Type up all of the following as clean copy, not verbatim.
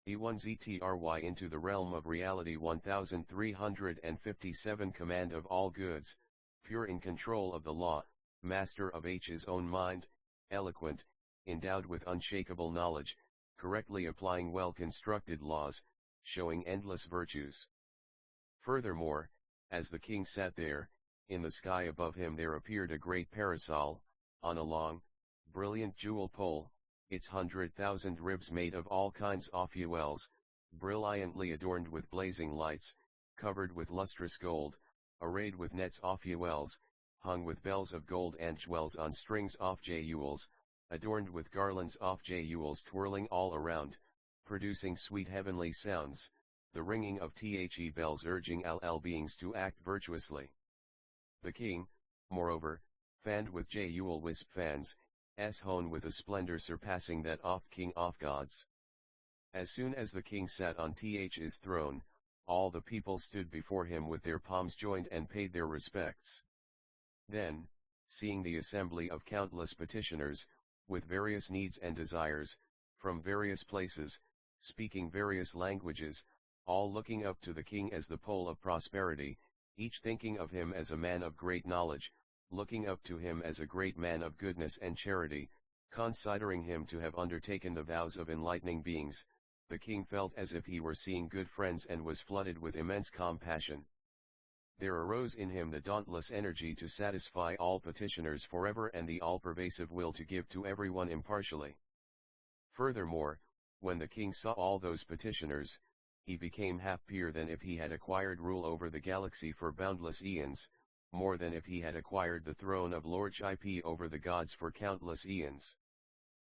E1ZTRY into the realm of reality 1357 command of all goods, pure in control of the law, master of H's own mind, eloquent, endowed with unshakable knowledge, correctly applying well-constructed laws, showing endless virtues. Furthermore, as the king sat there, in the sky above him there appeared a great parasol, on a long, brilliant jewel pole, its 100,000 ribs made of all kinds of jewels, brilliantly adorned with blazing lights, covered with lustrous gold, arrayed with nets of jewels, hung with bells of gold and jewels on strings of jewels, adorned with garlands of jewels twirling all around, producing sweet heavenly sounds, the ringing of the bells urging all beings to act virtuously. The king, moreover, fanned with jewel wisp fans, shone with a splendor surpassing that of king of gods. As soon as the king sat on his throne, all the people stood before him with their palms joined and paid their respects. Then, seeing the assembly of countless petitioners, with various needs and desires, from various places, speaking various languages, all looking up to the king as the pole of prosperity, each thinking of him as a man of great knowledge, looking up to him as a great man of goodness and charity, considering him to have undertaken the vows of enlightening beings, the king felt as if he were seeing good friends and was flooded with immense compassion. There arose in him the dauntless energy to satisfy all petitioners forever and the all-pervasive will to give to everyone impartially. Furthermore, when the king saw all those petitioners, he became happier than if he had acquired rule over the galaxy for boundless eons, more than if he had acquired the throne of lordship over the gods for countless eons.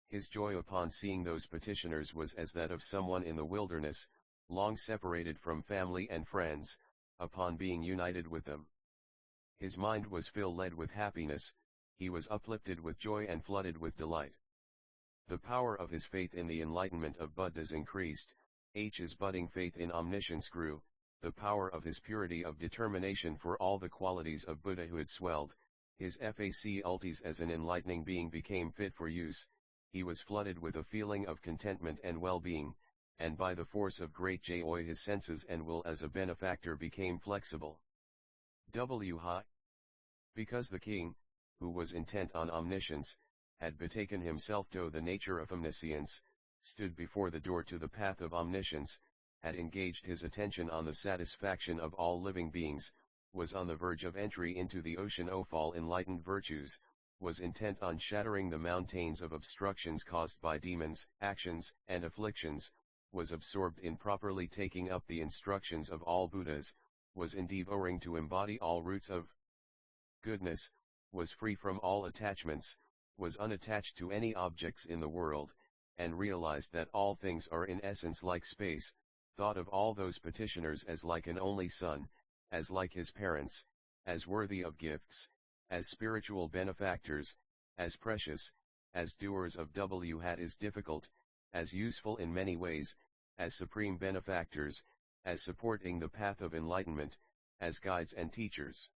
His joy upon seeing those petitioners was as that of someone in the wilderness, long separated from family and friends, upon being united with them. His mind was filled with happiness, he was uplifted with joy and flooded with delight. The power of his faith in the enlightenment of Buddhas increased, his budding faith in omniscience grew, the power of his purity of determination for all the qualities of Buddhahood swelled, his faculties as an enlightening being became fit for use, he was flooded with a feeling of contentment and well-being, and by the force of great joy his senses and will as a benefactor became flexible. Because the king, who was intent on omniscience, had betaken himself to the nature of omniscience, stood before the door to the path of omniscience, had engaged his attention on the satisfaction of all living beings, was on the verge of entry into the ocean of all enlightened virtues, was intent on shattering the mountains of obstructions caused by demons, actions, and afflictions, was absorbed in properly taking up the instructions of all Buddhas, was endeavoring to embody all roots of goodness, was free from all attachments, was unattached to any objects in the world, and realized that all things are in essence like space, thought of all those petitioners as like an only son, as like his parents, as worthy of gifts, as spiritual benefactors, as precious, as doers of what is difficult, as useful in many ways, as supreme benefactors, as supporting the path of enlightenment, as guides and teachers.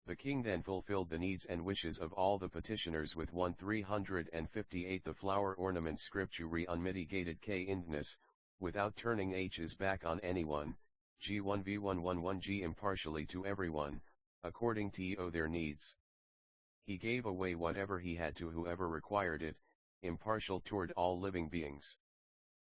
The king then fulfilled the needs and wishes of all the petitioners with 1358 the flower ornament scripture unmitigated kindness, without turning his back on anyone, G1v111G impartially to everyone, according to their needs. He gave away whatever he had to whoever required it, impartial toward all living beings.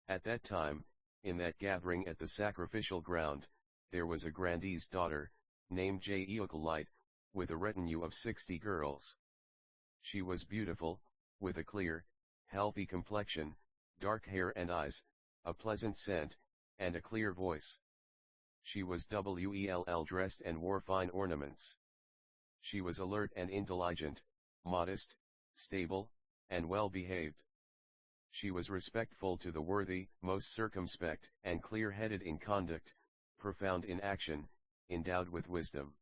At that time, in that gathering at the sacrificial ground, there was a grandee's daughter, named Jeokalite, with a retinue of 60 girls. She was beautiful, with a clear, healthy complexion, dark hair and eyes, a pleasant scent, and a clear voice. She was well dressed and wore fine ornaments. She was alert and intelligent, modest, stable, and well behaved. She was respectful to the worthy, most circumspect and clear-headed in conduct, profound in action, endowed with wisdom.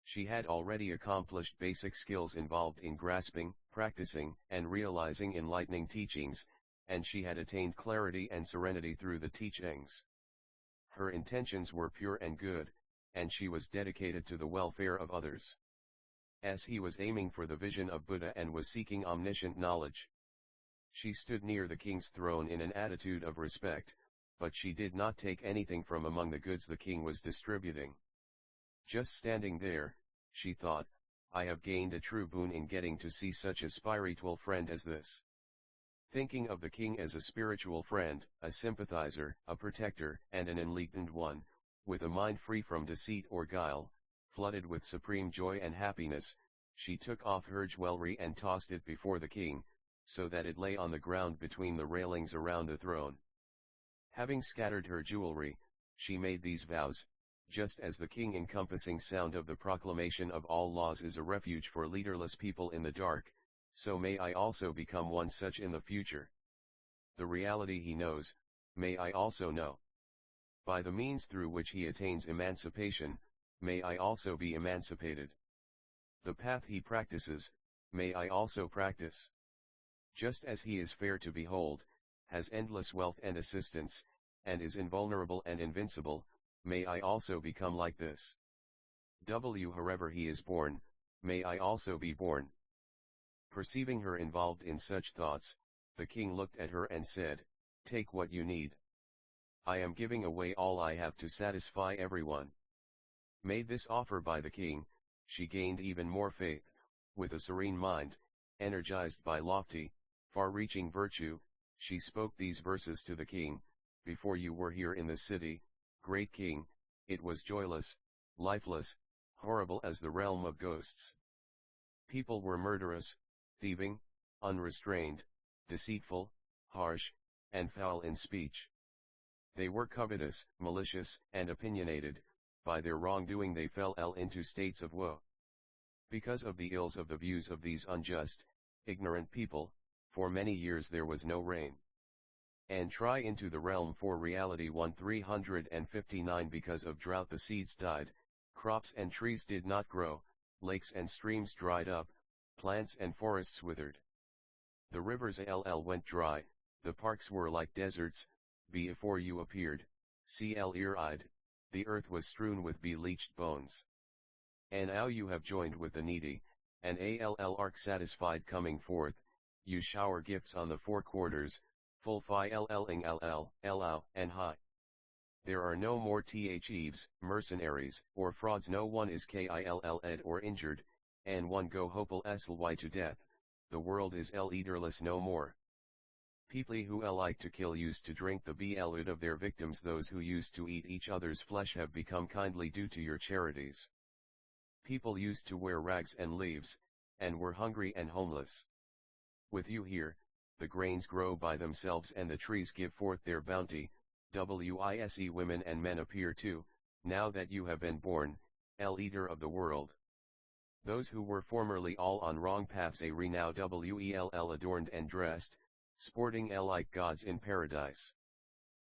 She had already accomplished basic skills involved in grasping, practicing, and realizing enlightening teachings, and she had attained clarity and serenity through the teachings. Her intentions were pure and good, and she was dedicated to the welfare of others. As he was aiming for the vision of Buddha and was seeking omniscient knowledge. She stood near the king's throne in an attitude of respect, but she did not take anything from among the goods the king was distributing. Just standing there, she thought, I have gained a true boon in getting to see such a spiritual friend as this. Thinking of the king as a spiritual friend, a sympathizer, a protector, and an enlightened one, with a mind free from deceit or guile, flooded with supreme joy and happiness, she took off her jewelry and tossed it before the king, so that it lay on the ground between the railings around the throne. Having scattered her jewelry, she made these vows, just as the king encompassing sound of the proclamation of all laws is a refuge for leaderless people in the dark, so may I also become one such in the future. The reality he knows, may I also know. By the means through which he attains emancipation, may I also be emancipated. The path he practices, may I also practice. Just as he is fair to behold, has endless wealth and assistance, and is invulnerable and invincible, may I also become like this. Wherever he is born, may I also be born. Perceiving her involved in such thoughts, the king looked at her and said, Take what you need. I am giving away all I have to satisfy everyone. Made this offer by the king, she gained even more faith, with a serene mind, energized by lofty, far-reaching virtue, she spoke these verses to the king, Before you were here in the city, great king, it was joyless, lifeless, horrible as the realm of ghosts. People were murderous, thieving, unrestrained, deceitful, harsh, and foul in speech. They were covetous, malicious, and opinionated. By their wrongdoing they fell into states of woe. Because of the ills of the views of these unjust, ignorant people, for many years there was no rain. And try into the realm for reality 1359 because of drought the seeds died, crops and trees did not grow, lakes and streams dried up, plants and forests withered. The rivers went dry, the parks were like deserts, before you appeared, ear-eyed, the earth was strewn with bleached bones. And now you have joined with the needy, and ark satisfied coming forth, you shower gifts on the four quarters, full and high. There are no more thieves, mercenaries, or frauds, no one is killed or injured, and one go hopelessly to death, the world is leaderless no more. People who like to kill used to drink the blood of their victims, those who used to eat each other's flesh have become kindly due to your charities. People used to wear rags and leaves, and were hungry and homeless. With you here, the grains grow by themselves and the trees give forth their bounty, women and men appear too, now that you have been born, leader of the world. Those who were formerly all on wrong paths are now adorned and dressed, sporting like gods in paradise.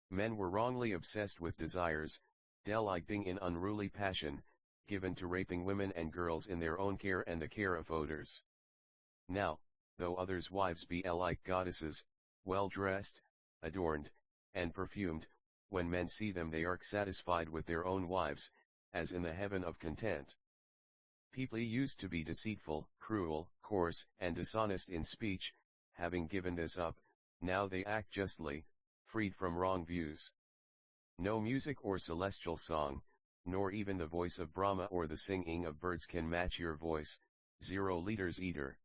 Men were wrongly obsessed with desires, delighting in unruly passion, given to raping women and girls in their own care and the care of others. Now, though others' wives be like goddesses, well dressed, adorned, and perfumed, when men see them they are satisfied with their own wives, as in the heaven of content. People used to be deceitful, cruel, coarse, and dishonest in speech, having given this up, now they act justly, freed from wrong views. No music or celestial song, nor even the voice of Brahma or the singing of birds can match your voice, 0 liters eater.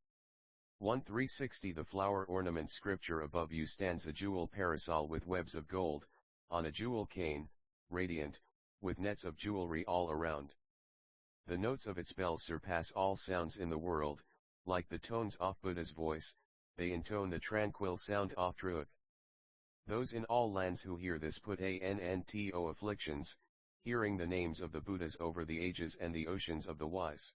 1360 The flower ornament scripture above you stands a jewel parasol with webs of gold, on a jewel cane, radiant, with nets of jewelry all around. The notes of its bells surpass all sounds in the world, like the tones of Buddha's voice, they intone the tranquil sound of truth. Those in all lands who hear this put into afflictions, hearing the names of the Buddhas over the ages and the oceans of the wise.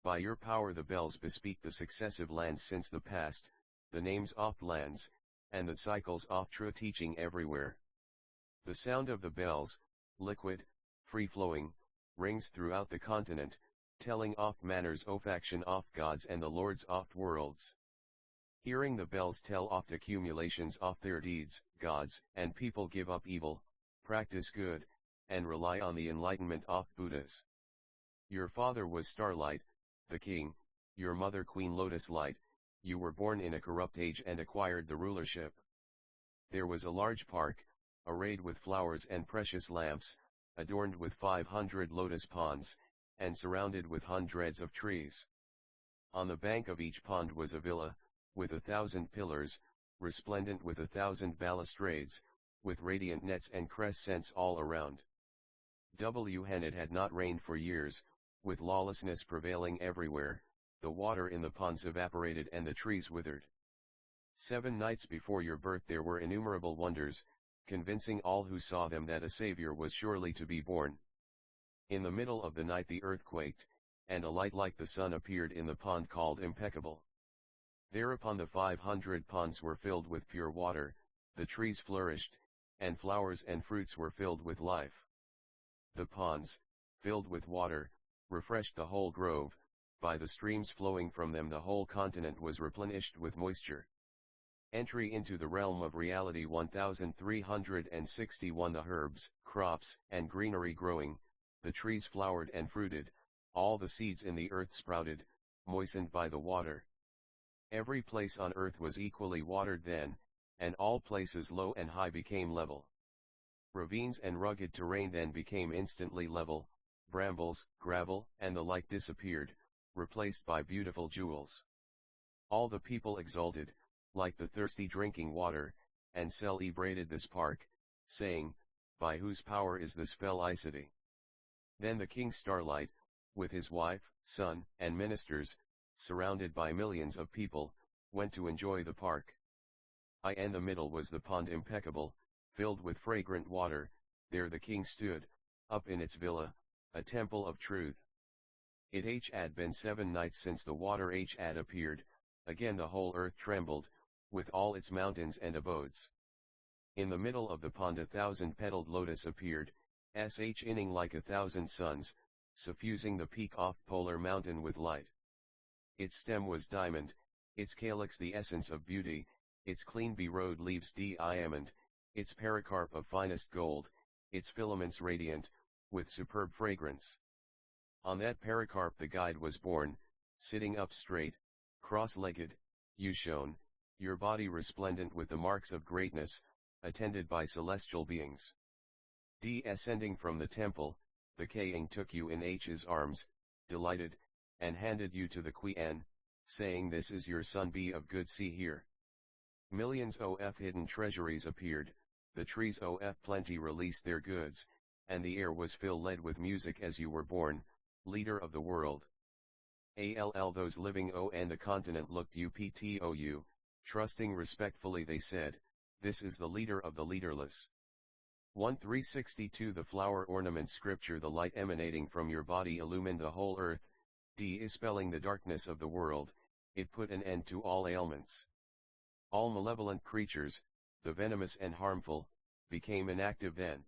By your power the bells bespeak the successive lands since the past, the names of lands, and the cycles of true teaching everywhere. The sound of the bells, liquid, free-flowing, rings throughout the continent, telling of manners of action of gods and the lords of worlds. Hearing the bells tell of accumulations of their deeds, gods and people give up evil, practice good, and rely on the enlightenment of Buddhas. Your father was Starlight, the king, your mother Queen Lotus Light, you were born in a corrupt age and acquired the rulership. There was a large park, arrayed with flowers and precious lamps, adorned with 500 lotus ponds, and surrounded with hundreds of trees. On the bank of each pond was a villa, with 1,000 pillars, resplendent with 1,000 balustrades, with radiant nets and crescents all around. When it had not rained for years, with lawlessness prevailing everywhere, the water in the ponds evaporated and the trees withered. 7 nights before your birth there were innumerable wonders, convincing all who saw them that a Savior was surely to be born. In the middle of the night the earth quaked, and a light like the sun appeared in the pond called Impeccable. Thereupon the 500 ponds were filled with pure water, the trees flourished, and flowers and fruits were filled with life. The ponds, filled with water, refreshed the whole grove, by the streams flowing from them the whole continent was replenished with moisture. Entry into the realm of reality 1361. The herbs, crops, and greenery growing, the trees flowered and fruited, all the seeds in the earth sprouted, moistened by the water. Every place on earth was equally watered then, and all places low and high became level. Ravines and rugged terrain then became instantly level, brambles, gravel, and the like disappeared, replaced by beautiful jewels. All the people exulted, like the thirsty drinking water, and celebrated this park, saying, "By whose power is this felicity?" Then the king Starlight, with his wife, son, and ministers, surrounded by millions of people, went to enjoy the park. In the middle was the pond Impeccable, filled with fragrant water. There the king stood, up in its villa, a temple of truth. It had been 7 nights since the water had appeared, again the whole earth trembled, with all its mountains and abodes. In the middle of the pond 1,000-petaled lotus appeared, shining like 1,000 suns, suffusing the peak off polar mountain with light. Its stem was diamond, its calyx the essence of beauty, its clean berowed leaves diamond, its pericarp of finest gold, its filaments radiant, with superb fragrance. On that pericarp the guide was born, sitting up straight, cross-legged, you shone, your body resplendent with the marks of greatness, attended by celestial beings. Descending from the temple, the king took you in his arms, delighted, and handed you to the queen, saying, "This is your son, be of good see here." Millions of hidden treasuries appeared, the trees of plenty released their goods, and the air was filled with music as you were born, leader of the world. Those living on the continent looked upon, trusting respectfully they said, "This is the leader of the leaderless." 1362 The flower ornament scripture The light emanating from your body illumined the whole earth, dispelling the darkness of the world, it put an end to all ailments. All malevolent creatures, the venomous and harmful, became inactive then.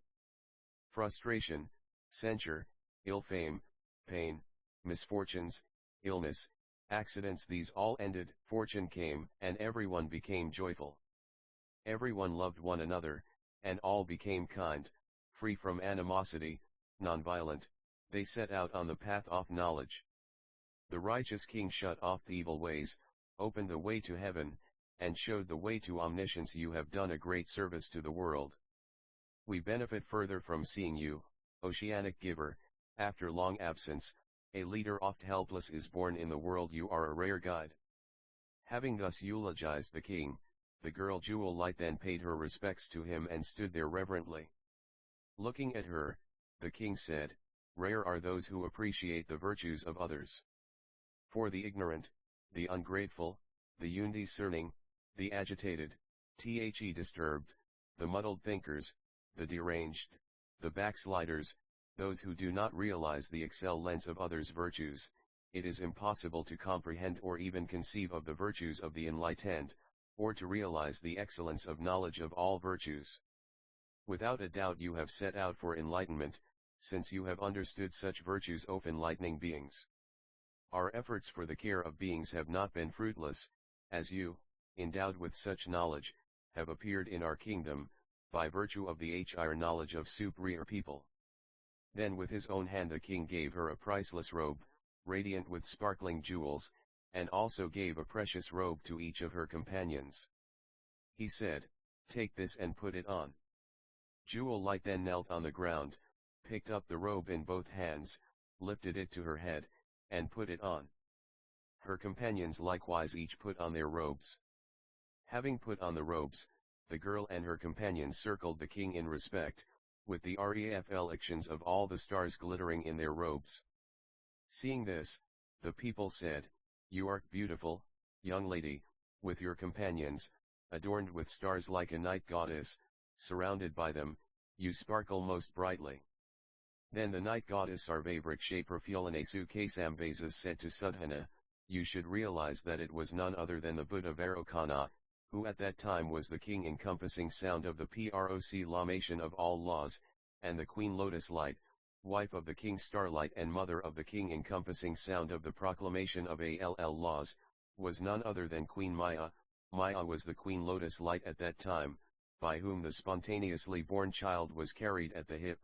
Frustration, censure, ill fame, pain, misfortunes, illness, accidents, these all ended, fortune came, and everyone became joyful. Everyone loved one another, and all became kind, free from animosity, non-violent. They set out on the path of knowledge. The righteous king shut off the evil ways, opened the way to heaven, and showed the way to omniscience. You have done a great service to the world. We benefit further from seeing you, oceanic giver. After long absence, a leader oft helpless is born in the world. You are a rare guide. Having thus eulogized the king, the girl Jewel Light then paid her respects to him and stood there reverently. Looking at her, the king said, "Rare are those who appreciate the virtues of others. For the ignorant, the ungrateful, the undiscerning, the agitated, disturbed, the muddled thinkers, the deranged, the backsliders, those who do not realize the excellence of others' virtues, it is impossible to comprehend or even conceive of the virtues of the enlightened, or to realize the excellence of knowledge of all virtues. Without a doubt you have set out for enlightenment, since you have understood such virtues of enlightening beings. Our efforts for the care of beings have not been fruitless, as you, endowed with such knowledge, have appeared in our kingdom, by virtue of the higher knowledge of superior people." Then with his own hand the king gave her a priceless robe, radiant with sparkling jewels, and also gave a precious robe to each of her companions. He said, "Take this and put it on." Jewel Light then knelt on the ground, picked up the robe in both hands, lifted it to her head, and put it on. Her companions likewise each put on their robes. Having put on the robes, the girl and her companions circled the king in respect, with the reflections of all the stars glittering in their robes. Seeing this, the people said, "You are beautiful, young lady, with your companions, adorned with stars like a night goddess, surrounded by them, you sparkle most brightly." Then the night goddess Sarvabhrikshaprafulanesu said to Sudhana, "You should realize that it was none other than the Buddha Vairocana, who at that time was the king encompassing sound of the proclamation of all laws, and the Queen Lotus Light, wife of the king Starlight and mother of the king encompassing sound of the proclamation of all laws, was none other than Queen Maya. Maya was the Queen Lotus Light at that time, by whom the spontaneously born child was carried at the hip.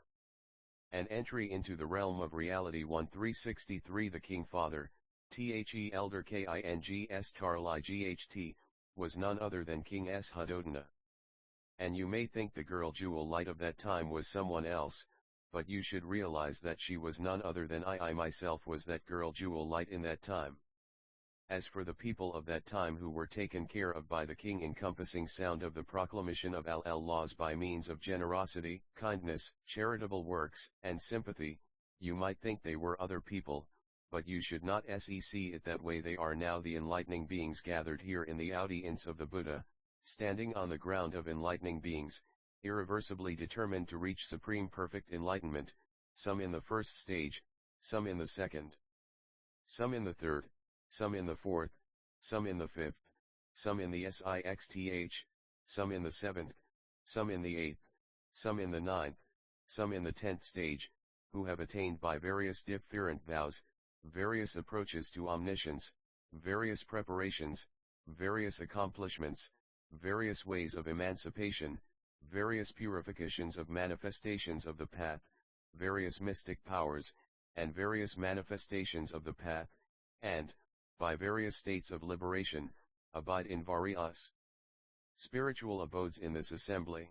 An entry into the realm of reality 1363. The King Father, The Elder Kings Tarli Ght, was none other than King Suddhodana. And you may think the girl Jewel Light of that time was someone else, but you should realize that she was none other than I myself was that girl Jewel Light in that time. As for the people of that time who were taken care of by the king encompassing sound of the proclamation of all laws by means of generosity, kindness, charitable works, and sympathy, you might think they were other people, but you should not see it that way. They are now the enlightening beings gathered here in the audience of the Buddha, standing on the ground of enlightening beings, irreversibly determined to reach supreme perfect enlightenment, some in the first stage, some in the second, some in the third, some in the fourth, some in the fifth, some in the sixth, some in the seventh, some in the eighth, some in the ninth, some in the 10th stage, who have attained by various different vows, various approaches to omniscience, various preparations, various accomplishments, various ways of emancipation, various purifications of manifestations of the path, various mystic powers, and various manifestations of the path, and, by various states of liberation, abide in various spiritual abodes in this assembly.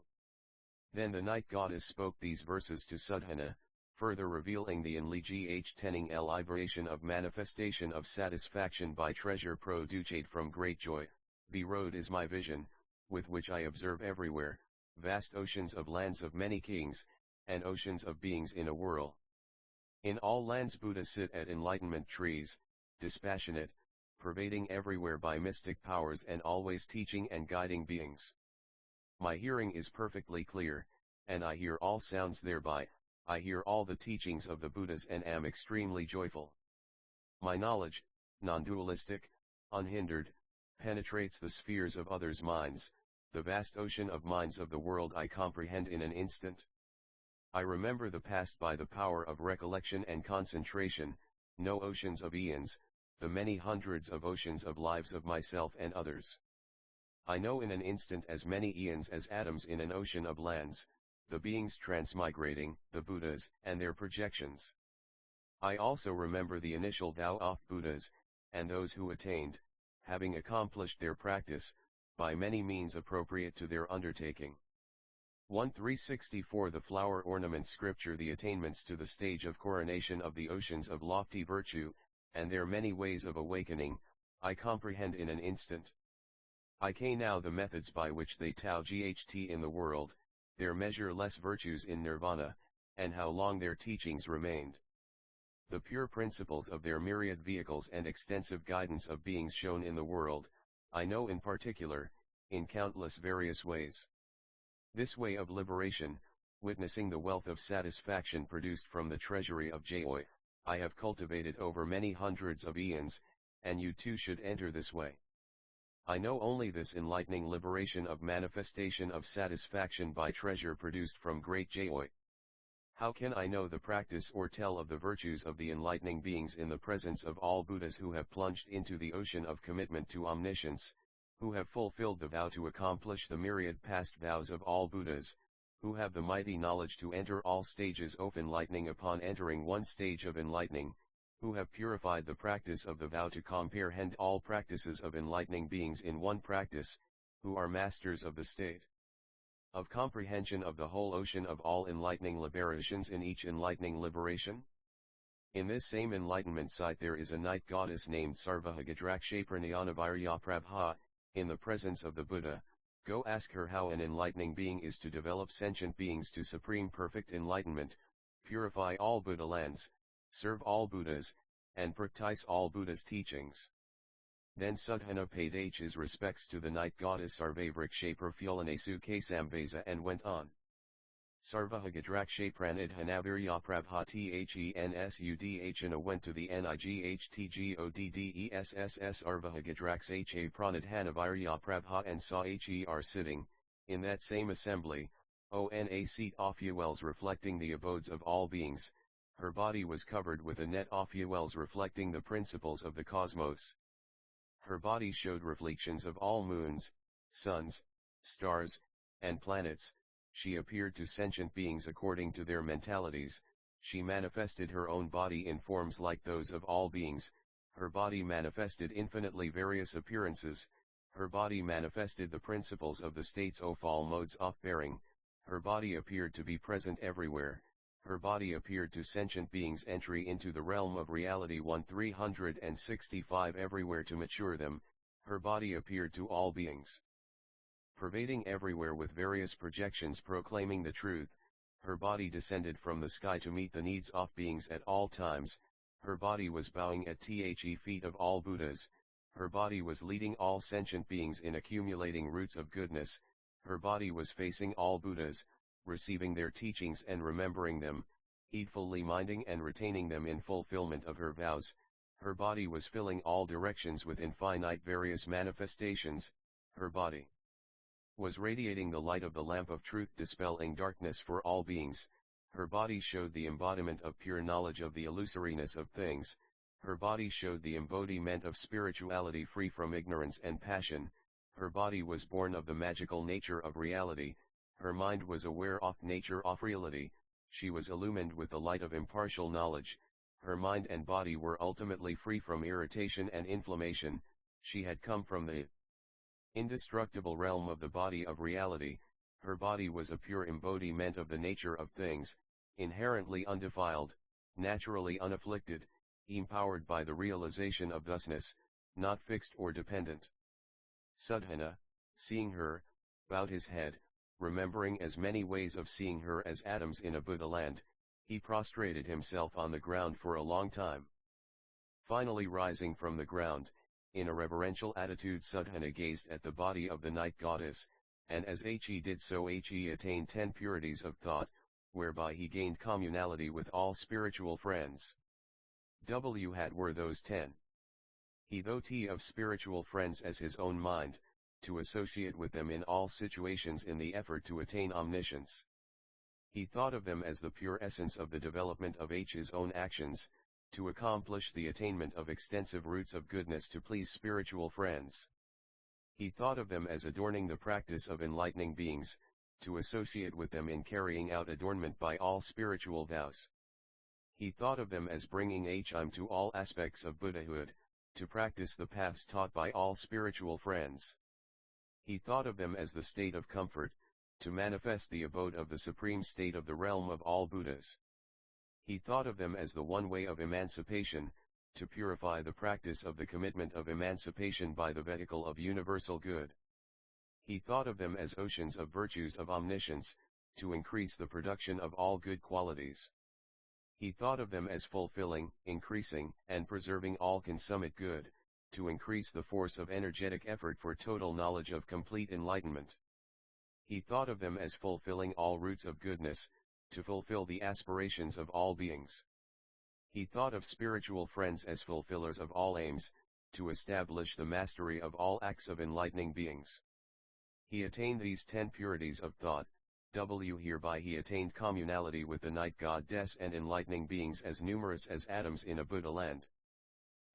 Then the night goddess spoke these verses to Sudhana, further revealing the enlightening liberation of manifestation of satisfaction by treasure produced from great joy. The road is my vision, with which I observe everywhere, vast oceans of lands of many kings, and oceans of beings in a whirl. In all lands Buddha sit at enlightenment trees, dispassionate, pervading everywhere by mystic powers and always teaching and guiding beings. My hearing is perfectly clear, and I hear all sounds thereby. I hear all the teachings of the Buddhas and am extremely joyful. My knowledge, non-dualistic, unhindered, penetrates the spheres of others' minds, the vast ocean of minds of the world I comprehend in an instant. I remember the past by the power of recollection and concentration, no oceans of eons, the many hundreds of oceans of lives of myself and others. I know in an instant as many eons as atoms in an ocean of lands, the beings transmigrating, the Buddhas, and their projections. I also remember the initial vow of Buddhas, and those who attained, having accomplished their practice, by many means appropriate to their undertaking. 1364 The flower ornament scripture the attainments to the stage of coronation of the oceans of lofty virtue, and their many ways of awakening, I comprehend in an instant. I can now the methods by which they ght in the world, their measureless virtues in nirvana, and how long their teachings remained. The pure principles of their myriad vehicles and extensive guidance of beings shown in the world, I know in particular, in countless various ways. This way of liberation, witnessing the wealth of satisfaction produced from the treasury of joy, I have cultivated over many hundreds of eons, and you too should enter this way. I know only this enlightening liberation of manifestation of satisfaction by treasure produced from great joy. How can I know the practice or tell of the virtues of the enlightening beings in the presence of all Buddhas who have plunged into the ocean of commitment to omniscience, who have fulfilled the vow to accomplish the myriad past vows of all Buddhas, who have the mighty knowledge to enter all stages of enlightening upon entering one stage of enlightening, who have purified the practice of the vow to comprehend all practices of enlightening beings in one practice, who are masters of the state? of comprehension of the whole ocean of all enlightening liberations in each enlightening liberation? In this same enlightenment site there is a night goddess named Sarvahagadrakshapranyanaviryaprabha, in the presence of the Buddha. Go ask her how an enlightening being is to develop sentient beings to supreme perfect enlightenment, purify all Buddha lands, serve all Buddhas, and practice all Buddha's teachings. Then Sudhana paid his respects to the night goddess Sarvavrikshaprafulanesu Kasambhasa and went on. Sarvahagadrakshaprannidhanaviryaprabha went to the Nightghtgoddsss Sarvahagadraksha Pranidhanaviryaprabha and saw her sitting, in that same assembly, on a seat of fuels reflecting the abodes of all beings. Her body was covered with a net of fuels reflecting the principles of the cosmos. Her body showed reflections of all moons, suns, stars, and planets. She appeared to sentient beings according to their mentalities. She manifested her own body in forms like those of all beings. Her body manifested infinitely various appearances. Her body manifested the principles of the states of all modes of bearing. Her body appeared to be present everywhere. Her body appeared to sentient beings entry into the realm of reality 1365 everywhere to mature them. Her body appeared to all beings, pervading everywhere with various projections proclaiming the truth. Her body descended from the sky to meet the needs of beings at all times. Her body was bowing at the feet of all Buddhas. Her body was leading all sentient beings in accumulating roots of goodness. Her body was facing all Buddhas, receiving their teachings and remembering them, heedfully minding and retaining them in fulfillment of her vows. Her body was filling all directions with infinite various manifestations. Her body was radiating the light of the lamp of truth, dispelling darkness for all beings. Her body showed the embodiment of pure knowledge of the illusoriness of things. Her body showed the embodiment of spirituality free from ignorance and passion. Her body was born of the magical nature of reality. Her mind was aware of nature of reality. She was illumined with the light of impartial knowledge. Her mind and body were ultimately free from irritation and inflammation. She had come from the indestructible realm of the body of reality. Her body was a pure embodiment of the nature of things, inherently undefiled, naturally unafflicted, empowered by the realization of thusness, not fixed or dependent. Sudhana, seeing her, bowed his head, remembering as many ways of seeing her as atoms in a Buddha land. He prostrated himself on the ground for a long time. Finally rising from the ground, in a reverential attitude Sudhana gazed at the body of the night goddess, and as he did so he attained 10 purities of thought, whereby he gained communality with all spiritual friends. What were those 10? He thought of spiritual friends as his own mind, to associate with them in all situations in the effort to attain omniscience. He thought of them as the pure essence of the development of his own actions, to accomplish the attainment of extensive roots of goodness to please spiritual friends. He thought of them as adorning the practice of enlightening beings, to associate with them in carrying out adornment by all spiritual vows. He thought of them as bringing him to all aspects of Buddhahood, to practice the paths taught by all spiritual friends. He thought of them as the state of comfort, to manifest the abode of the supreme state of the realm of all Buddhas. He thought of them as the one way of emancipation, to purify the practice of the commitment of emancipation by the vehicle of universal good. He thought of them as oceans of virtues of omniscience, to increase the production of all good qualities. He thought of them as fulfilling, increasing, and preserving all consummate good, to increase the force of energetic effort for total knowledge of complete enlightenment. He thought of them as fulfilling all roots of goodness, to fulfill the aspirations of all beings. He thought of spiritual friends as fulfillers of all aims, to establish the mastery of all acts of enlightening beings. He attained these 10 purities of thought. Hereby he attained communality with the night goddess and enlightening beings as numerous as atoms in a Buddha land.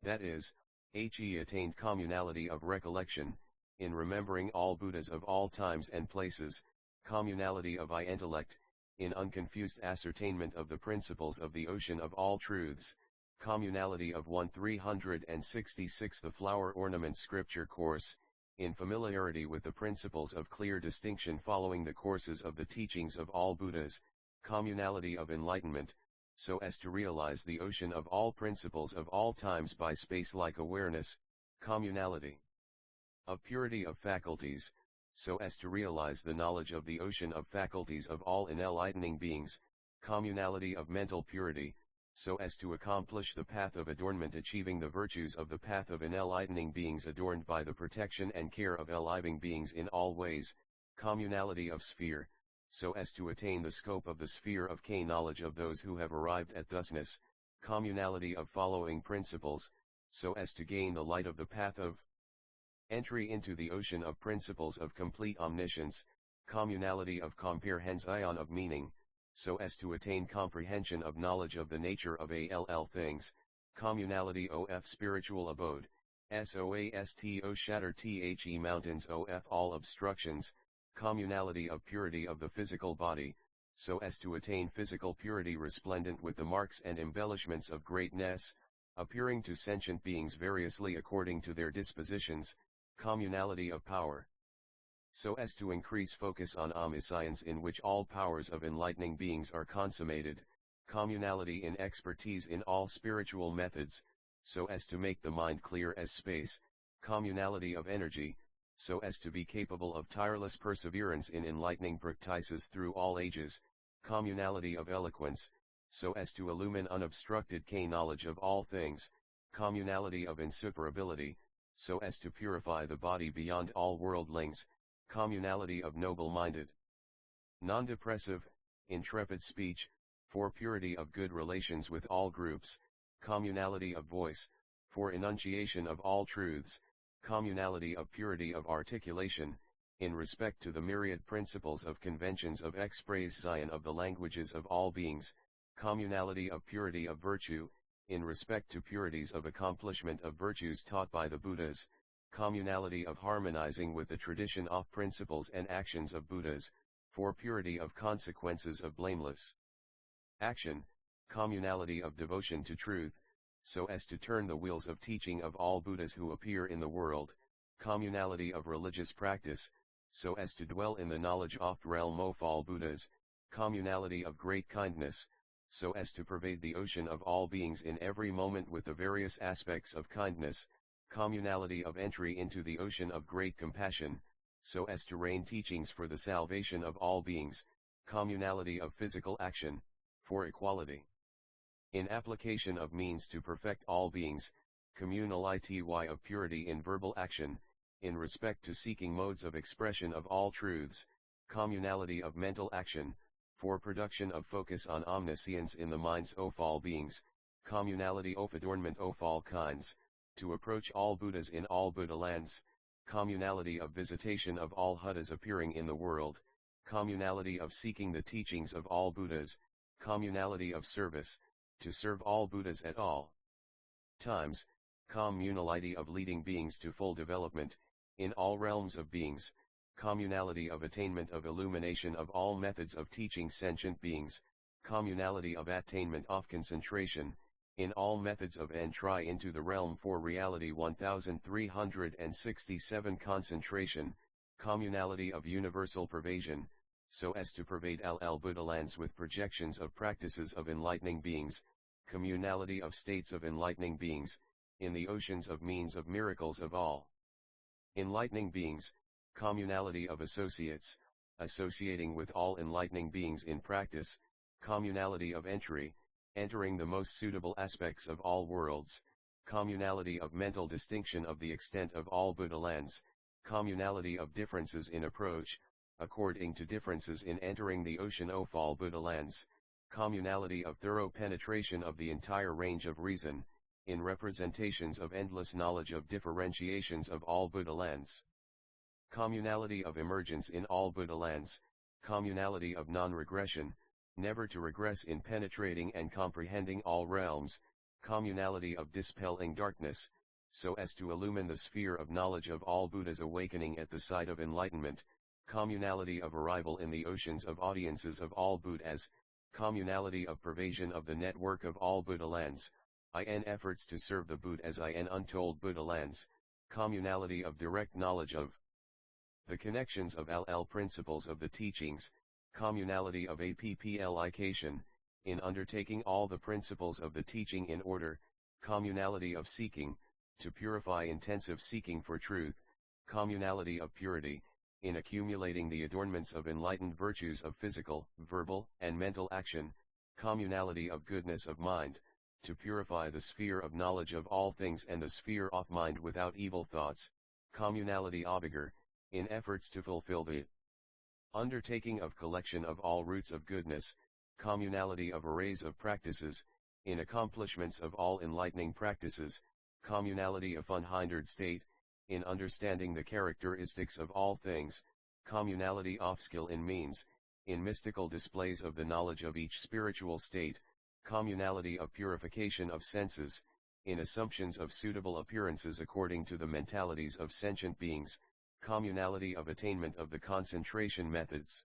That is, he attained communality of recollection, in remembering all Buddhas of all times and places, communality of intellect, in unconfused ascertainment of the principles of the ocean of all truths, communality of 1366 the flower ornament scripture course, in familiarity with the principles of clear distinction following the courses of the teachings of all Buddhas, communality of enlightenment, so as to realize the ocean of all principles of all times by space-like awareness, communality of purity of faculties, so as to realize the knowledge of the ocean of faculties of all enlightening beings, communality of mental purity, so as to accomplish the path of adornment achieving the virtues of the path of enlightening beings adorned by the protection and care of living beings in all ways, communality of sphere, so as to attain the scope of the sphere of knowledge of those who have arrived at thusness, communality of following principles, so as to gain the light of the path of entry into the ocean of principles of complete omniscience, communality of comprehension of meaning, so as to attain comprehension of knowledge of the nature of all things, communality of spiritual abode, soasto shatter the mountains of all obstructions, communality of purity of the physical body, so as to attain physical purity resplendent with the marks and embellishments of greatness, appearing to sentient beings variously according to their dispositions, communality of power, so as to increase focus on omniscience in which all powers of enlightening beings are consummated, communality in expertise in all spiritual methods, so as to make the mind clear as space, communality of energy, so as to be capable of tireless perseverance in enlightening practices through all ages, communality of eloquence, so as to illumine unobstructed knowledge of all things, communality of insuperability, so as to purify the body beyond all worldlings, communality of noble-minded, non-depressive, intrepid speech, for purity of good relations with all groups, communality of voice, for enunciation of all truths, communality of purity of articulation, in respect to the myriad principles of conventions of expression of the languages of all beings, communality of purity of virtue, in respect to purities of accomplishment of virtues taught by the Buddhas, communality of harmonizing with the tradition of principles and actions of Buddhas, for purity of consequences of blameless action, communality of devotion to truth, so as to turn the wheels of teaching of all Buddhas who appear in the world, communality of religious practice, so as to dwell in the knowledge of realm of all Buddhas, communality of great kindness, so as to pervade the ocean of all beings in every moment with the various aspects of kindness, communality of entry into the ocean of great compassion, so as to rain teachings for the salvation of all beings, communality of physical action, for equality in application of means to perfect all beings, communality of purity in verbal action, in respect to seeking modes of expression of all truths, communality of mental action, for production of focus on omniscience in the minds of all beings, communality of adornment of all kinds, to approach all Buddhas in all Buddha lands, communality of visitation of all Buddhas appearing in the world, communality of seeking the teachings of all Buddhas, communality of service, to serve all Buddhas at all times, communality of leading beings to full development, in all realms of beings, communality of attainment of illumination of all methods of teaching sentient beings, communality of attainment of concentration, in all methods of entry into the realm for reality 1367 concentration, communality of universal pervasion, so as to pervade all Buddha lands with projections of practices of enlightening beings, communality of states of enlightening beings, in the oceans of means of miracles of all enlightening beings, communality of associates, associating with all enlightening beings in practice, communality of entry, entering the most suitable aspects of all worlds, communality of mental distinction of the extent of all Buddha lands, communality of differences in approach, according to differences in entering the ocean of all Buddha lands, communality of thorough penetration of the entire range of reason, in representations of endless knowledge of differentiations of all Buddha lands, communality of emergence in all Buddha lands, communality of non-regression, never to regress in penetrating and comprehending all realms, communality of dispelling darkness, so as to illumine the sphere of knowledge of all Buddhas awakening at the sight of enlightenment, communality of arrival in the oceans of audiences of all Buddhas, communality of pervasion of the network of all Buddha lands, in efforts to serve the Buddhas in untold Buddha lands, communality of direct knowledge of the connections of LL principles of the teachings, communality of application, in undertaking all the principles of the teaching in order, communality of seeking, to purify intensive seeking for truth, communality of purity, in accumulating the adornments of enlightened virtues of physical, verbal, and mental action, communality of goodness of mind, to purify the sphere of knowledge of all things and the sphere of mind without evil thoughts, communality obiger, in efforts to fulfill the undertaking of collection of all roots of goodness, communality of arrays of practices, in accomplishments of all enlightening practices, communality of unhindered state, in understanding the characteristics of all things, communality of skill in means, in mystical displays of the knowledge of each spiritual state, communality of purification of senses, in assumptions of suitable appearances according to the mentalities of sentient beings, communality of attainment of the concentration methods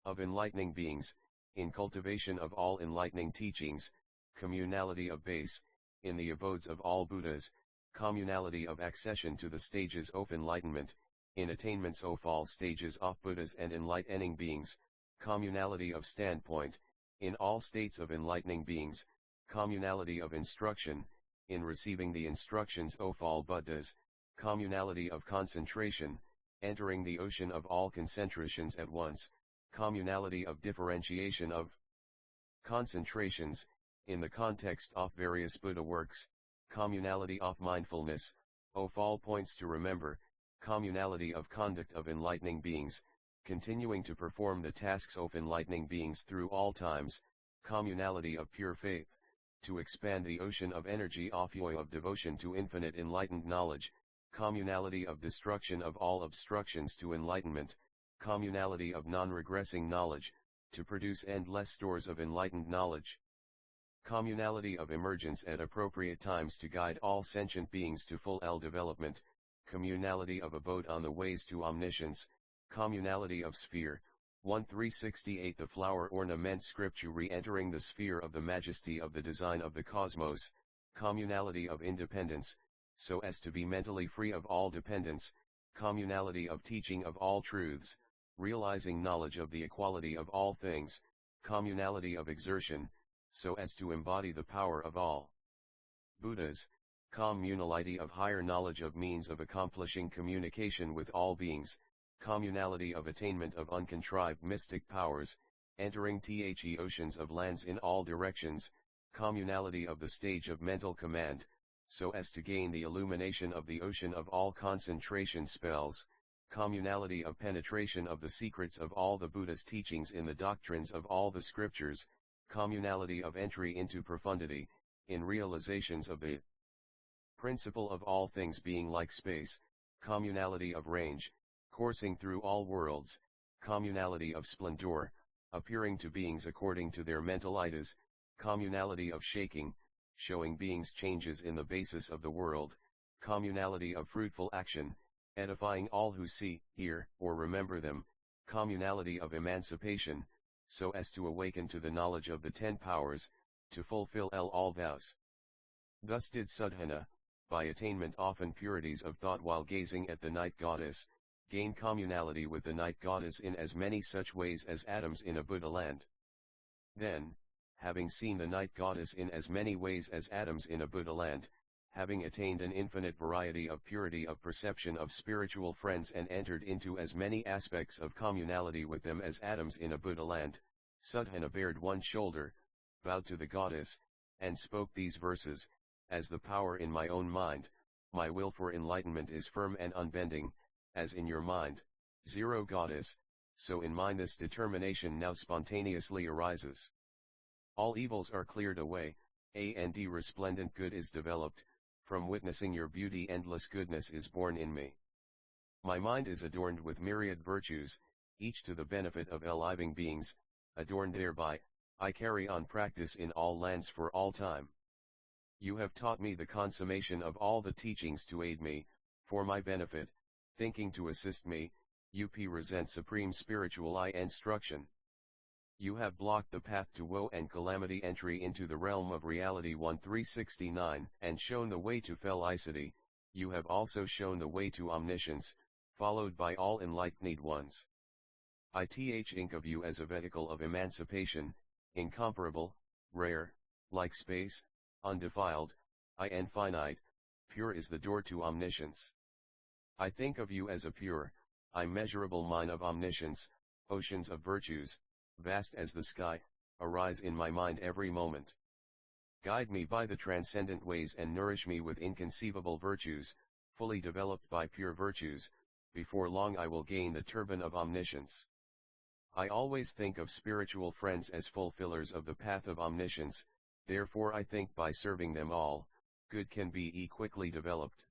of enlightening beings, in cultivation of all enlightening teachings, communality of base, in the abodes of all Buddhas, communality of accession to the stages of enlightenment, in attainments of all stages of Buddhas and enlightening beings, communality of standpoint, in all states of enlightening beings, communality of instruction, in receiving the instructions of all Buddhas, communality of concentration, entering the ocean of all concentrations at once, communality of differentiation of concentrations, in the context of various Buddha works, communality of mindfulness, of all points to remember, communality of conduct of enlightening beings, continuing to perform the tasks of enlightening beings through all times, communality of pure faith, to expand the ocean of energy of devotion to infinite enlightened knowledge, communality of destruction of all obstructions to enlightenment, communality of non-regressing knowledge, to produce endless stores of enlightened knowledge, communality of emergence at appropriate times to guide all sentient beings to full development, communality of abode on the ways to omniscience, communality of sphere, 1368 The flower ornament scripture re-entering the sphere of the majesty of the design of the cosmos, communality of independence, so as to be mentally free of all dependence, communality of teaching of all truths, realizing knowledge of the equality of all things, communality of exertion, so as to embody the power of all Buddhas, communality of higher knowledge of means of accomplishing communication with all beings, communality of attainment of uncontrived mystic powers, entering the oceans of lands in all directions, communality of the stage of mental command, so as to gain the illumination of the ocean of all concentration spells, communality of penetration of the secrets of all the Buddha's teachings in the doctrines of all the scriptures, communality of entry into profundity, in realizations of the principle of all things being like space, communality of range, coursing through all worlds, communality of splendor, appearing to beings according to their mental ideas, communality of shaking, showing beings changes in the basis of the world, communality of fruitful action, edifying all who see, hear, or remember them, communality of emancipation, so as to awaken to the knowledge of the 10 powers, to fulfill all vows. Thus did Suddhana, by attainment often purities of thought while gazing at the night goddess, gain communality with the night goddess in as many such ways as atoms in a Buddha land. Then, having seen the night goddess in as many ways as atoms in a Buddha land, having attained an infinite variety of purity of perception of spiritual friends and entered into as many aspects of communality with them as atoms in a Buddha land, Suddhana bared one shoulder, bowed to the goddess, and spoke these verses, as the power in my own mind, my will for enlightenment is firm and unbending, as in your mind, 0 goddess, so in mine this determination now spontaneously arises. All evils are cleared away, and resplendent good is developed, from witnessing your beauty endless goodness is born in me. My mind is adorned with myriad virtues, each to the benefit of living beings, adorned thereby, I carry on practice in all lands for all time. You have taught me the consummation of all the teachings to aid me, for my benefit, thinking to assist me, you present supreme spiritual instruction. You have blocked the path to woe and calamity entry into the realm of reality 1369 and shown the way to felicity, you have also shown the way to omniscience, followed by all enlightened ones. I think of you as a vehicle of emancipation, incomparable, rare, like space, undefiled, infinite, pure is the door to omniscience. I think of you as a pure, immeasurable mine of omniscience, oceans of virtues, vast as the sky, arise in my mind every moment. Guide me by the transcendent ways and nourish me with inconceivable virtues, fully developed by pure virtues. Before long I will gain the turban of omniscience. I always think of spiritual friends as fulfillers of the path of omniscience, therefore I think by serving them all, good can be quickly developed.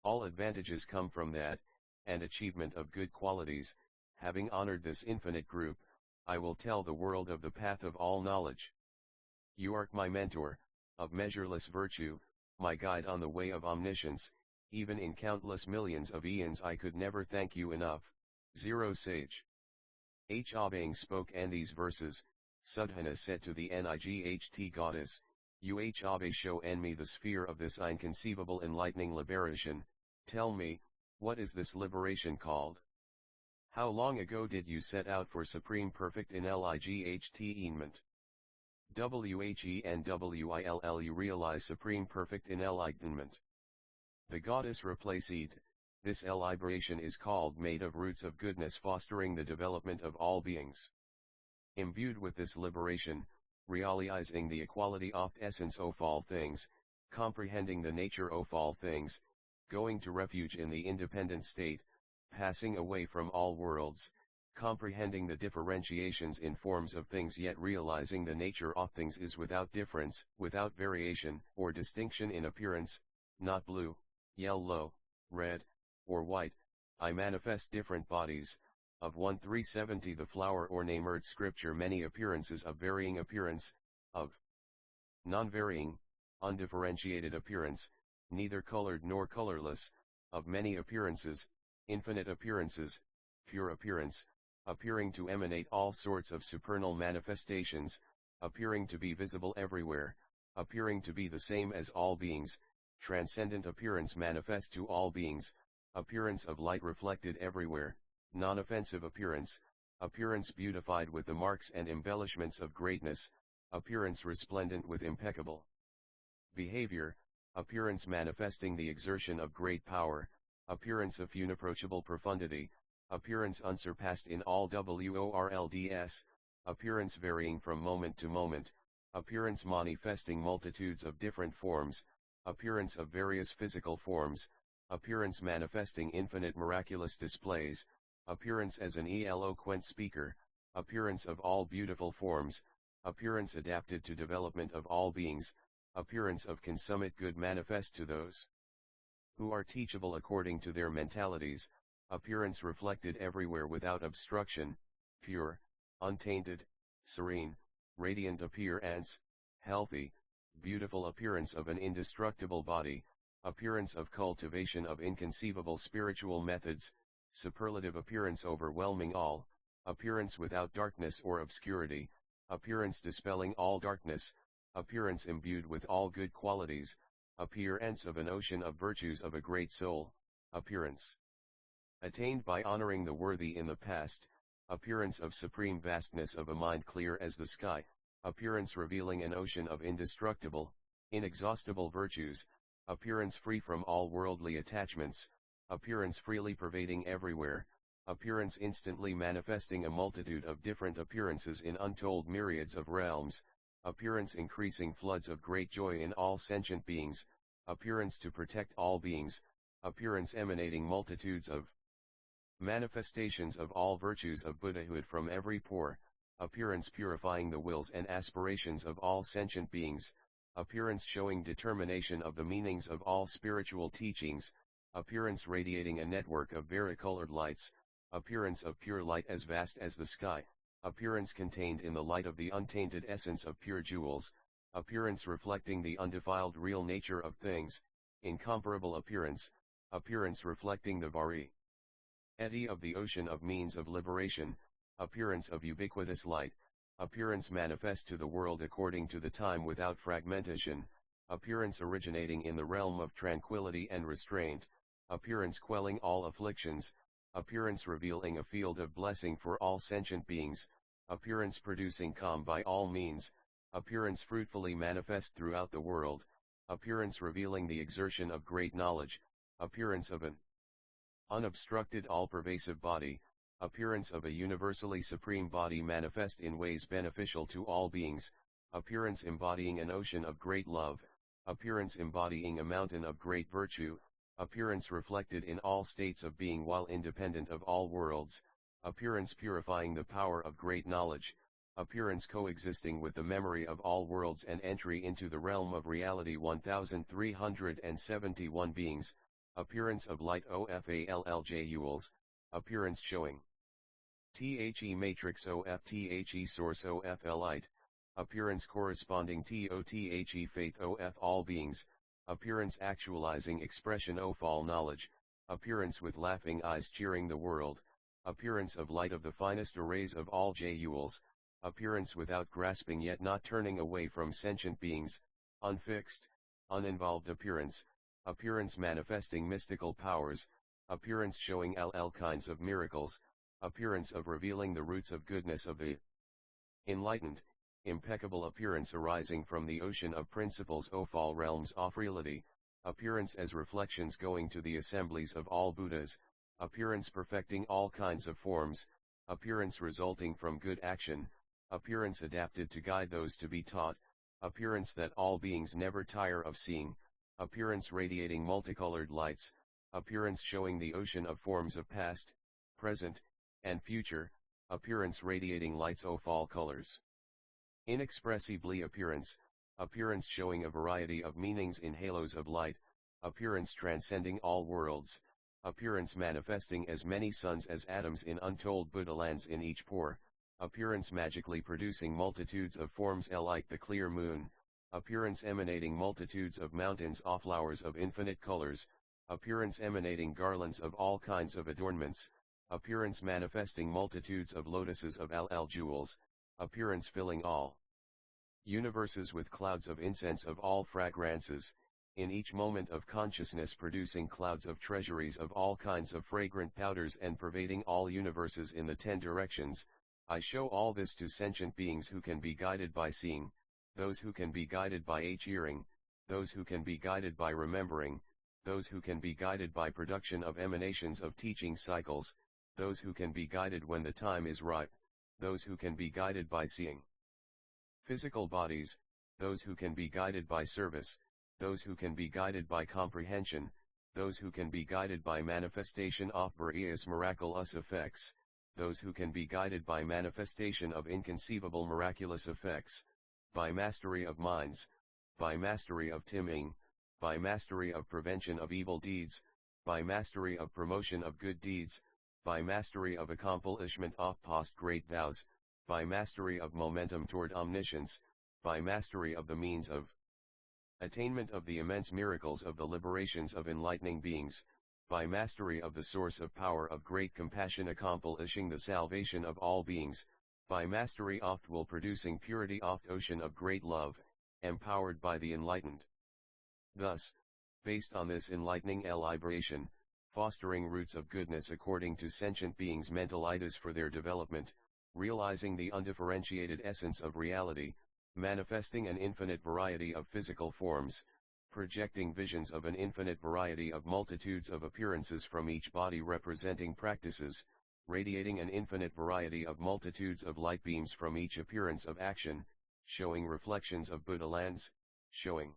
All advantages come from that, and achievement of good qualities. Having honored this infinite group, I will tell the world of the path of all knowledge. You are my mentor, of measureless virtue, my guide on the way of omniscience. Even in countless millions of eons I could never thank you enough. Zero Sage. Abang spoke and these verses, Sudhana said to the Night goddess, Abe show en me the sphere of this inconceivable enlightening liberation. Tell me, what is this liberation called? How long ago did you set out for supreme perfect enlightenment? Whenwill you realize supreme perfect enlightenment? The goddess replied, this liberation is called made of roots of goodness fostering the development of all beings. Imbued with this liberation, realizing the equality of essence of all things, comprehending the nature of all things, going to refuge in the independent state, passing away from all worlds, comprehending the differentiations in forms of things yet realizing the nature of things is without difference, without variation or distinction in appearance, not blue, yellow, red, or white. I manifest different bodies, of 1370 the flower or named scripture many appearances of varying appearance, of non-varying, undifferentiated appearance, neither colored nor colorless, of many appearances, infinite appearances, pure appearance, appearing to emanate all sorts of supernal manifestations, appearing to be visible everywhere, appearing to be the same as all beings, transcendent appearance manifest to all beings, appearance of light reflected everywhere, non-offensive appearance, appearance beautified with the marks and embellishments of greatness, appearance resplendent with impeccable behavior, appearance manifesting the exertion of great power, appearance of unapproachable profundity, appearance unsurpassed in all worlds, appearance varying from moment to moment, appearance manifesting multitudes of different forms, appearance of various physical forms, appearance manifesting infinite miraculous displays, appearance as an eloquent speaker, appearance of all beautiful forms, appearance adapted to development of all beings, appearance of consummate good manifest to those who are teachable according to their mentalities, appearance reflected everywhere without obstruction, pure, untainted, serene, radiant appearance, healthy, beautiful appearance of an indestructible body, appearance of cultivation of inconceivable spiritual methods, superlative appearance overwhelming all, appearance without darkness or obscurity, appearance dispelling all darkness, appearance imbued with all good qualities, appearance of an ocean of virtues of a great soul, appearance attained by honoring the worthy in the past, appearance of supreme vastness of a mind clear as the sky, appearance revealing an ocean of indestructible, inexhaustible virtues, appearance free from all worldly attachments, appearance freely pervading everywhere, appearance instantly manifesting a multitude of different appearances in untold myriads of realms, appearance increasing floods of great joy in all sentient beings, appearance to protect all beings, appearance emanating multitudes of manifestations of all virtues of Buddhahood from every pore, appearance purifying the wills and aspirations of all sentient beings, appearance showing determination of the meanings of all spiritual teachings, appearance radiating a network of varicolored lights, appearance of pure light as vast as the sky, appearance contained in the light of the untainted essence of pure jewels, appearance reflecting the undefiled real nature of things, incomparable appearance, appearance reflecting the variety of the ocean of means of liberation, appearance of ubiquitous light, appearance manifest to the world according to the time without fragmentation, appearance originating in the realm of tranquility and restraint, appearance quelling all afflictions, appearance revealing a field of blessing for all sentient beings, appearance producing calm by all means, appearance fruitfully manifest throughout the world, appearance revealing the exertion of great knowledge, appearance of an unobstructed all-pervasive body, appearance of a universally supreme body manifest in ways beneficial to all beings, appearance embodying an ocean of great love, appearance embodying a mountain of great virtue, appearance reflected in all states of being while independent of all worlds, appearance purifying the power of great knowledge, appearance coexisting with the memory of all worlds and entry into the realm of reality 1371 beings, appearance of light OFALLJ appearance showing THE matrix OFTHE source OFL light, appearance corresponding TOTHE faith OF all beings, appearance actualizing expression of all knowledge, appearance with laughing eyes cheering the world, appearance of light of the finest arrays of all JULs, appearance without grasping yet not turning away from sentient beings, unfixed, uninvolved appearance, appearance manifesting mystical powers, appearance showing all kinds of miracles, appearance of revealing the roots of goodness of the enlightened, impeccable appearance arising from the ocean of principles of all realms of reality, appearance as reflections going to the assemblies of all Buddhas, appearance perfecting all kinds of forms, appearance resulting from good action, appearance adapted to guide those to be taught, appearance that all beings never tire of seeing, appearance radiating multicolored lights, appearance showing the ocean of forms of past, present, and future, appearance radiating lights of all colors. Inexpressibly appearance, appearance showing a variety of meanings in halos of light, appearance transcending all worlds, appearance manifesting as many suns as atoms in untold Buddha lands in each pore, appearance magically producing multitudes of forms like the clear moon, appearance emanating multitudes of mountains of flowers of infinite colors, appearance emanating garlands of all kinds of adornments, appearance manifesting multitudes of lotuses of all jewels, appearance filling all universes with clouds of incense of all fragrances, in each moment of consciousness producing clouds of treasuries of all kinds of fragrant powders and pervading all universes in the 10 directions. I show all this to sentient beings who can be guided by seeing, those who can be guided by hearing, those who can be guided by remembering, those who can be guided by production of emanations of teaching cycles, those who can be guided when the time is ripe, those who can be guided by seeing physical bodies, those who can be guided by service, those who can be guided by comprehension, those who can be guided by manifestation of various miraculous effects, those who can be guided by manifestation of inconceivable miraculous effects, by mastery of minds, by mastery of timing, by mastery of prevention of evil deeds, by mastery of promotion of good deeds, by mastery of accomplishment of past great vows, by mastery of momentum toward omniscience, by mastery of the means of attainment of the immense miracles of the liberations of enlightening beings, by mastery of the source of power of great compassion accomplishing the salvation of all beings, by mastery oft will producing purity oft ocean of great love, empowered by the enlightened. Thus, based on this enlightening liberation, fostering roots of goodness according to sentient beings' mental ideas for their development, realizing the undifferentiated essence of reality, manifesting an infinite variety of physical forms, projecting visions of an infinite variety of multitudes of appearances from each body representing practices, radiating an infinite variety of multitudes of light beams from each appearance of action, showing reflections of Buddha lands, showing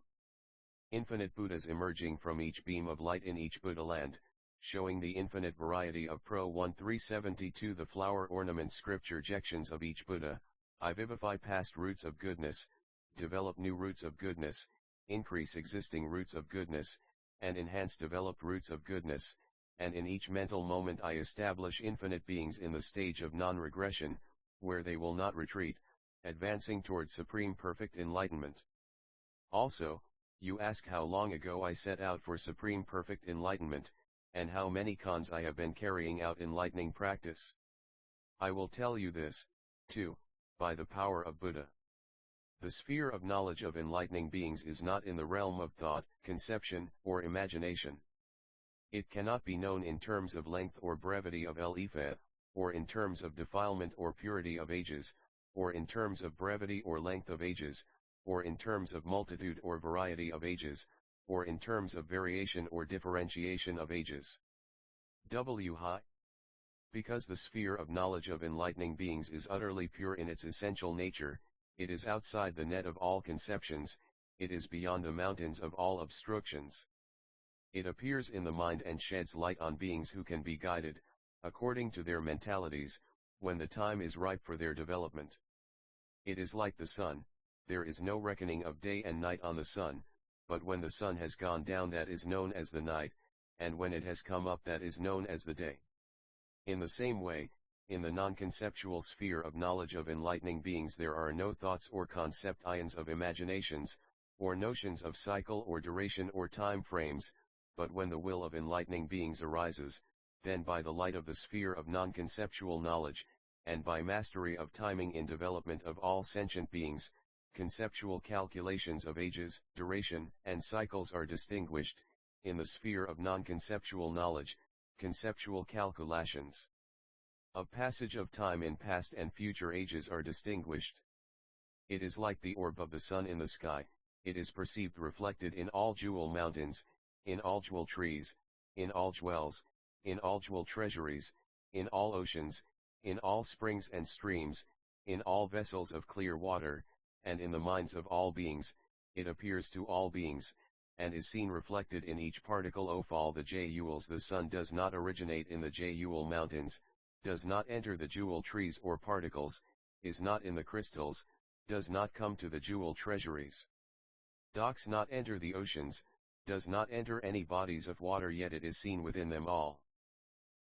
infinite Buddhas emerging from each beam of light in each Buddha land, showing the infinite variety of Pro 1372 the flower ornament scripture jections of each Buddha. I vivify past roots of goodness, develop new roots of goodness, increase existing roots of goodness, and enhance developed roots of goodness, and in each mental moment I establish infinite beings in the stage of non-regression, where they will not retreat, advancing toward supreme perfect enlightenment. Also, you ask how long ago I set out for supreme perfect enlightenment, and how many cons I have been carrying out enlightening practice. I will tell you this, too, by the power of Buddha. The sphere of knowledge of enlightening beings is not in the realm of thought, conception, or imagination. It cannot be known in terms of length or brevity of Elifa, or in terms of defilement or purity of ages, or in terms of brevity or length of ages, or in terms of multitude or variety of ages, or in terms of variation or differentiation of ages. High. Because the sphere of knowledge of enlightening beings is utterly pure in its essential nature, it is outside the net of all conceptions, it is beyond the mountains of all obstructions. It appears in the mind and sheds light on beings who can be guided, according to their mentalities, when the time is ripe for their development. It is like the sun, there is no reckoning of day and night on the sun, but when the sun has gone down that is known as the night, and when it has come up that is known as the day. In the same way, in the non-conceptual sphere of knowledge of enlightening beings there are no thoughts or concept ions of imaginations, or notions of cycle or duration or time frames, but when the will of enlightening beings arises, then by the light of the sphere of non-conceptual knowledge, and by mastery of timing in development of all sentient beings, conceptual calculations of ages, duration, and cycles are distinguished. In the sphere of non-conceptual knowledge, conceptual calculations of passage of time in past and future ages are distinguished. It is like the orb of the sun in the sky, it is perceived reflected in all jewel mountains, in all jewel trees, in all jewels, in all jewel treasuries, in all oceans, in all springs and streams, in all vessels of clear water, and in the minds of all beings. It appears to all beings, and is seen reflected in each particle of all the jewels. The sun does not originate in the jewel mountains, does not enter the jewel trees or particles, is not in the crystals, does not come to the jewel treasuries. Does not enter the oceans, does not enter any bodies of water, yet it is seen within them all.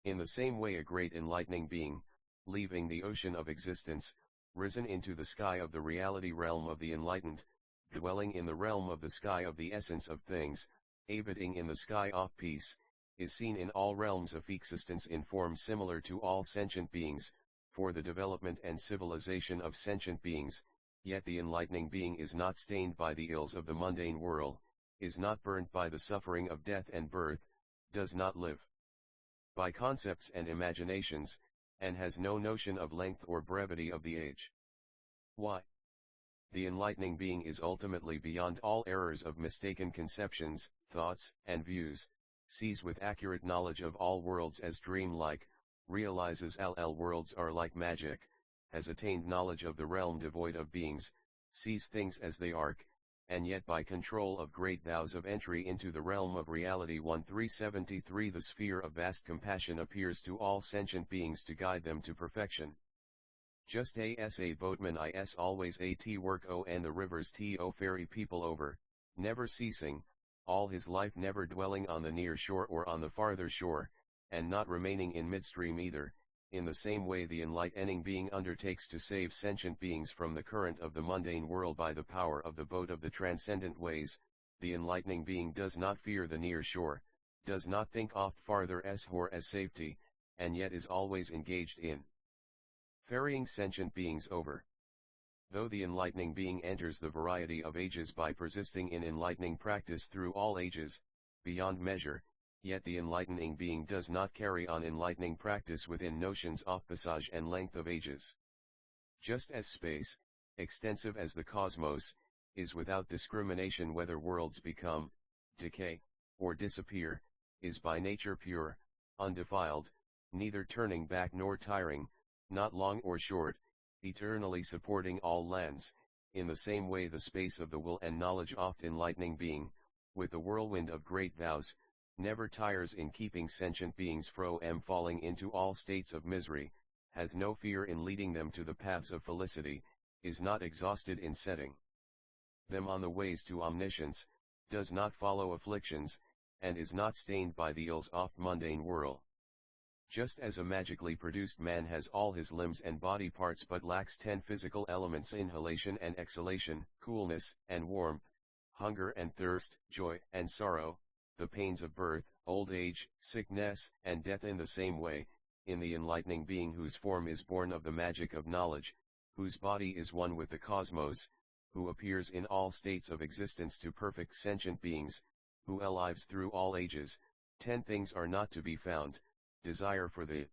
In the same way a great enlightening being, leaving the ocean of existence, risen into the sky of the reality realm of the enlightened, dwelling in the realm of the sky of the essence of things, abiding in the sky of peace, is seen in all realms of existence in form similar to all sentient beings, for the development and civilization of sentient beings, yet the enlightening being is not stained by the ills of the mundane world, is not burnt by the suffering of death and birth, does not live by concepts and imaginations, and has no notion of length or brevity of the age. Why? The enlightening being is ultimately beyond all errors of mistaken conceptions, thoughts, and views, sees with accurate knowledge of all worlds as dream-like, realizes all worlds are like magic, has attained knowledge of the realm devoid of beings, sees things as they are, and yet by control of great vows of entry into the realm of reality 1373 the sphere of vast compassion appears to all sentient beings to guide them to perfection. Just as a boatman is always at work on the rivers to ferry people over, never ceasing, all his life never dwelling on the near shore or on the farther shore, and not remaining in midstream either, in the same way the enlightening being undertakes to save sentient beings from the current of the mundane world by the power of the boat of the transcendent ways. The enlightening being does not fear the near shore, does not think oft farther as safety, and yet is always engaged in ferrying sentient beings over. Though the enlightening being enters the variety of ages by persisting in enlightening practice through all ages, beyond measure, yet the enlightening being does not carry on enlightening practice within notions of passage and length of ages. Just as space, extensive as the cosmos, is without discrimination whether worlds become, decay, or disappear, is by nature pure, undefiled, neither turning back nor tiring, not long or short, eternally supporting all lands, in the same way the space of the will and knowledge oft enlightening being, with the whirlwind of great vows, never tires in keeping sentient beings from falling into all states of misery, has no fear in leading them to the paths of felicity, is not exhausted in setting them on the ways to omniscience, does not follow afflictions, and is not stained by the ills of mundane world. Just as a magically produced man has all his limbs and body parts but lacks 10 physical elements: inhalation and exhalation, coolness and warmth, hunger and thirst, joy and sorrow, the pains of birth, old age, sickness, and death. In the same way, in the enlightening being whose form is born of the magic of knowledge, whose body is one with the cosmos, who appears in all states of existence to perfect sentient beings, who lives through all ages. 10 things are not to be found: desire for the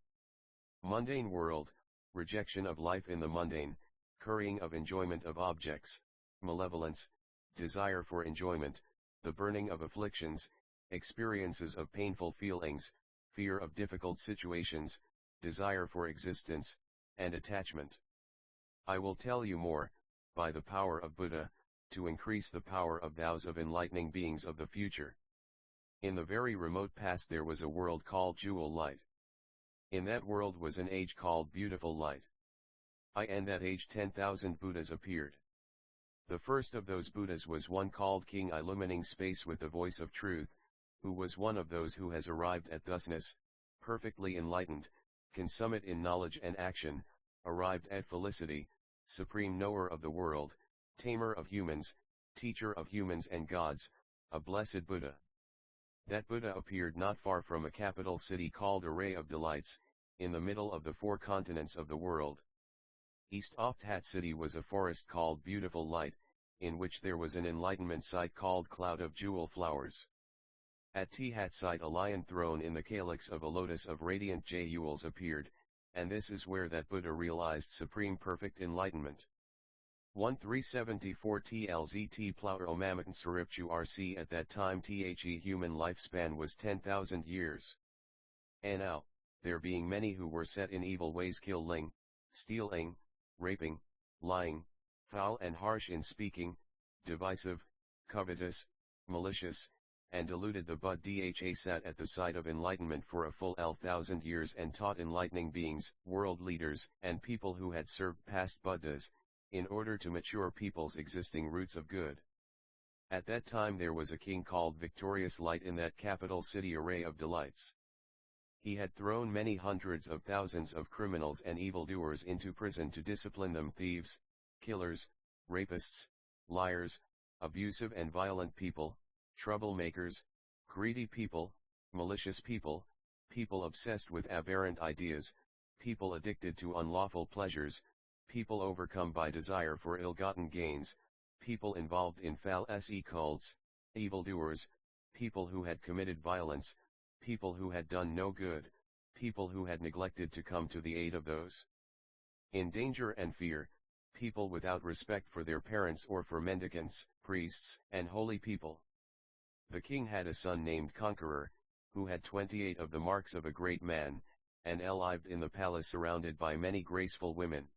mundane world, rejection of life in the mundane, currying of enjoyment of objects, malevolence, desire for enjoyment, the burning of afflictions, experiences of painful feelings, fear of difficult situations, desire for existence, and attachment. I will tell you more, by the power of Buddha, to increase the power of those of enlightening beings of the future. In the very remote past there was a world called Jewel Light. In that world was an age called Beautiful Light. In that age 10,000 Buddhas appeared. The first of those Buddhas was one called King, illumining space with the voice of truth, who was one of those who has arrived at thusness, perfectly enlightened, consummate in knowledge and action, arrived at felicity, supreme knower of the world, tamer of humans, teacher of humans and gods, a blessed Buddha. That Buddha appeared not far from a capital city called Array of Delights, in the middle of the 4 continents of the world. East of that city was a forest called Beautiful Light, in which there was an enlightenment site called Cloud of Jewel Flowers. At that site a lion thrown in the calyx of a lotus of radiant jewels appeared, and this is where that Buddha realized supreme perfect enlightenment. 1374 TLZT Plower Omamatan Saripchu RC. At that time the human lifespan was 10,000 years. And now, there being many who were set in evil ways, killing, stealing, raping, lying, foul and harsh in speaking, divisive, covetous, malicious, and deluded, the Buddha sat at the side of enlightenment for a full 1,000 years and taught enlightening beings, world leaders, and people who had served past Buddhas, in order to mature people's existing roots of good. At that time there was a king called Victorious Light in that capital city Array of Delights. He had thrown many hundreds of thousands of criminals and evildoers into prison to discipline them: thieves, killers, rapists, liars, abusive and violent people, troublemakers, greedy people, malicious people, people obsessed with aberrant ideas, people addicted to unlawful pleasures, people overcome by desire for ill-gotten gains, people involved in foul cults, evildoers, people who had committed violence, people who had done no good, people who had neglected to come to the aid of those in danger and fear, people without respect for their parents or for mendicants, priests, and holy people. The king had a son named Conqueror, who had 28 of the marks of a great man, and lived in the palace surrounded by many graceful women.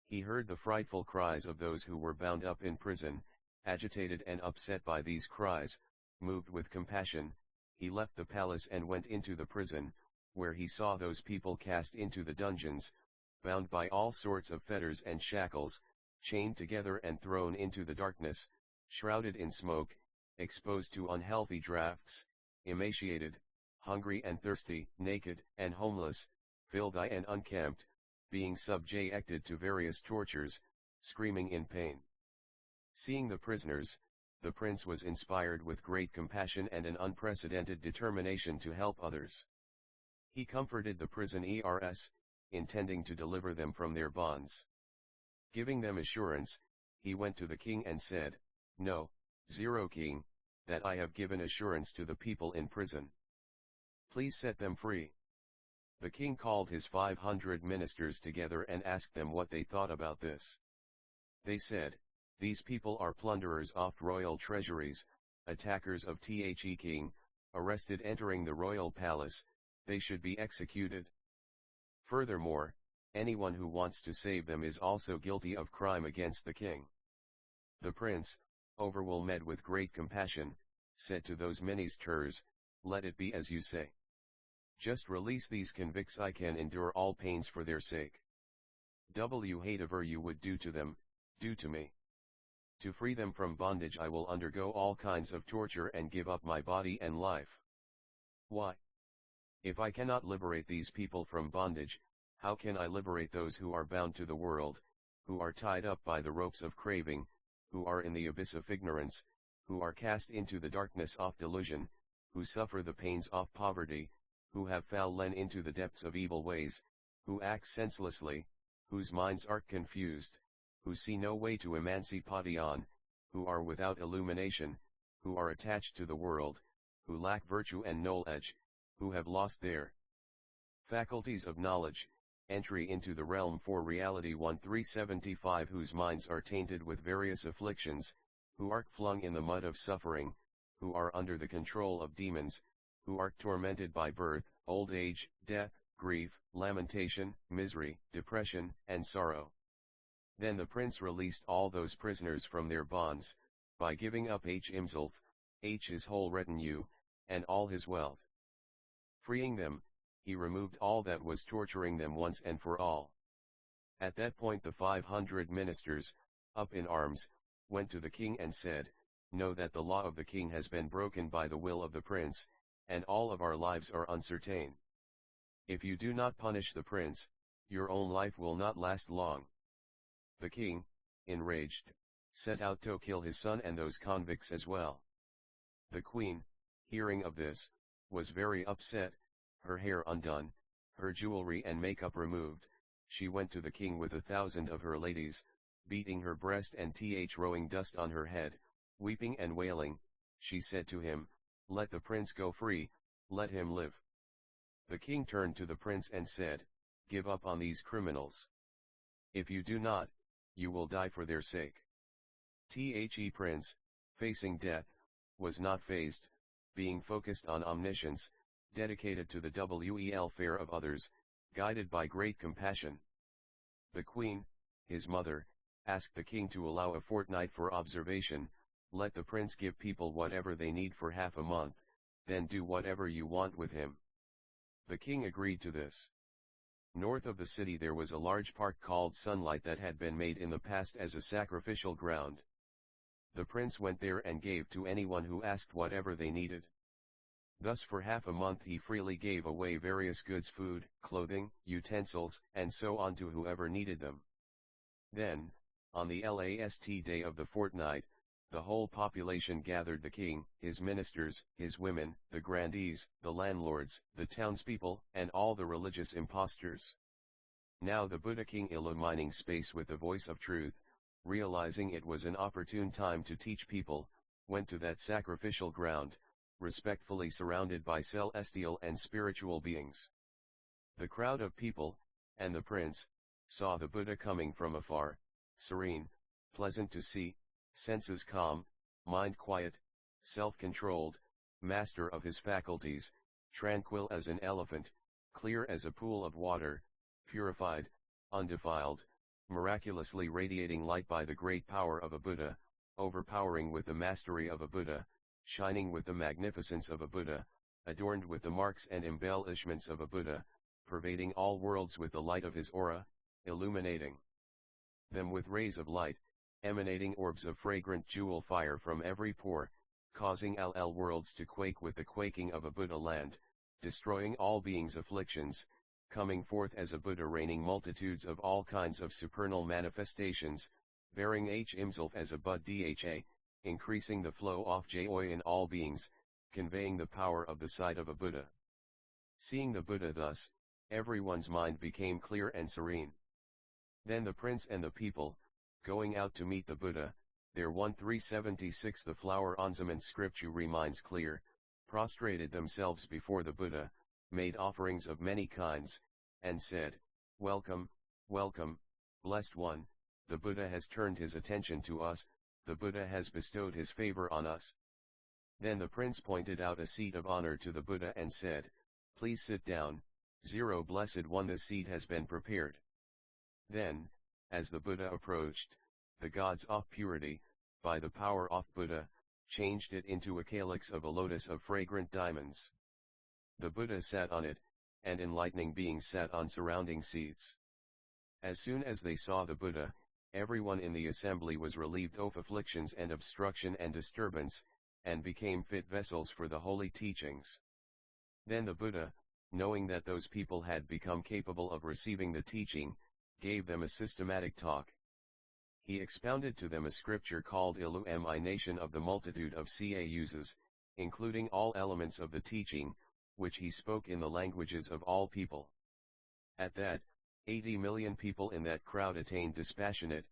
He heard the frightful cries of those who were bound up in prison. Agitated and upset by these cries, moved with compassion, he left the palace and went into the prison, where he saw those people cast into the dungeons, bound by all sorts of fetters and shackles, chained together and thrown into the darkness, shrouded in smoke, exposed to unhealthy draughts, emaciated, hungry and thirsty, naked and homeless, filthy and unkempt, being subjected to various tortures, screaming in pain. Seeing the prisoners, the prince was inspired with great compassion and an unprecedented determination to help others. He comforted the prisoners, intending to deliver them from their bonds. Giving them assurance, he went to the king and said, "No, King, that I have given assurance to the people in prison. Please set them free." The king called his 500 ministers together and asked them what they thought about this. They said, "These people are plunderers of royal treasuries, attackers of the king, arrested entering the royal palace, they should be executed. Furthermore, anyone who wants to save them is also guilty of crime against the king." The prince, overwhelmed with great compassion, said to those ministers, "Let it be as you say. Just release these convicts, I can endure all pains for their sake. Whatever you would do to them, do to me. To free them from bondage I will undergo all kinds of torture and give up my body and life. Why? If I cannot liberate these people from bondage, how can I liberate those who are bound to the world, who are tied up by the ropes of craving, who are in the abyss of ignorance, who are cast into the darkness of delusion, who suffer the pains of poverty, who have fallen into the depths of evil ways, who act senselessly, whose minds are confused, who see no way to emancipation, who are without illumination, who are attached to the world, who lack virtue and knowledge, who have lost their faculties of knowledge, entry into the realm for reality 1375, whose minds are tainted with various afflictions, who are flung in the mud of suffering, who are under the control of demons, who are tormented by birth, old age, death, grief, lamentation, misery, depression, and sorrow. Then the prince released all those prisoners from their bonds, by giving up himself, his whole retinue, and all his wealth. Freeing them, he removed all that was torturing them once and for all. At that point the 500 ministers, up in arms, went to the king and said, "Know that the law of the king has been broken by the will of the prince, and all of our lives are uncertain. If you do not punish the prince, your own life will not last long." The king, enraged, set out to kill his son and those convicts as well. The queen, hearing of this, was very upset, her hair undone, her jewelry and makeup removed. She went to the king with 1,000 of her ladies, beating her breast and throwing dust on her head, weeping and wailing. She said to him, "Let the prince go free, let him live." The king turned to the prince and said, "Give up on these criminals. If you do not, you will die for their sake." The prince, facing death, was not fazed, being focused on omniscience, dedicated to the welfare of others, guided by great compassion. The queen, his mother, asked the king to allow a fortnight for observation. "Let the prince give people whatever they need for half a month, then do whatever you want with him." The king agreed to this. North of the city there was a large park called Sunlight that had been made in the past as a sacrificial ground. The prince went there and gave to anyone who asked whatever they needed. Thus for half a month he freely gave away various goods, food, clothing, utensils, and so on to whoever needed them. Then, on the last day of the fortnight, the whole population gathered: the king, his ministers, his women, the grandees, the landlords, the townspeople, and all the religious impostors. Now the Buddha king, illumining space with the voice of truth, realizing it was an opportune time to teach people, went to that sacrificial ground, respectfully surrounded by celestial and spiritual beings. The crowd of people, and the prince, saw the Buddha coming from afar, serene, pleasant to see, senses calm, mind quiet, self-controlled, master of his faculties, tranquil as an elephant, clear as a pool of water, purified, undefiled, miraculously radiating light by the great power of a Buddha, overpowering with the mastery of a Buddha, shining with the magnificence of a Buddha, adorned with the marks and embellishments of a Buddha, pervading all worlds with the light of his aura, illuminating them with rays of light, emanating orbs of fragrant jewel fire from every pore, causing all worlds to quake with the quaking of a Buddha land, destroying all beings' afflictions, coming forth as a Buddha, raining multitudes of all kinds of supernal manifestations, bearing himself as a Buddha, increasing the flow of joy in all beings, conveying the power of the sight of a Buddha. Seeing the Buddha thus, everyone's mind became clear and serene. Then the prince and the people, going out to meet the Buddha, there 1376 the flower Onzaman scripture reminds clear, prostrated themselves before the Buddha, made offerings of many kinds, and said, "Welcome, welcome, blessed one, the Buddha has turned his attention to us, the Buddha has bestowed his favor on us." Then the prince pointed out a seat of honor to the Buddha and said, "Please sit down, blessed one, the seat has been prepared." Then, as the Buddha approached, the gods of purity, by the power of Buddha, changed it into a calyx of a lotus of fragrant diamonds. The Buddha sat on it, and enlightening beings sat on surrounding seats. As soon as they saw the Buddha, everyone in the assembly was relieved of afflictions and obstruction and disturbance, and became fit vessels for the holy teachings. Then the Buddha, knowing that those people had become capable of receiving the teaching, gave them a systematic talk. He expounded to them a scripture called Illumination of the Multitude of Causes, including all elements of the teaching, which he spoke in the languages of all people. At that, 80 million people in that crowd attained dispassionate,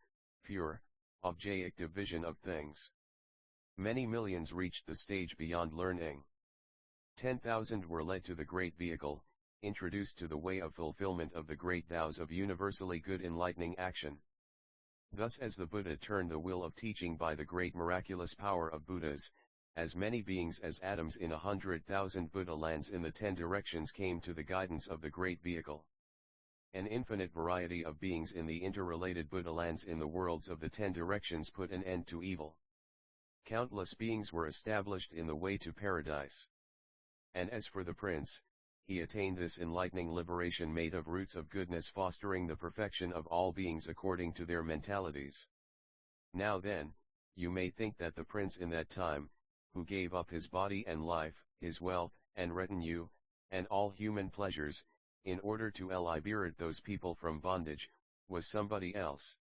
pure, objective vision of things. Many millions reached the stage beyond learning. 10,000 were led to the great vehicle, introduced to the way of fulfillment of the great vows of universally good enlightening action. Thus as the Buddha turned the wheel of teaching by the great miraculous power of Buddhas, as many beings as atoms in 100,000 Buddha lands in the 10 directions came to the guidance of the great vehicle. An infinite variety of beings in the interrelated Buddha lands in the worlds of the 10 directions put an end to evil. Countless beings were established in the way to paradise. And as for the prince, he attained this enlightening liberation made of roots of goodness fostering the perfection of all beings according to their mentalities. Now then, you may think that the prince in that time, who gave up his body and life, his wealth, and retinue, and all human pleasures, in order to liberate those people from bondage, was somebody else.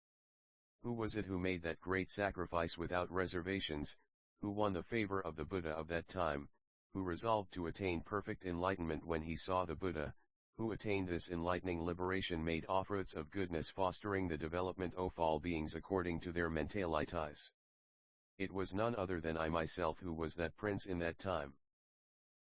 Who was it who made that great sacrifice without reservations, who won the favor of the Buddha of that time, who resolved to attain perfect enlightenment when he saw the Buddha, who attained this enlightening liberation made offerings of goodness fostering the development of all beings according to their mentalities. It was none other than I myself who was that prince in that time.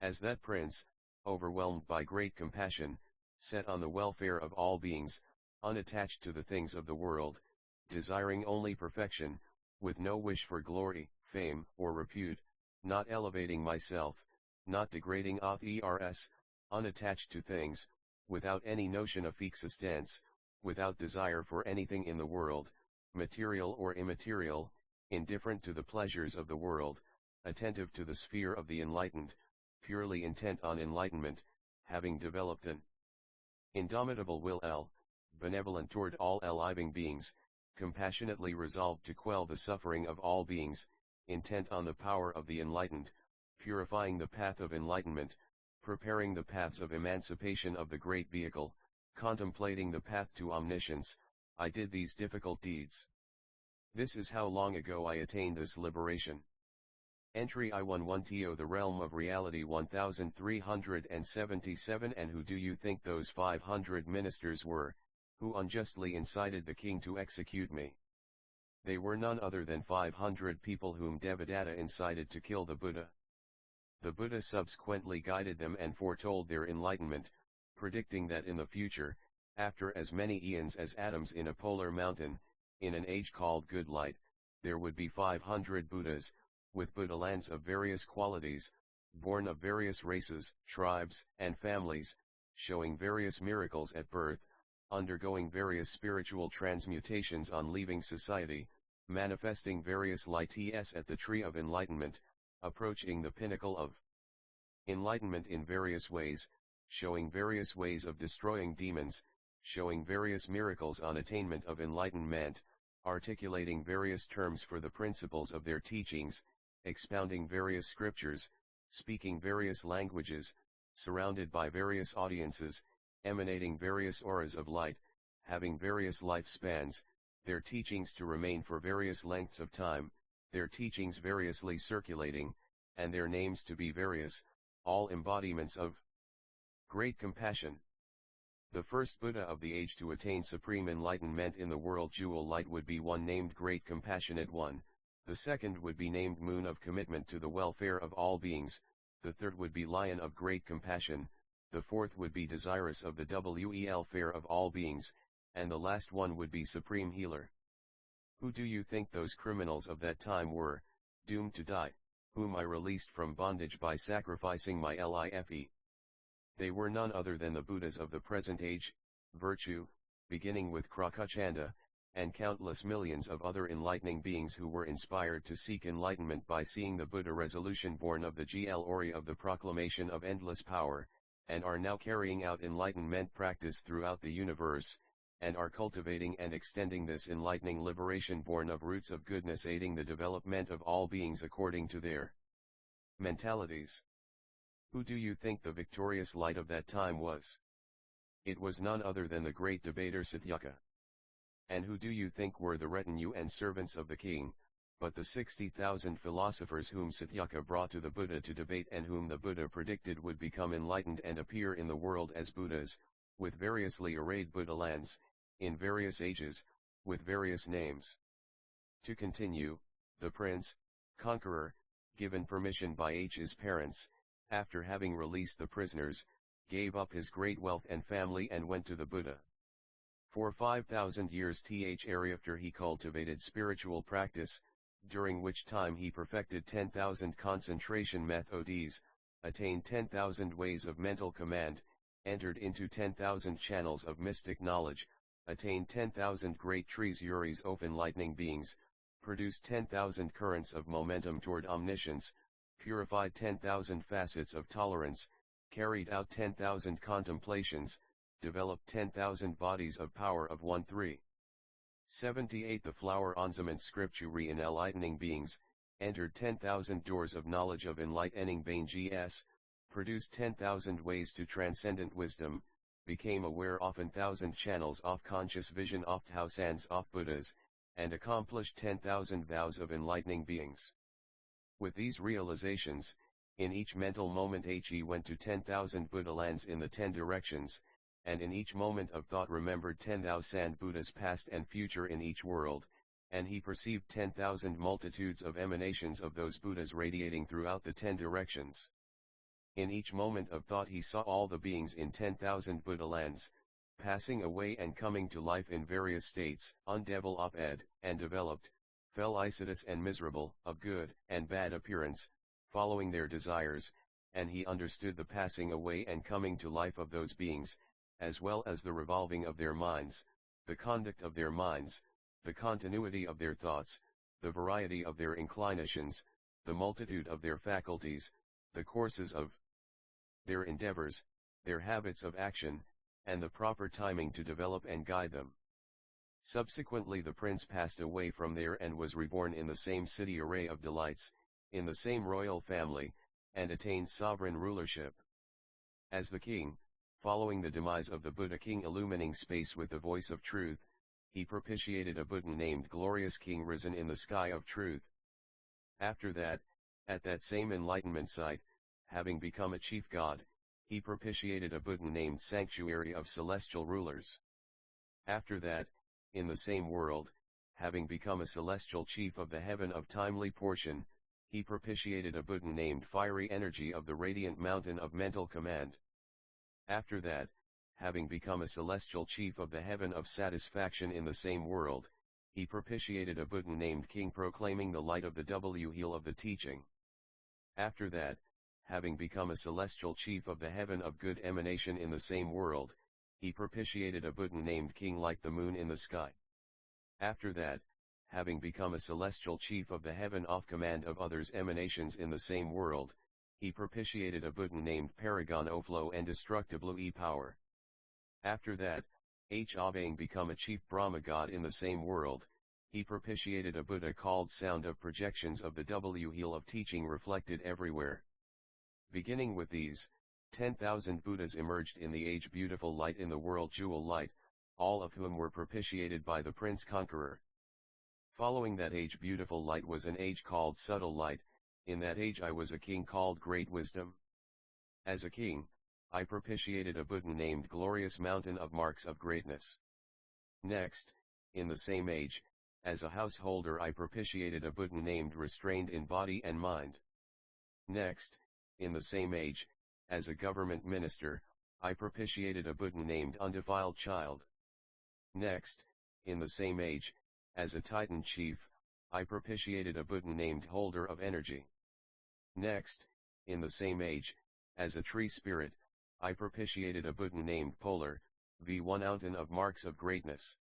As that prince, overwhelmed by great compassion, set on the welfare of all beings, unattached to the things of the world, desiring only perfection, with no wish for glory, fame, or repute, not elevating myself, not degrading others, unattached to things, without any notion of existence, without desire for anything in the world, material or immaterial, indifferent to the pleasures of the world, attentive to the sphere of the enlightened, purely intent on enlightenment, having developed an indomitable will, benevolent toward all living beings, compassionately resolved to quell the suffering of all beings, intent on the power of the enlightened, purifying the path of enlightenment, preparing the paths of emancipation of the great vehicle, contemplating the path to omniscience, I did these difficult deeds. This is how long ago I attained this liberation. Entry I11to the realm of reality 1377. And who do you think those 500 ministers were, who unjustly incited the king to execute me? They were none other than 500 people whom Devadatta incited to kill the Buddha. The Buddha subsequently guided them and foretold their enlightenment, predicting that in the future, after as many eons as atoms in a polar mountain, in an age called Good Light, there would be 500 Buddhas, with Buddha lands of various qualities, born of various races, tribes, and families, showing various miracles at birth, undergoing various spiritual transmutations on leaving society, manifesting various lights at the tree of enlightenment, approaching the pinnacle of enlightenment in various ways, showing various ways of destroying demons, showing various miracles on attainment of enlightenment, articulating various terms for the principles of their teachings, expounding various scriptures, speaking various languages, surrounded by various audiences, emanating various auras of light, having various lifespans, their teachings to remain for various lengths of time, their teachings variously circulating, and their names to be various, all embodiments of great compassion. The first Buddha of the age to attain supreme enlightenment in the world jewel light would be one named Great Compassionate One, the second would be named Moon of Commitment to the welfare of all beings, the third would be Lion of Great Compassion, the fourth would be Desirous of the welfare of all beings, and the last one would be Supreme Healer. Who do you think those criminals of that time were, doomed to die, whom I released from bondage by sacrificing my life? They were none other than the Buddhas of the present age, virtue, beginning with Krakuchanda, and countless millions of other enlightening beings who were inspired to seek enlightenment by seeing the Buddha resolution born of the glory of the proclamation of endless power, and are now carrying out enlightenment practice throughout the universe, and are cultivating and extending this enlightening liberation born of roots of goodness aiding the development of all beings according to their mentalities. Who do you think the victorious light of that time was? It was none other than the great debater Satyaka. And who do you think were the retinue and servants of the king, but the 60,000 philosophers whom Satyaka brought to the Buddha to debate and whom the Buddha predicted would become enlightened and appear in the world as Buddhas, with variously arrayed Buddha lands, in various ages, with various names. To continue, the prince, conqueror, given permission by H's parents, after having released the prisoners, gave up his great wealth and family and went to the Buddha. For 5,000 years thereafter he cultivated spiritual practice, during which time he perfected 10,000 concentration methods, attained 10,000 ways of mental command, entered into 10,000 channels of mystic knowledge, attained 10,000 great treasuries of enlightening beings, produced 10,000 currents of momentum toward omniscience, purified 10,000 facets of tolerance, carried out 10,000 contemplations, developed 10,000 bodies of power of 1-3. 78 The flower enzyment scripture in enlightening beings, entered 10,000 doors of knowledge of enlightening beings, produced 10,000 ways to transcendent wisdom, became aware of 1,000 channels of conscious vision of thousands of Buddhas, and accomplished 10,000 vows of enlightening beings. With these realizations, in each mental moment he went to 10,000 Buddha lands in the 10 directions, and in each moment of thought remembered 10,000 Buddhas past and future in each world, and he perceived 10,000 multitudes of emanations of those Buddhas radiating throughout the 10 directions. In each moment of thought he saw all the beings in 10,000 Buddha lands, passing away and coming to life in various states, undeveloped and developed, felicitous and miserable, of good and bad appearance, following their desires, and he understood the passing away and coming to life of those beings, as well as the revolving of their minds, the conduct of their minds, the continuity of their thoughts, the variety of their inclinations, the multitude of their faculties, the courses of their endeavors, their habits of action, and the proper timing to develop and guide them. Subsequently the prince passed away from there and was reborn in the same city array of delights, in the same royal family, and attained sovereign rulership. As the king, following the demise of the Buddha king illumining space with the voice of truth, he propitiated a Buddha named Glorious King risen in the sky of truth. After that, at that same enlightenment site, having become a chief god, he propitiated a Buddha named Sanctuary of Celestial Rulers. After that, in the same world, having become a celestial chief of the heaven of timely portion, he propitiated a Buddha named Fiery Energy of the Radiant Mountain of Mental Command. After that, having become a celestial chief of the heaven of satisfaction in the same world, he propitiated a Buddha named King proclaiming the light of the heel of the teaching. After that, having become a celestial chief of the heaven of good emanation in the same world, he propitiated a Buddha named King like the moon in the sky. After that, having become a celestial chief of the heaven of command of others' emanations in the same world, he propitiated a Buddha named Paragon of Flow and Destructible power. After that, having become a chief Brahma god in the same world, he propitiated a Buddha called Sound of Projections of the heel of teaching reflected everywhere. Beginning with these, 10,000 Buddhas emerged in the age beautiful light in the world jewel light, all of whom were propitiated by the Prince Conqueror. Following that age beautiful light was an age called subtle light, in that age I was a king called Great Wisdom. As a king, I propitiated a Buddha named Glorious Mountain of Marks of Greatness. Next, in the same age, as a householder I propitiated a Buddha named Restrained in Body and Mind. Next, in the same age, as a government minister, I propitiated a Buddha named Undefiled Child. Next, in the same age, as a Titan chief, I propitiated a Buddha named Holder of Energy. Next, in the same age, as a tree spirit, I propitiated a Buddha named Polar, V1 Mountain of Marks of Greatness.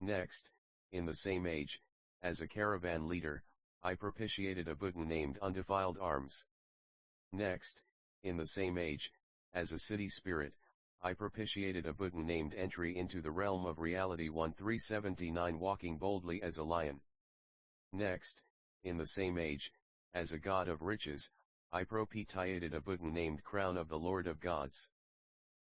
Next, in the same age, as a caravan leader, I propitiated a Buddha named Undefiled Arms. Next, in the same age, as a city spirit, I propitiated a Buddha named Entry into the Realm of Reality 1379 walking boldly as a lion. Next, in the same age, as a god of riches, I propitiated a Buddha named Crown of the Lord of Gods.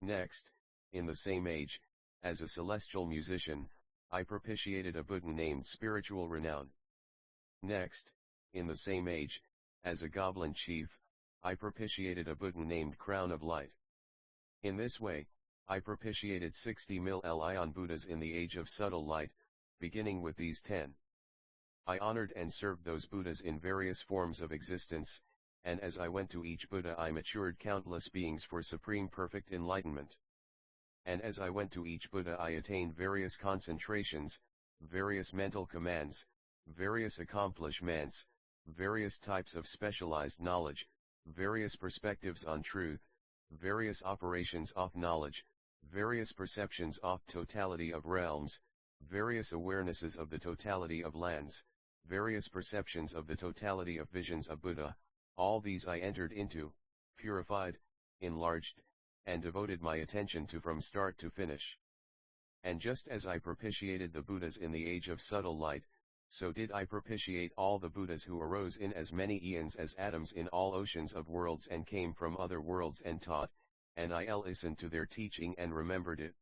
Next, in the same age, as a celestial musician, I propitiated a Buddha named Spiritual Renown. Next, in the same age, as a goblin chief, I propitiated a Buddha named Crown of Light. In this way, I propitiated 60 million Buddhas in the age of subtle light, beginning with these 10. I honored and served those Buddhas in various forms of existence, and as I went to each Buddha I matured countless beings for supreme perfect enlightenment. And as I went to each Buddha I attained various concentrations, various mental commands, various accomplishments, various types of specialized knowledge, various perspectives on truth, various operations of knowledge, various perceptions of totality of realms, various awarenesses of the totality of lands, various perceptions of the totality of visions of Buddha. All these I entered into, purified, enlarged, and devoted my attention to from start to finish. And just as I propitiated the Buddhas in the age of subtle light, so did I propitiate all the Buddhas who arose in as many eons as atoms in all oceans of worlds and came from other worlds and taught, and I listened to their teaching and remembered it.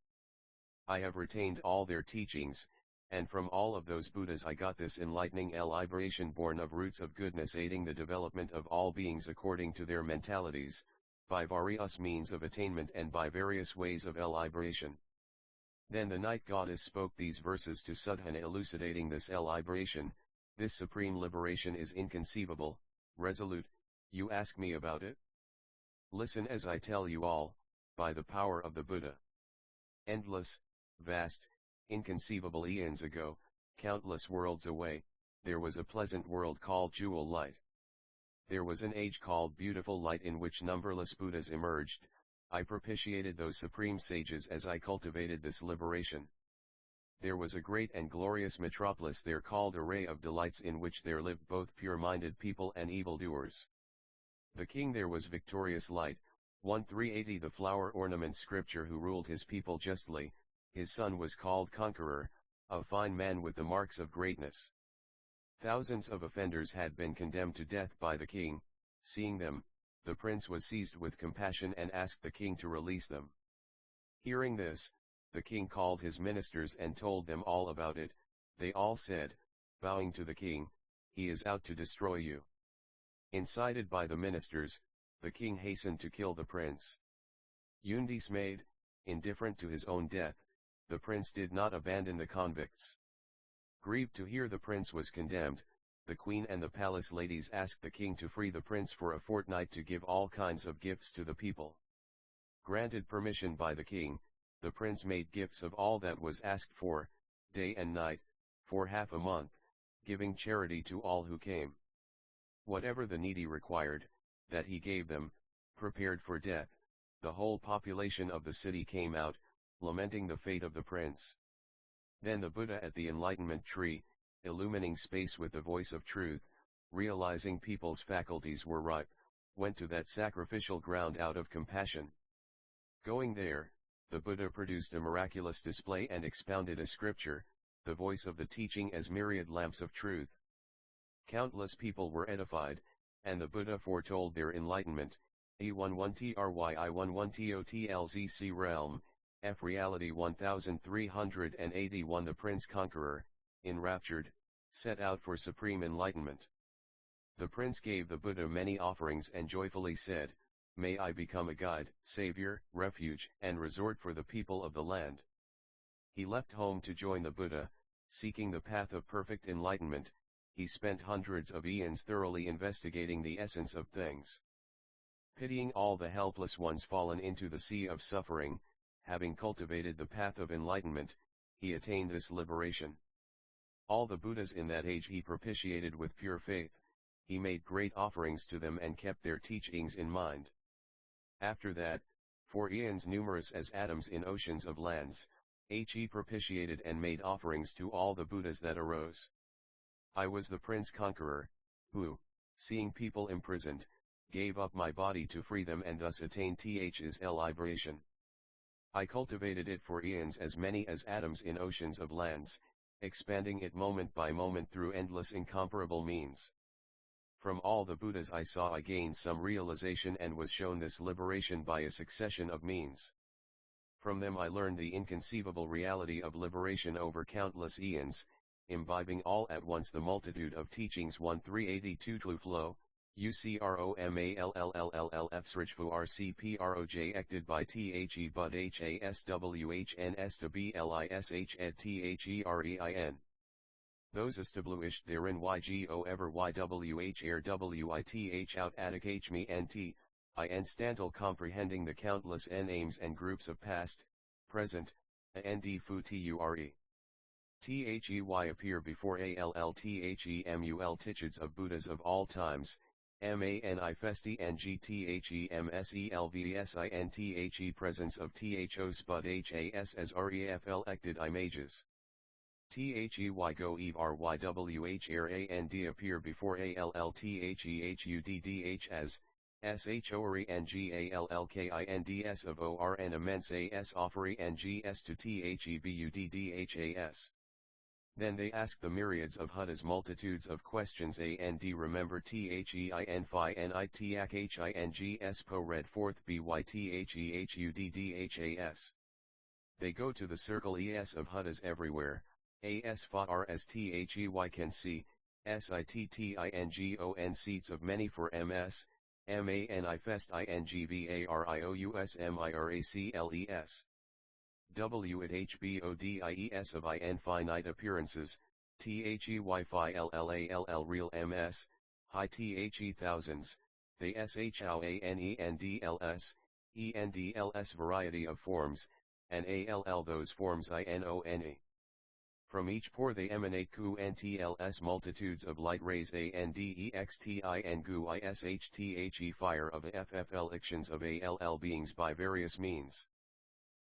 I have retained all their teachings, and from all of those Buddhas I got this enlightening liberation born of roots of goodness aiding the development of all beings according to their mentalities, by various means of attainment and by various ways of liberation. Then the night goddess spoke these verses to Sudhana elucidating this liberation. This supreme liberation is inconceivable, resolute. You ask me about it? Listen as I tell you all, by the power of the Buddha. Endless, vast, inconceivable eons ago, countless worlds away, there was a pleasant world called Jewel Light. There was an age called Beautiful Light in which numberless Buddhas emerged. I propitiated those supreme sages as I cultivated this liberation. There was a great and glorious metropolis there called Array of Delights in which there lived both pure-minded people and evildoers. The king there was Victorious Light, 1380 the flower ornament scripture who ruled his people justly. His son was called Conqueror, a fine man with the marks of greatness. Thousands of offenders had been condemned to death by the king. Seeing them, the prince was seized with compassion and asked the king to release them. Hearing this, the king called his ministers and told them all about it. They all said, bowing to the king, "He is out to destroy you." Incited by the ministers, the king hastened to kill the prince. Undismayed, indifferent to his own death, the prince did not abandon the convicts. Grieved to hear the prince was condemned, the queen and the palace ladies asked the king to free the prince for a fortnight to give all kinds of gifts to the people. Granted permission by the king, the prince made gifts of all that was asked for, day and night, for half a month, giving charity to all who came. Whatever the needy required, that he gave them, prepared for death. The whole population of the city came out, lamenting the fate of the prince. Then the Buddha at the enlightenment tree, illumining space with the voice of truth, realizing people's faculties were ripe, went to that sacrificial ground out of compassion. Going there, the Buddha produced a miraculous display and expounded a scripture, the voice of the teaching as myriad lamps of truth. Countless people were edified, and the Buddha foretold their enlightenment. E11TRYI11TOTLZC realm, F reality 1381. The Prince Conqueror, enraptured, set out for supreme enlightenment. The prince gave the Buddha many offerings and joyfully said, "May I become a guide, savior, refuge, and resort for the people of the land." He left home to join the Buddha, seeking the path of perfect enlightenment. He spent hundreds of eons thoroughly investigating the essence of things. Pitying all the helpless ones fallen into the sea of suffering, having cultivated the path of enlightenment, he attained this liberation. All the Buddhas in that age he propitiated with pure faith. He made great offerings to them and kept their teachings in mind. After that, for eons numerous as atoms in oceans of lands, he propitiated and made offerings to all the Buddhas that arose. I was the Prince Conqueror, who, seeing people imprisoned, gave up my body to free them and thus attained Th's liberation. I cultivated it for eons as many as atoms in oceans of lands, expanding it moment by moment through endless incomparable means. From all the Buddhas I saw I gained some realization and was shown this liberation by a succession of means. From them I learned the inconceivable reality of liberation over countless eons, imbibing all at once the multitude of teachings 1382 Tlu Flow, UCROMALLLLF RCPROJ acted by THE Bud HASWHNS to BLISH ed THEREIN. Those established therein YGO ever YWH air WITH out attic me nt, I and stantal comprehending the countless n-aims and groups of past, present, and fu ture. They appear before allthemul tichids of Buddhas of all times, mani festi and gthemselvsinth presence of tho spud has as refl ected images. They go eve rywh air and appear before allthehuddh as shori and gallkinds of or and immense as offeri and gs to thebuddhas. Then they ask the myriads of Hudas multitudes of questions and remember thein phi nitiak hings po read forth bythehuddhas. They go to the circle es of Hudas everywhere, as far as they can see, sittingon seats of many for ms, manifest ingvarious miracles. W at hbodies of infinite appearances, they phi llall real ms, high the thousands, they showandels, endls variety of forms, and all those forms inone. From each pore they emanate qntls multitudes of light rays andexti and gu ishthe fire of fflictions of all beings by various means.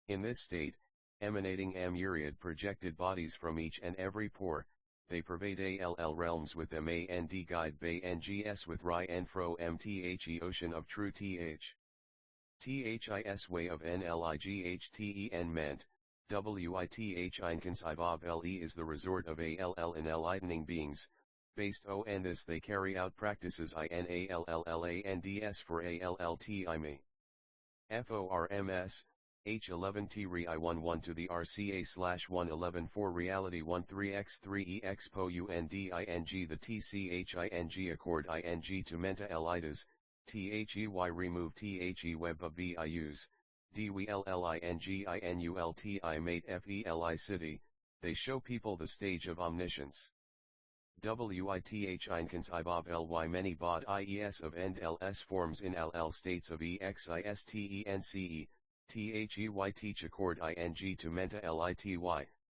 In this state, emanating a myriad projected bodies from each and every pore, they pervade all realms with them and guide bay and gs with ri and fro mthe ocean of true this way of nlighten meant, with inconsive of le is the resort of all enlightening beings, based on this they carry out practices inallands for alltime. FORMS H11 Re I11 to the RCA/111 for reality 13x3 expo UNDING the TCHING accord ING to menta elitas, THEY remove THE web of BIUs, DWLLINGINULTI mate FELI city, they show people the stage of omniscience. WITH inconsive of ly many bod IES of end LS forms in LL states of EXISTENCE. THEY teach accord ing to menta lity,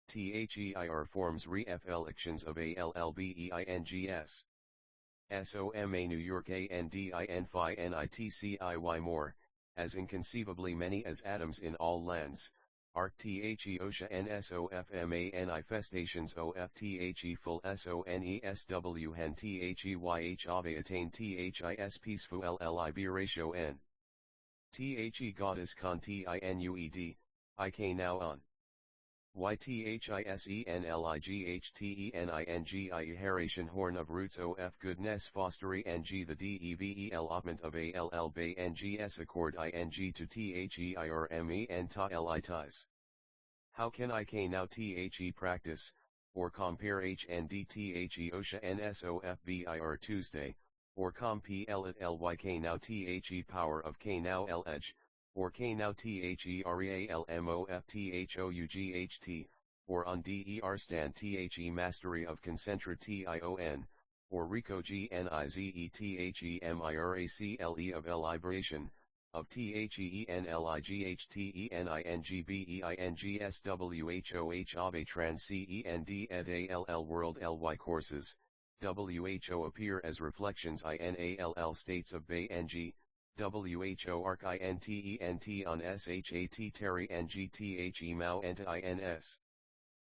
THEIR forms re-afflictions of ALLBEINGS. SOMA New York ANDIN phi NITCIY more, as inconceivably many as atoms in all lands, arc THE OSHA NSOF manifestations OFTHE full SONESW hen THEYH ave attain THIS peaceful LLIB ratio N. THE goddess con TINUED, IK now on. YTHISENLIGHTENINGI Haration horn of roots OF goodness fostery NG the DEVE allotment of ALL bay NGS accord ING to THEIRME and ta elitis. How can IK now THE practice, or compare HND THE OSHA NSOF BIR Tuesday, or compl at LYK now THE power of K now LH, or K now THEREALMOFTHOUGHT, or on DER stand THE mastery of concentra TION, or RICO GNIZETHEMIRACLE of libration, of THENINGBEINGSWHOH ave trans CEND ed ALL world LY courses, WHO appear as reflections INALL states of Bay NG, WHO arc INTENT on SHAT Terry NG THE Mao ent INS.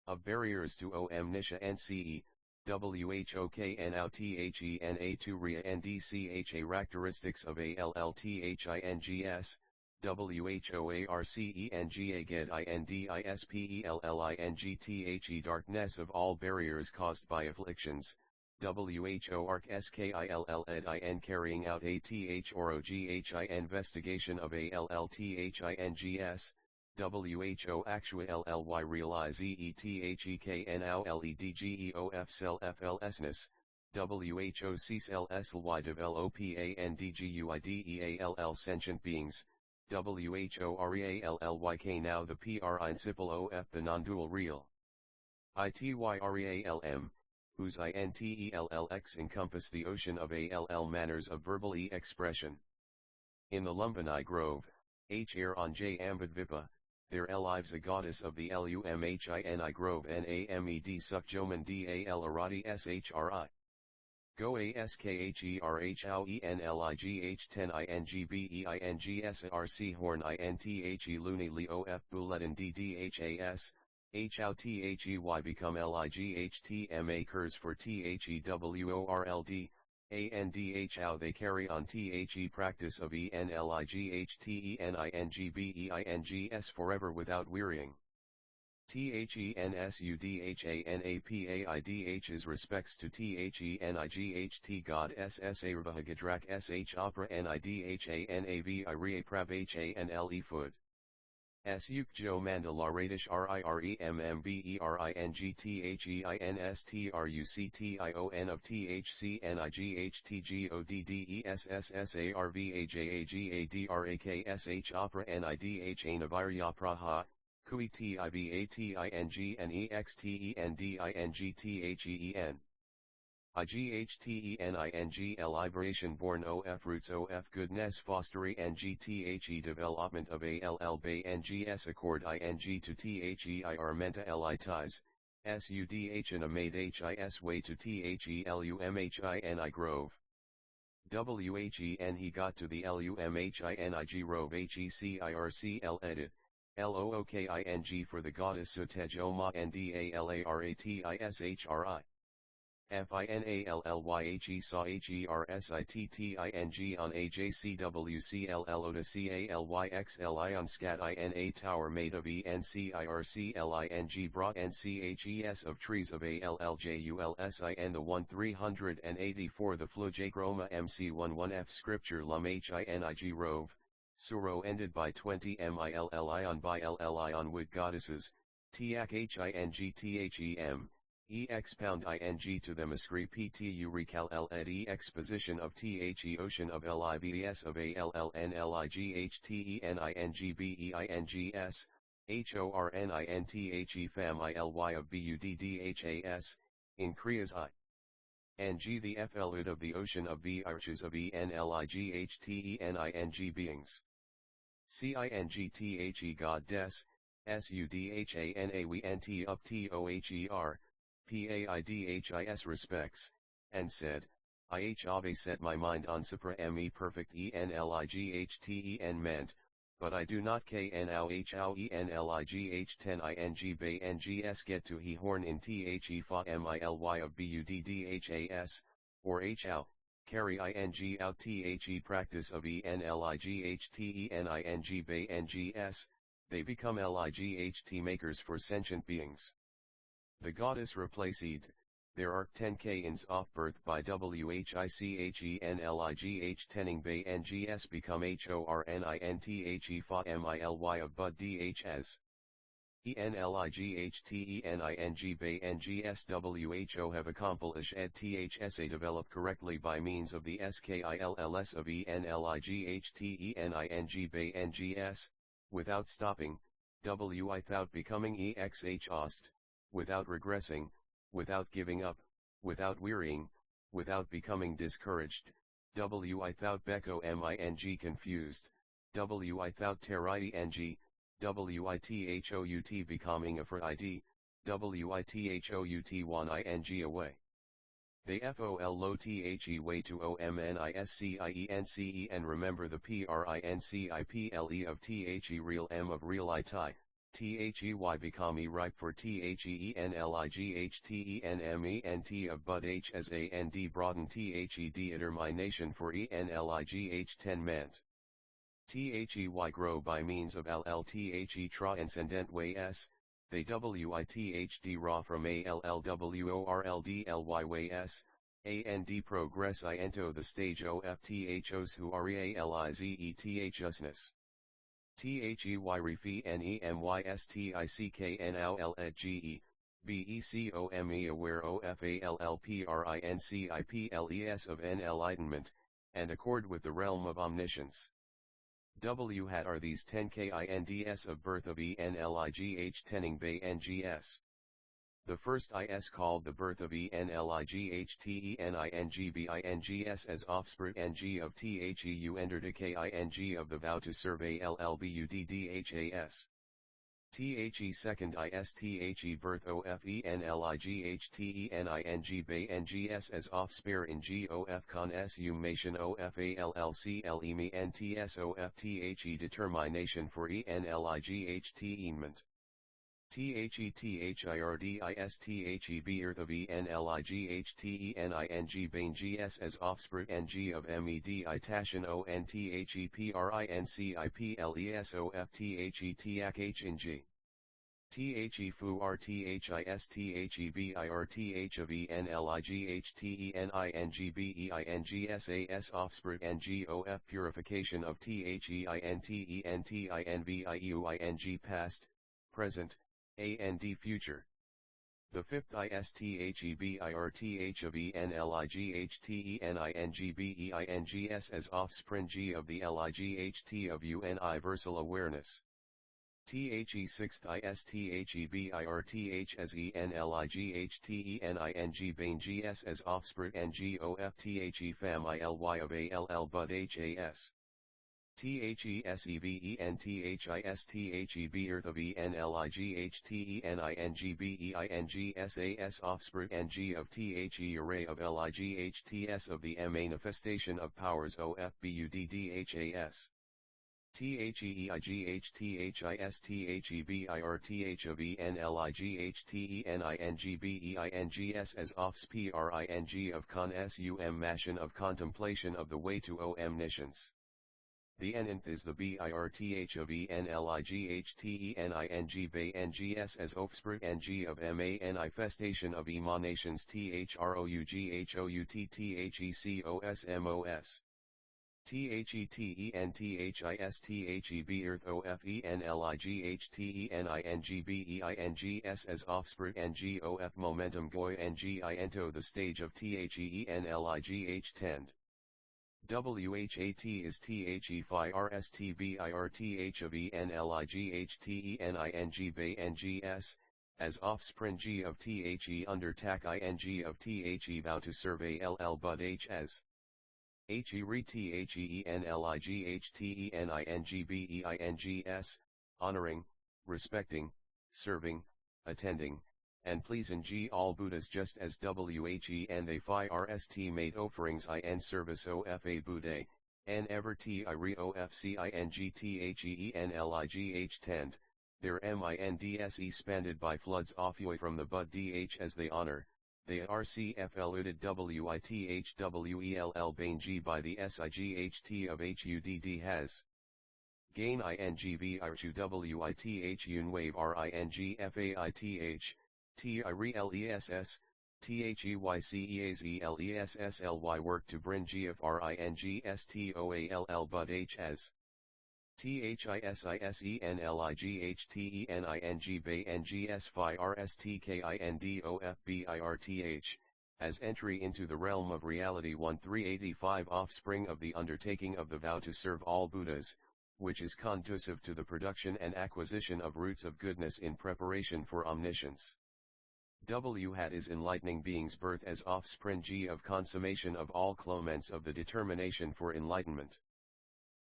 Of barriers to omniscia NCE, WHOK now THENA to RIA NDCHA characteristics of ALLTHINGS, WHOARCENGA GED INDISPELLINGTHE darkness of all barriers caused by afflictions, WHO arc SKILL ed IN carrying out ATHOROGHI investigation of ALLTHINGS, WHO actual LLY realize EETHEK now LEDGEOF cell FLSness, WHO CSLSLY develop ANDGUIDEALL sentient beings, WHOREALLYK now the PRIN simple OF the non-dual real. ITYREALM, whose intellx encompass the ocean of all manners of verbal expression. In the Lumbini Grove, H. on J. Ambadvipa, there lives a goddess of the Lumhini Grove Named Sukjoman Dal Arati Shri. Go askherh how enligh 10 ingbeings horn inthe luni leof buletin ddhas, how they become lightma curs for theword, and how they carry on the practice of enlighteningbeings forever without wearying. ThensudhanapaiDh's respects to thenight God Ssarvahagadrak sh opera nidhanavi ire pravhanle food. Sukjo mandalaradish riremmberinggthinstruction of thcnignhtggoddessarvajagadraksh opera nidha praha. Kui tivating and extendingthen. Ighteningli liberation born of roots of goodness fostering ngthe development of all bay ngs accord ing to ther menta litis, sudhna made his way to thelumhini grove. When he got to the lumhini grove hecircl edit. Looking for the goddess Sutejo ma ndalaratishri. Finallye saw hersitting on ajcwcllotacalyxli on scat ina tower made of encircling brought nches of trees of alljulsi and the 1384 the flojagroma mc11f scripture lumhini rove. Suro ended by 20 million by llion wood goddesses, tiak hingthem, expound ing to them ascri ptu recal ed exposition of the ocean of livs of allnlightheningbeings, horninthe fam ily of buddhas, in Kriyas I. Ng the flud of the ocean of the arches of enlighthening beings. Cingthe God des, sudhanawent up toher, paidhis respects, and said, I have set my mind on Supra me perfect enlighten meant, but I do not know how enligh 10 ing bay ngs get to he horn in the fa mily of buddhas, or how. Carry ing out the practice of enlighteningbeings bay ngs, they become light makers for sentient beings. The goddess replaced, there are 10 kins off birth by whiche enligh tening bay ngs become horninthe fa mily of bud dhs. Enlighteningbeings bay ngs who have accomplished thsa develop correctly by means of the skills of enlighteningbeings bay ngs, without stopping, without becoming exhausted, without regressing, without giving up, without wearying, without becoming discouraged, without beko ming confused, without teriding, without becoming afraid, without one ing away. They fol lo the way to omniscience and remember the principle of the real m of reality, they become ripe for thenlighthenment of bud h as a and d broaden the determination for enligh 10 ment. They grow by means of llth transcendent way s, they withd raw from allworldly way s, and progress into the stage of thos who are realizethusness. They refi nemystick now ledge, become aware of fallprinciples of enlightenment, and accord with the realm of omniscience. What are these 10 kinds of birth of enligh tening bay ngs? The first is called the birth of Enlightenbingness as offspring ng of Theu entered king of the vow to serve Allbuddhas. The second is The birth of Enlightenbingness as offspring of consummation of Allclements of The determination for Enlightenment. The birth of Enlightenbingness as offspring of meditation on Principles of The fu rthis birth of Enlightenbingness offspring of purification of Teintinviuing past, present, and future. The fifth is The birth of Enlightenbingness as offspring of the Light of universal awareness. The sixth is The birth as Enlightenbingness as offspring of The family of Allbuddhas. The birth of Enlightenbingness as offspring of The array of Lights of the manifestation of powers of Buddhas. The birth of Enlightenbingness as offspring of consummation of contemplation of the way to omniscience. The nth is the birth of Enlightenbingness as offspring of manifestation of emanations throughhoutthecosmos. The birth of Enlightenbingness as offspring of momentum goi into the stage of tend. What is phi rst birth of Enlightenbingness, as offspring of The undertake of The vow to serve Allbuddhas. Re Enlightenbingness, honoring, respecting, serving, attending, and pleasing all Buddhas just as Whe and they phi rst made offerings in service of a Buddha, and ever re ofcing tend, their minds expanded by floods offui from the bud as they honor. They rcfluted withwell bangi by the sight of hudd has. Gain ingv irtu with unwave ringfaith, tireless, theyceaselsly work to bring gf ringstoall buddhas. Thisisnlightbngs phi rstkindof as entry into the realm of reality 1385 offspring of the undertaking of the vow to serve all Buddhas, which is conducive to the production and acquisition of roots of goodness in preparation for omniscience. Hat is enlightening being's birth as offspring of consummation of all clements of the determination for enlightenment.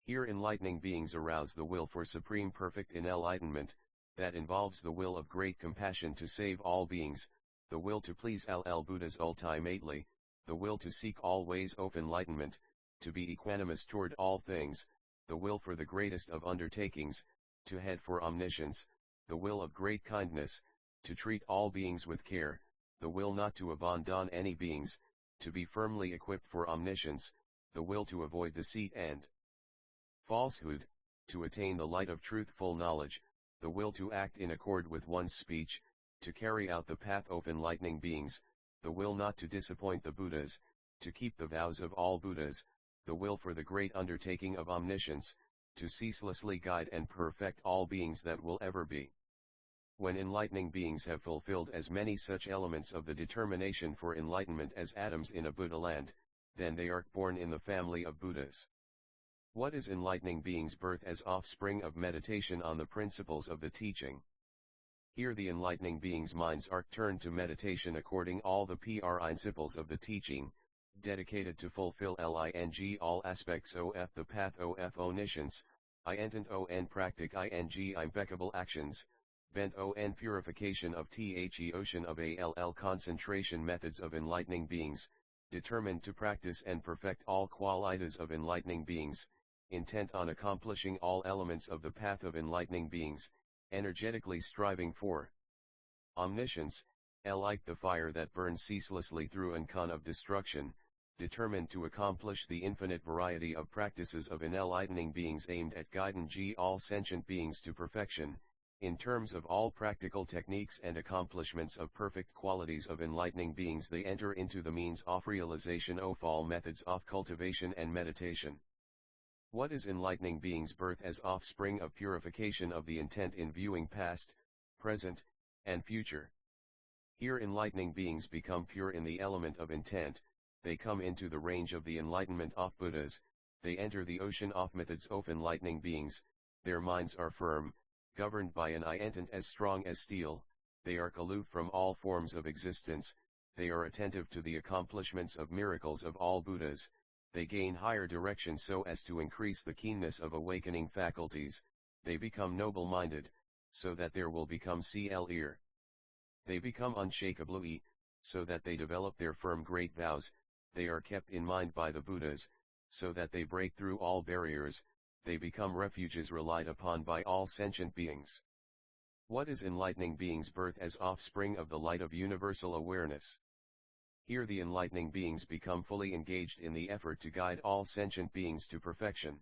Here enlightening beings arouse the will for supreme perfect enlightenment, that involves the will of great compassion to save all beings, the will to please Buddhas ultimately, the will to seek all ways of enlightenment, to be equanimous toward all things, the will for the greatest of undertakings, to head for omniscience, the will of great kindness, to treat all beings with care, the will not to abandon any beings, to be firmly equipped for omniscience, the will to avoid deceit and falsehood, to attain the light of truthful knowledge, the will to act in accord with one's speech, to carry out the path of enlightening beings, the will not to disappoint the Buddhas, to keep the vows of all Buddhas, the will for the great undertaking of omniscience, to ceaselessly guide and perfect all beings that will ever be. When enlightening beings have fulfilled as many such elements of the determination for enlightenment as atoms in a Buddha land, then they are born in the family of Buddhas. What is enlightening being's birth as offspring of meditation on the principles of the teaching? Here the enlightening beings' minds are turned to meditation according all the principles of the teaching, dedicated to fulfill ling all aspects of the path of omniscience, intent on practic ing impeccable actions, bent on purification of the ocean of all concentration methods of enlightening beings, determined to practice and perfect all qualities of enlightening beings, intent on accomplishing all elements of the path of enlightening beings, energetically striving for omniscience, like the fire that burns ceaselessly through an cone of destruction, determined to accomplish the infinite variety of practices of enlightening beings aimed at guiding all sentient beings to perfection, in terms of all practical techniques and accomplishments of perfect qualities of enlightening beings. They enter into the means of realization of all methods of cultivation and meditation. What is enlightening beings' birth as offspring of purification of the intent in viewing past, present, and future? Here enlightening beings become pure in the element of intent, they come into the range of the enlightenment of Buddhas, they enter the ocean of methods of enlightening beings, their minds are firm, governed by an intent as strong as steel, they are aloof from all forms of existence, they are attentive to the accomplishments of miracles of all Buddhas, they gain higher direction so as to increase the keenness of awakening faculties, they become noble-minded, so that there will become clear. They become unshakable, so that they develop their firm great vows, they are kept in mind by the Buddhas, so that they break through all barriers, they become refuges relied upon by all sentient beings. What is enlightening beings' birth as offspring of the light of universal awareness? Here the enlightening beings become fully engaged in the effort to guide all sentient beings to perfection.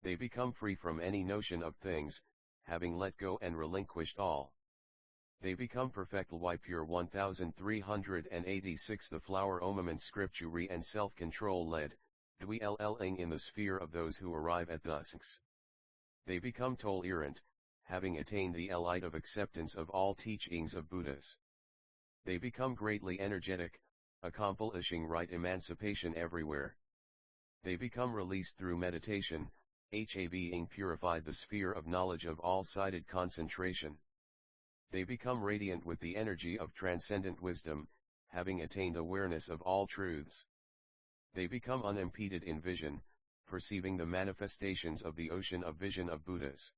They become free from any notion of things, having let go and relinquished all. They become perfectly pure. 1386. The flower omament scripture and self-control led, dwelling in the sphere of those who arrive at thus. They become tolerant, having attained the light of acceptance of all teachings of Buddhas. They become greatly energetic, accomplishing right emancipation everywhere. They become released through meditation, having purified the sphere of knowledge of all-sided concentration. They become radiant with the energy of transcendent wisdom, having attained awareness of all truths. They become unimpeded in vision, perceiving the manifestations of the ocean of vision of Buddhas.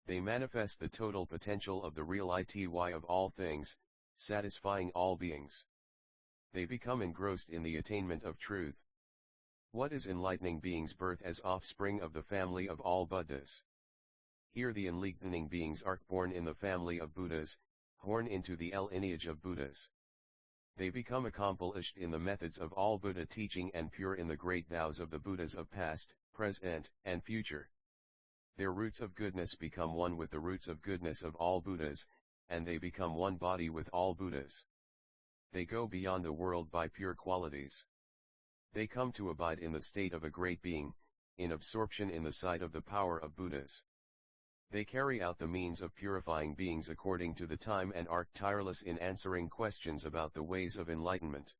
They manifest the total potential of the real ity of all things, satisfying all beings. They become engrossed in the attainment of truth. What is enlightening beings' birth as offspring of the family of all Buddhas? Here the enlightening beings are born in the family of Buddhas, born into the lineage of Buddhas. They become accomplished in the methods of all Buddha teaching and pure in the great vows of the Buddhas of past, present, and future. Their roots of goodness become one with the roots of goodness of all Buddhas, and they become one body with all Buddhas. They go beyond the world by pure qualities. They come to abide in the state of a great being, in absorption in the sight of the power of Buddhas. They carry out the means of purifying beings according to the time and are tireless in answering questions about the ways of enlightenment.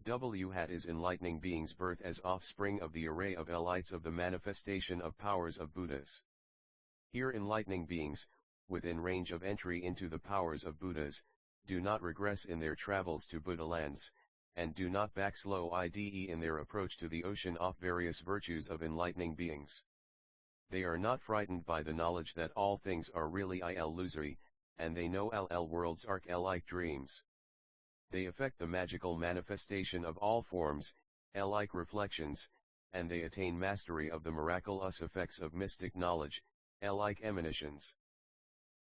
Hat is enlightening beings' birth as offspring of the array of elites of the manifestation of powers of Buddhas. Here enlightening beings, within range of entry into the powers of Buddhas, do not regress in their travels to Buddha lands, and do not backslow in their approach to the ocean of various virtues of enlightening beings. They are not frightened by the knowledge that all things are really illusory, and they know worlds are like dreams. They affect the magical manifestation of all forms, like reflections, and they attain mastery of the miraculous effects of mystic knowledge, like emanations.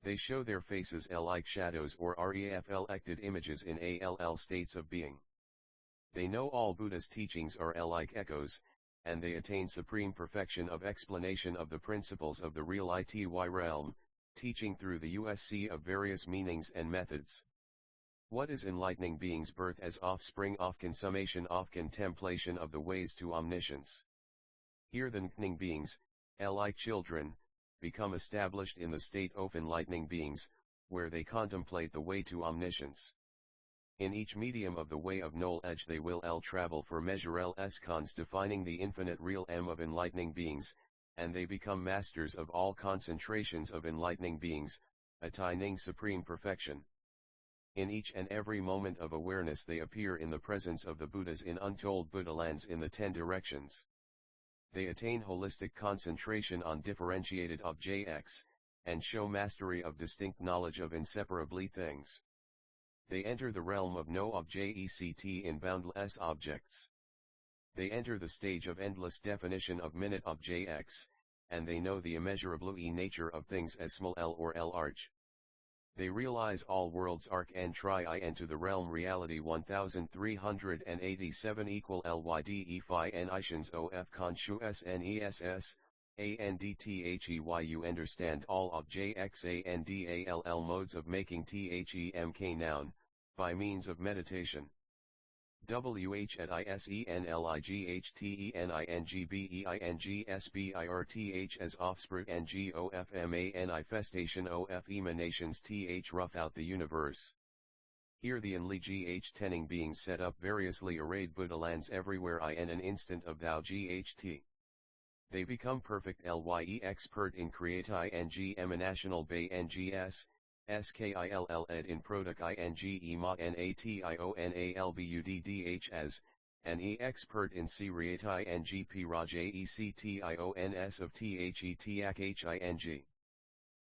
They show their faces like shadows or reflected images in all states of being. They know all Buddha's teachings are like echoes, and they attain supreme perfection of explanation of the principles of the real ity realm, teaching through the USC of various meanings and methods. What is enlightening beings' birth as offspring of consummation of contemplation of the ways to omniscience? Here the enlightening beings, like children, become established in the state of enlightening beings, where they contemplate the way to omniscience. In each medium of the way of knowledge they will travel for measure cons defining the infinite real of enlightening beings, and they become masters of all concentrations of enlightening beings, attaining supreme perfection. In each and every moment of awareness they appear in the presence of the Buddhas in untold Buddhalands in the 10 directions. They attain holistic concentration on differentiated objects, and show mastery of distinct knowledge of inseparably things. They enter the realm of no object in boundless objects. They enter the stage of endless definition of minute objects, and they know the immeasurable nature of things as small l or l large. They realize all worlds arc and tri into the realm reality 1387 equal lyde phi n ishans of conscious ness, andtheu understand all objects andall modes of making themk noun, by means of meditation. Wh at isenlightbeingspirth as offspring ngof manifestation of emanations th rough out the universe. Here the enligh tening beings set up variously arrayed Buddhalands everywhere in an instant of thou ght. They become perfect lye expert in create ing emanational bay ngs, skill ed in product ing ema nationalbuddh as, and expert in create ing praj actions of thetach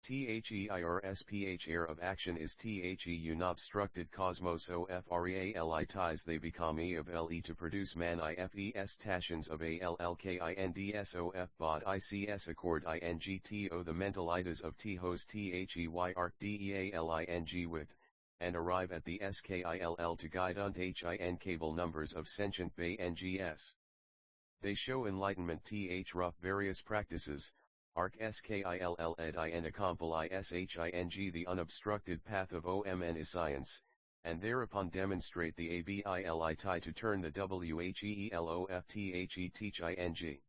theirsph air of action is the unobstructed cosmos of reali ties they become e of le to produce man ifes tassions of allkinds of bod ics accord ingto the mental idas of thos they arc dealing with, and arrive at the skill to guide unt hin cable numbers of sentient bay ngs. They show enlightenment th rough various practices, arc skill ed and accomple ishing the unobstructed path of omn is science, and thereupon demonstrate the abili tie to turn the wheelof the teach ing.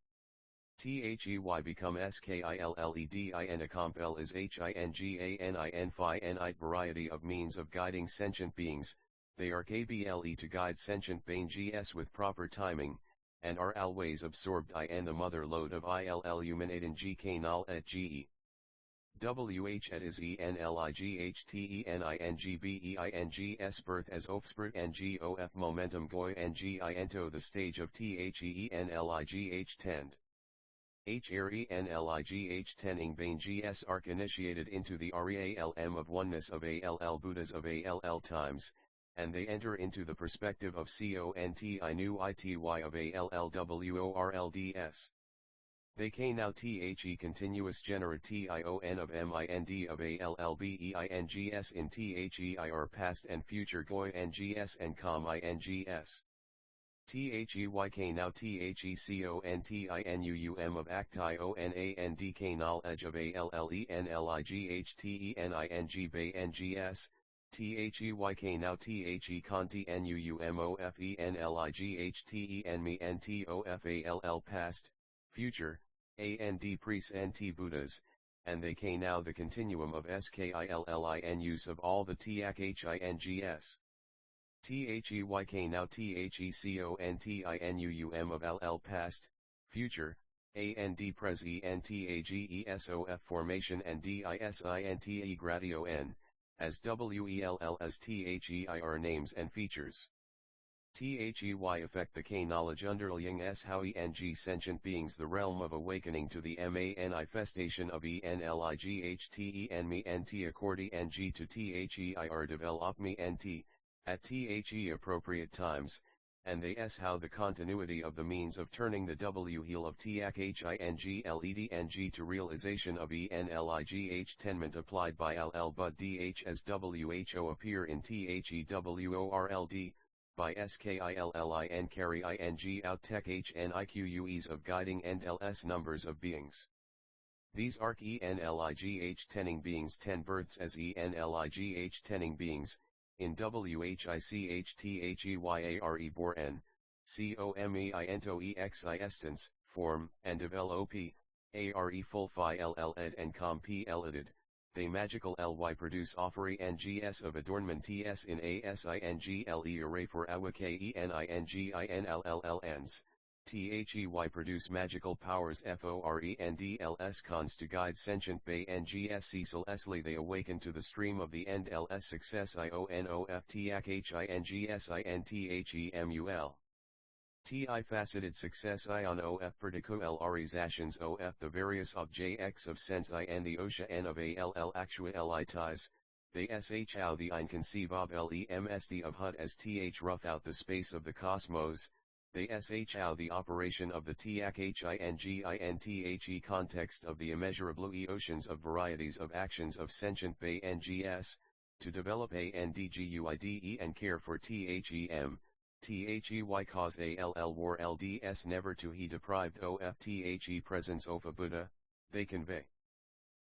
They become skilled and accompel is hinganin finite variety of means of guiding sentient beings, they are kble to guide sentient beings with proper timing, and are always absorbed in the mother load of illuminating gk null et ge. Wh et is enlighthening birth as offspring ngof momentum goi into the stage of thenligh tend. Hnligh tending beings arc initiated into the realm of oneness of all Buddhas of all times, and they enter into the perspective of conti nu ity of allworlds. They k now the continuous generate tion of mind of allbeings in their past and future goi ngs and com ings. They now continuum of acti onandk knowledge of allelightening bay ngs. They now continuum of enlighten me ntof past, future, and priests and Buddhas, and they k now the continuum of skillin use of all the things. They now continuum of ll past, future, and pres entagesof formation and disinte gratio n, as well as their names and features. They affect the k knowledge underlying s how eng sentient beings the realm of awakening to the manifestation of enlight me nt accordi ng to their develop me nt, at the appropriate times, and they s how the continuity of the means of turning the w heel of thingledng to realization of enlight tenment applied by ll bud dh as who appear in theworld, by skillin carry ing out tech hniques of guiding and ls numbers of beings. These arc enlight tending beings 10 births as enlight tending beings, in whichthere born, comeinto form, and develop, are full phi ll ed and com p elided, they magical ly produce offering ngs of adornment ts in asingle array for awk eningillns, They produce magical powers forendls cons to guide sentient bay ngs cecil esli they awaken to the stream of the end ls success ionofthechingsemul. Ti faceted success ion of particular lris actions of the various objects of sense I and the osha n of all actualities, they sh how the ein conceive of lemsd of hud as th rough out the space of the cosmos, they sh how the operation of the thinginthe context of the immeasurable oceans of varieties of actions of sentient bay ngs, to develop a ndguide and care for them. They cause all war lds never to he deprived of the presence of a Buddha, they convey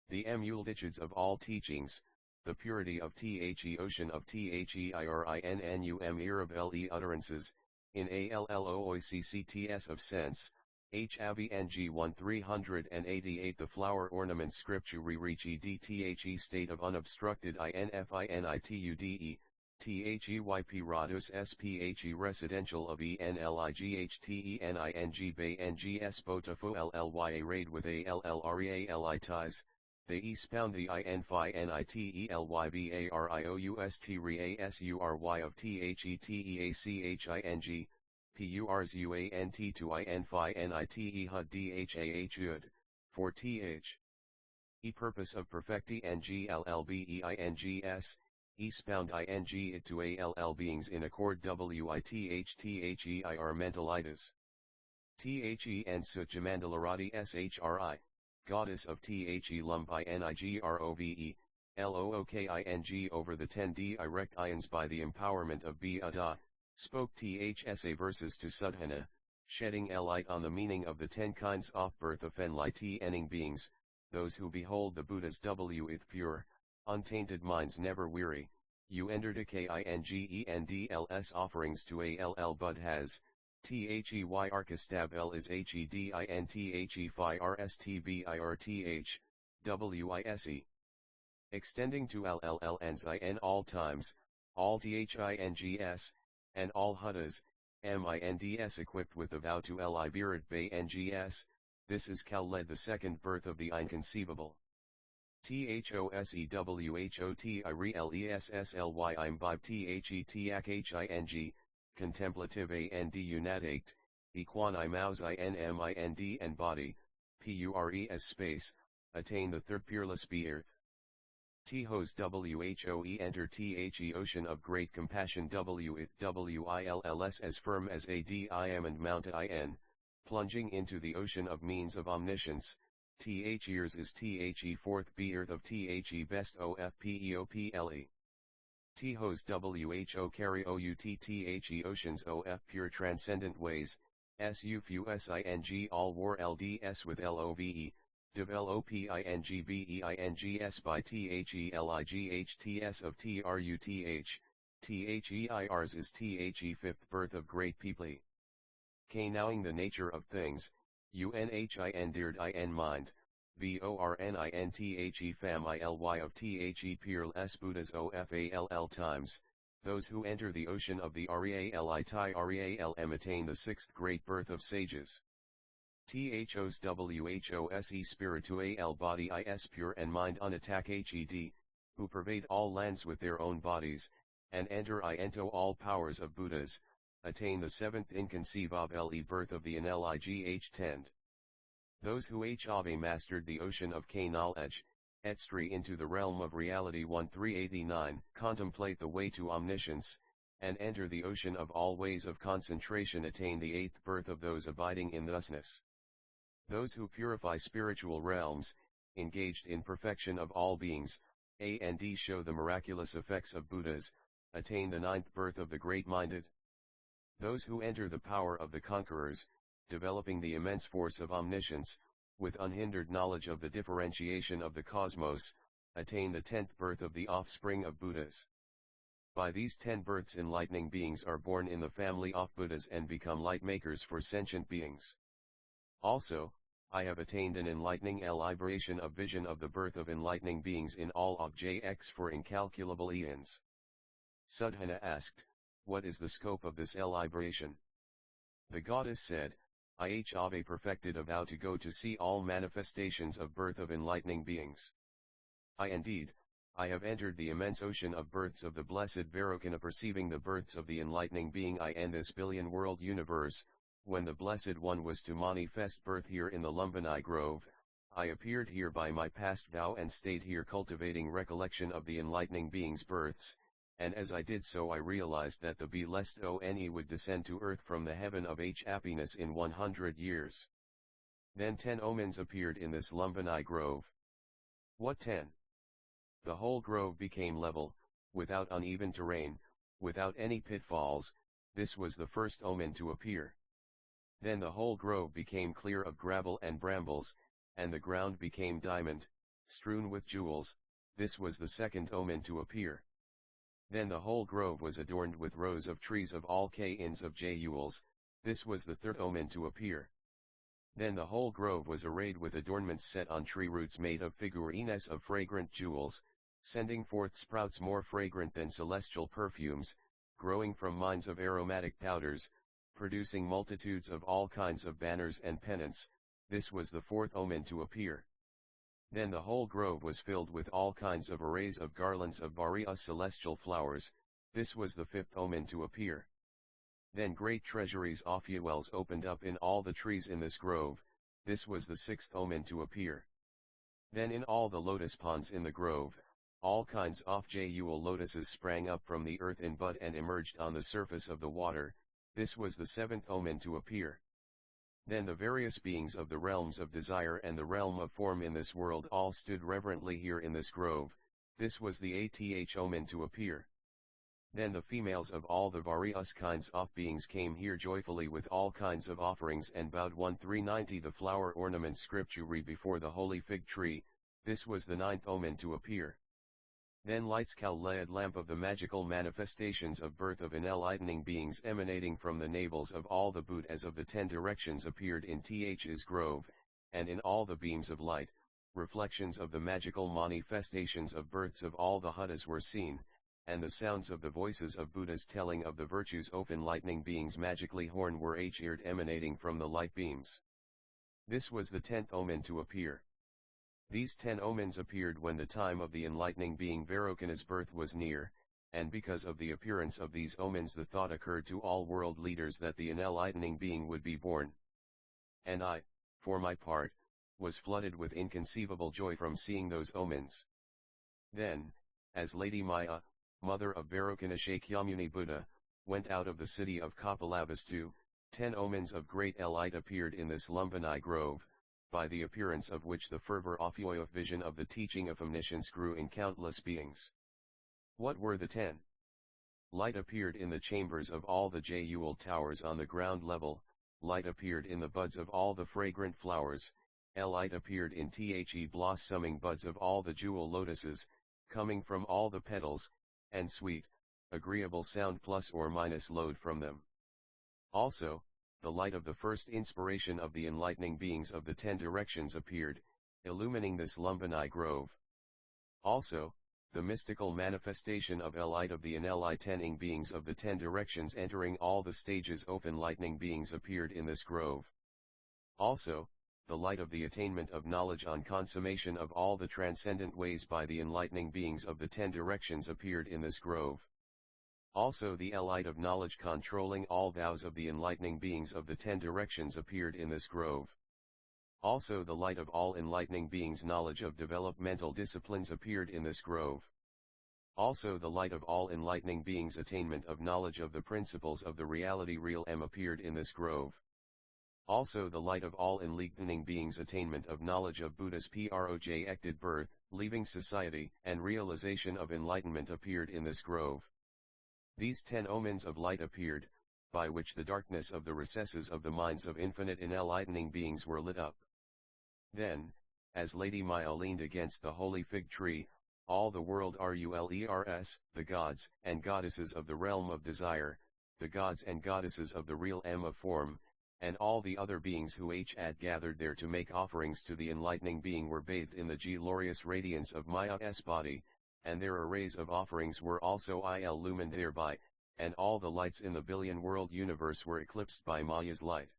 the emultitudes of all teachings, the purity of the ocean of theirinum ear of le utterances, in allooiccts of sense, havng 1388 the flower ornament scripture reach edthe state of unobstructed infinitude. Theyp radus sphe residential of enlighthening bay ngs botafu llya raid with allrealities, they expound the infinityelybarious re asury of theteaching, pursuant to infinite hud dhahud, for th. E purpose of perfecti nglbeings, expound ing it to all beings in accord withtheir mentalitas. The and Suchamandalarati shri, goddess of the lumpi nigrove, looking over the 10 direct ions by the empowerment of Buddha, spoke thsa verses to Sudhana, shedding a light on the meaning of the 10 kinds of birth of enlightening beings, those who behold the Buddha's with pure, untainted minds never weary, entered a kingendls offerings to all bud has, they arkastab l is hedinthephi rstbirth, wise. Extending to llns in all times, all things, and all hudas, minds equipped with the vow to liberate bay ngs, this is Kal-led the second birth of the inconceivable. Thosewhottirelessly imbibe thething, contemplative and unadate, equani mouse inmind and body, pures space, attain the third peerless earth. Thos whoe enter the ocean of great compassion wills as firm as a diamond mount in, plunging into the ocean of means of omniscience. Years is the fourth earth of the best ofpeople. Thos who carry out oceans of pure transcendent ways, sufusing all war lds with love, developing beings by thelights of truth, theirs is the fifth birth of great people. Knowing the nature of things, unhin deared in mind, borninthe fami ly of the peerless Buddhas ofall times, those who enter the ocean of the realm attain the sixth great birth of sages. Thos whose spiritual body is pure and mind unattacked, who pervade all lands with their own bodies, and enter into all powers of Buddhas, attain the seventh inconceivable birth of the enligh tend. Those who have mastered the ocean of knowledge, etstri into the realm of reality 1389, contemplate the way to omniscience, and enter the ocean of all ways of concentration attain the eighth birth of those abiding in thusness. Those who purify spiritual realms, engaged in perfection of all beings, and show the miraculous effects of Buddhas, attain the ninth birth of the great-minded. Those who enter the power of the conquerors, developing the immense force of omniscience, with unhindered knowledge of the differentiation of the cosmos, attain the 10th birth of the offspring of Buddhas. By these 10 births enlightening beings are born in the family of Buddhas and become light makers for sentient beings. Also, I have attained an enlightening liberation of vision of the birth of enlightening beings in all objects for incalculable eons. Sudhana asked, what is the scope of this liberation? The goddess said, Ave perfected a vow to go to see all manifestations of birth of enlightening beings. Indeed, I have entered the immense ocean of births of the blessed Vairocana, perceiving the births of the enlightening being I and this billion world universe. When the Blessed One was to manifest birth here in the Lumbini Grove, I appeared here by my past vow and stayed here cultivating recollection of the enlightening being's births, and as I did so I realized that the blessed One would descend to earth from the heaven of happiness in 100 years. Then 10 omens appeared in this Lumbini Grove. What 10? The whole grove became level, without uneven terrain, without any pitfalls. This was the first omen to appear. Then the whole grove became clear of gravel and brambles, and the ground became diamond, strewn with jewels. This was the second omen to appear. Then the whole grove was adorned with rows of trees of all kinds of jewels. This was the third omen to appear. Then the whole grove was arrayed with adornments set on tree roots made of figurines of fragrant jewels, sending forth sprouts more fragrant than celestial perfumes, growing from mines of aromatic powders, producing multitudes of all kinds of banners and pennants. This was the fourth omen to appear. Then the whole grove was filled with all kinds of arrays of garlands of various celestial flowers. This was the fifth omen to appear. Then great treasuries of jewels opened up in all the trees in this grove. This was the sixth omen to appear. Then in all the lotus ponds in the grove, all kinds of jewel lotuses sprang up from the earth in bud and emerged on the surface of the water. This was the seventh omen to appear. Then the various beings of the realms of desire and the realm of form in this world all stood reverently here in this grove. This was the eighth omen to appear. Then the females of all the various kinds of beings came here joyfully with all kinds of offerings and bowed 1390 the flower ornament scripture before the holy fig tree. This was the ninth omen to appear. Then lights lead lamp of the magical manifestations of birth of enlightening beings emanating from the navels of all the Buddhas of the 10 directions appeared in Th's grove, and in all the beams of light, reflections of the magical manifestations of births of all the Buddhas were seen, and the sounds of the voices of Buddhas telling of the virtues of enlightening beings magically horn were heard emanating from the light beams. This was the 10th omen to appear. These 10 omens appeared when the time of the enlightening being Vairocana's birth was near, and because of the appearance of these omens the thought occurred to all world leaders that the enlightening being would be born. And I, for my part, was flooded with inconceivable joy from seeing those omens. Then, as Lady Maya, mother of Vairocana Shakyamuni Buddha, went out of the city of Kapilavastu, 10 omens of great light appeared in this Lumbini Grove, by the appearance of which the fervor of vision of the teaching of omniscience grew in countless beings. What were the 10? Light appeared in the chambers of all the jewel towers on the ground level, light appeared in the buds of all the fragrant flowers, light appeared in the blossoming buds of all the jewel lotuses, coming from all the petals, and sweet, agreeable sound plus or minus load from them. Also, the light of the first inspiration of the enlightening beings of the 10 directions appeared, illumining this Lumbini Grove. Also, the mystical manifestation of light of the enlightening beings of the 10 directions entering all the stages of enlightening beings appeared in this grove. Also, the light of the attainment of knowledge on consummation of all the transcendent ways by the enlightening beings of the 10 directions appeared in this grove. Also the light of knowledge controlling all vows of the enlightening beings of the 10 directions appeared in this grove. Also the light of all enlightening beings' knowledge of developmental disciplines appeared in this grove. Also the light of all enlightening beings' attainment of knowledge of the principles of the reality real appeared in this grove. Also the light of all enlightening beings' attainment of knowledge of Buddha's projected birth, leaving society, and realization of enlightenment appeared in this grove. These 10 omens of light appeared, by which the darkness of the recesses of the minds of infinite enlightening beings were lit up. Then, as Lady Maya leaned against the holy fig tree, all the world rulers, the gods and goddesses of the realm of desire, the gods and goddesses of the real of form, and all the other beings who had gathered there to make offerings to the enlightening being were bathed in the glorious radiance of Maya's body, and their arrays of offerings were also illumined thereby, and all the lights in the billion world universe were eclipsed by Maya's light.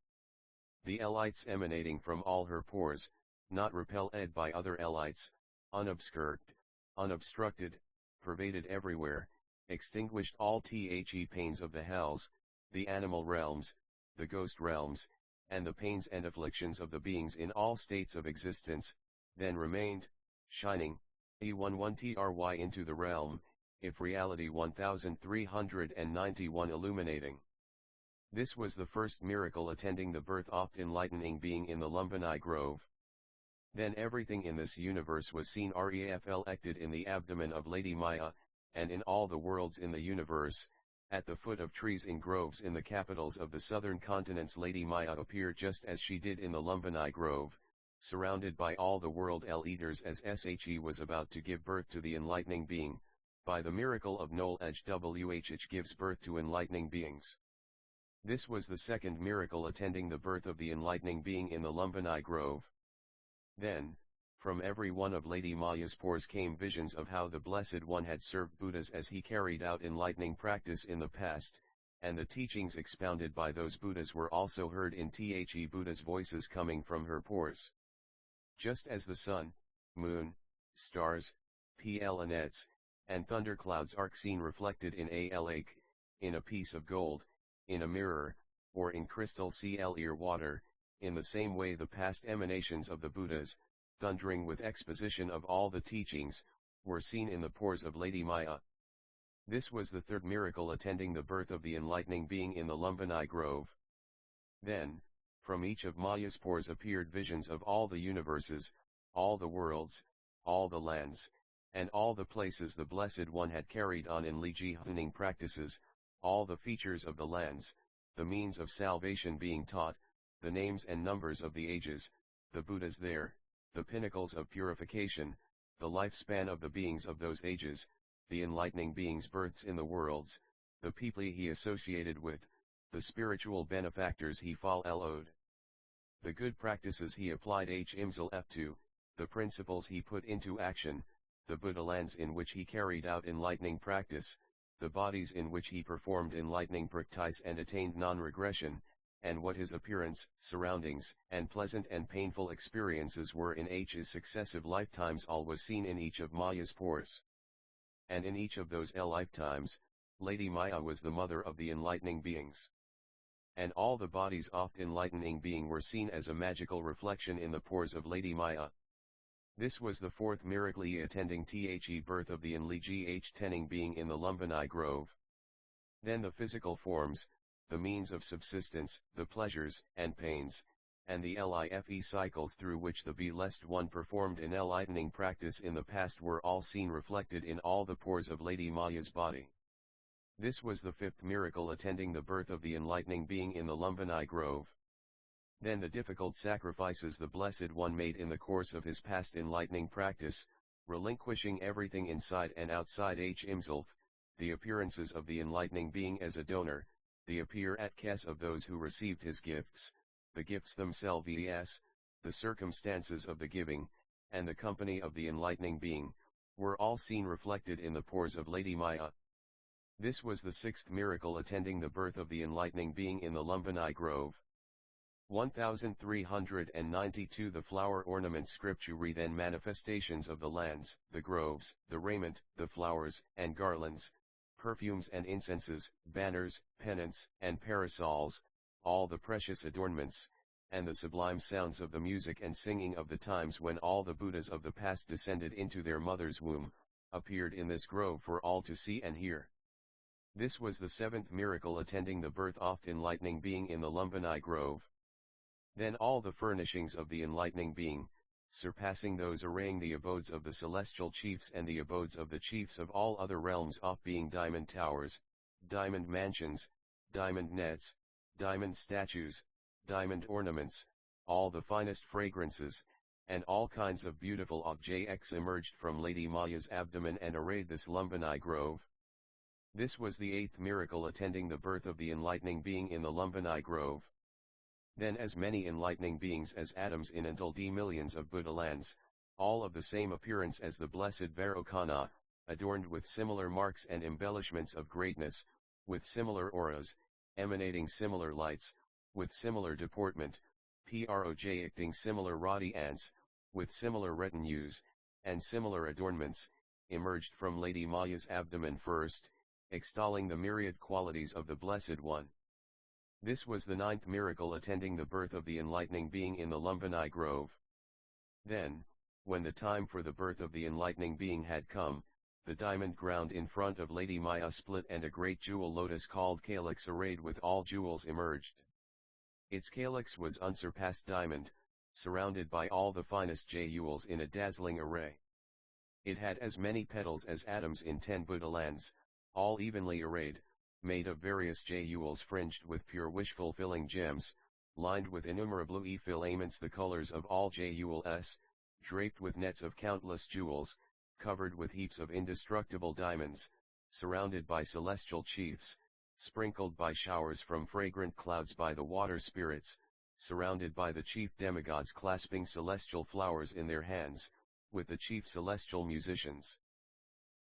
the lights emanating from all her pores, not repelled by other lights, unobstructed, pervaded everywhere, extinguished all pains of the hells, the animal realms, the ghost realms, and the pains and afflictions of the beings in all states of existence, then remained, shining, E11 into the realm, if reality 1391 illuminating. This was the first miracle attending the birth oft enlightening being in the Lumbini Grove. Then everything in this universe was seen reflected in the abdomen of Lady Maya, and in all the worlds in the universe, at the foot of trees in groves in the capitals of the southern continents Lady Maya appeared just as she did in the Lumbini Grove, surrounded by all the world leaders as she was about to give birth to the enlightening being, by the miracle of knowledge which gives birth to enlightening beings. This was the second miracle attending the birth of the enlightening being in the Lumbini Grove. Then, from every one of Lady Maya's pores came visions of how the Blessed One had served Buddhas as he carried out enlightening practice in the past, and the teachings expounded by those Buddhas were also heard in Buddha's voices coming from her pores. Just as the sun, moon, stars, planets, and thunderclouds are seen reflected in a lake, in a piece of gold, in a mirror, or in crystal clear water, in the same way the past emanations of the Buddhas, thundering with exposition of all the teachings, were seen in the pores of Lady Maya. This was the third miracle attending the birth of the enlightening being in the Lumbini Grove. Then, from each of Maya's pores appeared visions of all the universes, all the worlds, all the lands, and all the places the Blessed One had carried on enlightening practices, all the features of the lands, the means of salvation being taught, the names and numbers of the ages, the Buddhas there, the pinnacles of purification, the lifespan of the beings of those ages, the enlightening beings' births in the worlds, the people he associated with, the spiritual benefactors he followed, the good practices he applied himself to, the principles he put into action, the Buddha lands in which he carried out enlightening practice, the bodies in which he performed enlightening practice and attained non-regression, and what his appearance, surroundings, and pleasant and painful experiences were in his successive lifetimes. All was seen in each of Maya's pores. And in each of those lifetimes, Lady Maya was the mother of the enlightening beings. And all the bodies of enlightening being were seen as a magical reflection in the pores of Lady Maya. This was the fourth miracle attending the birth of the enlightening being in the Lumbini Grove. Then the physical forms, the means of subsistence, the pleasures and pains, and the life cycles through which the Blessed One performed enlightening practice in the past were all seen reflected in all the pores of Lady Maya's body. This was the fifth miracle attending the birth of the enlightening being in the Lumbini Grove. Then the difficult sacrifices the Blessed One made in the course of his past enlightening practice, relinquishing everything inside and outside himself, the appearances of the enlightening being as a donor, the appearance of those who received his gifts, the gifts themselves, the circumstances of the giving, and the company of the enlightening being, were all seen reflected in the pores of Lady Maya. This was the sixth miracle attending the birth of the enlightening being in the Lumbini Grove. 1392 The flower ornament scripture then manifestations of the lands, the groves, the raiment, the flowers, and garlands, perfumes and incenses, banners, pennants, and parasols, all the precious adornments, and the sublime sounds of the music and singing of the times when all the Buddhas of the past descended into their mother's womb, appeared in this grove for all to see and hear. This was the seventh miracle attending the birth of enlightening being in the Lumbini Grove. Then all the furnishings of the enlightening being, surpassing those arraying the abodes of the celestial chiefs and the abodes of the chiefs of all other realms of being diamond towers, diamond mansions, diamond nets, diamond statues, diamond ornaments, all the finest fragrances, and all kinds of beautiful objects emerged from Lady Maya's abdomen and arrayed this Lumbini Grove. This was the eighth miracle attending the birth of the enlightening being in the Lumbini Grove. Then as many enlightening beings as atoms in until millions of Buddha lands, all of the same appearance as the blessed Vairocana, adorned with similar marks and embellishments of greatness, with similar auras, emanating similar lights, with similar deportment, projecting similar radiance, with similar retinues, and similar adornments, emerged from Lady Maya's abdomen first, extolling the myriad qualities of the Blessed One. This was the 9th miracle attending the birth of the enlightening being in the Lumbini grove. Then, when the time for the birth of the enlightening being had come, the diamond ground in front of Lady Maya split and a great jewel lotus called calyx arrayed with all jewels emerged. Its calyx was unsurpassed diamond, surrounded by all the finest jewels in a dazzling array. It had as many petals as atoms in 10 Buddha lands, all evenly arrayed, made of various jewels fringed with pure wish-fulfilling gems, lined with innumerable filaments the colors of all jewels, draped with nets of countless jewels, covered with heaps of indestructible diamonds, surrounded by celestial chiefs, sprinkled by showers from fragrant clouds by the water spirits, surrounded by the chief demigods clasping celestial flowers in their hands, with the chief celestial musicians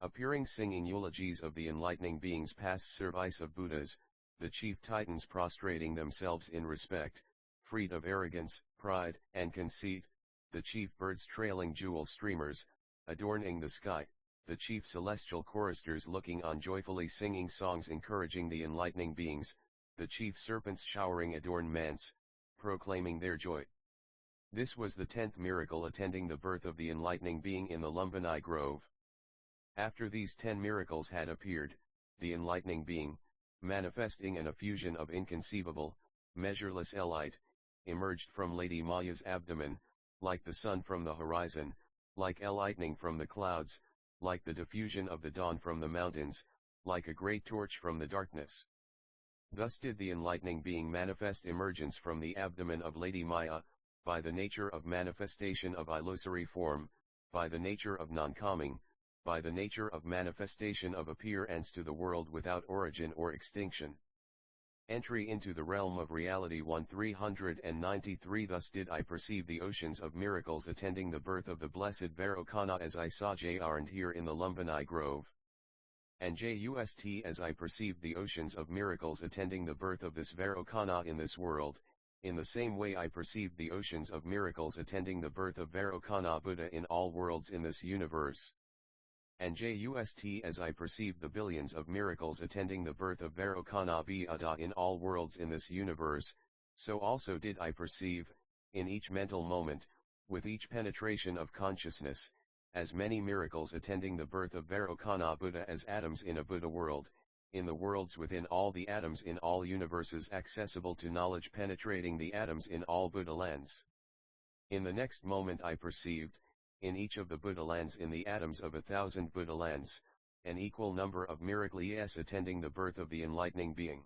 appearing singing eulogies of the enlightening beings past service of Buddhas, the chief titans prostrating themselves in respect, freed of arrogance, pride, and conceit, the chief birds trailing jewel streamers, adorning the sky, the chief celestial choristers looking on joyfully singing songs encouraging the enlightening beings, the chief serpents showering adornments, proclaiming their joy. This was the 10th miracle attending the birth of the enlightening being in the Lumbini grove. After these 10 miracles had appeared, the enlightening being, manifesting an effusion of inconceivable, measureless light, emerged from Lady Maya's abdomen, like the sun from the horizon, like lightning from the clouds, like the diffusion of the dawn from the mountains, like a great torch from the darkness. Thus did the enlightening being manifest emergence from the abdomen of Lady Maya, by the nature of manifestation of illusory form, by the nature of non-coming, by the nature of manifestation of appearance to the world without origin or extinction. Entry into the realm of reality 1393. Thus did I perceive the oceans of miracles attending the birth of the blessed Vairocana as I saw and here in the Lumbini grove. And just as I perceived the oceans of miracles attending the birth of this Vairocana in this world, in the same way I perceived the oceans of miracles attending the birth of Vairocana Buddha in all worlds in this universe. And just as I perceived the billions of miracles attending the birth of Vairocana Buddha in all worlds in this universe, so also did I perceive, in each mental moment, with each penetration of consciousness, as many miracles attending the birth of Vairocana Buddha as atoms in a Buddha world, in the worlds within all the atoms in all universes accessible to knowledge penetrating the atoms in all Buddha lands. In the next moment I perceived, in each of the Buddha lands in the atoms of 1,000 Buddha lands, an equal number of miracles attending the birth of the enlightening being.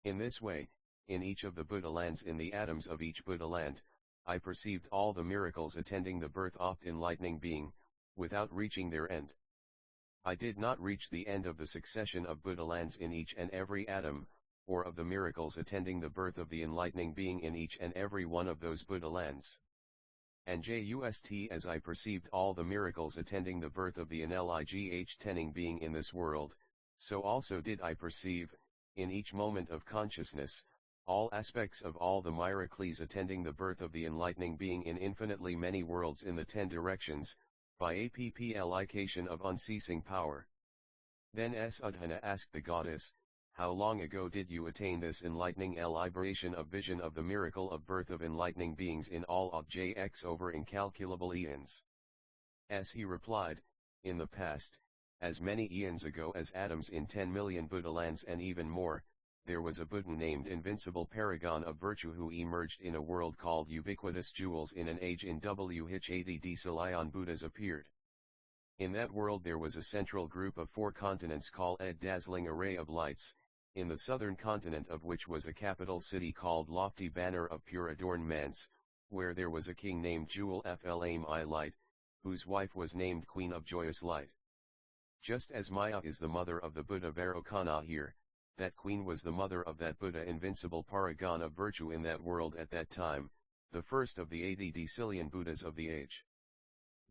In this way, in each of the Buddha lands in the atoms of each Buddha land, I perceived all the miracles attending the birth of the enlightening being, without reaching their end. I did not reach the end of the succession of Buddha lands in each and every atom, or of the miracles attending the birth of the enlightening being in each and every one of those Buddha lands. And just as I perceived all the miracles attending the birth of the enlightened being in this world, so also did I perceive, in each moment of consciousness, all aspects of all the miracles attending the birth of the enlightening being in infinitely many worlds in the 10 directions, by application of unceasing power. Then Udhana asked the goddess, how long ago did you attain this enlightening liberation of vision of the miracle of birth of enlightening beings in all objects over incalculable eons? As he replied, in the past, as many eons ago as atoms in 10 million Buddha lands and even more, there was a Buddha named Invincible Paragon of Virtue who emerged in a world called Ubiquitous Jewels in an age in which 80 Decilion Buddhas appeared. In that world there was a central group of 4 continents called a dazzling array of lights, in the southern continent of which was a capital city called Lofty Banner of Pure Adornments, where there was a king named Jewel Flame Light, whose wife was named Queen of Joyous Light. Just as Maya is the mother of the Buddha Vairocana here, that queen was the mother of that Buddha Invincible Paragon of Virtue in that world at that time, the first of the 80 Decilion Buddhas of the age.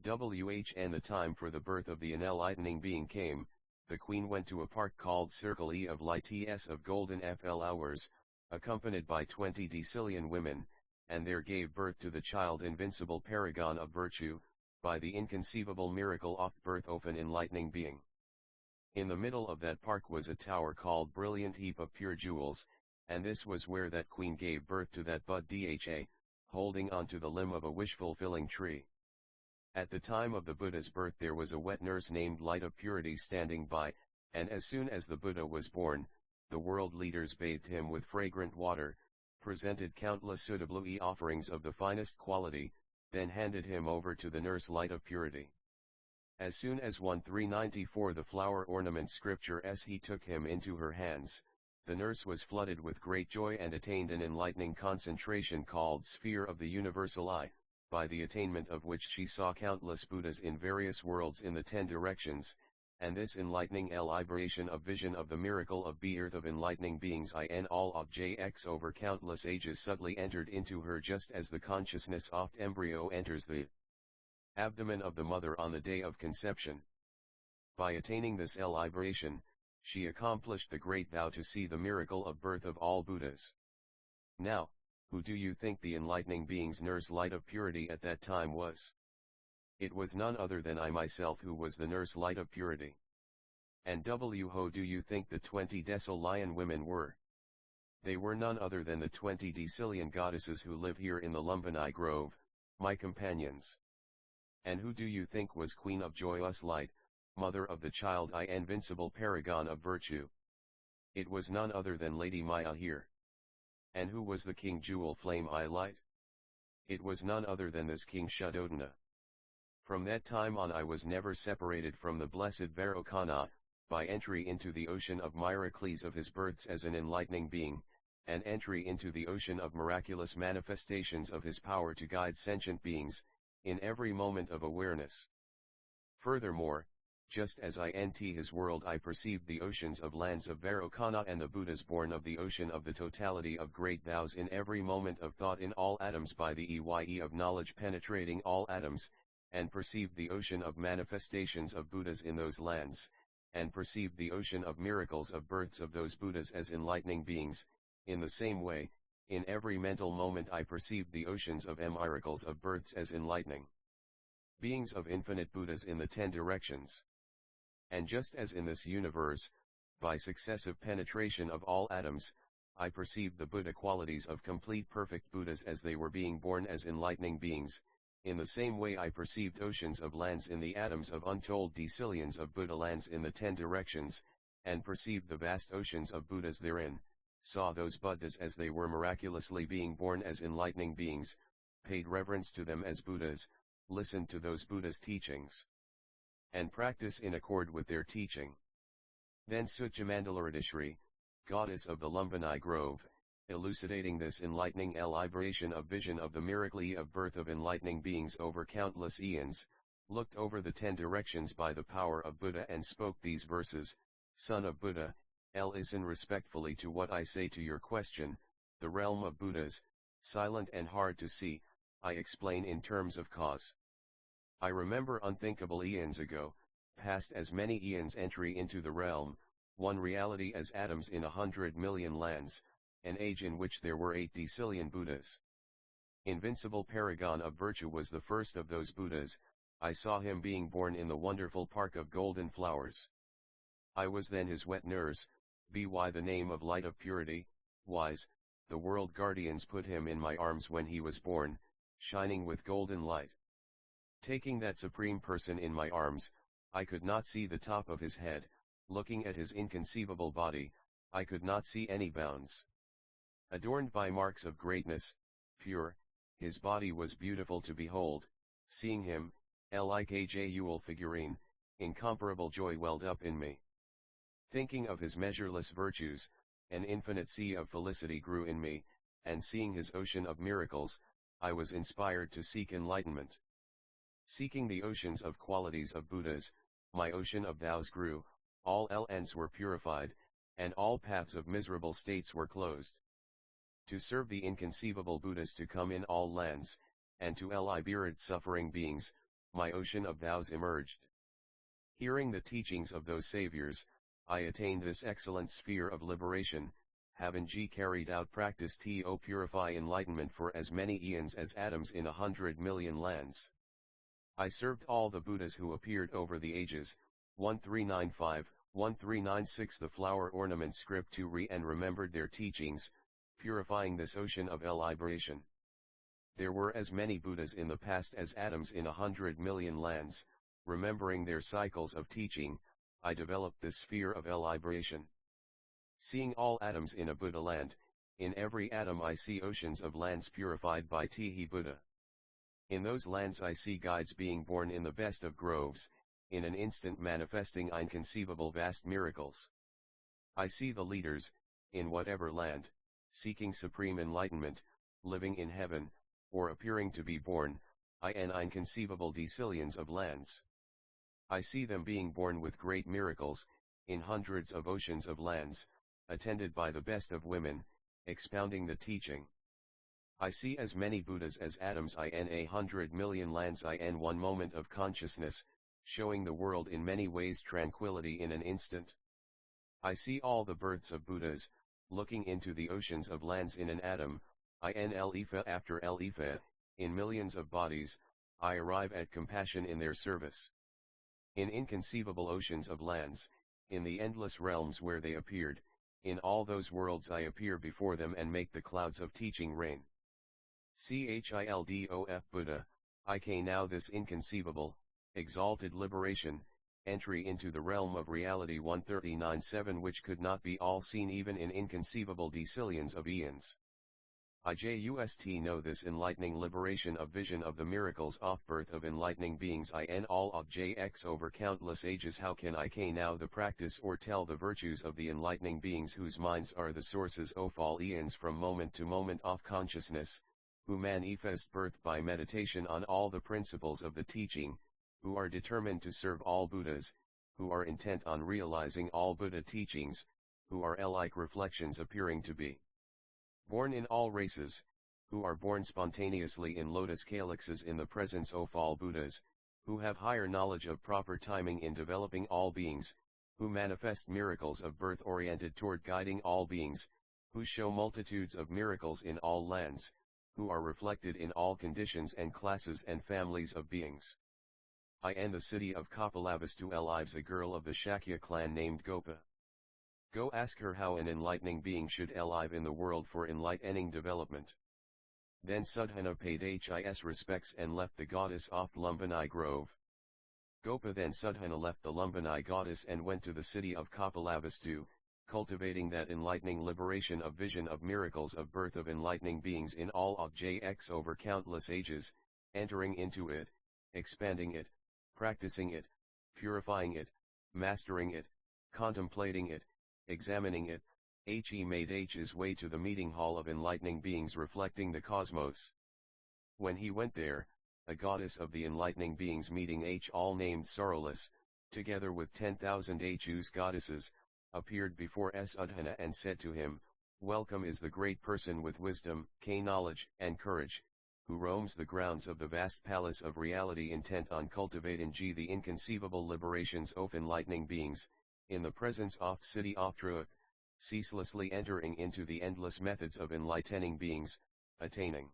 And the time for the birth of the enlightening being came, the queen went to a park called Circle of Light of golden FL hours, accompanied by 20 Decilion women, and there gave birth to the child invincible paragon of virtue, by the inconceivable miracle of birth of an enlightening being. In the middle of that park was a tower called Brilliant Heap of Pure Jewels, and this was where that queen gave birth to that bud Dha, holding on to the limb of a wish-fulfilling tree. At the time of the Buddha's birth there was a wet nurse named Light of Purity standing by, and as soon as the Buddha was born, the world leaders bathed him with fragrant water, presented countless suitable offerings of the finest quality, then handed him over to the nurse Light of Purity. As soon as 1394 the flower ornament scripture as he took him into her hands, the nurse was flooded with great joy and attained an enlightening concentration called sphere of the universal eye, by the attainment of which she saw countless Buddhas in various worlds in the 10 directions, and this enlightening liberation of vision of the miracle of birth of enlightening beings in all of Jx over countless ages subtly entered into her just as the consciousness of embryo enters the abdomen of the mother on the day of conception. By attaining this liberation, she accomplished the great vow to see the miracle of birth of all Buddhas. Now, who do you think the enlightening being's nurse Light of Purity at that time was? It was none other than I myself who was the nurse Light of Purity. And who do you think the 20 Decilian women were? They were none other than the 20 Decilian goddesses who live here in the Lumbini Grove, my companions. And who do you think was Queen of Joyous Light, mother of the child invincible paragon of virtue? It was none other than Lady Maya here. And who was the King Jewel Flame Light? It was none other than this King Shuddhodana. From that time on I was never separated from the blessed Vairocana, by entry into the ocean of miracles of his births as an enlightening being, and entry into the ocean of miraculous manifestations of his power to guide sentient beings, in every moment of awareness. Furthermore, just as I enter his world I perceived the oceans of lands of Vairocana and the Buddhas born of the ocean of the totality of great vows in every moment of thought in all atoms by the EYE of knowledge penetrating all atoms, and perceived the ocean of manifestations of Buddhas in those lands, and perceived the ocean of miracles of births of those Buddhas as enlightening beings. In the same way, in every mental moment I perceived the oceans of miracles of births as enlightening beings of infinite Buddhas in the 10 directions. And just as in this universe, by successive penetration of all atoms, I perceived the Buddha qualities of complete perfect Buddhas as they were being born as enlightening beings, in the same way I perceived oceans of lands in the atoms of untold decillions of Buddha lands in the 10 directions, and perceived the vast oceans of Buddhas therein, saw those Buddhas as they were miraculously being born as enlightening beings, paid reverence to them as Buddhas, listened to those Buddhas' teachings, and practice in accord with their teaching. Then Suchamandalarudishri, goddess of the Lumbini Grove, elucidating this enlightening liberation of vision of the miracle of birth of enlightening beings over countless eons, looked over the 10 directions by the power of Buddha and spoke these verses: Son of Buddha, listen respectfully to what I say to your question. The realm of Buddhas, silent and hard to see, I explain in terms of cause. I remember unthinkable eons ago, past as many eons entry into the realm, one reality as atoms in 100 million lands, an age in which there were 8 decillion Buddhas. Invincible paragon of virtue was the first of those Buddhas. I saw him being born in the wonderful park of golden flowers. I was then his wet nurse, by the name of Light of Purity, wise, the world guardians put him in my arms when he was born, shining with golden light. Taking that supreme person in my arms, I could not see the top of his head. Looking at his inconceivable body, I could not see any bounds. Adorned by marks of greatness, pure, his body was beautiful to behold. Seeing him, like a jewel figurine, incomparable joy welled up in me. Thinking of his measureless virtues, an infinite sea of felicity grew in me, and seeing his ocean of miracles, I was inspired to seek enlightenment. Seeking the oceans of qualities of Buddhas, my ocean of vows grew, all ends were purified, and all paths of miserable states were closed. To serve the inconceivable Buddhas to come in all lands, and to liberate suffering beings, my ocean of vows emerged. Hearing the teachings of those saviors, I attained this excellent sphere of liberation, having carried out practice to purify enlightenment for as many eons as atoms in 100 million lands. I served all the Buddhas who appeared over the ages, 1395, 1396 the flower ornament script to and remembered their teachings, purifying this ocean of liberation. There were as many Buddhas in the past as atoms in 100 million lands, remembering their cycles of teaching, I developed this sphere of liberation. Seeing all atoms in a Buddha land, in every atom I see oceans of lands purified by Tihi Buddha. In those lands I see guides being born in the best of groves, in an instant manifesting inconceivable vast miracles. I see the leaders, in whatever land, seeking supreme enlightenment, living in heaven, or appearing to be born, in inconceivable decillions of lands. I see them being born with great miracles, in hundreds of oceans of lands, attended by the best of women, expounding the teaching. I see as many Buddhas as atoms in 100 million lands in one moment of consciousness, showing the world in many ways tranquility in an instant. I see all the births of Buddhas, looking into the oceans of lands in an atom, in Elifa after Elifa, in millions of bodies, I arrive at compassion in their service. In inconceivable oceans of lands, in the endless realms where they appeared, in all those worlds I appear before them and make the clouds of teaching rain. Childof Buddha, Ik now this inconceivable, exalted liberation, entry into the realm of reality 139.7 which could not be all seen even in inconceivable decillions of eons. I just know this enlightening liberation of vision of the miracles of birth of enlightening beings in all of jx over countless ages. How can Ik now the practice or tell the virtues of the enlightening beings whose minds are the sources of all eons from moment to moment of consciousness, who manifest birth by meditation on all the principles of the teaching, who are determined to serve all Buddhas, who are intent on realizing all Buddha teachings, who are like reflections appearing to be born in all races, who are born spontaneously in lotus calyxes in the presence of all Buddhas, who have higher knowledge of proper timing in developing all beings, who manifest miracles of birth oriented toward guiding all beings, who show multitudes of miracles in all lands, who are reflected in all conditions and classes and families of beings. In the city of Kapilavastu lives a girl of the Shakya clan named Gopa. Go ask her how an enlightening being should live in the world for enlightening development. Then Sudhana paid his respects and left the goddess off Lumbini Grove. Gopa then Sudhana left the Lumbini goddess and went to the city of Kapilavastu, cultivating that enlightening liberation of vision of miracles of birth of enlightening beings in all of jx over countless ages, entering into it, expanding it, practicing it, purifying it, mastering it, contemplating it, examining it. He made his way to the meeting hall of enlightening beings reflecting the cosmos. When he went there, a goddess of the enlightening beings meeting all named Sorrowless, together with 10,000 Hus goddesses, appeared before Sudhana and said to him, "Welcome is the great person with wisdom, knowledge and courage, who roams the grounds of the vast palace of reality intent on cultivating the inconceivable liberations of enlightening beings, in the presence of city of truth, ceaselessly entering into the endless methods of enlightening beings, attaining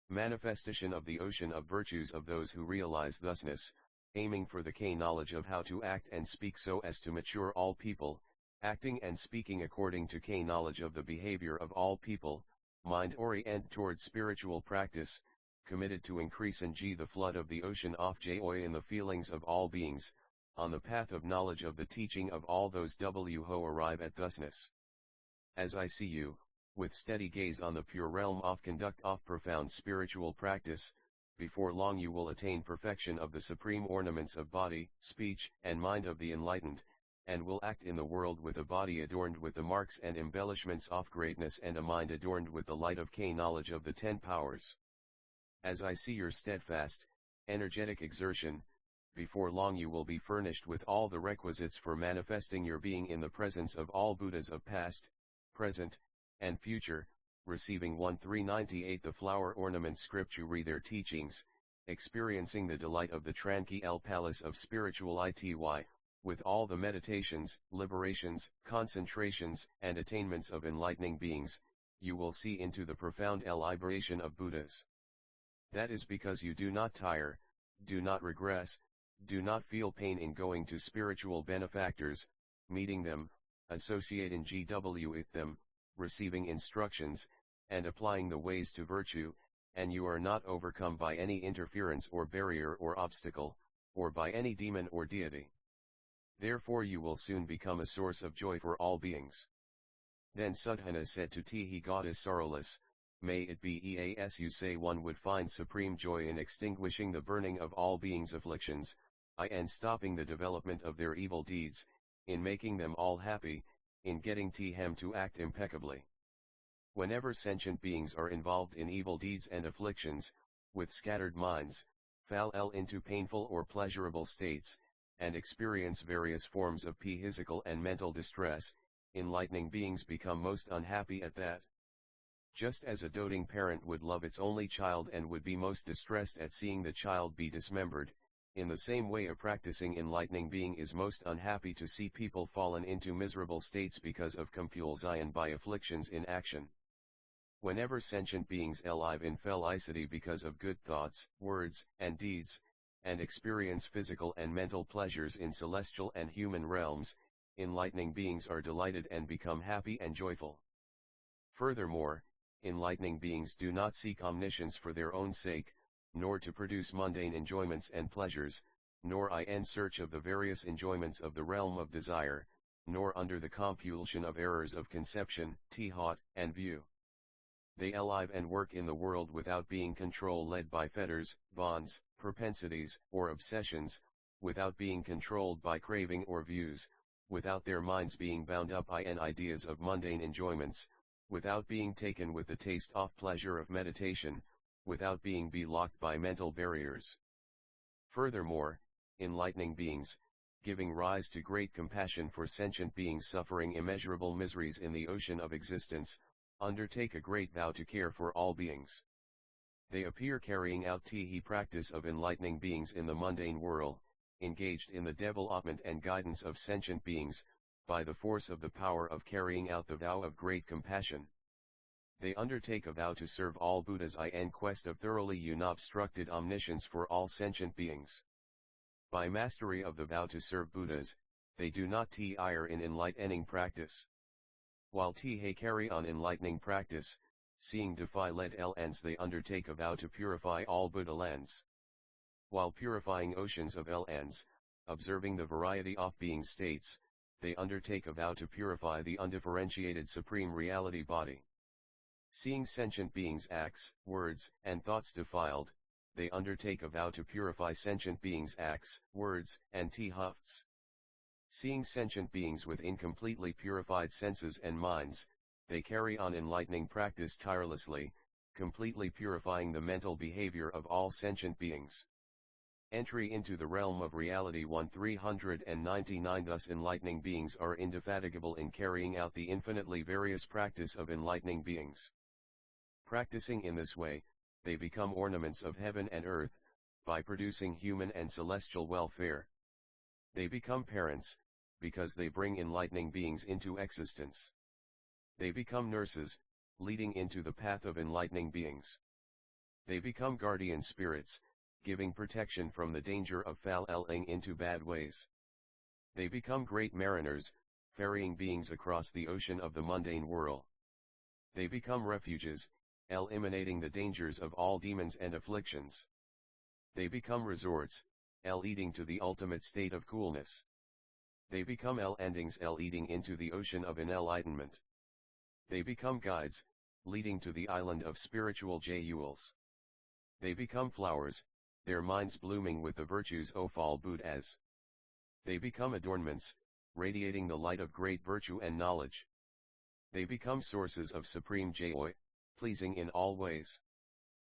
manifestation of the ocean of virtues of those who realize thusness, aiming for the knowledge of how to act and speak so as to mature all people, acting and speaking according to knowledge of the behavior of all people, mind orient toward spiritual practice, committed to increase in the flood of the ocean of joy in the feelings of all beings, on the path of knowledge of the teaching of all those who arrive at thusness. As I see you, with steady gaze on the pure realm of conduct of profound spiritual practice, before long you will attain perfection of the supreme ornaments of body, speech, and mind of the enlightened, and will act in the world with a body adorned with the marks and embellishments of greatness and a mind adorned with the light of knowledge of the 10 powers. As I see your steadfast, energetic exertion, before long you will be furnished with all the requisites for manifesting your being in the presence of all Buddhas of past, present, and future, receiving 1398 the flower ornament scripture their teachings, experiencing the delight of the tranquil palace of spiritual ity, with all the meditations, liberations, concentrations, and attainments of enlightening beings, you will see into the profound liberation of Buddhas. That is because you do not tire, do not regress, do not feel pain in going to spiritual benefactors, meeting them, associating with them, receiving instructions, and applying the ways to virtue, and you are not overcome by any interference or barrier or obstacle, or by any demon or deity. Therefore you will soon become a source of joy for all beings. Then Sudhana said to Tihi, goddess sorrowless, may it be as you say, one would find supreme joy in extinguishing the burning of all beings' afflictions, and stopping the development of their evil deeds, in making them all happy, in getting Tihem to act impeccably. Whenever sentient beings are involved in evil deeds and afflictions, with scattered minds, fall into painful or pleasurable states, and experience various forms of physical and mental distress, enlightening beings become most unhappy at that. Just as a doting parent would love its only child and would be most distressed at seeing the child be dismembered, in the same way a practicing enlightening being is most unhappy to see people fallen into miserable states because of compulsion by afflictions in action. Whenever sentient beings alive in felicity because of good thoughts, words, and deeds, and experience physical and mental pleasures in celestial and human realms, enlightening beings are delighted and become happy and joyful. Furthermore, enlightening beings do not seek omniscience for their own sake, nor to produce mundane enjoyments and pleasures, nor in search of the various enjoyments of the realm of desire, nor under the compulsion of errors of conception, thought, and view. They alive and work in the world without being led by fetters, bonds, propensities, or obsessions, without being controlled by craving or views, without their minds being bound up in ideas of mundane enjoyments, without being taken with the taste of pleasure of meditation, without being blocked by mental barriers. Furthermore, enlightening beings, giving rise to great compassion for sentient beings suffering immeasurable miseries in the ocean of existence, undertake a great vow to care for all beings. They appear carrying out the practice of enlightening beings in the mundane world, engaged in the development and guidance of sentient beings, by the force of the power of carrying out the vow of great compassion. They undertake a vow to serve all Buddhas in quest of thoroughly unobstructed omniscience for all sentient beings. By mastery of the vow to serve Buddhas, they do not tire in enlightening practice. While carry on enlightening practice, seeing defy led ends, they undertake a vow to purify all Buddha lands. While purifying oceans of ends, observing the variety of being states, they undertake a vow to purify the undifferentiated Supreme Reality body. Seeing sentient beings' acts, words, and thoughts defiled, they undertake a vow to purify sentient beings' acts, words, and thoughts. Seeing sentient beings with incompletely purified senses and minds, they carry on enlightening practice tirelessly, completely purifying the mental behavior of all sentient beings. Entry into the realm of reality 1399. Thus enlightening beings are indefatigable in carrying out the infinitely various practice of enlightening beings. Practicing in this way, they become ornaments of heaven and earth, by producing human and celestial welfare. They become parents, because they bring enlightening beings into existence. They become nurses, leading into the path of enlightening beings. They become guardian spirits, giving protection from the danger of falling into bad ways. They become great mariners, ferrying beings across the ocean of the mundane world. They become refuges, eliminating the dangers of all demons and afflictions. They become resorts, leading to the ultimate state of coolness. They become endings, leading into the ocean of enlightenment. They become guides, leading to the island of spiritual jewels. They become flowers, their minds blooming with the virtues of all Buddhas. They become adornments, radiating the light of great virtue and knowledge. They become sources of supreme joy, pleasing in all ways.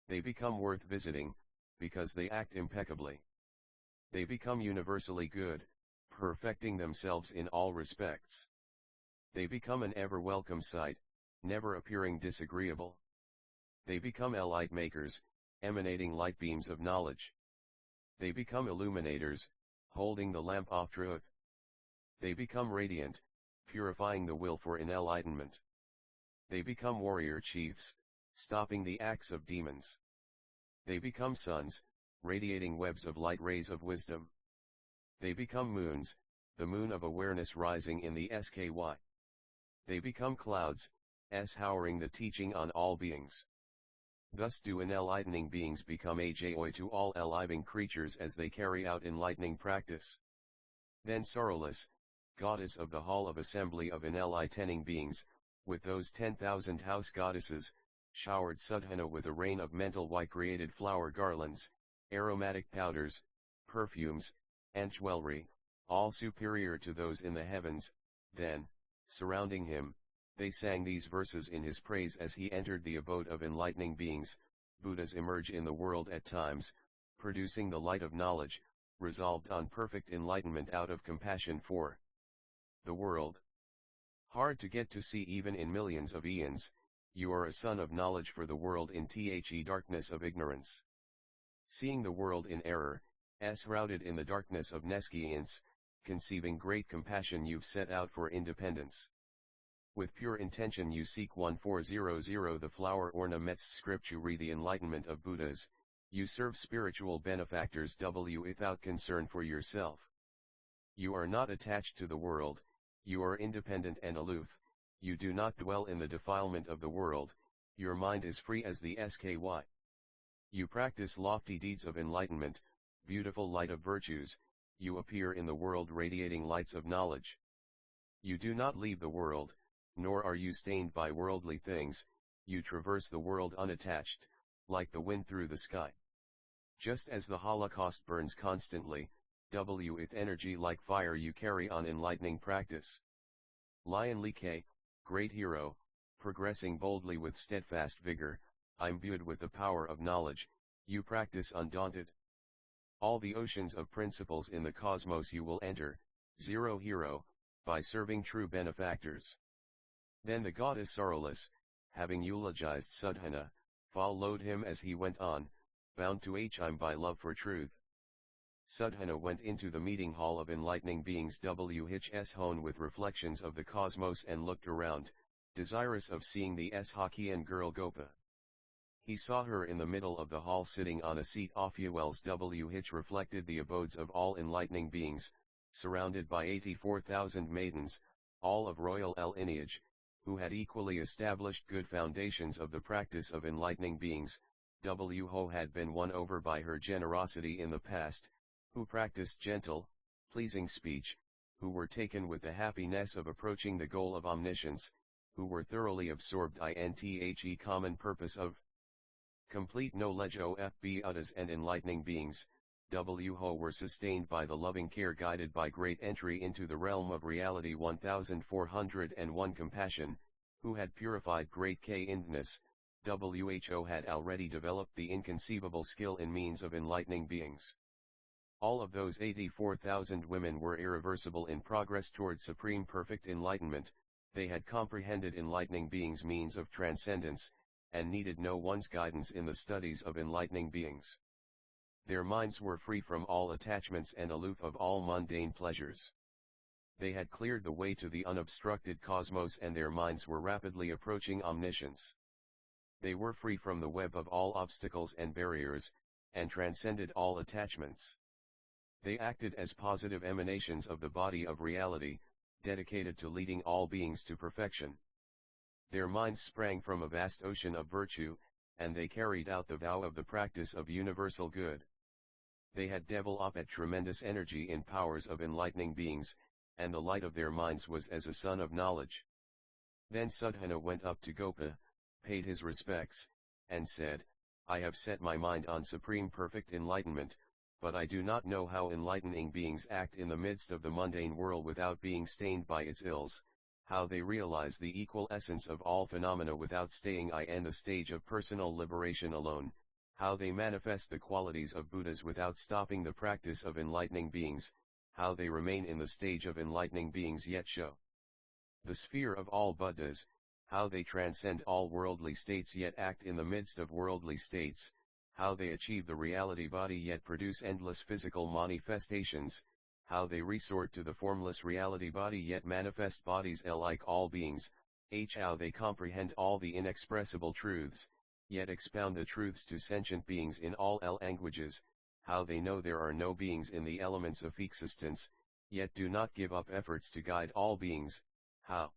They become worth visiting, because they act impeccably. They become universally good, perfecting themselves in all respects. They become an ever welcome sight, never appearing disagreeable. They become light makers, emanating light beams of knowledge. They become illuminators, holding the lamp of truth. They become radiant, purifying the will for enlightenment. They become warrior chiefs, stopping the acts of demons. They become suns, radiating webs of light rays of wisdom. They become moons, the moon of awareness rising in the sky. They become clouds, showering the teaching on all beings. Thus do enlightening beings become a joy to all living creatures as they carry out enlightening practice. Then sorrowless, goddess of the hall of assembly of enlightening beings, with those 10,000 house goddesses, showered Sadhana with a rain of mental created flower garlands, aromatic powders, perfumes, and jewelry, all superior to those in the heavens. Then, surrounding him, they sang these verses in his praise as he entered the abode of enlightening beings. Buddhas emerge in the world at times, producing the light of knowledge, resolved on perfect enlightenment out of compassion for the world. Hard to get to see even in millions of eons, you are a son of knowledge for the world in the darkness of ignorance. Seeing the world in error, shrouded in the darkness of nescience, conceiving great compassion you've set out for independence. With pure intention you seek 1400 the flower ornaments scripture the enlightenment of Buddhas, you serve spiritual benefactors without concern for yourself. You are not attached to the world, you are independent and aloof, you do not dwell in the defilement of the world, your mind is free as the sky. You practice lofty deeds of enlightenment, beautiful light of virtues, you appear in the world radiating lights of knowledge. You do not leave the world, nor are you stained by worldly things, you traverse the world unattached, like the wind through the sky. Just as the Holocaust burns constantly, with energy like fire you carry on enlightening practice. Lion Like, great hero, progressing boldly with steadfast vigor, imbued with the power of knowledge, you practice undaunted. All the oceans of principles in the cosmos you will enter, zero hero, by serving true benefactors. Then the goddess sorrowless, having eulogized Sadhana, followed him as he went on, bound to him by love for truth. Sadhana went into the meeting hall of enlightening beings his hone with reflections of the cosmos and looked around, desirous of seeing the Hokkien girl Gopa. He saw her in the middle of the hall sitting on a seat off wells which reflected the abodes of all enlightening beings, surrounded by 84,000 maidens, all of royal lineage, who had equally established good foundations of the practice of enlightening beings, who had been won over by her generosity in the past, who practiced gentle, pleasing speech, who were taken with the happiness of approaching the goal of omniscience, who were thoroughly absorbed in the common purpose of complete knowledge of Buddhas and enlightening beings, who were sustained by the loving care guided by great entry into the realm of reality 1401 compassion, who had purified great kindness, who had already developed the inconceivable skill in means of enlightening beings. All of those 84,000 women were irreversible in progress toward supreme perfect enlightenment, they had comprehended enlightening beings' means of transcendence, and needed no one's guidance in the studies of enlightening beings. Their minds were free from all attachments and aloof of all mundane pleasures. They had cleared the way to the unobstructed cosmos and their minds were rapidly approaching omniscience. They were free from the web of all obstacles and barriers, and transcended all attachments. They acted as positive emanations of the body of reality, dedicated to leading all beings to perfection. Their minds sprang from a vast ocean of virtue, and they carried out the vow of the practice of universal good. They had developed tremendous energy in powers of enlightening beings, and the light of their minds was as a sun of knowledge. Then Sadhana went up to Gopa, paid his respects, and said, I have set my mind on supreme perfect enlightenment, but I do not know how enlightening beings act in the midst of the mundane world without being stained by its ills, how they realize the equal essence of all phenomena without staying in the stage of personal liberation alone, how they manifest the qualities of Buddhas without stopping the practice of enlightening beings, how they remain in the stage of enlightening beings yet show the sphere of all Buddhas, how they transcend all worldly states yet act in the midst of worldly states, how they achieve the reality body yet produce endless physical manifestations, how they resort to the formless reality body yet manifest bodies like all beings, how they comprehend all the inexpressible truths, yet expound the truths to sentient beings in all languages, how they know there are no beings in the elements of existence, yet do not give up efforts to guide all beings, how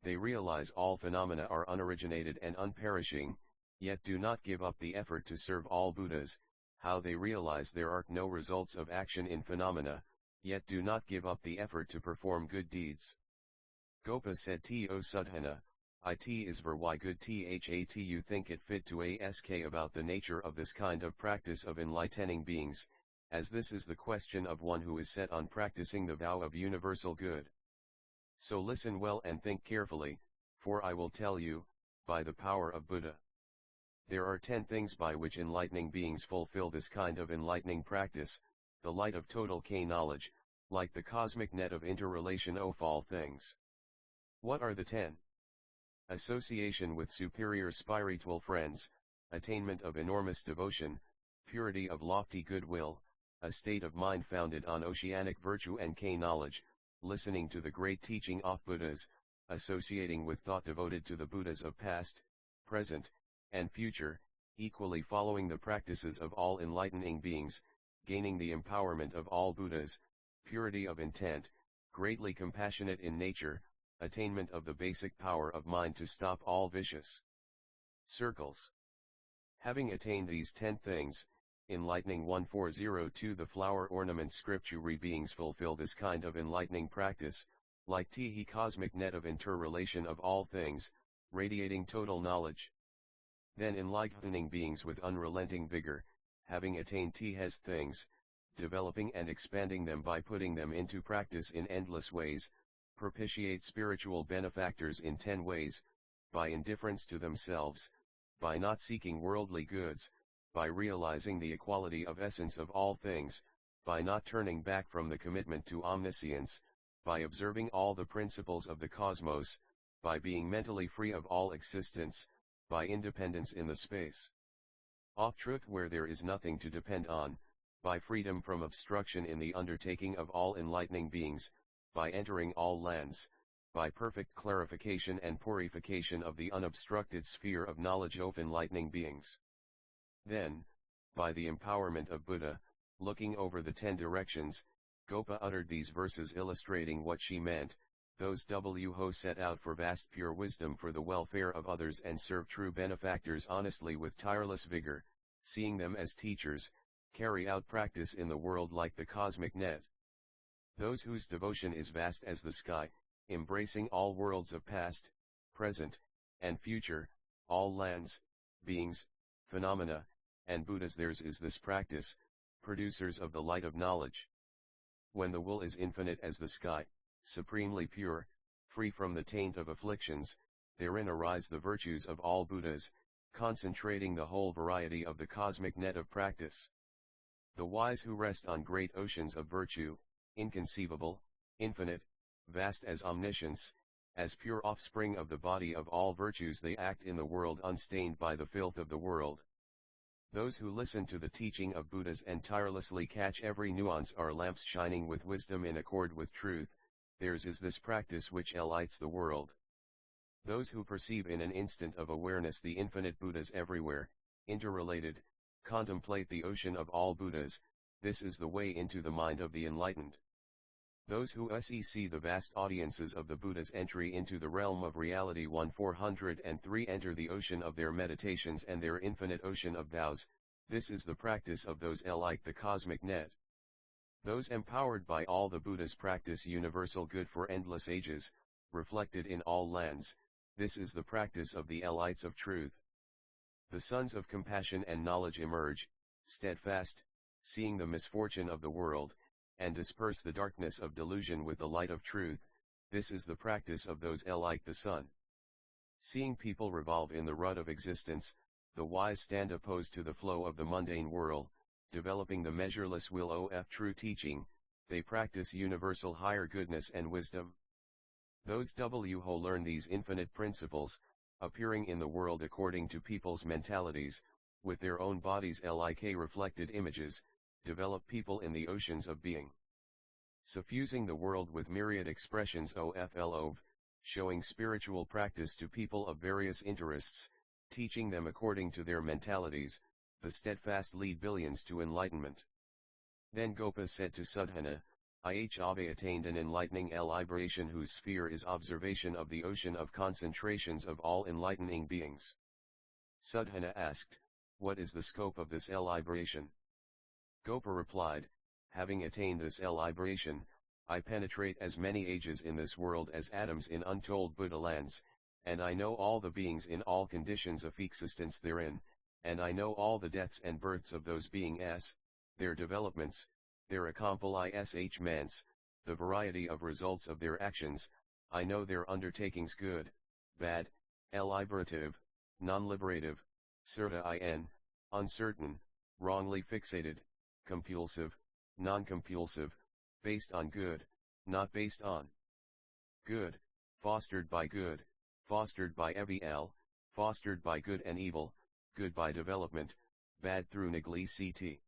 they realize all phenomena are unoriginated and unperishing, yet do not give up the effort to serve all Buddhas, how they realize there are no results of action in phenomena, yet do not give up the effort to perform good deeds. Gopa said to Sudhana, it is very good that you think it fit to ask about the nature of this kind of practice of enlightening beings, as this is the question of one who is set on practicing the vow of universal good. So listen well and think carefully, for I will tell you, by the power of Buddha. There are 10 things by which enlightening beings fulfill this kind of enlightening practice, the light of total knowledge, like the cosmic net of interrelation of all things. What are the 10? Association with superior spiritual friends, attainment of enormous devotion, purity of lofty goodwill, a state of mind founded on oceanic virtue and knowledge, listening to the great teaching of Buddhas, associating with thought devoted to the Buddhas of past, present, and future, equally following the practices of all enlightening beings, gaining the empowerment of all Buddhas, purity of intent, greatly compassionate in nature, attainment of the basic power of mind to stop all vicious circles. Having attained these 10 things, enlightening 1402 the flower ornament scripture beings fulfill this kind of enlightening practice, like the cosmic net of interrelation of all things, radiating total knowledge. Then enlightening beings with unrelenting vigor, having attained these things, developing and expanding them by putting them into practice in endless ways, propitiate spiritual benefactors in 10 ways, by indifference to themselves, by not seeking worldly goods, by realizing the equality of essence of all things, by not turning back from the commitment to omniscience, by observing all the principles of the cosmos, by being mentally free of all existence, by independence in the space of truth where there is nothing to depend on, by freedom from obstruction in the undertaking of all enlightening beings, by entering all lands, by perfect clarification and purification of the unobstructed sphere of knowledge of enlightening beings. Then, by the empowerment of Buddha, looking over the 10 directions, Gopa uttered these verses illustrating what she meant. Those who set out for vast pure wisdom for the welfare of others and serve true benefactors honestly with tireless vigor, seeing them as teachers, carry out practice in the world like the cosmic net. Those whose devotion is vast as the sky, embracing all worlds of past, present, and future, all lands, beings, phenomena, and Buddhas, theirs is this practice, producers of the light of knowledge. When the will is infinite as the sky, supremely pure, free from the taint of afflictions, therein arise the virtues of all Buddhas, concentrating the whole variety of the cosmic net of practice. The wise who rest on great oceans of virtue, inconceivable, infinite, vast as omniscience, as pure offspring of the body of all virtues, they act in the world unstained by the filth of the world. Those who listen to the teaching of Buddhas and tirelessly catch every nuance are lamps shining with wisdom in accord with truth. Theirs is this practice which lights the world. Those who perceive in an instant of awareness the infinite Buddhas everywhere, interrelated, contemplate the ocean of all Buddhas, this is the way into the mind of the enlightened. Those who see the vast audiences of the Buddhas entry into the realm of reality 1403 enter the ocean of their meditations and their infinite ocean of vows, this is the practice of those like the cosmic net. Those empowered by all the Buddhas practice universal good for endless ages, reflected in all lands, this is the practice of the lights of truth. The sons of compassion and knowledge emerge, steadfast, seeing the misfortune of the world, and disperse the darkness of delusion with the light of truth, this is the practice of those like the sun. Seeing people revolve in the rut of existence, the wise stand opposed to the flow of the mundane world, developing the measureless will of true teaching, they practice universal higher goodness and wisdom. Those who learn these infinite principles, appearing in the world according to people's mentalities, with their own bodies like reflected images, develop people in the oceans of being. suffusing the world with myriad expressions of, showing spiritual practice to people of various interests, teaching them according to their mentalities, the steadfast lead billions to enlightenment. Then Gopa said to Sudhana, I have attained an enlightening liberation whose sphere is observation of the ocean of concentrations of all enlightening beings. Sudhana asked, what is the scope of this liberation? Gopa replied, having attained this liberation, I penetrate as many ages in this world as atoms in untold Buddha lands, and I know all the beings in all conditions of existence therein, and I know all the deaths and births of those beings, their developments, their accomplishments, the variety of results of their actions, I know their undertakings good, bad, liberative, non-liberative, uncertain, wrongly fixated, compulsive, non-compulsive, based on good, not based on good, fostered by evil, fostered by good and evil, good by development, bad through neglectity.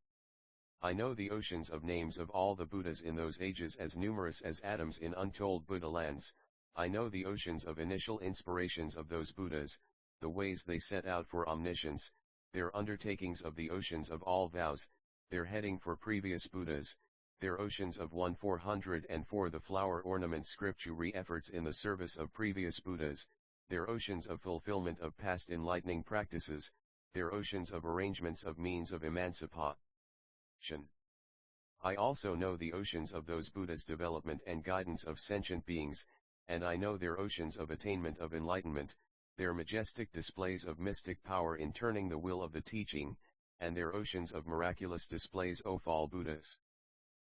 I know the oceans of names of all the Buddhas in those ages as numerous as atoms in untold Buddha lands, I know the oceans of initial inspirations of those Buddhas, the ways they set out for omniscience, their undertakings of the oceans of all vows, their heading for previous Buddhas, their oceans of 1404 the flower ornament scripture efforts in the service of previous Buddhas, their oceans of fulfillment of past enlightening practices, their oceans of arrangements of means of emancipation. I also know the oceans of those Buddhas' development and guidance of sentient beings, and I know their oceans of attainment of enlightenment, their majestic displays of mystic power in turning the will of the teaching, and their oceans of miraculous displays of all Buddhas.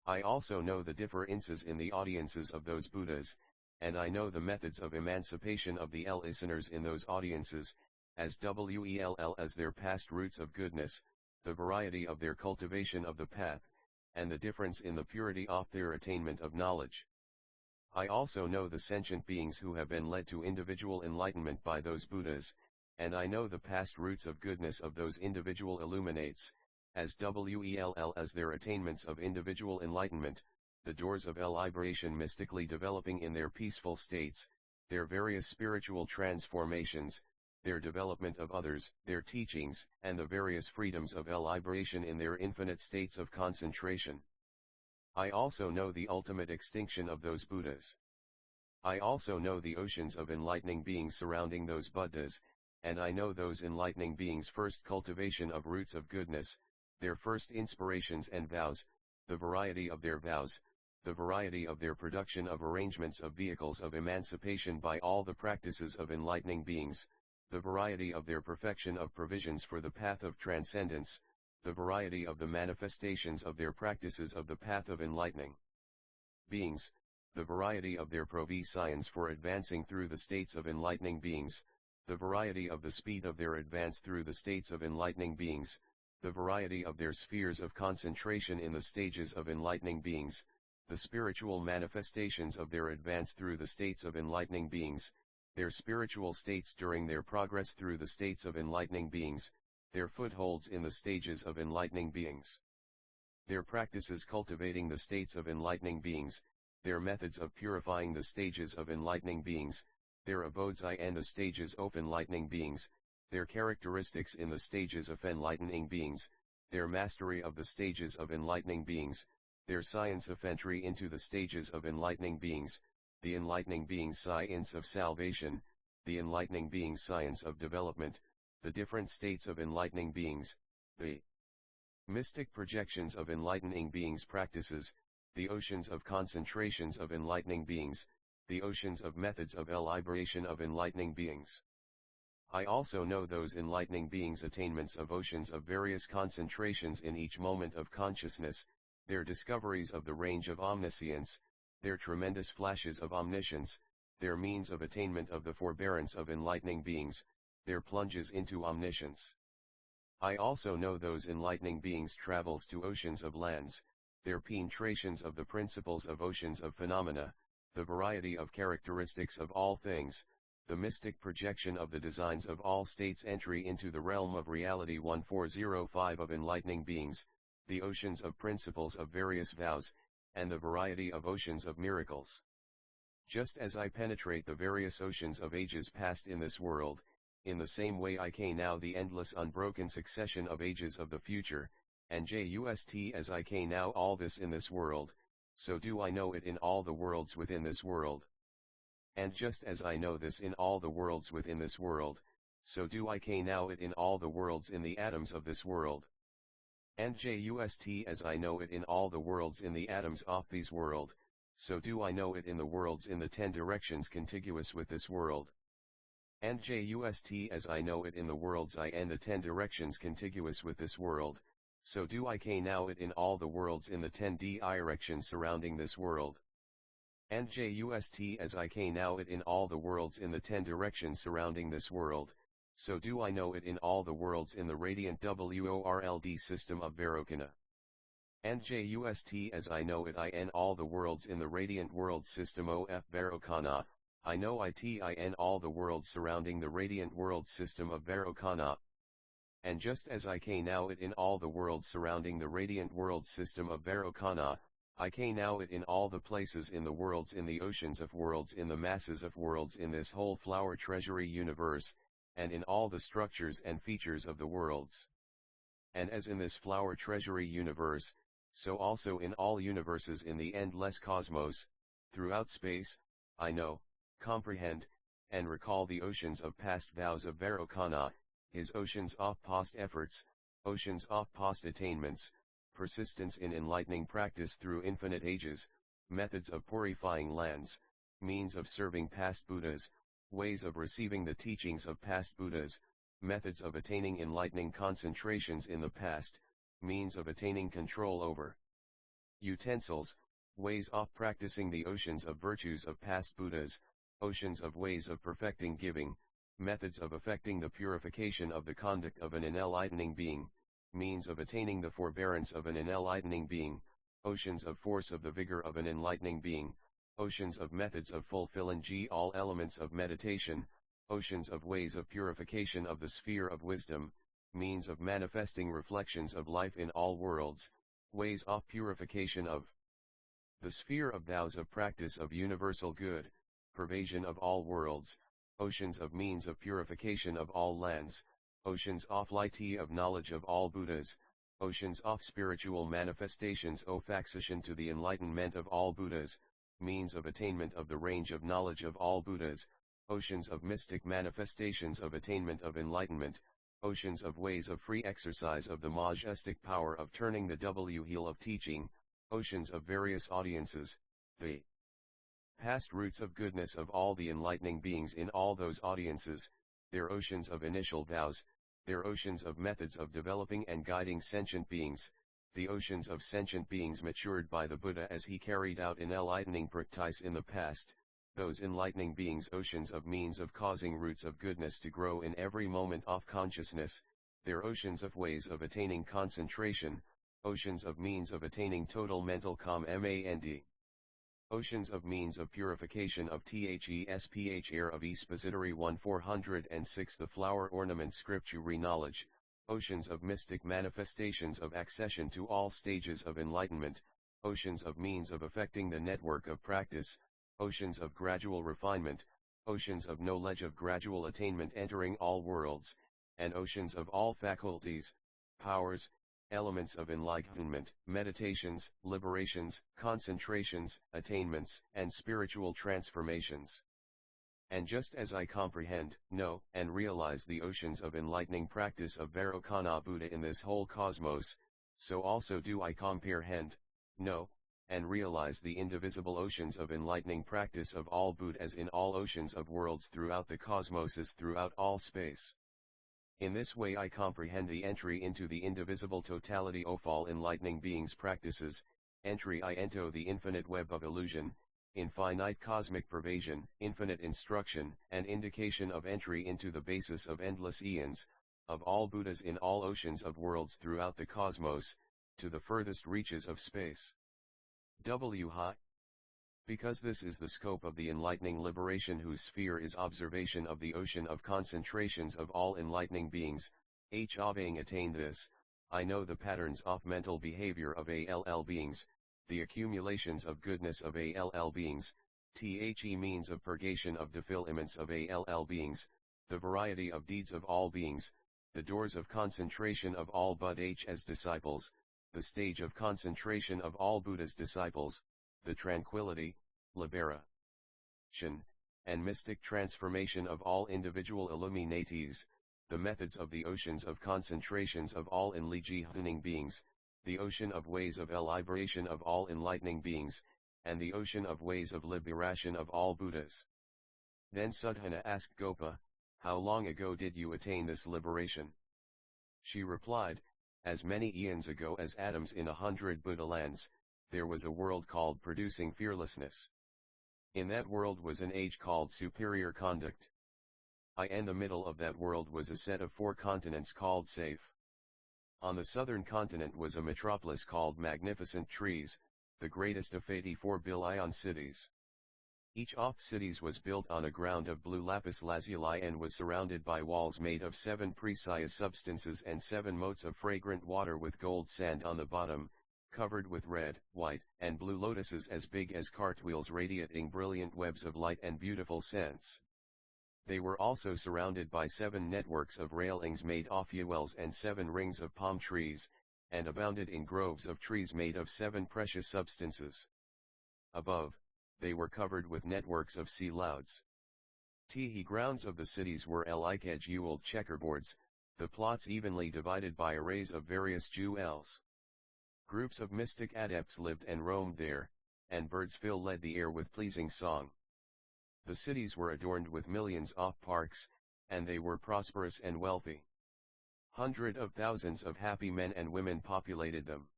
I also know the differences in the audiences of those Buddhas, and I know the methods of emancipation of the listeners in those audiences, as well as their past roots of goodness, the variety of their cultivation of the path, and the difference in the purity of their attainment of knowledge. I also know the sentient beings who have been led to individual enlightenment by those Buddhas, and I know the past roots of goodness of those individual illuminates, as well as their attainments of individual enlightenment, the doors of liberation mystically developing in their peaceful states, their various spiritual transformations, their development of others, their teachings, and the various freedoms of liberation in their infinite states of concentration. I also know the ultimate extinction of those Buddhas. I also know the oceans of enlightening beings surrounding those Buddhas, and I know those enlightening beings' first cultivation of roots of goodness, their first inspirations and vows, the variety of their vows, the variety of their production of arrangements of vehicles of emancipation by all the practices of enlightening beings, the variety of their perfection of provisions for the path of transcendence, the variety of the manifestations of their practices of the path of enlightening beings, the variety of their provisions for advancing through the states of enlightening beings, the variety of the speed of their advance through the states of enlightening beings, the variety of their spheres of concentration in the stages of enlightening beings, the spiritual manifestations of their advance through the states of enlightening beings, their spiritual states during their progress through the states of enlightening beings, their footholds in the stages of enlightening beings, their practices cultivating the states of enlightening beings, their methods of purifying the stages of enlightening beings, their abodes in the stages of enlightening beings, their characteristics in the stages of enlightening beings, their mastery of the stages of enlightening beings, their science of entry into the stages of enlightening beings, the enlightening beings' science of salvation, the enlightening beings' science of development, the different states of enlightening beings, the mystic projections of enlightening beings' practices, the oceans of concentrations of enlightening beings, the oceans of methods of liberation of enlightening beings. I also know those enlightening beings' attainments of oceans of various concentrations in each moment of consciousness, their discoveries of the range of omniscience, their tremendous flashes of omniscience, their means of attainment of the forbearance of enlightening beings, their plunges into omniscience. I also know those enlightening beings' travels to oceans of lands, their penetrations of the principles of oceans of phenomena, the variety of characteristics of all things, the mystic projection of the designs of all states entry into the realm of reality 1405 of enlightening beings, the oceans of principles of various vows, and the variety of oceans of miracles. Just as I penetrate the various oceans of ages past in this world, in the same way I can now the endless unbroken succession of ages of the future, and just as I can now all this in this world, so do I know it in all the worlds within this world. And just as I know this in all the worlds within this world, so do I can now it in all the worlds in the atoms of this world. And just as I know it in all the worlds in the atoms of this world, so do I know it in the worlds in the 10 directions contiguous with this world. And just as I know it in the worlds I and the 10 directions contiguous with this world, so do I can now it in all the worlds in the 10 directions surrounding this world. And just as I can now it in all the worlds in the 10 directions surrounding this world, so do I know it in all the worlds in the radiant world system of Vairocana. And just as I know it I in all the worlds in the radiant world system of Vairocana, I know it in all the worlds surrounding the radiant world system of Vairocana. And just as I can now it in all the worlds surrounding the radiant world system of Vairocana, I can now it in all the places in the worlds in the oceans of worlds in the masses of worlds in this whole flower treasury universe, and in all the structures and features of the worlds. And as in this flower treasury universe, so also in all universes in the endless cosmos, throughout space, I know, comprehend, and recall the oceans of past vows of Vairocana, his oceans of past efforts, oceans of past attainments, persistence in enlightening practice through infinite ages, methods of purifying lands, means of serving past Buddhas, ways of receiving the teachings of past Buddhas, methods of attaining enlightening concentrations in the past, means of attaining control over utensils, ways of practicing the oceans of virtues of past Buddhas, oceans of ways of perfecting giving, methods of effecting the purification of the conduct of an enlightening being, means of attaining the forbearance of an enlightening being, oceans of force of the vigor of an enlightening being, oceans of methods of fulfilling all elements of meditation, oceans of ways of purification of the sphere of wisdom, means of manifesting reflections of life in all worlds, ways of purification of the sphere of vows of practice of universal good, pervasion of all worlds, oceans of means of purification of all lands, oceans of light of knowledge of all Buddhas, oceans of spiritual manifestations of accession to the enlightenment of all Buddhas, means of attainment of the range of knowledge of all Buddhas, oceans of mystic manifestations of attainment of enlightenment, oceans of ways of free exercise of the majestic power of turning the wheel of teaching, oceans of various audiences, the past roots of goodness of all the enlightening beings in all those audiences, their oceans of initial vows, their oceans of methods of developing and guiding sentient beings, the oceans of sentient beings matured by the Buddha as he carried out enlightening practice in the past, those enlightening beings oceans of means of causing roots of goodness to grow in every moment of consciousness, their oceans of ways of attaining concentration, oceans of means of attaining total mental command. Oceans of means of purification of thesph air of Expository 1406 the flower ornament scripture knowledge, oceans of mystic manifestations of accession to all stages of enlightenment, oceans of means of affecting the network of practice, oceans of gradual refinement, oceans of knowledge of gradual attainment entering all worlds, and oceans of all faculties, powers, elements of enlightenment, meditations, liberations, concentrations, attainments, and spiritual transformations. And just as I comprehend, know, and realize the oceans of enlightening practice of Vairocana Buddha in this whole cosmos, so also do I comprehend, know, and realize the indivisible oceans of enlightening practice of all Buddhas in all oceans of worlds throughout the cosmoses throughout all space. In this way I comprehend the entry into the indivisible totality of all enlightening beings' practices, entry into the infinite web of illusion, infinite cosmic pervasion, infinite instruction and indication of entry into the basis of endless eons, of all Buddhas in all oceans of worlds throughout the cosmos, to the furthest reaches of space. High. Because this is the scope of the enlightening liberation whose sphere is observation of the ocean of concentrations of all enlightening beings, having attained this, I know the patterns of mental behavior of all beings, the accumulations of goodness of all beings, the means of purgation of defilements of all beings, the variety of deeds of all beings, the doors of concentration of all Buddha's disciples, the stage of concentration of all Buddha's disciples, the tranquility, liberation, and mystic transformation of all individual illuminatees, the methods of the oceans of concentrations of all enlightening beings, the ocean of ways of liberation of all enlightening beings, and the ocean of ways of liberation of all Buddhas. Then Sudhana asked Gopa, "How long ago did you attain this liberation?" She replied, "As many eons ago as atoms in 100 Buddha lands, there was a world called producing fearlessness. In that world was an age called superior conduct. In the middle of that world was a set of 4 continents called safe. On the southern continent was a metropolis called magnificent trees, the greatest of 84 billion cities. Each of cities was built on a ground of blue lapis lazuli and was surrounded by walls made of 7 precious substances and 7 moats of fragrant water with gold sand on the bottom, covered with red, white, and blue lotuses as big as cartwheels radiating brilliant webs of light and beautiful scents. They were also surrounded by 7 networks of railings made of jewels and 7 rings of palm trees, and abounded in groves of trees made of 7 precious substances. Above, they were covered with networks of sea loads. The grounds of the cities were like jeweled checkerboards, the plots evenly divided by arrays of various jewels. Groups of mystic adepts lived and roamed there, and birds filled the air with pleasing song. The cities were adorned with millions of parks, and they were prosperous and wealthy. Hundreds of thousands of happy men and women populated them.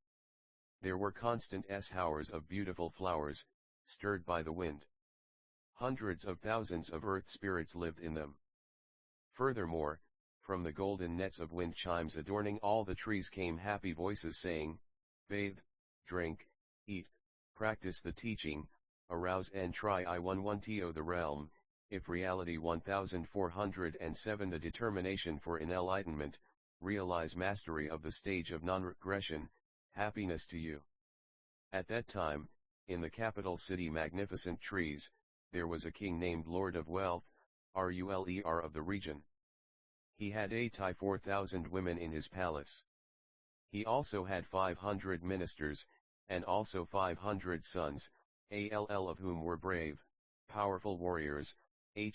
There were constant showers of beautiful flowers, stirred by the wind. Hundreds of thousands of earth spirits lived in them. Furthermore, from the golden nets of wind chimes adorning all the trees came happy voices saying, "Bathe, drink, eat, practice the teaching, arouse and try I11to the realm, if reality 1407 the determination for enlightenment, realize mastery of the stage of non-regression, happiness to you." At that time, in the capital city Magnificent Trees, there was a king named Lord of Wealth, ruler of the region. He had 4,000 women in his palace. He also had 500 ministers, and also 500 sons, of whom were brave, powerful warriors,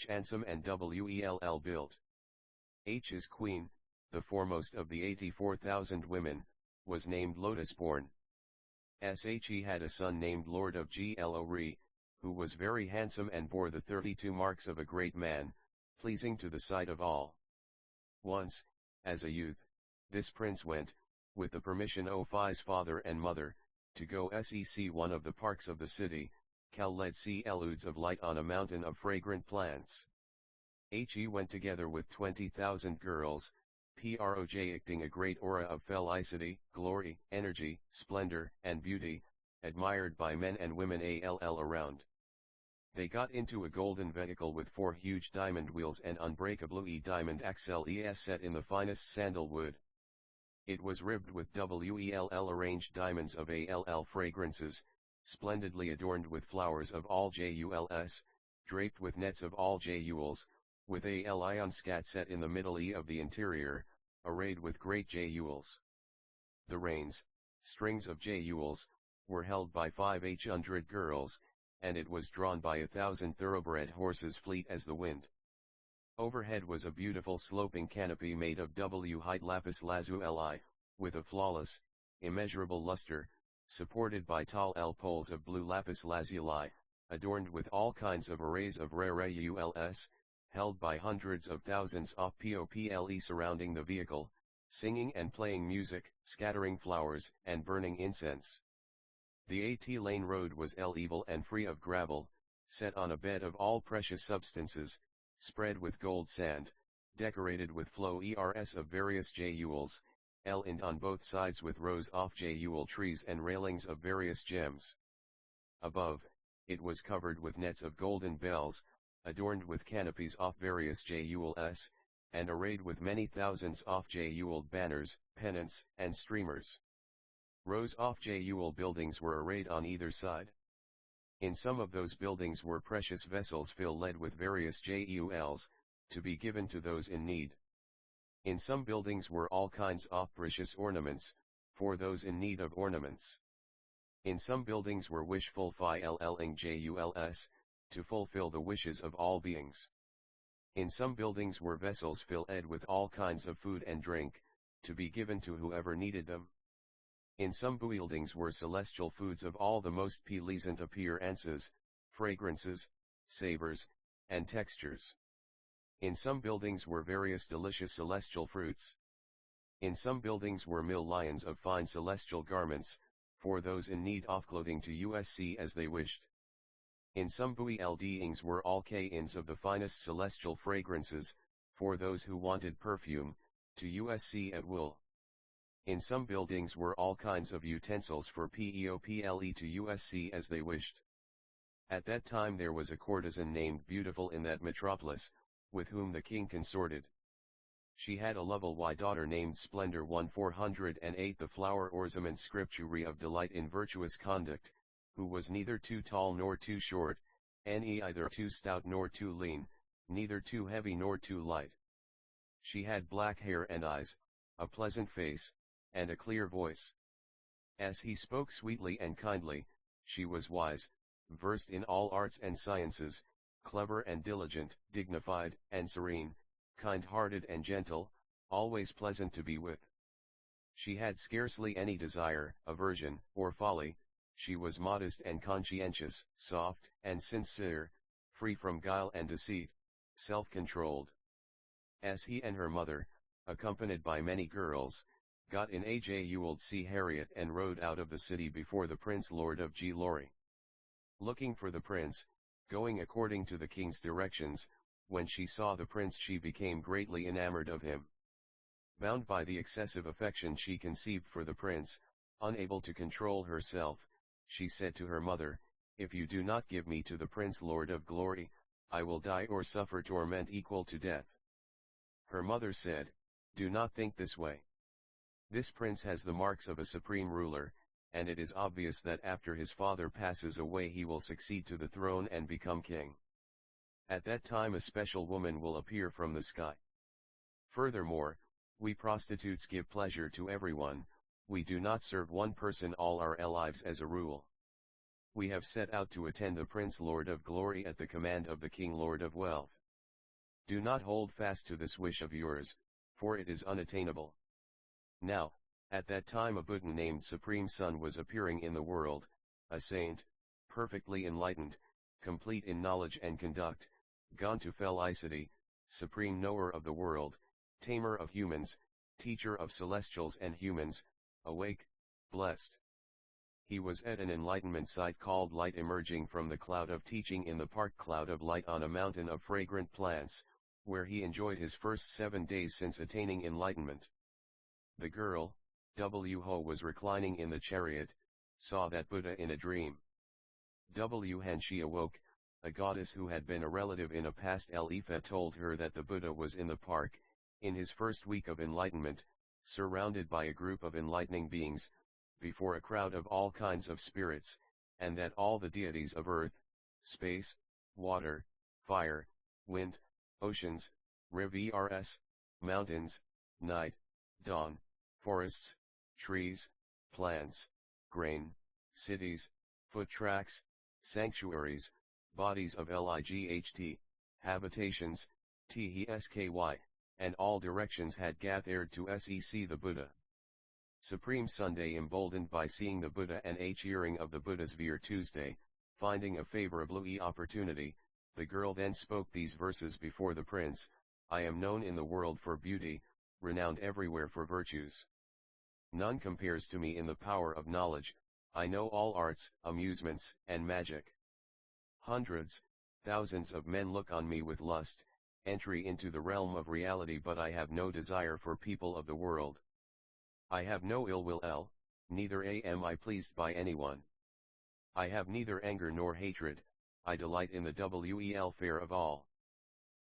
handsome and well built. His queen, the foremost of the 84,000 women, was named Lotus-born. He had a son named Lord of Glory, who was very handsome and bore the 32 marks of a great man, pleasing to the sight of all. Once, as a youth, this prince went, with the permission of his father and mother, to go see one of the parks of the city, led eludes of light on a mountain of fragrant plants. He went together with 20,000 girls, projecting a great aura of felicity, glory, energy, splendor, and beauty, admired by men and women all around. They got into a golden vehicle with 4 huge diamond wheels and unbreakable diamond axles set in the finest sandalwood. It was ribbed with well arranged diamonds of all fragrances, splendidly adorned with flowers of all jewels, draped with nets of all jewels, with a lion scat set in the middle of the interior, arrayed with great jewels. The reins, strings of jewels, were held by 500 girls, and it was drawn by 1,000 thoroughbred horses fleet as the wind. Overhead was a beautiful sloping canopy made of white lapis lazuli, with a flawless, immeasurable luster, supported by tall poles of blue lapis lazuli, adorned with all kinds of arrays of rare jewels, held by hundreds of thousands of people surrounding the vehicle, singing and playing music, scattering flowers, and burning incense. The 8-lane road was level and free of gravel, set on a bed of all precious substances, spread with gold sand, decorated with flowers of various jewels, and on both sides with rows of jewel trees and railings of various gems. Above, it was covered with nets of golden bells, adorned with canopies of various jewels, and arrayed with many thousands of jeweled banners, pennants, and streamers. Rows of jewel buildings were arrayed on either side. In some of those buildings were precious vessels filled with various jewels, to be given to those in need. In some buildings were all kinds of precious ornaments, for those in need of ornaments. In some buildings were wishful filling juls, to fulfill the wishes of all beings. In some buildings were vessels filled with all kinds of food and drink, to be given to whoever needed them. In some buildings were celestial foods of all the most pleasant appearances, fragrances, savors, and textures. In some buildings were various delicious celestial fruits. In some buildings were millions of fine celestial garments, for those in need of clothing to usc as they wished. In some buildings were all kinds of the finest celestial fragrances, for those who wanted perfume, to usc at will. In some buildings were all kinds of utensils for people to usc as they wished. At that time there was a courtesan named Beautiful in that metropolis, with whom the king consorted. She had a lovely daughter named Splendor 1408, the flower ornament scripture of delight in virtuous conduct, who was neither too tall nor too short, neither too stout nor too lean, neither too heavy nor too light. She had black hair and eyes, a pleasant face, and a clear voice. As he spoke sweetly and kindly, she was wise, versed in all arts and sciences, clever and diligent, dignified and serene, kind-hearted and gentle, always pleasant to be with. She had scarcely any desire, aversion, or folly. She was modest and conscientious, soft and sincere, free from guile and deceit, self-controlled. As he and her mother, accompanied by many girls, got in a jeweled sea chariot and rode out of the city before the prince lord of Cleary. Looking for the prince, going according to the king's directions, when she saw the prince she became greatly enamored of him. Bound by the excessive affection she conceived for the prince, unable to control herself, she said to her mother, "If you do not give me to the prince lord of glory, I will die or suffer torment equal to death." Her mother said, "Do not think this way. This prince has the marks of a supreme ruler, and it is obvious that after his father passes away he will succeed to the throne and become king. At that time a special woman will appear from the sky. Furthermore, we prostitutes give pleasure to everyone, we do not serve one person all our lives as a rule. We have set out to attend the Prince Lord of Glory at the command of the King Lord of Wealth. Do not hold fast to this wish of yours, for it is unattainable." Now, at that time a Buddha named Supreme Sun was appearing in the world, a saint, perfectly enlightened, complete in knowledge and conduct, gone to felicity, supreme knower of the world, tamer of humans, teacher of celestials and humans, awake, blessed. He was at an enlightenment site called Light, emerging from the cloud of teaching in the park Cloud of Light on a mountain of fragrant plants, where he enjoyed his first 7 days since attaining enlightenment. The girl, Ho, was reclining in the chariot, saw that Buddha in a dream. When she awoke, a goddess who had been a relative in a past life told her that the Buddha was in the park, in his first week of enlightenment, surrounded by a group of enlightening beings, before a crowd of all kinds of spirits, and that all the deities of earth, space, water, fire, wind, oceans, rivers, mountains, night, dawn, forests, trees, plants, grain, cities, foot tracks, sanctuaries, bodies of light, habitations, tsky, and all directions had gathered to sec the Buddha. Supreme Sunday, emboldened by seeing the Buddha and hearing of the Buddha's Tuesday, finding a favorable opportunity, the girl then spoke these verses before the prince: "I am known in the world for beauty, renowned everywhere for virtues. None compares to me in the power of knowledge, I know all arts, amusements, and magic. Hundreds, thousands of men look on me with lust, entry into the realm of reality, but I have no desire for people of the world. I have no ill will, neither am I pleased by anyone. I have neither anger nor hatred, I delight in the welfare of all.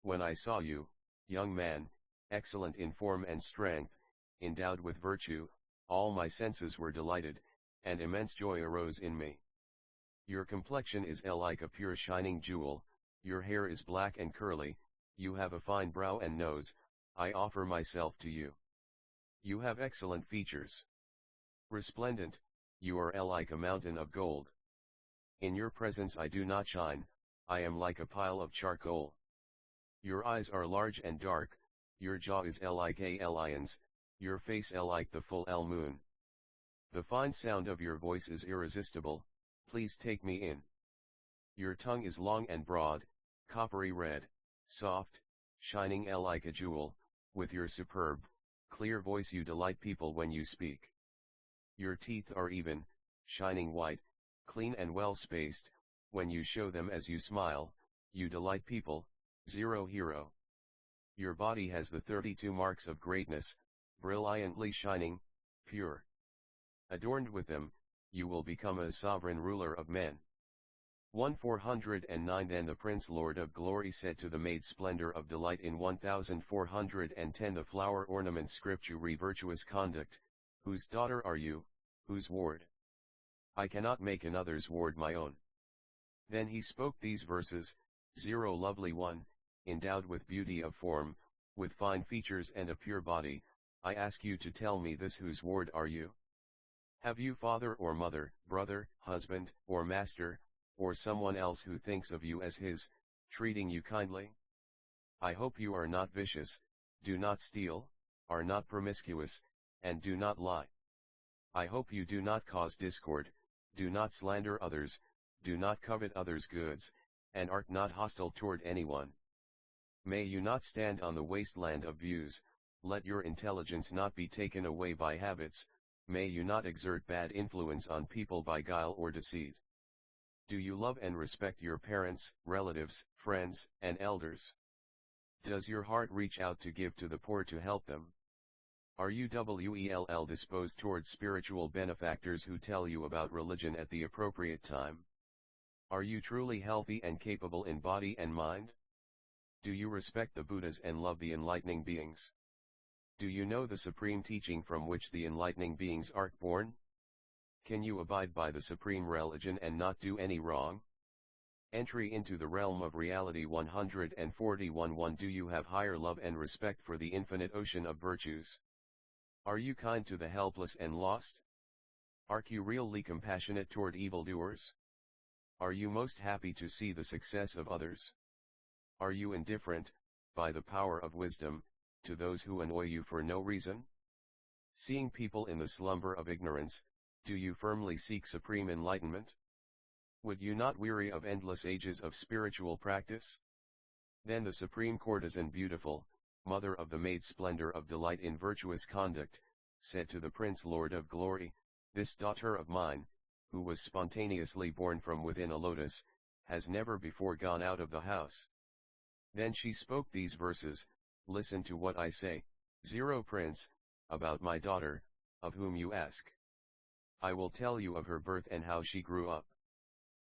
When I saw you, young man, excellent in form and strength, endowed with virtue, all my senses were delighted, and immense joy arose in me. Your complexion is like a pure shining jewel, your hair is black and curly, you have a fine brow and nose, I offer myself to you. You have excellent features. Resplendent, you are like a mountain of gold. In your presence I do not shine, I am like a pile of charcoal. Your eyes are large and dark, your jaw is like a lion's, your face like the full moon. The fine sound of your voice is irresistible, please take me in. Your tongue is long and broad, coppery red, soft, shining like a jewel, with your superb, clear voice you delight people when you speak. Your teeth are even, shining white, clean and well spaced, when you show them as you smile, you delight people, zero hero. Your body has the 32 marks of greatness, brilliantly shining, pure. Adorned with them, you will become a sovereign ruler of men. 1409 Then the Prince Lord of Glory said to the maid Splendor of Delight in 1410 The flower ornament scripture virtuous conduct, whose daughter are you, whose ward? I cannot make another's ward my own. Then he spoke these verses, 0 Lovely one, endowed with beauty of form, with fine features and a pure body, I ask you to tell me this whose ward are you? Have you father or mother, brother, husband, or master, or someone else who thinks of you as his, treating you kindly? I hope you are not vicious, do not steal, are not promiscuous, and do not lie. I hope you do not cause discord, do not slander others, do not covet others' goods, and art not hostile toward anyone. May you not stand on the wasteland of views, let your intelligence not be taken away by habits, may you not exert bad influence on people by guile or deceit. Do you love and respect your parents, relatives, friends, and elders? Does your heart reach out to give to the poor to help them? Are you well disposed toward spiritual benefactors who tell you about religion at the appropriate time? Are you truly healthy and capable in body and mind? Do you respect the Buddhas and love the enlightening beings? Do you know the supreme teaching from which the enlightening beings are born? Can you abide by the supreme religion and not do any wrong? Entry into the realm of reality 141 1 Do you have higher love and respect for the infinite ocean of virtues? Are you kind to the helpless and lost? Are you really compassionate toward evildoers? Are you most happy to see the success of others? Are you indifferent, by the power of wisdom, to those who annoy you for no reason? Seeing people in the slumber of ignorance, do you firmly seek supreme enlightenment? Would you not weary of endless ages of spiritual practice? Then the supreme courtesan beautiful, mother of the maid Splendor of Delight in virtuous conduct, said to the Prince Lord of Glory, this daughter of mine, who was spontaneously born from within a lotus, has never before gone out of the house. Then she spoke these verses, listen to what I say, 0 Prince, about my daughter, of whom you ask. I will tell you of her birth and how she grew up.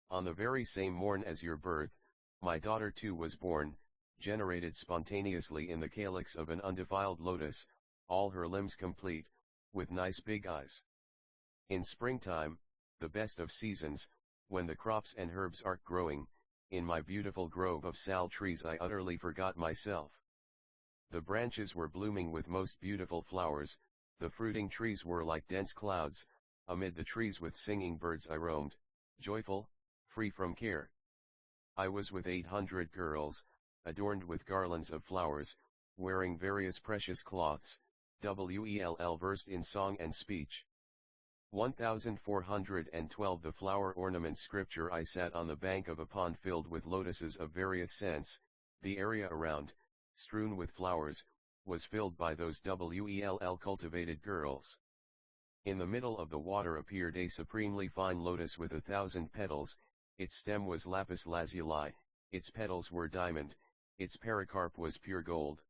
On the very same morn as your birth, my daughter too was born, generated spontaneously in the calyx of an undefiled lotus, all her limbs complete, with nice big eyes. In springtime, the best of seasons, when the crops and herbs are growing, in my beautiful grove of sal trees I utterly forgot myself. The branches were blooming with most beautiful flowers, the fruiting trees were like dense clouds, amid the trees with singing birds I roamed, joyful, free from care. I was with 800 girls, adorned with garlands of flowers, wearing various precious cloths, well versed in song and speech. 1412 The flower ornament scripture I sat on the bank of a pond filled with lotuses of various scents, the area around, strewn with flowers, was filled by those well cultivated girls. In the middle of the water appeared a supremely fine lotus with 1,000 petals, its stem was lapis lazuli, its petals were diamond, its pericarp was pure gold.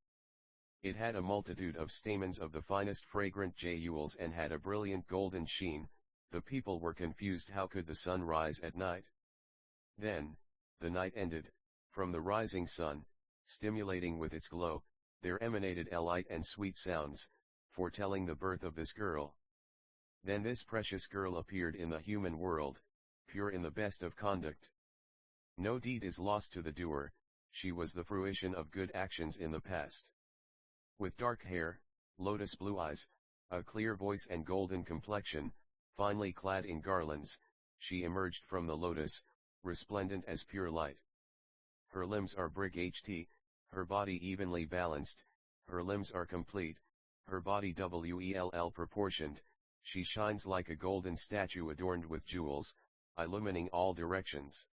It had a multitude of stamens of the finest fragrant jewels and had a brilliant golden sheen. The people were confused how could the sun rise at night. Then, the night ended, from the rising sun, stimulating with its glow, there emanated a light and sweet sounds, foretelling the birth of this girl. Then this precious girl appeared in the human world, pure in the best of conduct. No deed is lost to the doer, she was the fruition of good actions in the past. With dark hair, lotus blue eyes, a clear voice and golden complexion, finely clad in garlands, she emerged from the lotus, resplendent as pure light. Her limbs are bright, her body evenly balanced, her limbs are complete, her body well proportioned, she shines like a golden statue adorned with jewels, illumining all directions.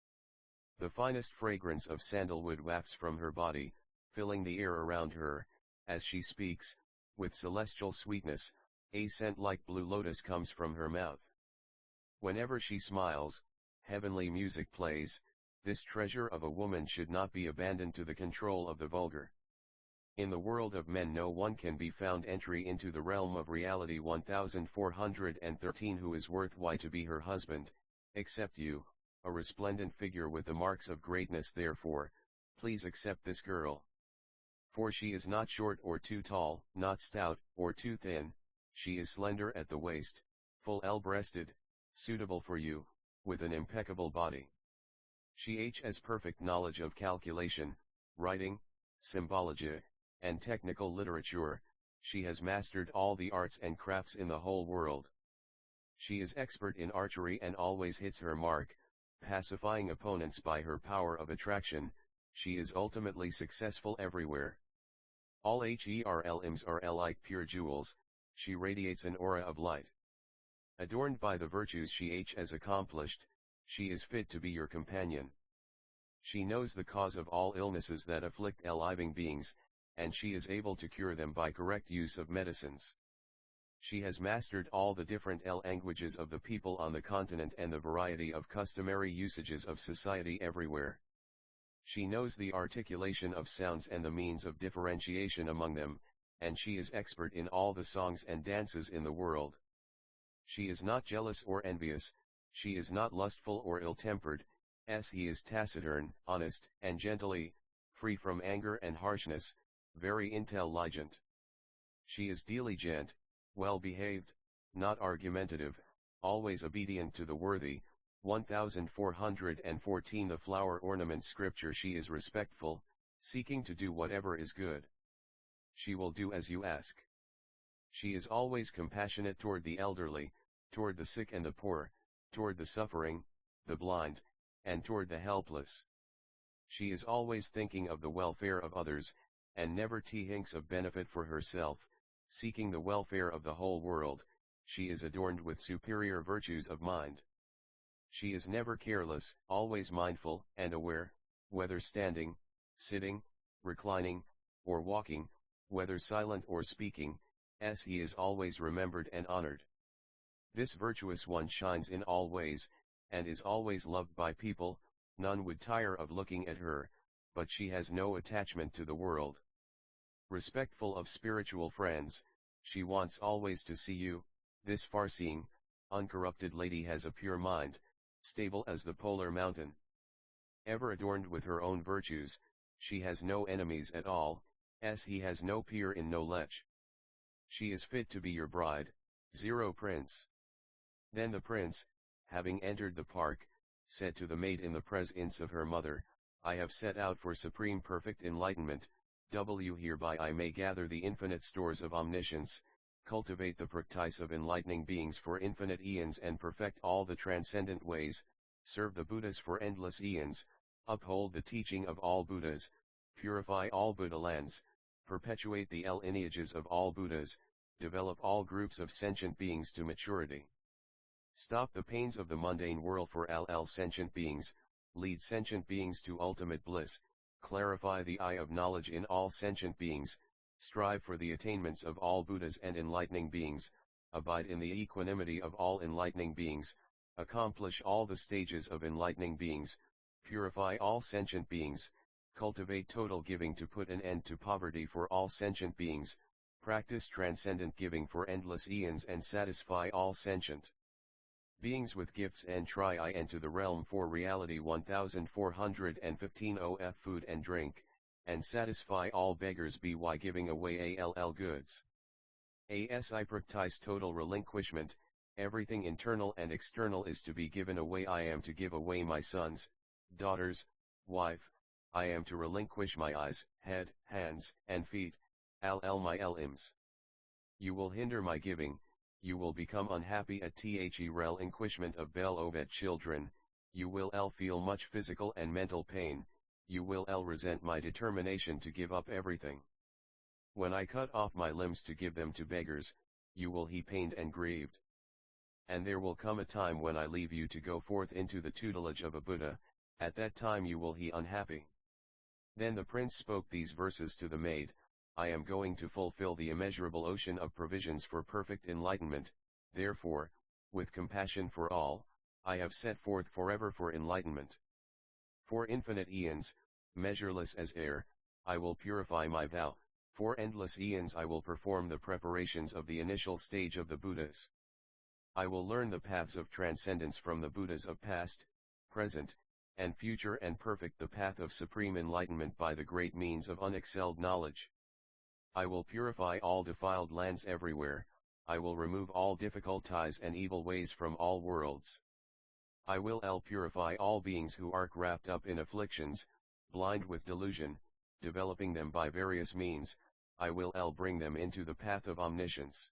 The finest fragrance of sandalwood wafts from her body, filling the air around her, as she speaks, with celestial sweetness, a scent like blue lotus comes from her mouth. Whenever she smiles, heavenly music plays. This treasure of a woman should not be abandoned to the control of the vulgar. In the world of men no one can be found entry into the realm of reality 1413 who is worth why to be her husband, except you, a resplendent figure with the marks of greatness. Therefore, please accept this girl. For she is not short or too tall, not stout, or too thin, she is slender at the waist, full breasted, suitable for you, with an impeccable body. She has perfect knowledge of calculation, writing, symbology, and technical literature. She has mastered all the arts and crafts in the whole world. She is expert in archery and always hits her mark, pacifying opponents by her power of attraction. She is ultimately successful everywhere. All her limbs are like pure jewels, she radiates an aura of light. Adorned by the virtues she has accomplished, she is fit to be your companion. She knows the cause of all illnesses that afflict living beings, and she is able to cure them by correct use of medicines. She has mastered all the different languages of the people on the continent and the variety of customary usages of society everywhere. She knows the articulation of sounds and the means of differentiation among them, and she is expert in all the songs and dances in the world. She is not jealous or envious, she is not lustful or ill-tempered, he is taciturn, honest, and gently, free from anger and harshness, very intelligent. She is diligent, well-behaved, not argumentative, always obedient to the worthy. 1414 The flower ornament scripture. She is respectful, seeking to do whatever is good. She will do as you ask. She is always compassionate toward the elderly, toward the sick and the poor, toward the suffering, the blind, and toward the helpless. She is always thinking of the welfare of others, and never thinks of benefit for herself, seeking the welfare of the whole world. She is adorned with superior virtues of mind. She is never careless, always mindful and aware, whether standing, sitting, reclining, or walking, whether silent or speaking, he is always remembered and honored. This virtuous one shines in all ways, and is always loved by people. None would tire of looking at her, but she has no attachment to the world. Respectful of spiritual friends, she wants always to see you. This far-seeing, uncorrupted lady has a pure mind, stable as the polar mountain. Ever adorned with her own virtues, she has no enemies at all, he has no peer in no lech. She is fit to be your bride. Prince. Then the prince, having entered the park, said to the maid in the presence of her mother, I have set out for supreme perfect enlightenment, hereby I may gather the infinite stores of omniscience, cultivate the practice of enlightening beings for infinite eons and perfect all the transcendent ways, serve the Buddhas for endless eons, uphold the teaching of all Buddhas, purify all Buddha lands, perpetuate the lineages of all Buddhas, develop all groups of sentient beings to maturity. Stop the pains of the mundane world for all sentient beings, lead sentient beings to ultimate bliss, clarify the eye of knowledge in all sentient beings, strive for the attainments of all Buddhas and enlightening beings, abide in the equanimity of all enlightening beings, accomplish all the stages of enlightening beings, purify all sentient beings, cultivate total giving to put an end to poverty for all sentient beings, practice transcendent giving for endless eons and satisfy all sentient beings with gifts and try into the realm for reality 1415 of food and drink, and satisfy all beggars by giving away all goods. I practice total relinquishment, everything internal and external is to be given away. I am to give away my sons, daughters, wife, I am to relinquish my eyes, head, hands, and feet, my limbs. You will hinder my giving, you will become unhappy at the relinquishment of beloved children, you will feel much physical and mental pain, you will resent my determination to give up everything. When I cut off my limbs to give them to beggars, you will be pained and grieved. And there will come a time when I leave you to go forth into the tutelage of a Buddha, at that time you will be unhappy. Then the prince spoke these verses to the maid, I am going to fulfill the immeasurable ocean of provisions for perfect enlightenment, therefore, with compassion for all, I have set forth forever for enlightenment. For infinite eons, measureless as air, I will purify my vow, for endless eons I will perform the preparations of the initial stage of the Buddhas. I will learn the paths of transcendence from the Buddhas of past, present, and future and perfect the path of supreme enlightenment by the great means of unexcelled knowledge. I will purify all defiled lands everywhere, I will remove all difficult ties and evil ways from all worlds. I will purify all beings who are wrapped up in afflictions, blind with delusion, developing them by various means, I will bring them into the path of omniscience.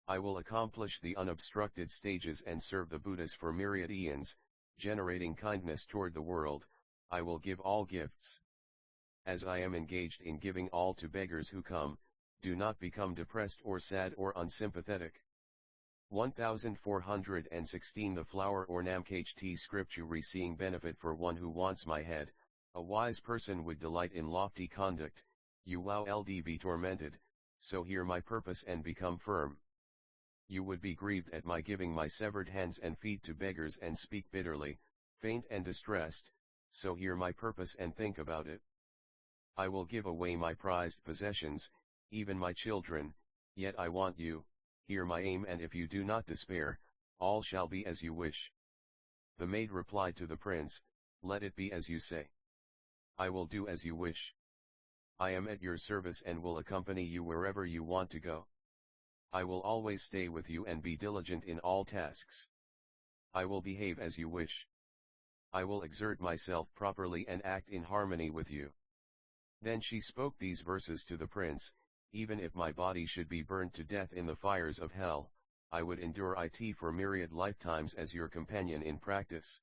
I will accomplish the unobstructed stages and serve the Buddhas for myriad eons, generating kindness toward the world, I will give all gifts. As I am engaged in giving all to beggars who come, do not become depressed or sad or unsympathetic. 1416 The flower or namkht scripture seeing benefit for one who wants my head, a wise person would delight in lofty conduct, you will be tormented, so hear my purpose and become firm. You would be grieved at my giving my severed hands and feet to beggars and speak bitterly, faint and distressed, so hear my purpose and think about it. I will give away my prized possessions, even my children, yet I want you, hear my aim, and if you do not despair, all shall be as you wish. The maid replied to the prince, let it be as you say. I will do as you wish. I am at your service and will accompany you wherever you want to go. I will always stay with you and be diligent in all tasks. I will behave as you wish. I will exert myself properly and act in harmony with you. Then she spoke these verses to the prince, even if my body should be burned to death in the fires of hell, I would endure it for myriad lifetimes as your companion in practice.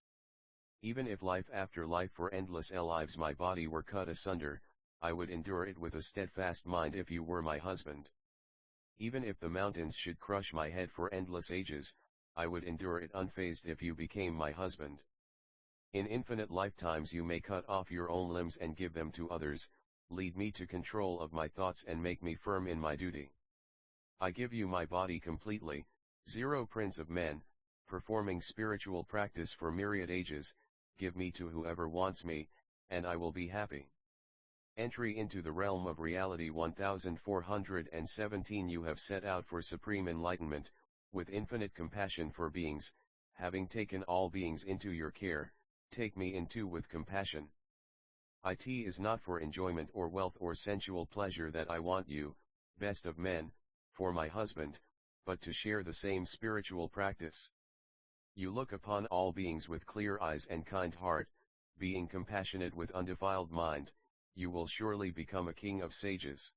Even if life after life for endless lives my body were cut asunder, I would endure it with a steadfast mind if you were my husband. Even if the mountains should crush my head for endless ages, I would endure it unfazed if you became my husband. In infinite lifetimes you may cut off your own limbs and give them to others, lead me to control of my thoughts and make me firm in my duty. I give you my body completely, Zero Prince of Men, performing spiritual practice for myriad ages, give me to whoever wants me, and I will be happy. Entry into the realm of reality 1417 You have set out for supreme enlightenment, with infinite compassion for beings, having taken all beings into your care, take me in too with compassion. It is not for enjoyment or wealth or sensual pleasure that I want you, best of men, for my husband, but to share the same spiritual practice. You look upon all beings with clear eyes and kind heart, being compassionate with undefiled mind, you will surely become a king of sages.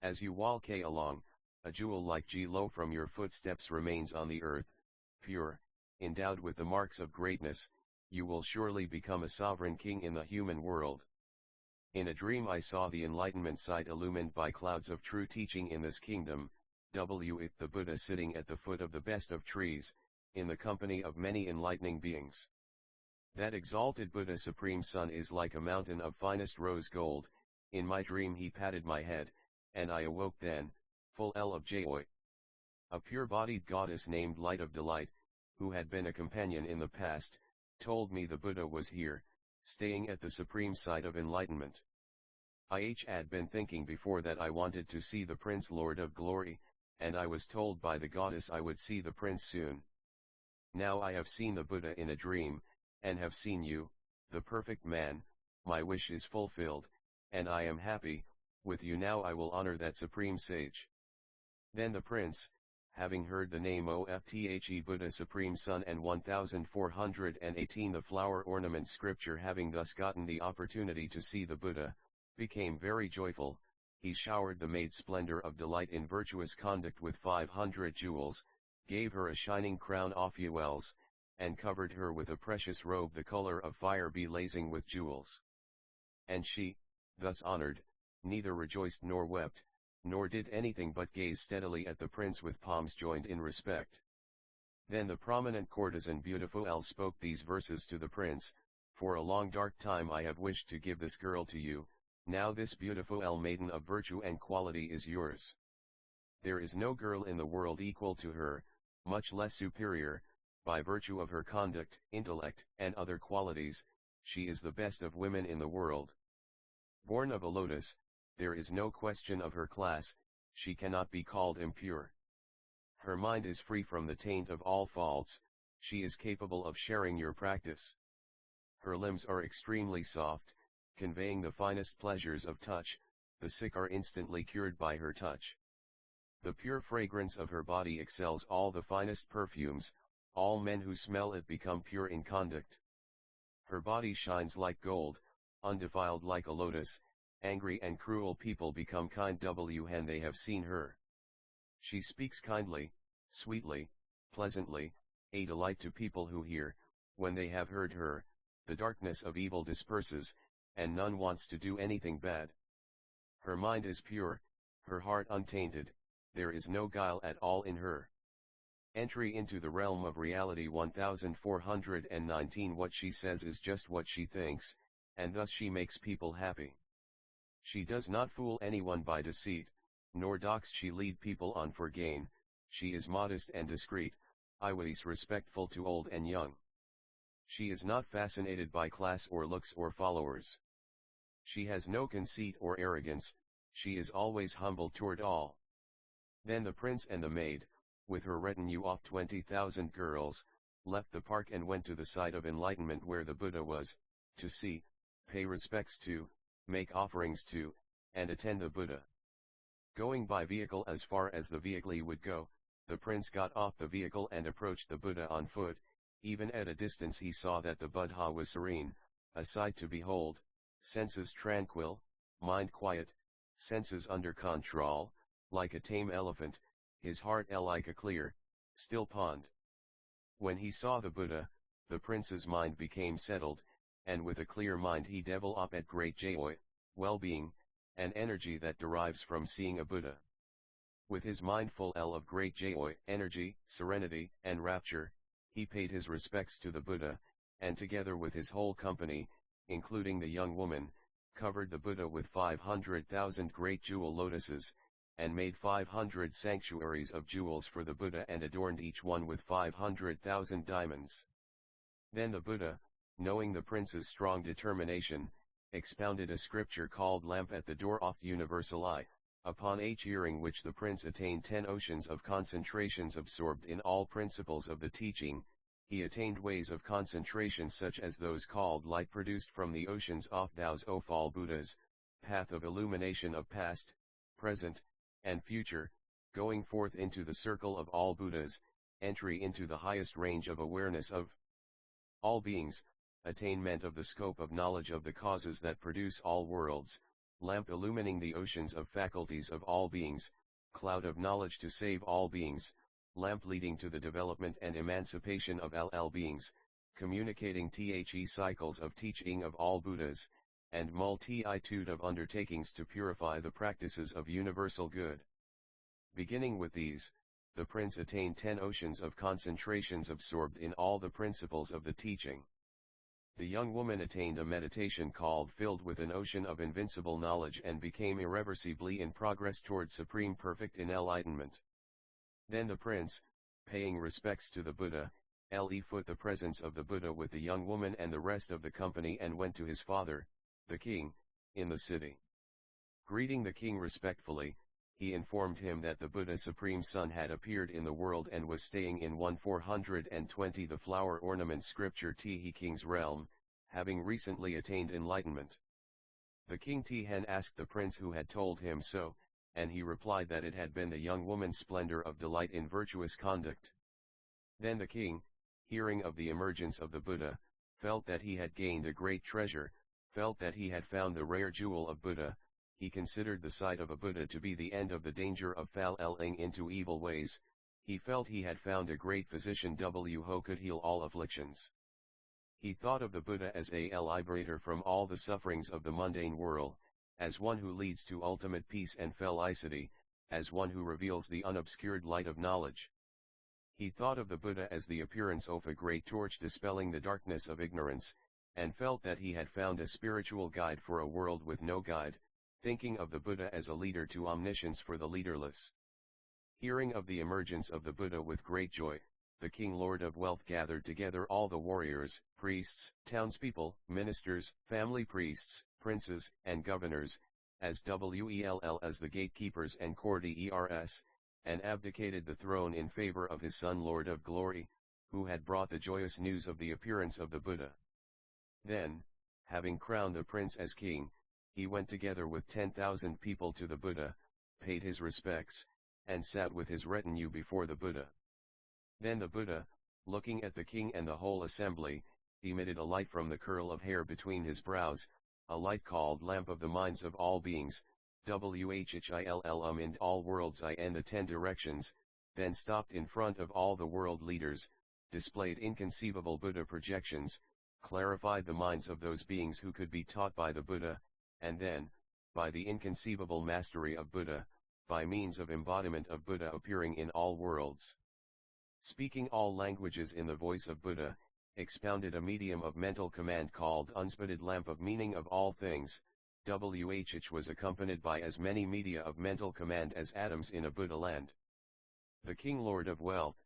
As you walk along, a jewel like Glo from your footsteps remains on the earth, pure, endowed with the marks of greatness, you will surely become a sovereign king in the human world. In a dream I saw the enlightenment site illumined by clouds of true teaching in this kingdom, it the Buddha sitting at the foot of the best of trees, in the company of many enlightening beings. That exalted Buddha Supreme Sun is like a mountain of finest rose gold, in my dream he patted my head, and I awoke then, full of joy. A pure-bodied goddess named Light of Delight, who had been a companion in the past, told me the Buddha was here, staying at the supreme site of enlightenment. I had been thinking before that I wanted to see the Prince Lord of Glory, and I was told by the goddess I would see the Prince soon. Now I have seen the Buddha in a dream, and have seen you, the perfect man, my wish is fulfilled, and I am happy, with you now I will honor that supreme sage. Then the prince, having heard the name Ofthe Buddha Supreme Sun and 1418 the flower ornament scripture, having thus gotten the opportunity to see the Buddha, became very joyful. He showered the maid splendor of delight in virtuous conduct with 500 jewels, gave her a shining crown of jewels, and covered her with a precious robe the color of fire blazing with jewels. And she, thus honored, neither rejoiced nor wept, nor did anything but gaze steadily at the prince with palms joined in respect. Then the prominent courtesan Beautiful spoke these verses to the prince: "For a long dark time I have wished to give this girl to you, now this beautiful maiden of virtue and quality is yours. There is no girl in the world equal to her, much less superior, by virtue of her conduct, intellect, and other qualities. She is the best of women in the world. Born of a lotus, there is no question of her class, she cannot be called impure. Her mind is free from the taint of all faults, she is capable of sharing your practice. Her limbs are extremely soft, conveying the finest pleasures of touch, the sick are instantly cured by her touch. The pure fragrance of her body excels all the finest perfumes, all men who smell it become pure in conduct. Her body shines like gold, undefiled like a lotus, angry and cruel people become kind when they have seen her. She speaks kindly, sweetly, pleasantly, a delight to people who hear. When they have heard her, the darkness of evil disperses, and none wants to do anything bad. Her mind is pure, her heart untainted, there is no guile at all in her. Entry into the realm of reality 1419. What she says is just what she thinks, and thus she makes people happy. She does not fool anyone by deceit, nor does she lead people on for gain. She is modest and discreet, always respectful to old and young. She is not fascinated by class or looks or followers. She has no conceit or arrogance, she is always humble toward all. Then the prince and the maid, with her retinue of 20,000 girls, left the park and went to the site of enlightenment where the Buddha was, to see, pay respects to, make offerings to, and attend the Buddha. Going by vehicle as far as the vehicle would go, the prince got off the vehicle and approached the Buddha on foot. Even at a distance he saw that the Buddha was serene, a sight to behold, senses tranquil, mind quiet, senses under control, like a tame elephant, his heart like a clear, still pond. When he saw the Buddha, the prince's mind became settled, and with a clear mind he developed at great joy, well-being, and energy that derives from seeing a Buddha. With his mind full of great joy, energy, serenity, and rapture, he paid his respects to the Buddha, and together with his whole company, including the young woman, covered the Buddha with 500,000 great jewel lotuses, and made 500 sanctuaries of jewels for the Buddha and adorned each one with 500,000 diamonds. Then the Buddha, knowing the prince's strong determination, expounded a scripture called Lamp at the Door of Universal Eye. Upon each hearing which the prince attained 10 oceans of concentrations absorbed in all principles of the teaching. He attained ways of concentration such as those called light produced from the oceans of thous of all Buddhas, path of illumination of past, present, and future, going forth into the circle of all Buddhas, entry into the highest range of awareness of all beings, attainment of the scope of knowledge of the causes that produce all worlds, lamp illumining the oceans of faculties of all beings, cloud of knowledge to save all beings, lamp leading to the development and emancipation of all beings, communicating the cycles of teaching of all Buddhas, and multitude of undertakings to purify the practices of universal good. Beginning with these, the prince attained 10 oceans of concentrations absorbed in all the principles of the teaching. The young woman attained a meditation called filled with an ocean of invincible knowledge and became irreversibly in progress toward supreme perfect enlightenment. Then the prince, paying respects to the Buddha, left the presence of the Buddha with the young woman and the rest of the company and went to his father, the king, in the city. Greeting the king respectfully, he informed him that the Buddha Supreme Sun had appeared in the world and was staying in 1420 the flower ornament scripture He king's realm, having recently attained enlightenment. The king Tihan asked the prince who had told him so, and he replied that it had been the young woman's splendor of delight in virtuous conduct. Then the king, hearing of the emergence of the Buddha, felt that he had gained a great treasure, felt that he had found the rare jewel of Buddha. He considered the sight of a Buddha to be the end of the danger of falling into evil ways. He felt he had found a great physician who could heal all afflictions. He thought of the Buddha as a liberator from all the sufferings of the mundane world, as one who leads to ultimate peace and felicity, as one who reveals the unobscured light of knowledge. He thought of the Buddha as the appearance of a great torch dispelling the darkness of ignorance, and felt that he had found a spiritual guide for a world with no guide, thinking of the Buddha as a leader to omniscience for the leaderless. Hearing of the emergence of the Buddha with great joy, the king lord of wealth gathered together all the warriors, priests, townspeople, ministers, family priests, princes, and governors, as well as the gatekeepers and courtiers, and abdicated the throne in favor of his son Lord of Glory, who had brought the joyous news of the appearance of the Buddha. Then, having crowned the prince as king, he went together with 10,000 people to the Buddha, paid his respects, and sat with his retinue before the Buddha. Then the Buddha, looking at the king and the whole assembly, emitted a light from the curl of hair between his brows, a light called lamp of the minds of all beings, in all worlds in the 10 directions, then stopped in front of all the world leaders, displayed inconceivable Buddha projections, clarified the minds of those beings who could be taught by the Buddha, and then, by the inconceivable mastery of Buddha, by means of embodiment of Buddha appearing in all worlds, speaking all languages in the voice of Buddha, expounded a medium of mental command called unspotted lamp of meaning of all things, which was accompanied by as many media of mental command as atoms in a Buddha land. The king lord of wealth,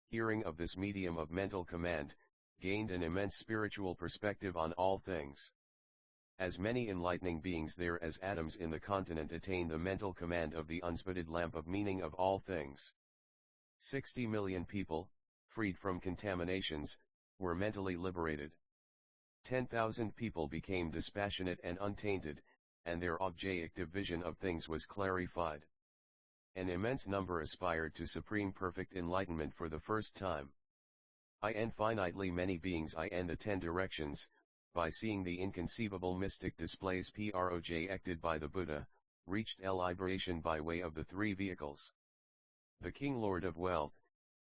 hearing of this medium of mental command, gained an immense spiritual perspective on all things. As many enlightening beings there as atoms in the continent attained the mental command of the unspotted lamp of meaning of all things. 60 million people, freed from contaminations, were mentally liberated. 10,000 people became dispassionate and untainted, and their objective vision of things was clarified. An immense number aspired to supreme perfect enlightenment for the first time. Infinitely many beings in the 10 directions, by seeing the inconceivable mystic displays projected by the Buddha, reached liberation by way of the 3 vehicles. The king lord of wealth,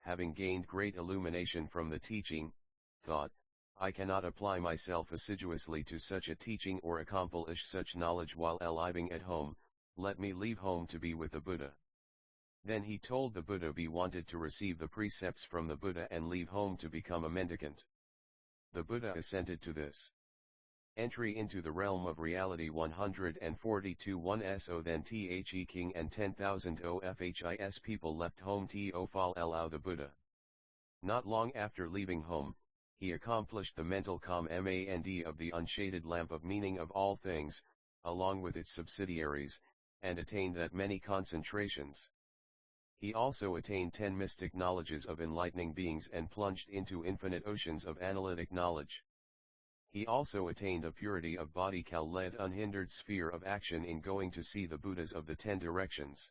having gained great illumination from the teaching, thought, I cannot apply myself assiduously to such a teaching or accomplish such knowledge while living at home, let me leave home to be with the Buddha. Then he told the Buddha he wanted to receive the precepts from the Buddha and leave home to become a mendicant. The Buddha assented to this. Entry into the realm of reality 142 1so then the king and 10,000 ofhis people left home to follow the Buddha. Not long after leaving home, he accomplished the mental command of the unshaded lamp of meaning of all things, along with its subsidiaries, and attained that many concentrations. He also attained 10 mystic knowledges of enlightening beings and plunged into infinite oceans of analytic knowledge. He also attained a purity of body led unhindered sphere of action in going to see the Buddhas of the 10 directions.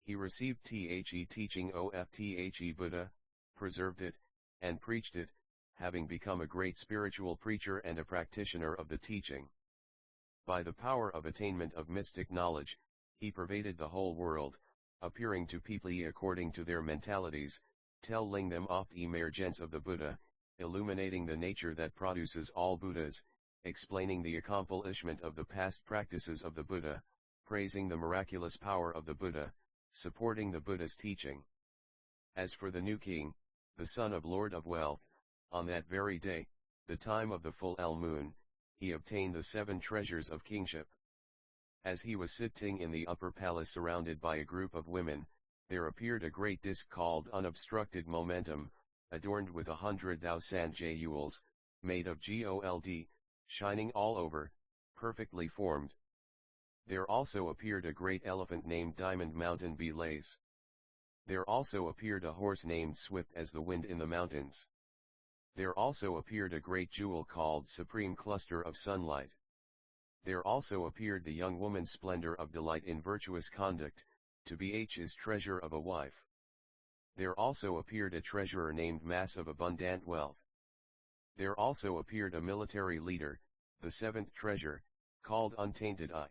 He received the teaching of the Buddha, preserved it, and preached it, having become a great spiritual preacher and a practitioner of the teaching. By the power of attainment of mystic knowledge, he pervaded the whole world, appearing to people according to their mentalities, telling them of the emergence of the Buddha, illuminating the nature that produces all Buddhas, explaining the accomplishment of the past practices of the Buddha, praising the miraculous power of the Buddha, supporting the Buddha's teaching. As for the new king, the son of Lord of Wealth, on that very day, the time of the full moon, he obtained the 7 treasures of kingship. As he was sitting in the upper palace surrounded by a group of women, there appeared a great disk called unobstructed momentum, adorned with 100,000 jewels, made of gold, shining all over, perfectly formed. There also appeared a great elephant named Diamond Mountain Belays. There also appeared a horse named Swift as the wind in the mountains. There also appeared a great jewel called Supreme Cluster of Sunlight. There also appeared the young woman's splendor of delight in virtuous conduct, to be H's treasure of a wife. There also appeared a treasurer named Mass of abundant wealth. There also appeared a military leader, the seventh treasure, called Untainted Eye.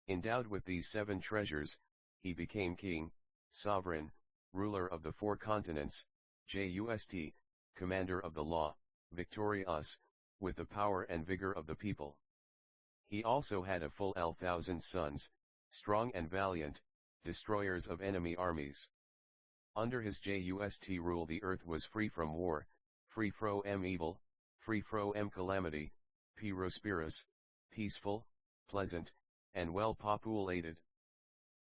Endowed with these 7 treasures, he became king, sovereign, ruler of the 4 continents, just, commander of the law, victorious, with the power and vigor of the people. He also had a full 1,000 sons, strong and valiant, destroyers of enemy armies. Under his just rule the earth was free from war, free from evil, free from calamity, prosperous, peaceful, pleasant, and well populated.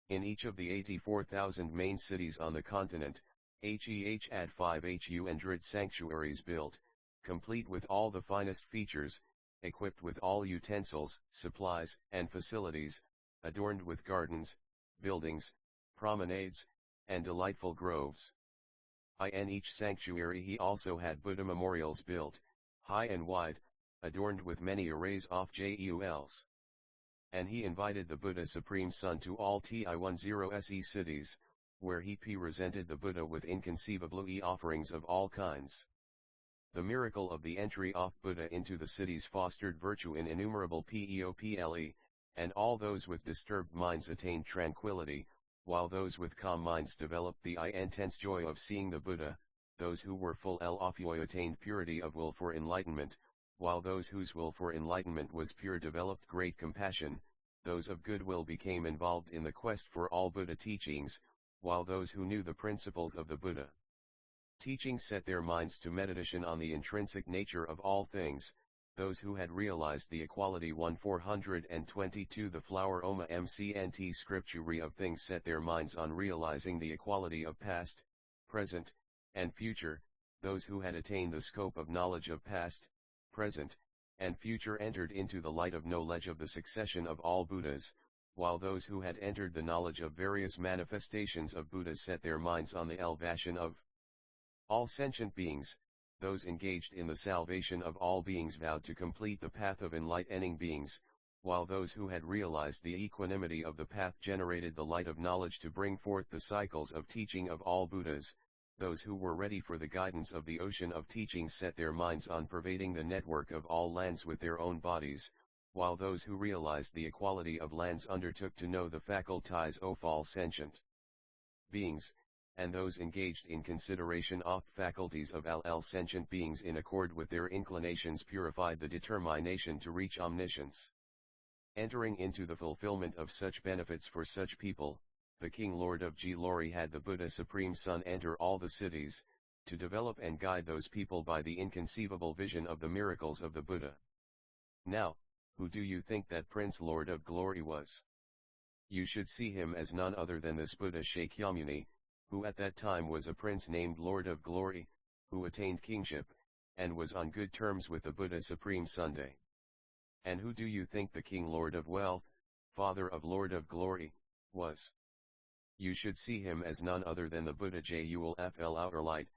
In each of the 84,000 main cities on the continent, HEH had 500 sanctuaries built, complete with all the finest features, equipped with all utensils, supplies, and facilities, adorned with gardens, buildings, promenades, and delightful groves. In each sanctuary he also had Buddha memorials built, high and wide, adorned with many arrays of jewels. And he invited the Buddha Supreme Son to all Ti10 cities, where he presented the Buddha with inconceivable offerings of all kinds. The miracle of the entry of Buddha into the cities fostered virtue in innumerable people, and all those with disturbed minds attained tranquility, while those with calm minds developed the intense joy of seeing the Buddha. Those who were full of joy attained purity of will for enlightenment, while those whose will for enlightenment was pure developed great compassion. Those of good will became involved in the quest for all Buddha teachings, while those who knew the principles of the Buddha teaching set their minds to meditation on the intrinsic nature of all things. Those who had realized the equality 1422 the flower Oma MCNT scripture of things set their minds on realizing the equality of past, present, and future. Those who had attained the scope of knowledge of past, present, and future entered into the light of knowledge of the succession of all Buddhas, while those who had entered the knowledge of various manifestations of Buddhas set their minds on the elevation of all sentient beings. Those engaged in the salvation of all beings vowed to complete the path of enlightening beings, while those who had realized the equanimity of the path generated the light of knowledge to bring forth the cycles of teaching of all Buddhas. Those who were ready for the guidance of the ocean of teaching set their minds on pervading the network of all lands with their own bodies, while those who realized the equality of lands undertook to know the faculties of all sentient beings, and those engaged in consideration of faculties of all sentient beings in accord with their inclinations purified the determination to reach omniscience. Entering into the fulfillment of such benefits for such people, the King Lord of Glory had the Buddha Supreme Son enter all the cities, to develop and guide those people by the inconceivable vision of the miracles of the Buddha. Now, who do you think that Prince Lord of Glory was? You should see him as none other than this Buddha Shakyamuni, who at that time was a prince named Lord of Glory, who attained kingship, and was on good terms with the Buddha Supreme Sunday. And who do you think the King Lord of Wealth, father of Lord of Glory, was? You should see him as none other than the Buddha Julfl Outerlight,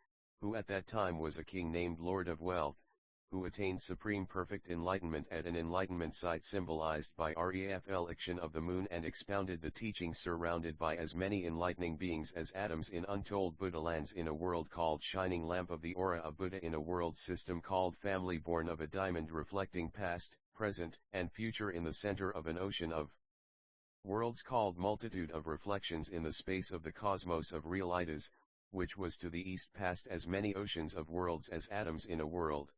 who at that time was a king named Lord of Wealth, who attained supreme perfect enlightenment at an enlightenment site symbolized by reflection of the moon and expounded the teachings surrounded by as many enlightening beings as atoms in untold Buddha lands in a world called Shining Lamp of the Aura of Buddha in a world system called Family born of a diamond reflecting past, present, and future in the center of an ocean of worlds called multitude of reflections in the space of the cosmos of real idas, which was to the east past as many oceans of worlds as atoms in a world.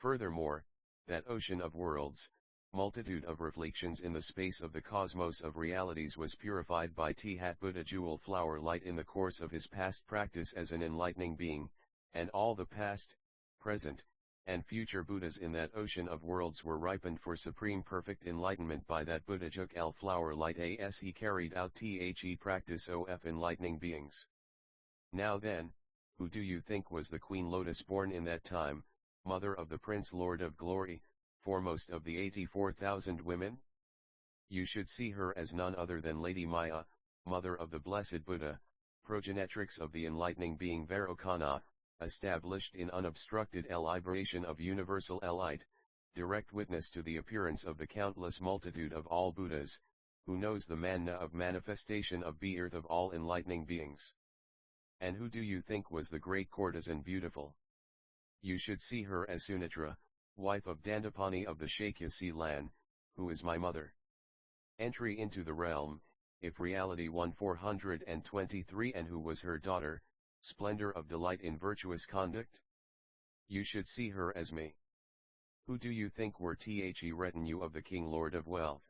Furthermore, that ocean of worlds, multitude of reflections in the space of the cosmos of realities was purified by Th Buddha Jewel Flower Light in the course of his past practice as an enlightening being, and all the past, present, and future Buddhas in that ocean of worlds were ripened for supreme perfect enlightenment by that Buddha Jewel Flower Light as he carried out the practice of enlightening beings. Now then, who do you think was the Queen Lotus born in that time, mother of the Prince Lord of Glory, foremost of the 84,000 women? You should see her as none other than Lady Maya, mother of the Blessed Buddha, progenitrix of the enlightening being Vairocana, established in unobstructed liberation of universal light, direct witness to the appearance of the countless multitude of all Buddhas, who knows the manna of manifestation of the earth of all enlightening beings. And who do you think was the great courtesan beautiful? You should see her as Sunetra, wife of Dandapani of the Shakyasi land, who is my mother. Entry into the realm, if reality 1423, and who was her daughter, splendor of delight in virtuous conduct? You should see her as me. Who do you think were the retinue of the King Lord of Wealth?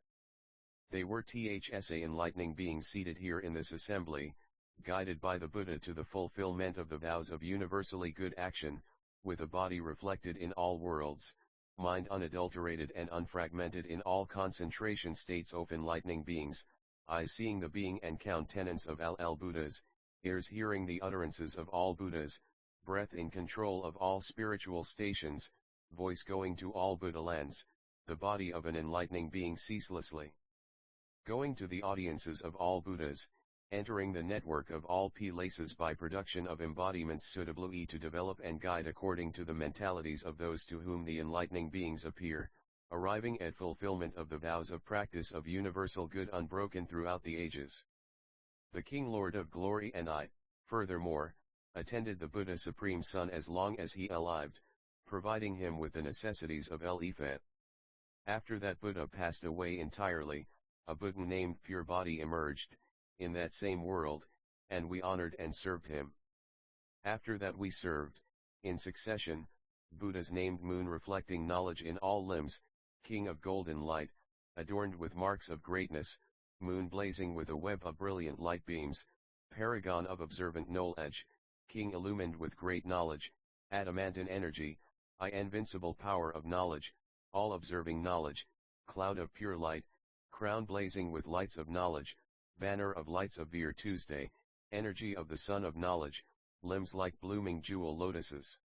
They were thsa enlightening beings seated here in this assembly, guided by the Buddha to the fulfillment of the vows of universally good action, with a body reflected in all worlds, mind unadulterated and unfragmented in all concentration states of enlightening beings, eyes seeing the being and countenance of all Buddhas, ears hearing the utterances of all Buddhas, breath in control of all spiritual stations, voice going to all Buddha lands, the body of an enlightening being ceaselessly going to the audiences of all Buddhas, entering the network of all places by production of embodiments suitably to develop and guide according to the mentalities of those to whom the enlightening beings appear, arriving at fulfillment of the vows of practice of universal good unbroken throughout the ages. The King Lord of Glory and I, furthermore, attended the Buddha Supreme Son as long as he lived, providing him with the necessities of Ifa. After that Buddha passed away entirely, a Buddha named Pure Body emerged, in that same world, and we honored and served him. After that we served, in succession, Buddhas named Moon reflecting knowledge in all limbs, King of golden light, adorned with marks of greatness, Moon blazing with a web of brilliant light beams, Paragon of observant knowledge, King illumined with great knowledge, adamantine energy, invincible power of knowledge, all observing knowledge, Cloud of pure light, Crown blazing with lights of knowledge, Banner of lights of Veer Tuesday, energy of the sun of knowledge, limbs like blooming jewel lotuses.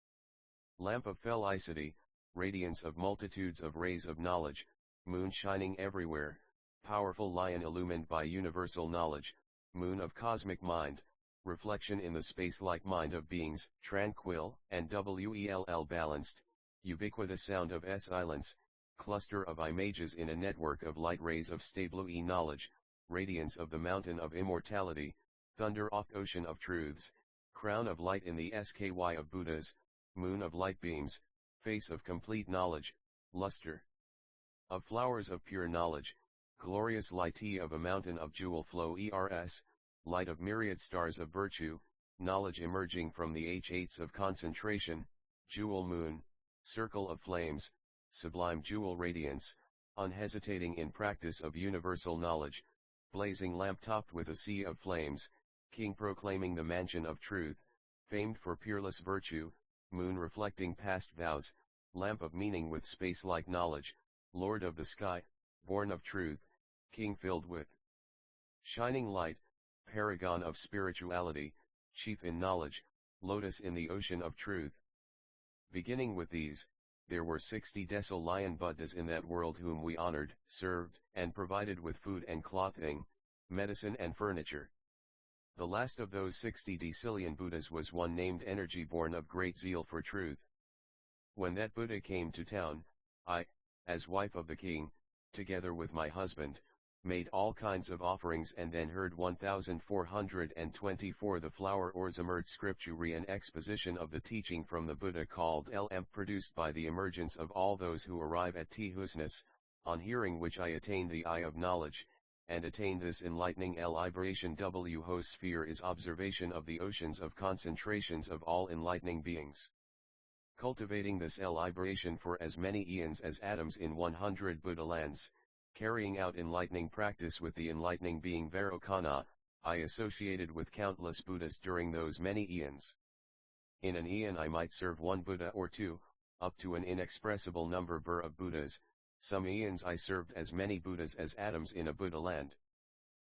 Lamp of felicity, radiance of multitudes of rays of knowledge, Moon shining everywhere, powerful lion illumined by universal knowledge, Moon of cosmic mind, reflection in the space-like mind of beings, tranquil and well balanced, ubiquitous sound of silence, cluster of images in a network of light rays of stable knowledge, radiance of the mountain of immortality, thunder oft ocean of truths, crown of light in the sky of Buddhas, moon of light beams, face of complete knowledge, luster of flowers of pure knowledge, glorious light of a mountain of jewel flow light of myriad stars of virtue, knowledge emerging from the H8s of concentration, jewel moon, circle of flames, sublime jewel radiance, unhesitating in practice of universal knowledge, blazing lamp topped with a sea of flames, king proclaiming the mansion of truth, famed for peerless virtue, moon reflecting past vows, lamp of meaning with space-like knowledge, lord of the sky, born of truth, king filled with shining light, paragon of spirituality, chief in knowledge, lotus in the ocean of truth. Beginning with these, there were 60 lion Buddhas in that world whom we honored, served, and provided with food and clothing, medicine and furniture. The last of those 60 decilian Buddhas was one named Energy, born of great zeal for truth. When that Buddha came to town, I, as wife of the king, together with my husband, made all kinds of offerings and then heard 1424 the flower or Zamurd scripture, exposition of the teaching from the Buddha called LM, produced by the emergence of all those who arrive at Husness, on hearing which I attained the eye of knowledge, and attained this enlightening liberation. Sphere is observation of the oceans of concentrations of all enlightening beings. Cultivating this liberation for as many eons as atoms in 100 Buddha lands, carrying out enlightening practice with the enlightening being Vairocana, I associated with countless Buddhas during those many eons. In an eon I might serve one Buddha or two, up to an inexpressible number of Buddhas. Some eons I served as many Buddhas as atoms in a Buddha land.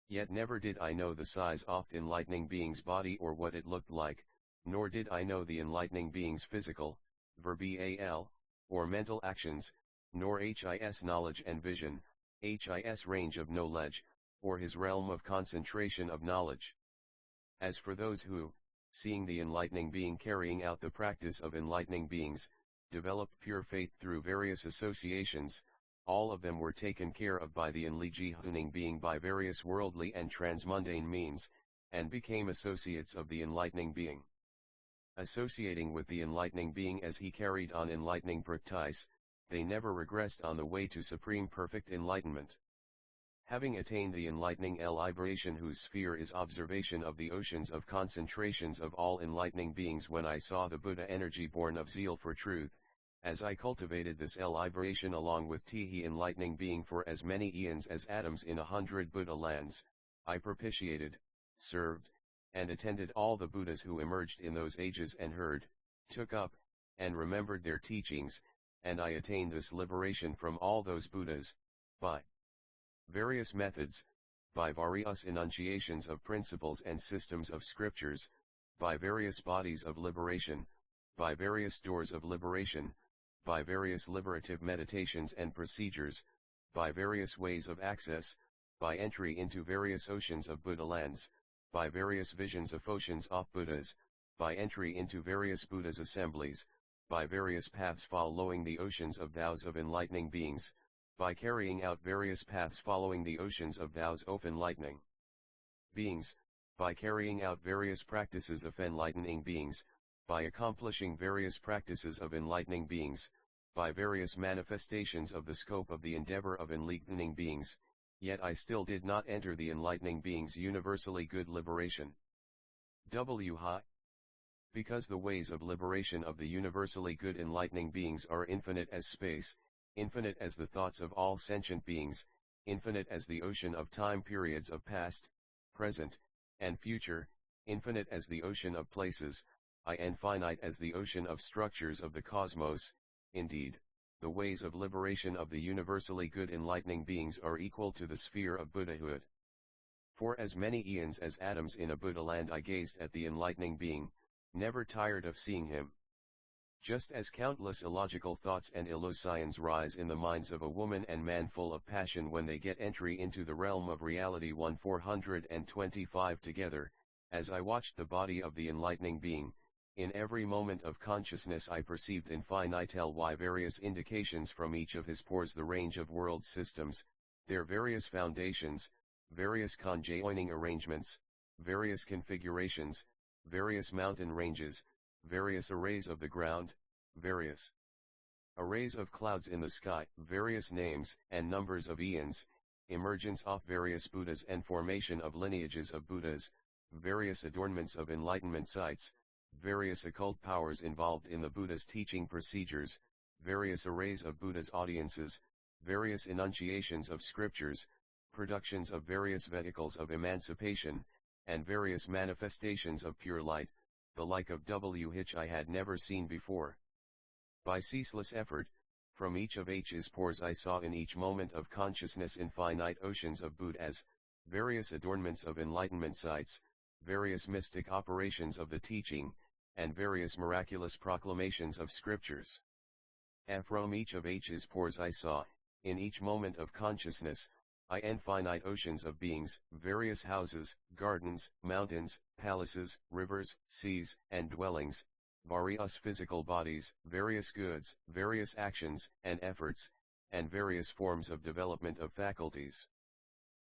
Yet never did I know the size of the enlightening being's body or what it looked like, nor did I know the enlightening being's physical, verbal, or mental actions, nor his knowledge and vision, his range of knowledge, or his realm of concentration of knowledge. As for those who, seeing the enlightening being carrying out the practice of enlightening beings, developed pure faith through various associations, all of them were taken care of by the Enliji Huning being by various worldly and transmundane means, and became associates of the enlightening being. Associating with the enlightening being as he carried on enlightening practice, they never regressed on the way to supreme perfect enlightenment. Having attained the enlightening liberation whose sphere is observation of the oceans of concentrations of all enlightening beings, when I saw the Buddha energy born of zeal for truth, as I cultivated this liberation along with Tihi enlightening being for as many eons as atoms in 100 Buddha lands, I propitiated, served, and attended all the Buddhas who emerged in those ages and heard, took up, and remembered their teachings, and I attained this liberation from all those Buddhas, by various methods, by various enunciations of principles and systems of scriptures, by various bodies of liberation, by various doors of liberation, by various liberative meditations and procedures, by various ways of access, by entry into various oceans of Buddha lands, by various visions of oceans of Buddhas, by entry into various Buddhas assemblies, by various paths following the oceans of vows of enlightening beings, by carrying out various paths following the oceans of vows of enlightening beings, by carrying out various practices of enlightening beings, by accomplishing various practices of enlightening beings, by various manifestations of the scope of the endeavor of enlightening beings, yet I still did not enter the enlightening beings' universally good liberation. Why? Because the ways of liberation of the universally good enlightening beings are infinite as space, infinite as the thoughts of all sentient beings, infinite as the ocean of time periods of past, present, and future, infinite as the ocean of places, and finite as the ocean of structures of the cosmos. Indeed, the ways of liberation of the universally good enlightening beings are equal to the sphere of Buddhahood. For as many eons as atoms in a Buddha land I gazed at the enlightening being, never tired of seeing him. Just as countless illogical thoughts and illusions rise in the minds of a woman and man full of passion when they get entry into the realm of reality 1425 together, as I watched the body of the enlightening being, in every moment of consciousness I perceived infinitely various indications from each of his pores, the range of world systems, their various foundations, various conjoining arrangements, various configurations, various mountain ranges, various arrays of the ground, various arrays of clouds in the sky, various names and numbers of eons, emergence of various Buddhas and formation of lineages of Buddhas, various adornments of enlightenment sites, various occult powers involved in the Buddha's teaching procedures, various arrays of Buddha's audiences, various enunciations of scriptures, productions of various vehicles of emancipation, and various manifestations of pure light, the like of which I had never seen before. By ceaseless effort, from each of H's pores I saw in each moment of consciousness infinite oceans of Buddhas, various adornments of enlightenment sites, various mystic operations of the teaching, and various miraculous proclamations of scriptures. And from each of H's pores I saw, in each moment of consciousness, infinite oceans of beings, various houses, gardens, mountains, palaces, rivers, seas, and dwellings, various physical bodies, various goods, various actions and efforts, and various forms of development of faculties.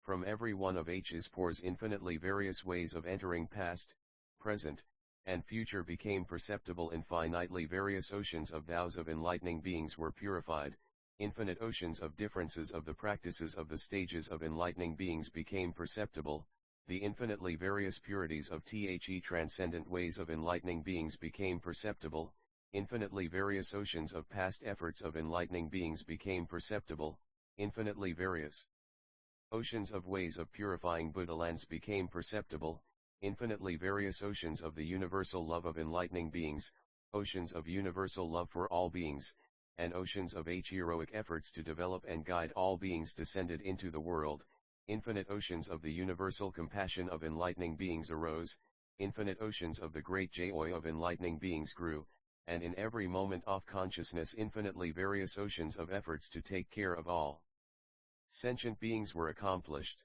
From every one of H's pores infinitely various ways of entering past, present, and future became perceptible. Infinitely various oceans of vows of enlightening beings were purified. Infinite oceans of differences of the practices of the stages of enlightening beings became perceptible. The infinitely various purities of transcendent ways of enlightening beings became perceptible. Infinitely various oceans of past efforts of enlightening beings became perceptible. Infinitely various oceans of ways of purifying Buddha lands became perceptible. Infinitely various oceans of the universal love of enlightening beings, oceans of universal love for all beings, and oceans of heroic efforts to develop and guide all beings descended into the world. Infinite oceans of the universal compassion of enlightening beings arose. Infinite oceans of the great joy of enlightening beings grew, and in every moment of consciousness infinitely various oceans of efforts to take care of all sentient beings were accomplished.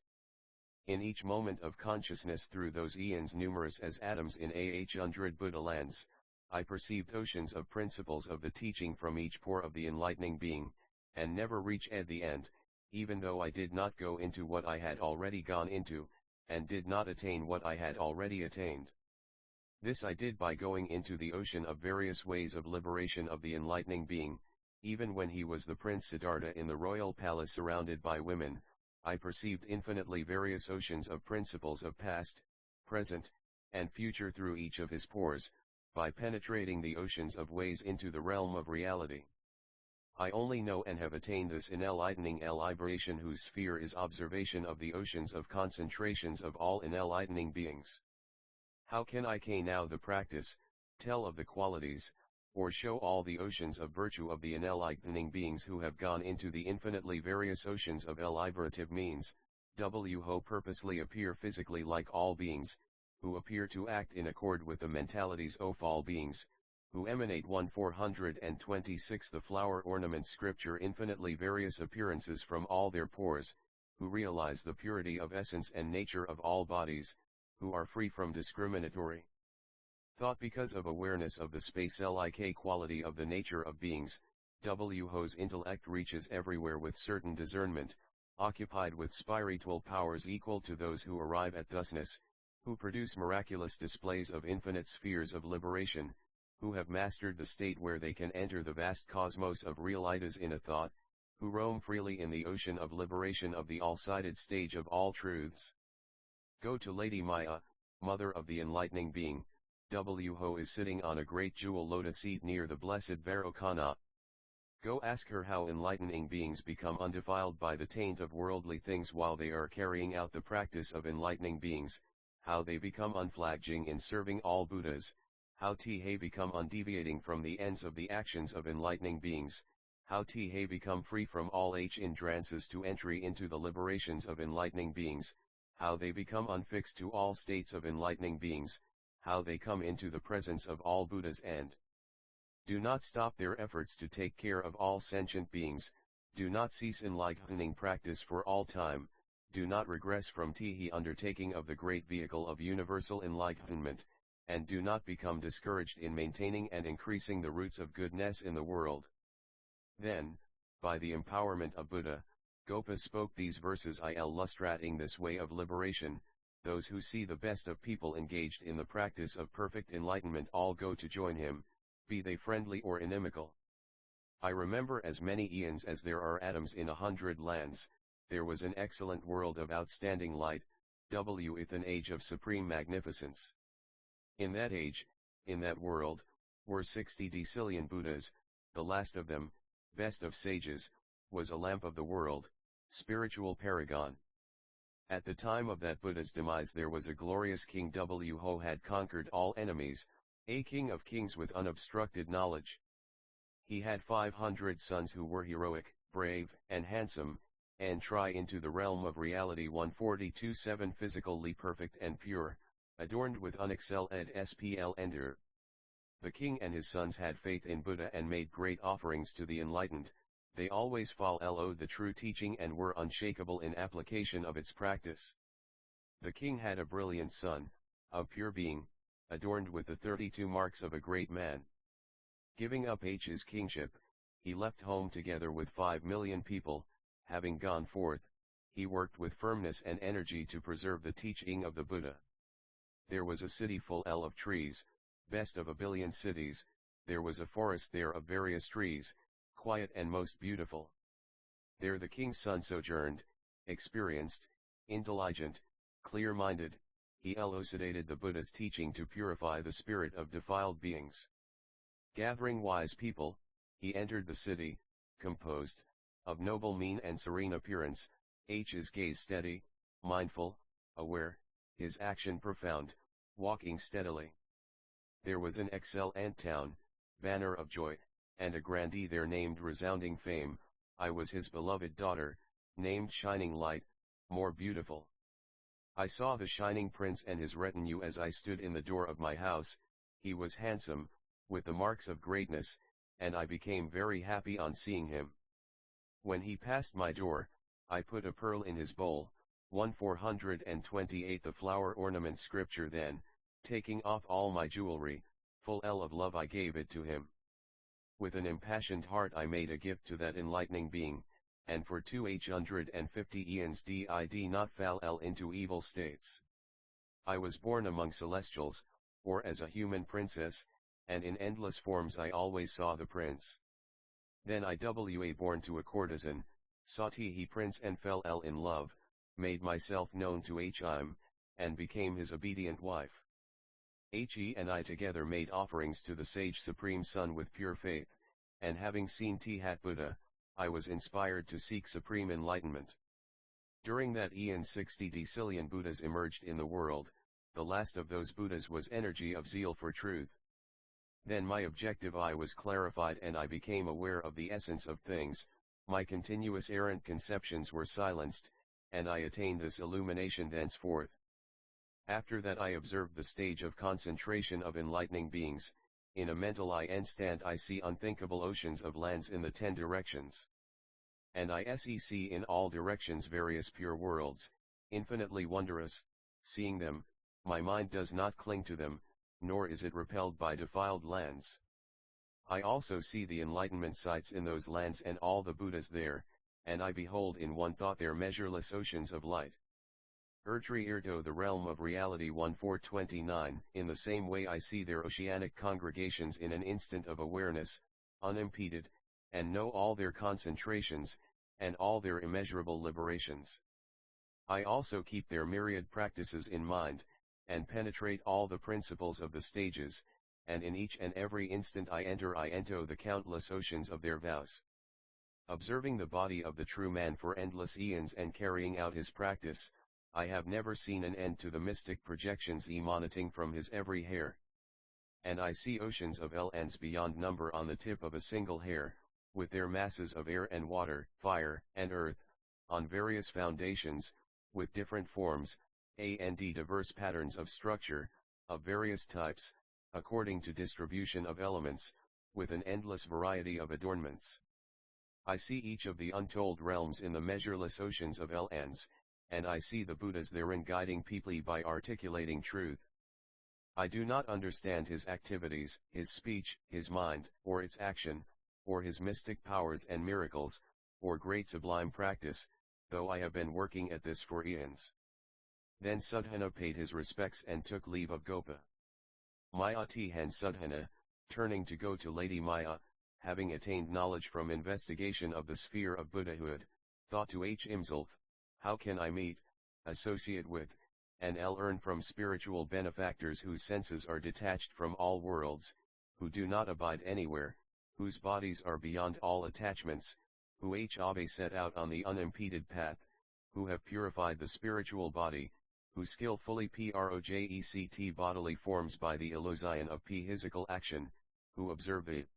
In each moment of consciousness through those eons numerous as atoms in 100 Buddha lands, I perceived oceans of principles of the teaching from each pore of the enlightening being, and never reach at the end, even though I did not go into what I had already gone into, and did not attain what I had already attained. This I did by going into the ocean of various ways of liberation of the enlightening being. Even when he was the Prince Siddhartha in the royal palace surrounded by women, I perceived infinitely various oceans of principles of past, present, and future through each of his pores, by penetrating the oceans of ways into the realm of reality. I only know and have attained this enlightening liberation whose sphere is observation of the oceans of concentrations of all enlightening beings. How can I now the practice, tell of the qualities, or show all the oceans of virtue of the enlightening beings who have gone into the infinitely various oceans of liberative means, who purposely appear physically like all beings, who appear to act in accord with the mentalities of all beings, who emanate 426 the flower ornament scripture infinitely various appearances from all their pores, who realize the purity of essence and nature of all bodies, who are free from discriminatory thought because of awareness of the space-like quality of the nature of beings, whose intellect reaches everywhere with certain discernment, occupied with spiritual powers equal to those who arrive at thusness, who produce miraculous displays of infinite spheres of liberation, who have mastered the state where they can enter the vast cosmos of real ideas in a thought, who roam freely in the ocean of liberation of the all-sided stage of all truths. Go to Lady Maya, mother of the enlightening being, who is sitting on a great jewel lotus seat near the blessed Vairocana. Go ask her how enlightening beings become undefiled by the taint of worldly things while they are carrying out the practice of enlightening beings, how they become unflagging in serving all Buddhas, how they become undeviating from the ends of the actions of enlightening beings, how they become free from all hindrances to entry into the liberations of enlightening beings, how they become unfixed to all states of enlightening beings, how they come into the presence of all Buddhas and do not stop their efforts to take care of all sentient beings, do not cease enlightening practice for all time, do not regress from the undertaking of the great vehicle of universal enlightenment, and do not become discouraged in maintaining and increasing the roots of goodness in the world. Then, by the empowerment of Buddha, Gopa spoke these verses illustrating this way of liberation. Those who see the best of people engaged in the practice of perfect enlightenment all go to join him, be they friendly or inimical. I remember as many eons as there are atoms in 100 lands, there was an excellent world of outstanding light, with an age of supreme magnificence. In that age, in that world, were 60 decillion Buddhas, the last of them, best of sages, was a lamp of the world, spiritual paragon. At the time of that Buddha's demise there was a glorious king who had conquered all enemies, a king of kings with unobstructed knowledge. He had 500 sons who were heroic, brave, and handsome, and try into the realm of reality 142-7 physically perfect and pure, adorned with unexcelled splendor. The king and his sons had faith in Buddha and made great offerings to the enlightened. They always followed the true teaching and were unshakable in application of its practice. The king had a brilliant son, a pure being, adorned with the 32 marks of a great man. Giving up his kingship, he left home together with 5 million people. Having gone forth, he worked with firmness and energy to preserve the teaching of the Buddha. There was a city full of trees, best of 1 billion cities. There was a forest there of various trees, quiet and most beautiful. There the king's son sojourned, experienced, intelligent, clear-minded. He elucidated the Buddha's teaching to purify the spirit of defiled beings. Gathering wise people, he entered the city, composed, of noble mien and serene appearance, his gaze steady, mindful, aware, his action profound, walking steadily. There was an excellent town, banner of joy, and a grandee there named Resounding Fame. I was his beloved daughter, named Shining Light, more beautiful. I saw the shining prince and his retinue as I stood in the door of my house. He was handsome, with the marks of greatness, and I became very happy on seeing him. When he passed my door, I put a pearl in his bowl, 428 the flower ornament scripture. Then, taking off all my jewelry, full of love I gave it to him. With an impassioned heart I made a gift to that enlightening being, and for 250 eons did not fall into evil states. I was born among celestials, or as a human princess, and in endless forms I always saw the prince. Then I was born to a courtesan, saw he prince and fell in love, made myself known to him, and became his obedient wife. He and I together made offerings to the sage Supreme Sun with pure faith, and having seen Tat Buddha, I was inspired to seek supreme enlightenment. During that eon 60 decillion Buddhas emerged in the world, the last of those Buddhas was energy of zeal for truth. Then my objective eye was clarified and I became aware of the essence of things, my continuous errant conceptions were silenced, and I attained this illumination thenceforth. After that I observed the stage of concentration of enlightening beings. In a mental instant I see unthinkable oceans of lands in the 10 directions. And I see in all directions various pure worlds, infinitely wondrous. Seeing them, my mind does not cling to them, nor is it repelled by defiled lands. I also see the enlightenment sites in those lands and all the Buddhas there, and I behold in one thought their measureless oceans of light. Ertri Irto the realm of reality 1429. In the same way I see their oceanic congregations in an instant of awareness, unimpeded, and know all their concentrations, and all their immeasurable liberations. I also keep their myriad practices in mind, and penetrate all the principles of the stages, and in each and every instant I enter the countless oceans of their vows. Observing the body of the true man for endless eons and carrying out his practice, I have never seen an end to the mystic projections emanating from his every hair. And I see oceans of lands beyond number on the tip of a single hair, with their masses of air and water, fire and earth, on various foundations, with different forms, and diverse patterns of structure, of various types, according to distribution of elements, with an endless variety of adornments. I see each of the untold realms in the measureless oceans of lands, and I see the Buddhas therein guiding people by articulating truth. I do not understand his activities, his speech, his mind, or its action, or his mystic powers and miracles, or great sublime practice, though I have been working at this for eons. Then Sudhana paid his respects and took leave of Gopa. Mayatihan Sudhana, turning to go to Lady Maya, having attained knowledge from investigation of the sphere of Buddhahood, thought to himself, how can I meet, associate with, and earn from spiritual benefactors whose senses are detached from all worlds, who do not abide anywhere, whose bodies are beyond all attachments, who have set out on the unimpeded path, who have purified the spiritual body, who skillfully project bodily forms by the illusion of physical action, who observe the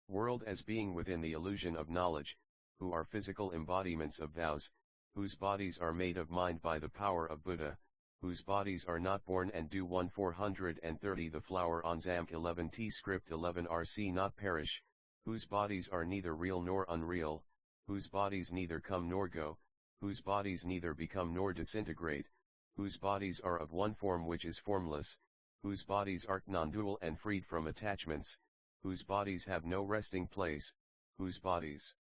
world as being within the illusion of knowledge, who are physical embodiments of vows, whose bodies are made of mind by the power of Buddha, whose bodies are not born and do 1430 the flower on Zamk 11 script 11 rc not perish, whose bodies are neither real nor unreal, whose bodies neither come nor go, whose bodies neither become nor disintegrate, whose bodies are of one form which is formless, whose bodies are non-dual and freed from attachments, whose bodies have no resting place, whose bodies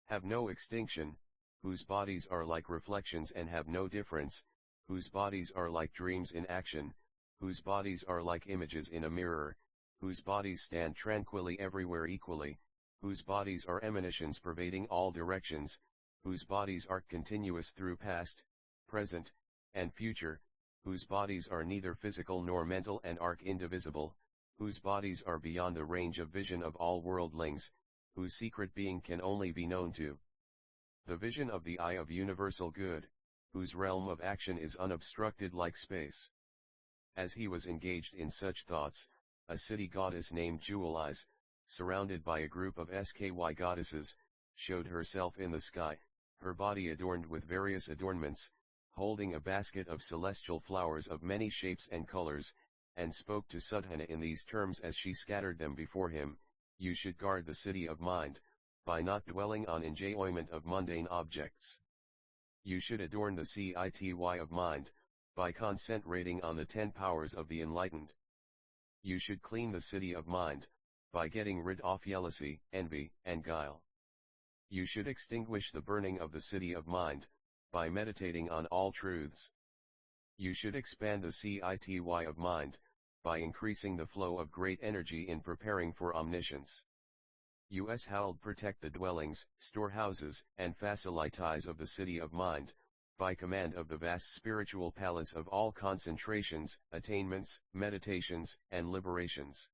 have no extinction, whose bodies are like reflections and have no difference, whose bodies are like dreams in action, whose bodies are like images in a mirror, whose bodies stand tranquilly everywhere equally, whose bodies are emanations pervading all directions, whose bodies are continuous through past, present, and future, whose bodies are neither physical nor mental and are indivisible, whose bodies are beyond the range of vision of all worldlings, whose secret being can only be known to the vision of the eye of universal good, whose realm of action is unobstructed like space. As he was engaged in such thoughts, a city goddess named Jewel Eyes, surrounded by a group of sky goddesses, showed herself in the sky, her body adorned with various adornments, holding a basket of celestial flowers of many shapes and colors, and spoke to Sudhana in these terms as she scattered them before him, you should guard the city of mind, by not dwelling on enjoyment of mundane objects. You should adorn the city of mind, by concentrating on the 10 powers of the enlightened. You should clean the city of mind, by getting rid of jealousy, envy, and guile. You should extinguish the burning of the city of mind, by meditating on all truths. You should expand the city of mind, by increasing the flow of great energy in preparing for omniscience. Us held protect the dwellings, storehouses, and facilities of the city of mind, by command of the vast spiritual palace of all concentrations, attainments, meditations, and liberations.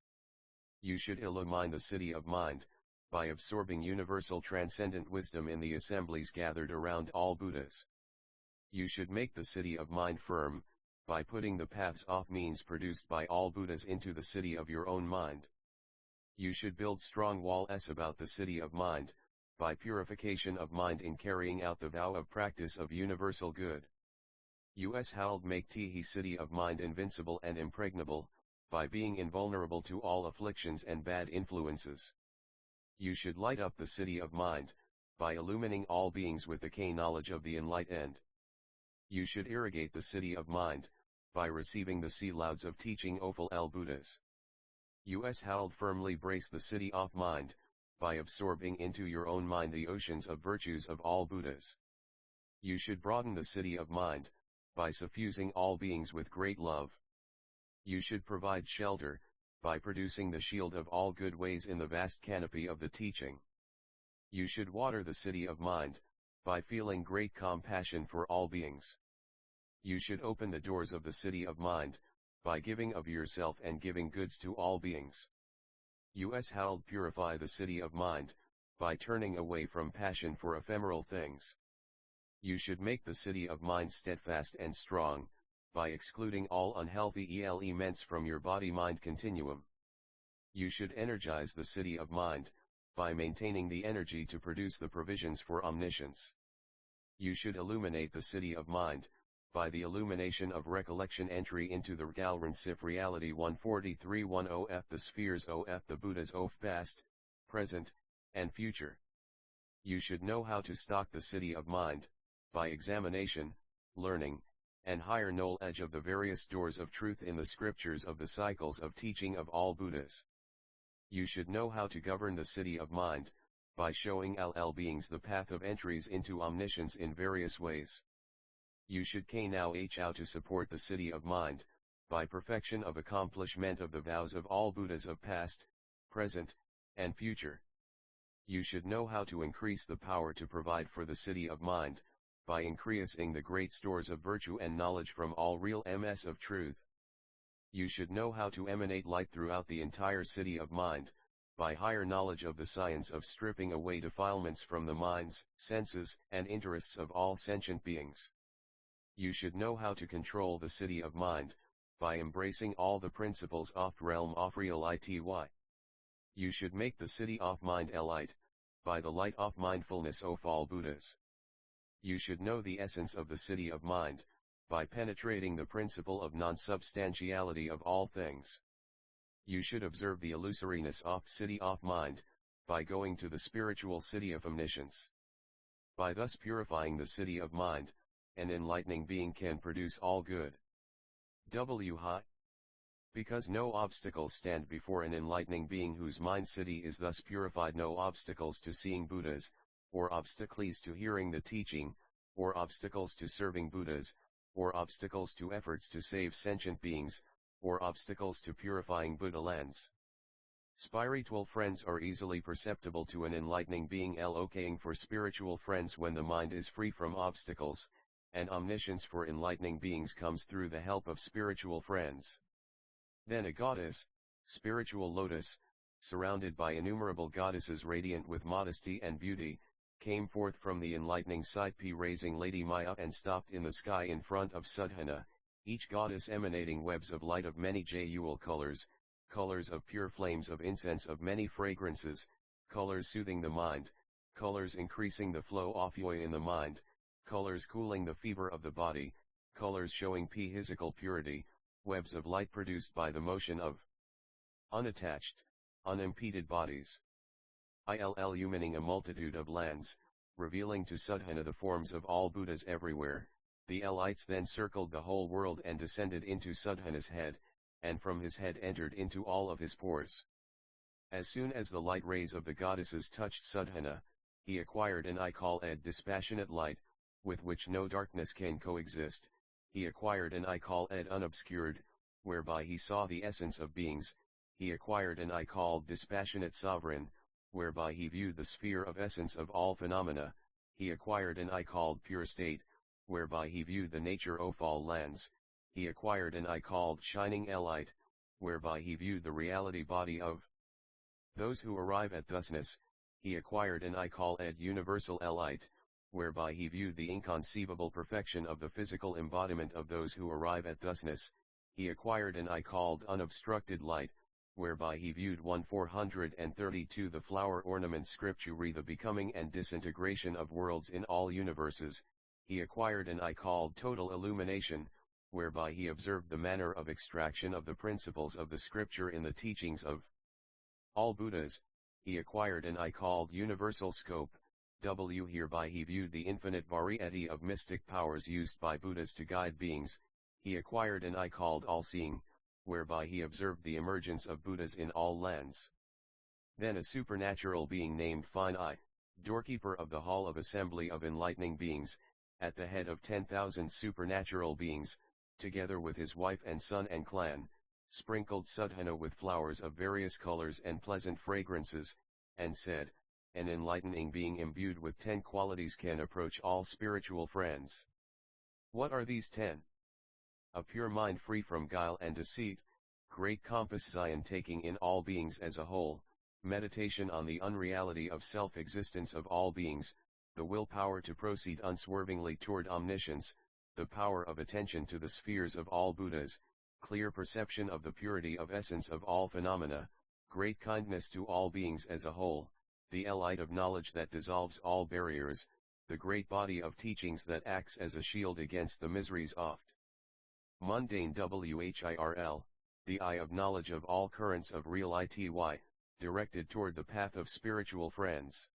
You should illumine the city of mind, by absorbing universal transcendent wisdom in the assemblies gathered around all Buddhas. You should make the city of mind firm, by putting the paths of means produced by all Buddhas into the city of your own mind. You should build strong walls about the city of mind, by purification of mind in carrying out the vow of practice of universal good. Us held make the city of mind invincible and impregnable, by being invulnerable to all afflictions and bad influences. You should light up the city of mind, by illumining all beings with the knowledge of the enlightened. You should irrigate the city of mind, by receiving the sea louds of teaching of el Buddhas. Us held firmly brace the city of mind, by absorbing into your own mind the oceans of virtues of all Buddhas. You should broaden the city of mind, by suffusing all beings with great love. You should provide shelter, by producing the shield of all good ways in the vast canopy of the teaching. You should water the city of mind, by feeling great compassion for all beings. You should open the doors of the city of mind, by giving of yourself and giving goods to all beings. Us held purify the city of mind, by turning away from passion for ephemeral things. You should make the city of mind steadfast and strong, by excluding all unhealthy elements from your body-mind continuum. You should energize the city of mind, by maintaining the energy to produce the provisions for omniscience. You should illuminate the city of mind, by the illumination of recollection entry into the Garland reality 14310 the spheres of the Buddhas of past, present, and future. You should know how to stock the city of mind, by examination, learning, and higher knowledge of the various doors of truth in the scriptures of the cycles of teaching of all Buddhas. You should know how to govern the city of mind, by showing all beings the path of entries into omniscience in various ways. You should know how to support the city of mind, by perfection of accomplishment of the vows of all Buddhas of past, present, and future. You should know how to increase the power to provide for the city of mind, by increasing the great stores of virtue and knowledge from all real ms of truth. You should know how to emanate light throughout the entire city of mind, by higher knowledge of the science of stripping away defilements from the minds, senses, and interests of all sentient beings. You should know how to control the city of mind, by embracing all the principles of realm of reality. You should make the city of mind a light, by the light of mindfulness of all Buddhas. You should know the essence of the city of mind, by penetrating the principle of non-substantiality of all things. You should observe the illusoriness of city of mind, by going to the spiritual city of omniscience. By thus purifying the city of mind, an enlightening being can produce all good. Because no obstacles stand before an enlightening being whose mind city is thus purified, no obstacles to seeing Buddhas, or obstacles to hearing the teaching, or obstacles to serving Buddhas, or obstacles to efforts to save sentient beings, or obstacles to purifying Buddha lands. Spiritual friends are easily perceptible to an enlightening being locating for spiritual friends when the mind is free from obstacles, and omniscience for enlightening beings comes through the help of spiritual friends. Then a goddess, spiritual lotus, surrounded by innumerable goddesses radiant with modesty and beauty, came forth from the enlightening side raising Lady Maya and stopped in the sky in front of Sudhana, each goddess emanating webs of light of many jewel colors, colors of pure flames of incense of many fragrances, colors soothing the mind, colors increasing the flow of joy in the mind, colors cooling the fever of the body, colors showing physical purity, webs of light produced by the motion of unattached, unimpeded bodies. Illumining a multitude of lands, revealing to Sudhana the forms of all Buddhas everywhere, the lights then circled the whole world and descended into Sudhana's head, and from his head entered into all of his pores. As soon as the light rays of the goddesses touched Sudhana, he acquired an eye called dispassionate light, with which no darkness can coexist. He acquired an eye called unobscured, whereby he saw the essence of beings. He acquired an eye called dispassionate sovereign, whereby he viewed the sphere of essence of all phenomena. He acquired an eye called pure state, whereby he viewed the nature of all lands. He acquired an eye called shining light, whereby he viewed the reality body of those who arrive at thusness. He acquired an eye called universal light, whereby he viewed the inconceivable perfection of the physical embodiment of those who arrive at thusness. He acquired an eye called unobstructed light, whereby he viewed 1432 the flower ornament scripture, the becoming and disintegration of worlds in all universes. He acquired an eye called total illumination, whereby he observed the manner of extraction of the principles of the scripture in the teachings of all Buddhas. He acquired an eye called universal scope, hereby he viewed the infinite variety of mystic powers used by Buddhas to guide beings. He acquired an eye called all-seeing, whereby he observed the emergence of Buddhas in all lands. Then a supernatural being named Fine Eye, doorkeeper of the Hall of Assembly of Enlightening Beings, at the head of 10,000 supernatural beings, together with his wife and son and clan, sprinkled Sudhana with flowers of various colors and pleasant fragrances, and said, an enlightening being imbued with 10 qualities can approach all spiritual friends. What are these 10? A pure mind free from guile and deceit, great compass Zion taking in all beings as a whole, meditation on the unreality of self-existence of all beings, the willpower to proceed unswervingly toward omniscience, the power of attention to the spheres of all Buddhas, clear perception of the purity of essence of all phenomena, great kindness to all beings as a whole, the light of knowledge that dissolves all barriers, the great body of teachings that acts as a shield against the miseries oft mundane whirl, the eye of knowledge of all currents of real ity, directed toward the path of spiritual friends.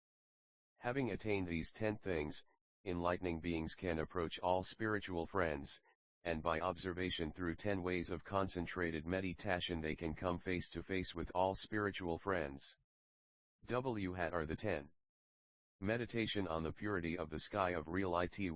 Having attained these 10 things, enlightening beings can approach all spiritual friends, and by observation through 10 ways of concentrated meditation they can come face to face with all spiritual friends. What are the 10? Meditation on the purity of the sky of real ity,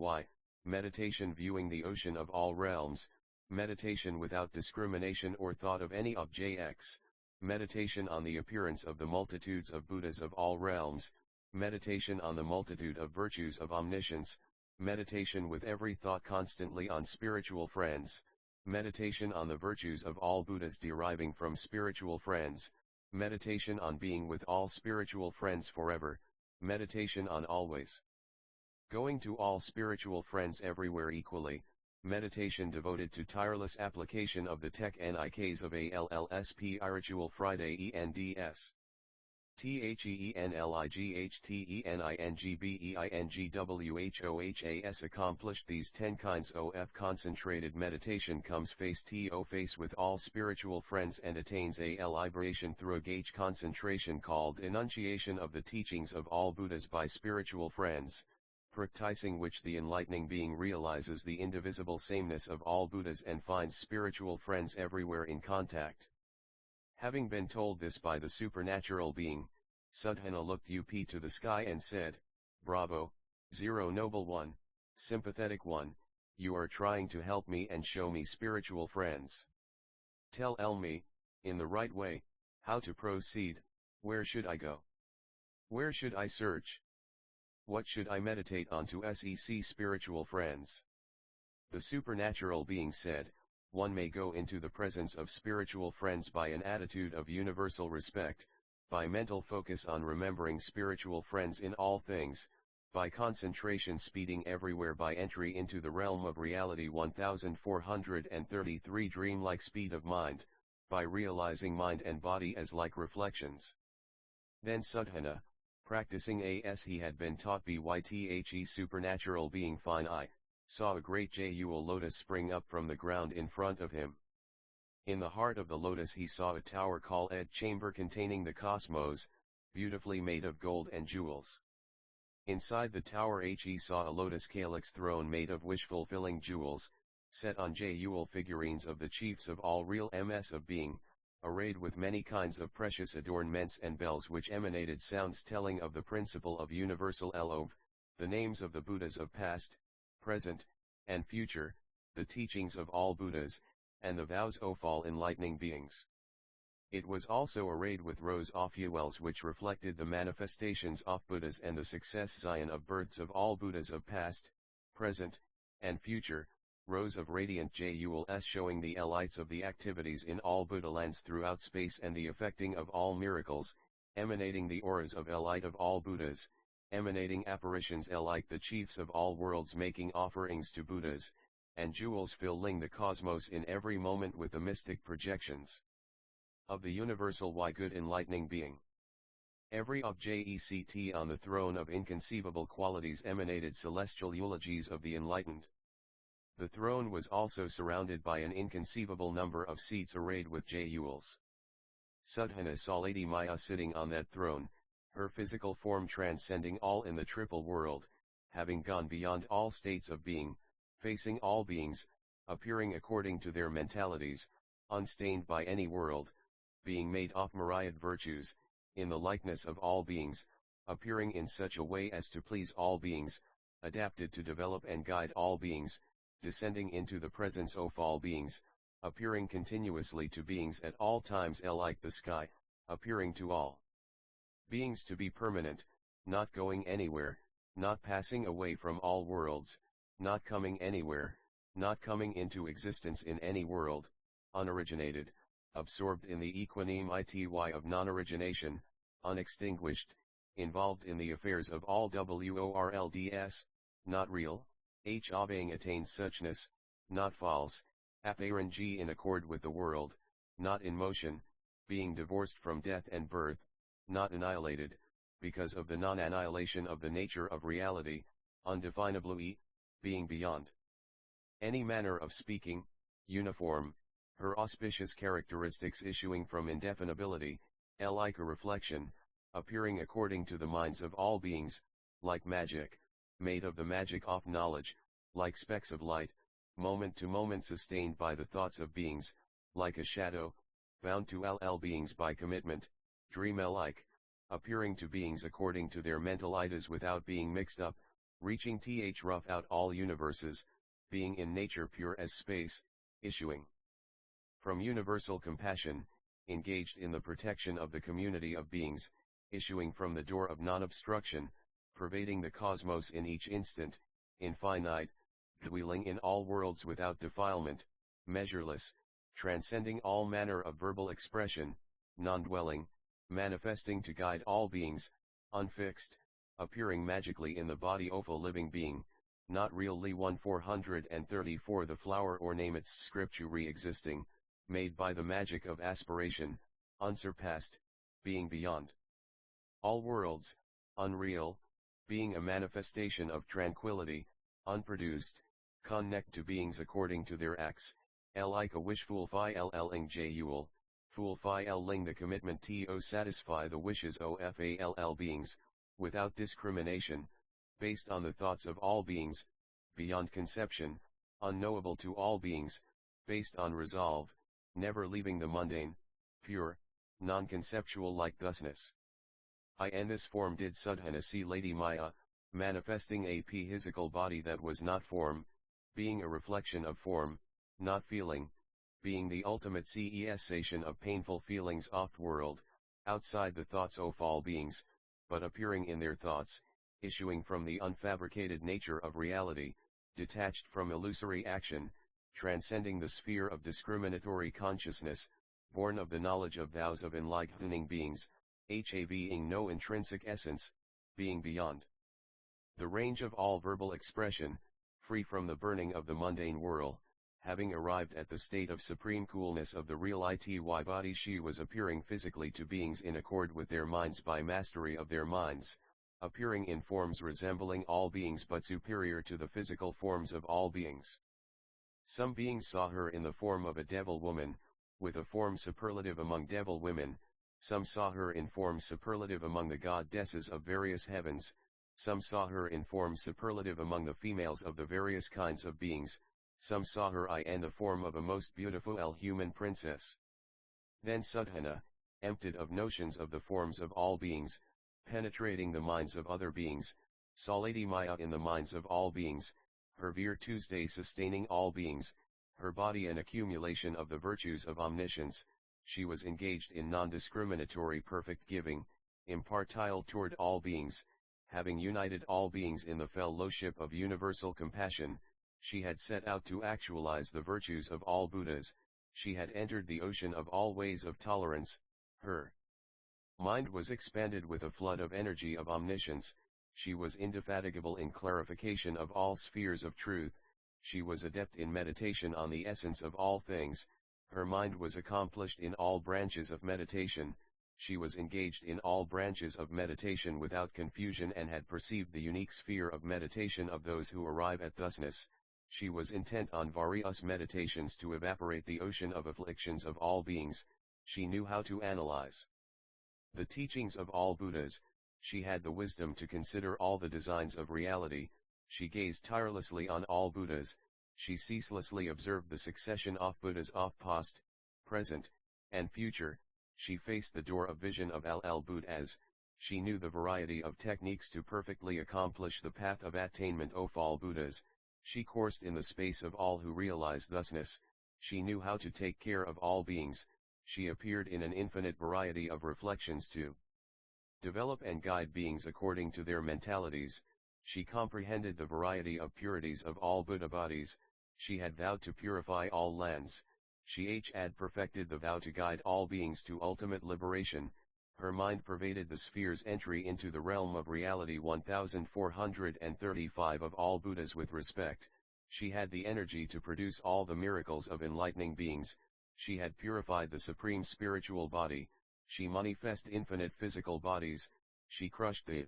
meditation viewing the ocean of all realms, meditation without discrimination or thought of any objects, meditation on the appearance of the multitudes of Buddhas of all realms, meditation on the multitude of virtues of omniscience, meditation with every thought constantly on spiritual friends, meditation on the virtues of all Buddhas deriving from spiritual friends, meditation on being with all spiritual friends forever, meditation on always going to all spiritual friends everywhere equally, meditation devoted to tireless application of the techniques of ALL Spiritual Friday ENDS. THENLIGHTENINGBEINGWHOHAS accomplished these 10 kinds of concentrated meditation comes face to face with all spiritual friends and attains a liberation through a gauge concentration called enunciation of the teachings of all Buddhas by spiritual friends, practicing which the enlightening being realizes the indivisible sameness of all Buddhas and finds spiritual friends everywhere in contact. Having been told this by the supernatural being, Sudhana looked up to the sky and said, "Bravo, Zero Noble One, Sympathetic One, you are trying to help me and show me spiritual friends. Tell me, in the right way, how to proceed. Where should I go? Where should I search? What should I meditate on to sec spiritual friends?" The supernatural being said, "One may go into the presence of spiritual friends by an attitude of universal respect, by mental focus on remembering spiritual friends in all things, by concentration speeding everywhere, by entry into the realm of reality 1433 dreamlike speed of mind, by realizing mind and body as like reflections." Then Sudhana, practicing as he had been taught bythe supernatural being Fine Eye, saw a great jewel lotus spring up from the ground in front of him. In the heart of the lotus he saw a tower called chamber containing the cosmos, beautifully made of gold and jewels. Inside the tower he saw a lotus calyx throne made of wish-fulfilling jewels, set on jewel figurines of the chiefs of all real ms of being, arrayed with many kinds of precious adornments and bells which emanated sounds telling of the principle of universal love, the names of the Buddhas of past, present, and future, the teachings of all Buddhas, and the vows of all enlightening beings. It was also arrayed with rows of jewels which reflected the manifestations of Buddhas and the success Zion of births of all Buddhas of past, present, and future, rows of radiant jewels showing the lights of the activities in all Buddha lands throughout space and the effecting of all miracles, emanating the auras of light of all Buddhas, emanating apparitions like the chiefs of all worlds making offerings to Buddhas, and jewels filling the cosmos in every moment with the mystic projections of the universal good enlightening being. Every object on the throne of inconceivable qualities emanated celestial eulogies of the enlightened. The throne was also surrounded by an inconceivable number of seats arrayed with jewels. Sudhana saw Lady Maya sitting on that throne, her physical form transcending all in the triple world, having gone beyond all states of being, facing all beings, appearing according to their mentalities, unstained by any world, being made of myriad virtues, in the likeness of all beings, appearing in such a way as to please all beings, adapted to develop and guide all beings, descending into the presence of all beings, appearing continuously to beings at all times like the sky, appearing to all beings to be permanent, not going anywhere, not passing away from all worlds, not coming anywhere, not coming into existence in any world, unoriginated, absorbed in the equanimity of non-origination, unextinguished, involved in the affairs of all worlds, not real, having attained suchness, not false, apparent in accord with the world, not in motion, being divorced from death and birth, not annihilated, because of the non-annihilation of the nature of reality, undefinably, being beyond any manner of speaking, uniform, her auspicious characteristics issuing from indefinability, like a reflection, appearing according to the minds of all beings, like magic, made of the magic of knowledge, like specks of light, moment to moment sustained by the thoughts of beings, like a shadow, bound to all beings by commitment, dream-alike, appearing to beings according to their mental ideas without being mixed up, reaching rough out all universes, being in nature pure as space, issuing from universal compassion, engaged in the protection of the community of beings, issuing from the door of non-obstruction, pervading the cosmos in each instant, infinite, dwelling in all worlds without defilement, measureless, transcending all manner of verbal expression, non-dwelling, manifesting to guide all beings, unfixed, appearing magically in the body of a living being, not really 1434 the flower or name its scripture existing, made by the magic of aspiration, unsurpassed, being beyond all worlds, unreal, being a manifestation of tranquility, unproduced, connect to beings according to their acts, like a wish fulfilling jewel, fulfilling the commitment to satisfy the wishes of all beings, without discrimination, based on the thoughts of all beings, beyond conception, unknowable to all beings, based on resolve, never leaving the mundane, pure, non-conceptual like thusness. In this form did Sudhana see Lady Maya, manifesting a physical body that was not form, being a reflection of form, not feeling, being the ultimate cessation of painful feelings off-world, outside the thoughts of all beings, but appearing in their thoughts, issuing from the unfabricated nature of reality, detached from illusory action, transcending the sphere of discriminatory consciousness, born of the knowledge of vows of enlightening beings, having no intrinsic essence, being beyond the range of all verbal expression, free from the burning of the mundane whirl, having arrived at the state of supreme coolness of the real ity body, she was appearing physically to beings in accord with their minds by mastery of their minds, appearing in forms resembling all beings but superior to the physical forms of all beings. Some beings saw her in the form of a devil woman, with a form superlative among devil women, some saw her in form superlative among the goddesses of various heavens, some saw her in form superlative among the females of the various kinds of beings, some saw her in the form of a most beautiful human princess. Then Sadhana, emptied of notions of the forms of all beings, penetrating the minds of other beings, saw Lady Maya in the minds of all beings, her virtues sustaining all beings, her body an accumulation of the virtues of omniscience. She was engaged in non-discriminatory perfect giving, impartial toward all beings, having united all beings in the fellowship of universal compassion. She had set out to actualize the virtues of all Buddhas. She had entered the ocean of all ways of tolerance. Her mind was expanded with a flood of energy of omniscience. She was indefatigable in clarification of all spheres of truth. She was adept in meditation on the essence of all things. Her mind was accomplished in all branches of meditation. She was engaged in all branches of meditation without confusion and had perceived the unique sphere of meditation of those who arrive at thusness. She was intent on various meditations to evaporate the ocean of afflictions of all beings. She knew how to analyze the teachings of all Buddhas. She had the wisdom to consider all the designs of reality. She gazed tirelessly on all Buddhas. She ceaselessly observed the succession of Buddhas of past, present, and future. She faced the door of vision of Buddhas. She knew the variety of techniques to perfectly accomplish the path of attainment of all Buddhas. She coursed in the space of all who realized thusness. She knew how to take care of all beings. She appeared in an infinite variety of reflections to develop and guide beings according to their mentalities. She comprehended the variety of purities of all Buddha bodies. She had vowed to purify all lands. She had perfected the vow to guide all beings to ultimate liberation. Her mind pervaded the spheres entry into the realm of reality 1435 of all Buddhas with respect. She had the energy to produce all the miracles of enlightening beings. She had purified the supreme spiritual body. She manifest infinite physical bodies. She crushed the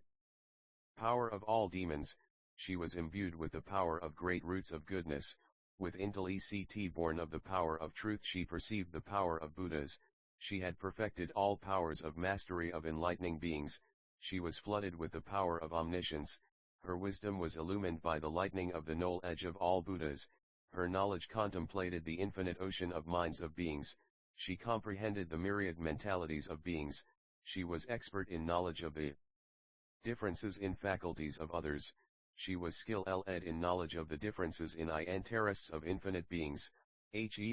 power of all demons. She was imbued with the power of great roots of goodness. With intellect born of the power of truth, she perceived the power of Buddhas. She had perfected all powers of mastery of enlightening beings. She was flooded with the power of omniscience. Her wisdom was illumined by the lightning of the knowledge of all Buddhas. Her knowledge contemplated the infinite ocean of minds of beings. She comprehended the myriad mentalities of beings. She was expert in knowledge of the differences in faculties of others. She was skilled in knowledge of the differences in interests of infinite beings.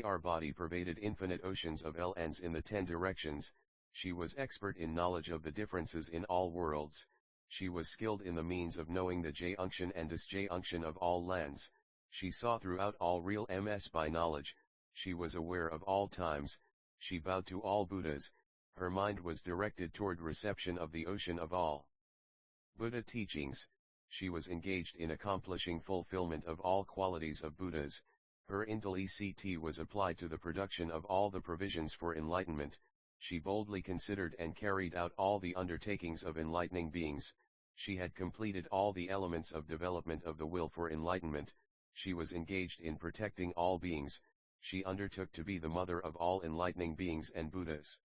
Her body pervaded infinite oceans of LNs in the 10 directions. She was expert in knowledge of the differences in all worlds. She was skilled in the means of knowing the junction and disjunction of all lands. She saw throughout all real ms by knowledge. She was aware of all times. She bowed to all Buddhas. Her mind was directed toward reception of the ocean of all Buddha teachings. She was engaged in accomplishing fulfillment of all qualities of Buddhas. Her intellect was applied to the production of all the provisions for enlightenment. She boldly considered and carried out all the undertakings of enlightening beings. She had completed all the elements of development of the will for enlightenment. She was engaged in protecting all beings. She undertook to be the mother of all enlightening beings and Buddhas.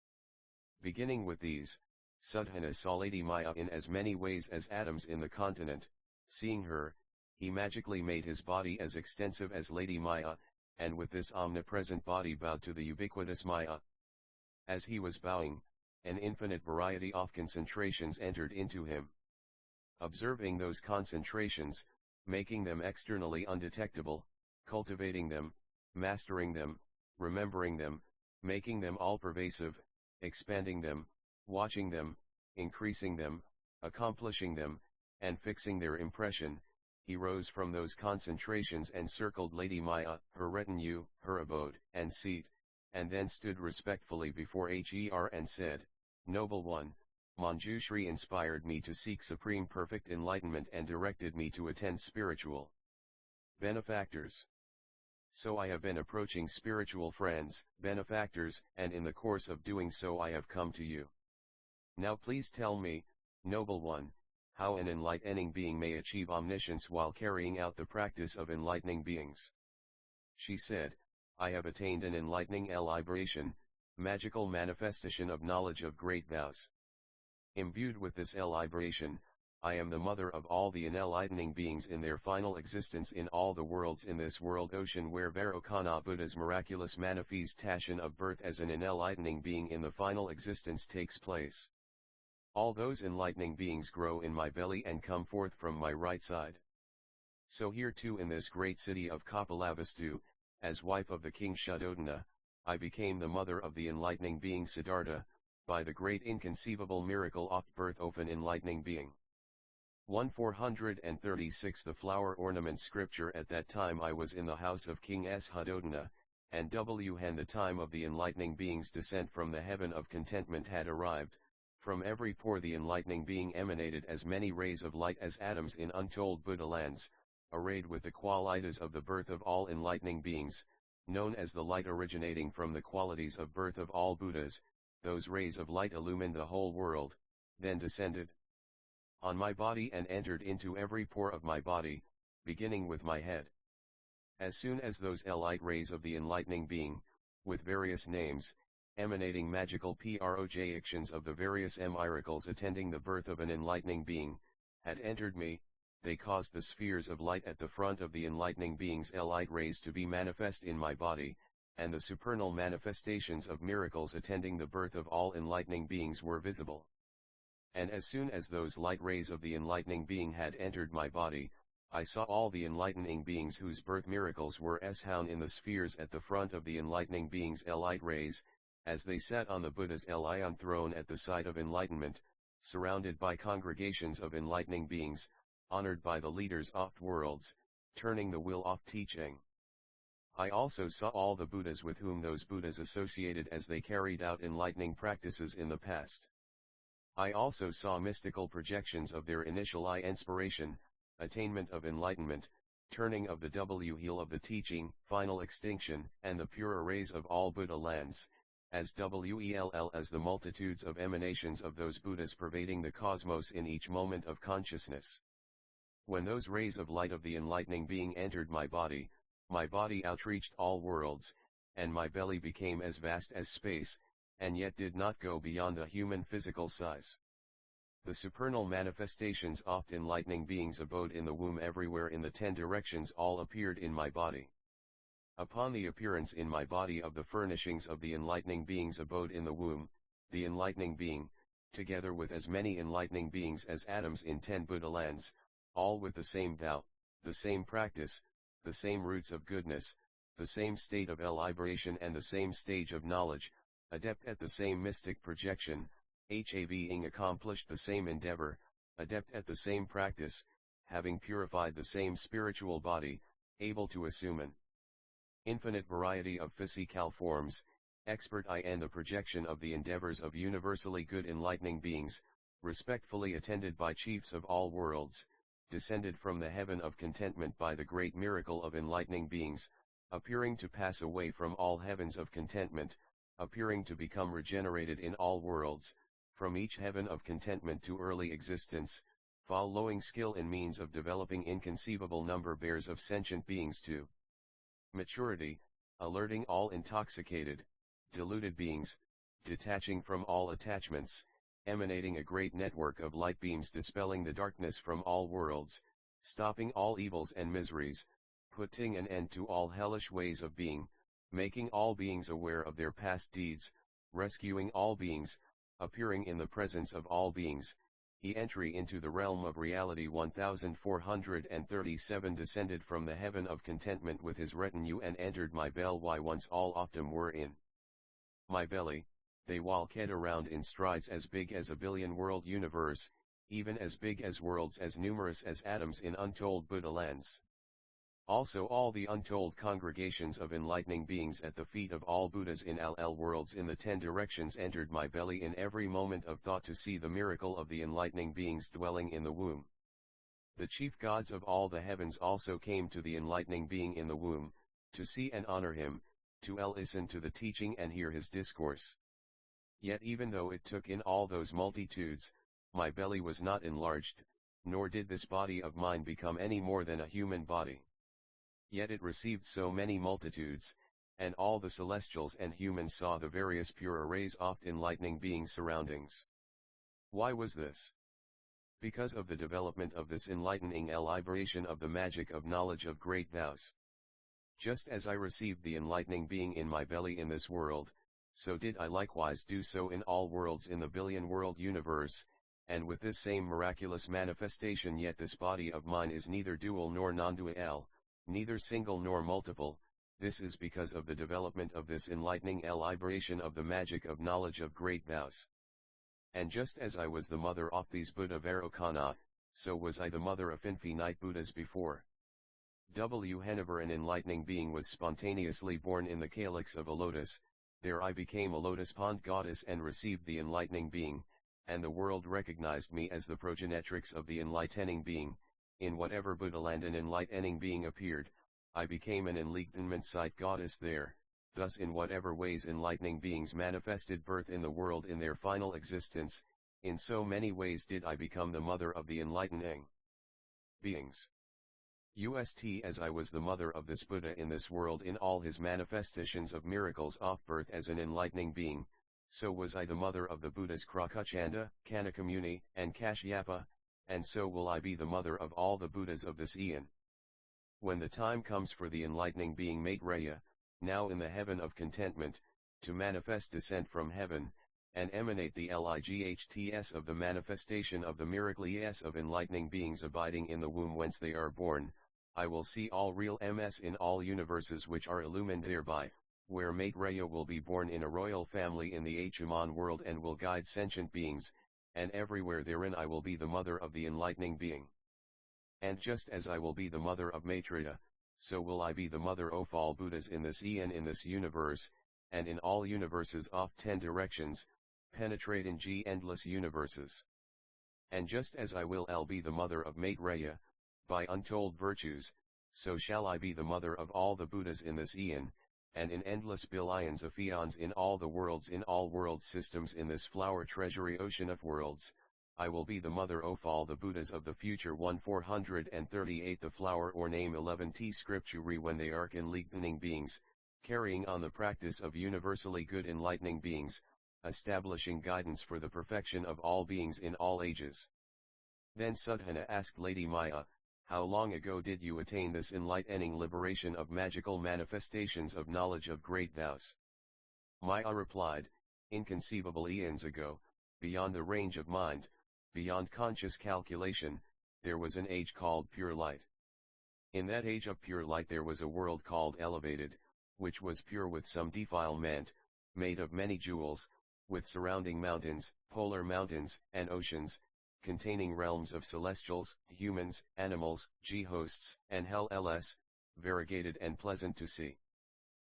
Beginning with these, Sadhana saw Lady Maya in as many ways as atoms in the continent. Seeing her, he magically made his body as extensive as Lady Maya, and with this omnipresent body bowed to the ubiquitous Maya. As he was bowing, an infinite variety of concentrations entered into him. Observing those concentrations, making them externally undetectable, cultivating them, mastering them, remembering them, making them all-pervasive, expanding them, watching them, increasing them, accomplishing them, and fixing their impression, he rose from those concentrations and circled Lady Maya, her retinue, her abode and seat, and then stood respectfully before her and said, "Noble one, Manjushri inspired me to seek supreme perfect enlightenment and directed me to attend spiritual benefactors. So I have been approaching spiritual friends, benefactors, and in the course of doing so I have come to you. Now please tell me, noble one, how an enlightening being may achieve omniscience while carrying out the practice of enlightening beings." She said, "I have attained an enlightening liberation, magical manifestation of knowledge of great vows. Imbued with this liberation, I am the mother of all the enlightening beings in their final existence in all the worlds in this world ocean where Vairocana Buddha's miraculous manifestation of birth as an enlightening being in the final existence takes place. All those enlightening beings grow in my belly and come forth from my right side. So here too in this great city of Kapilavastu, as wife of the king Shuddhodana, I became the mother of the enlightening being Siddhartha, by the great inconceivable miracle of birth of an enlightening being. 1436 The flower ornament scripture. At that time I was in the house of King Shuddhodana, and when the time of the enlightening being's descent from the heaven of contentment had arrived, from every pore the enlightening being emanated as many rays of light as atoms in untold Buddha lands, arrayed with the qualities of the birth of all enlightening beings, known as the light originating from the qualities of birth of all Buddhas. Those rays of light illumined the whole world, then descended on my body and entered into every pore of my body, beginning with my head. As soon as those light rays of the enlightening being, with various names, emanating magical projections of the various miracles attending the birth of an enlightening being, had entered me, they caused the spheres of light at the front of the enlightening being's light rays to be manifest in my body, and the supernal manifestations of miracles attending the birth of all enlightening beings were visible. And as soon as those light rays of the enlightening being had entered my body, I saw all the enlightening beings whose birth miracles were shown in the spheres at the front of the enlightening being's light rays, as they sat on the Buddha's lion throne at the site of enlightenment, surrounded by congregations of enlightening beings, honored by the leaders of worlds, turning the wheel of teaching. I also saw all the Buddhas with whom those Buddhas associated as they carried out enlightening practices in the past. I also saw mystical projections of their initial inspiration, attainment of enlightenment, turning of the wheel of the teaching, final extinction, and the pure rays of all Buddha lands, as well as the multitudes of emanations of those Buddhas pervading the cosmos in each moment of consciousness. When those rays of light of the enlightening being entered my body outreached all worlds, and my belly became as vast as space, and yet did not go beyond a human physical size. The supernal manifestations of enlightening beings abode in the womb everywhere in the 10 directions. All appeared in my body. Upon the appearance in my body of the furnishings of the enlightening beings abode in the womb, the enlightening being, together with as many enlightening beings as atoms in 10 Buddha lands, all with the same Tao, the same practice, the same roots of goodness, the same state of liberation and the same stage of knowledge, adept at the same mystic projection, having accomplished the same endeavor, adept at the same practice, having purified the same spiritual body, able to assume an infinite variety of physical forms, expert in the projection of the endeavors of universally good enlightening beings, respectfully attended by chiefs of all worlds, descended from the heaven of contentment by the great miracle of enlightening beings, appearing to pass away from all heavens of contentment, appearing to become regenerated in all worlds, from each heaven of contentment to early existence, following skill in means of developing inconceivable number bears of sentient beings to maturity, alerting all intoxicated, deluded beings, detaching from all attachments, emanating a great network of light beams dispelling the darkness from all worlds, stopping all evils and miseries, putting an end to all hellish ways of being, making all beings aware of their past deeds, rescuing all beings, appearing in the presence of all beings. Entry into the realm of reality. 1437 Descended from the heaven of contentment with his retinue and entered my belly. Once all of them were in my belly, they walked around in strides as big as a billion world universe, even as big as worlds as numerous as atoms in untold Buddha lands. Also all the untold congregations of enlightening beings at the feet of all Buddhas in all worlds in the 10 directions entered my belly in every moment of thought to see the miracle of the enlightening beings dwelling in the womb. The chief gods of all the heavens also came to the enlightening being in the womb, to see and honor him, to listen to the teaching and hear his discourse. Yet even though it took in all those multitudes, my belly was not enlarged, nor did this body of mine become any more than a human body. Yet it received so many multitudes, and all the celestials and humans saw the various pure arrays of enlightening beings surroundings. Why was this? Because of the development of this enlightening liberation of the magic of knowledge of great vows. Just as I received the enlightening being in my belly in this world, so did I likewise do so in all worlds in the billion-world universe, and with this same miraculous manifestation. Yet this body of mine is neither dual nor non-dual, neither single nor multiple. This is because of the development of this enlightening liberation of the magic of knowledge of great vows. And just as I was the mother of these Buddha Vairocana, so was I the mother of infinite Buddhas before. Whenever an enlightening being was spontaneously born in the calyx of a lotus, there I became a lotus pond goddess and received the enlightening being, and the world recognized me as the progenitrix of the enlightening being. In whatever Buddha land an enlightening being appeared, I became an enlightenment site goddess there. Thus in whatever ways enlightening beings manifested birth in the world in their final existence, in so many ways did I become the mother of the enlightening beings. As I was the mother of this Buddha in this world in all his manifestations of miracles of birth as an enlightening being, so was I the mother of the Buddhas Krakuchanda, Kanakamuni, and Kashyapa, and so will I be the mother of all the Buddhas of this eon. When the time comes for the enlightening being Maitreya, now in the heaven of contentment, to manifest descent from heaven, and emanate the lights of the manifestation of the miracles of enlightening beings abiding in the womb whence they are born, I will see all real ms in all universes which are illumined thereby, where Maitreya will be born in a royal family in the Hachuman world and will guide sentient beings, and everywhere therein I will be the mother of the enlightening being. And just as I will be the mother of Maitreya, so will I be the mother of all Buddhas in this eon in this universe, and in all universes of 10 directions, penetrating endless universes. And just as I will be the mother of Maitreya, by untold virtues, so shall I be the mother of all the Buddhas in this eon, and in endless billions of eons in all the worlds in all world systems in this flower treasury ocean of worlds, I will be the mother of all the Buddhas of the future. 1438 The flower or name 11t scripturi when they are enlightening beings, carrying on the practice of universally good enlightening beings, establishing guidance for the perfection of all beings in all ages. Then Sudhana asked Lady Maya, how long ago did you attain this enlightening liberation of magical manifestations of knowledge of great vows? Maya replied, inconceivable eons ago, beyond the range of mind, beyond conscious calculation, there was an age called pure light. In that age of pure light there was a world called elevated, which was pure with some defilement, made of many jewels, with surrounding mountains, polar mountains, and oceans, containing realms of celestials, humans, animals, G-hosts, and hell-ls, variegated and pleasant to see.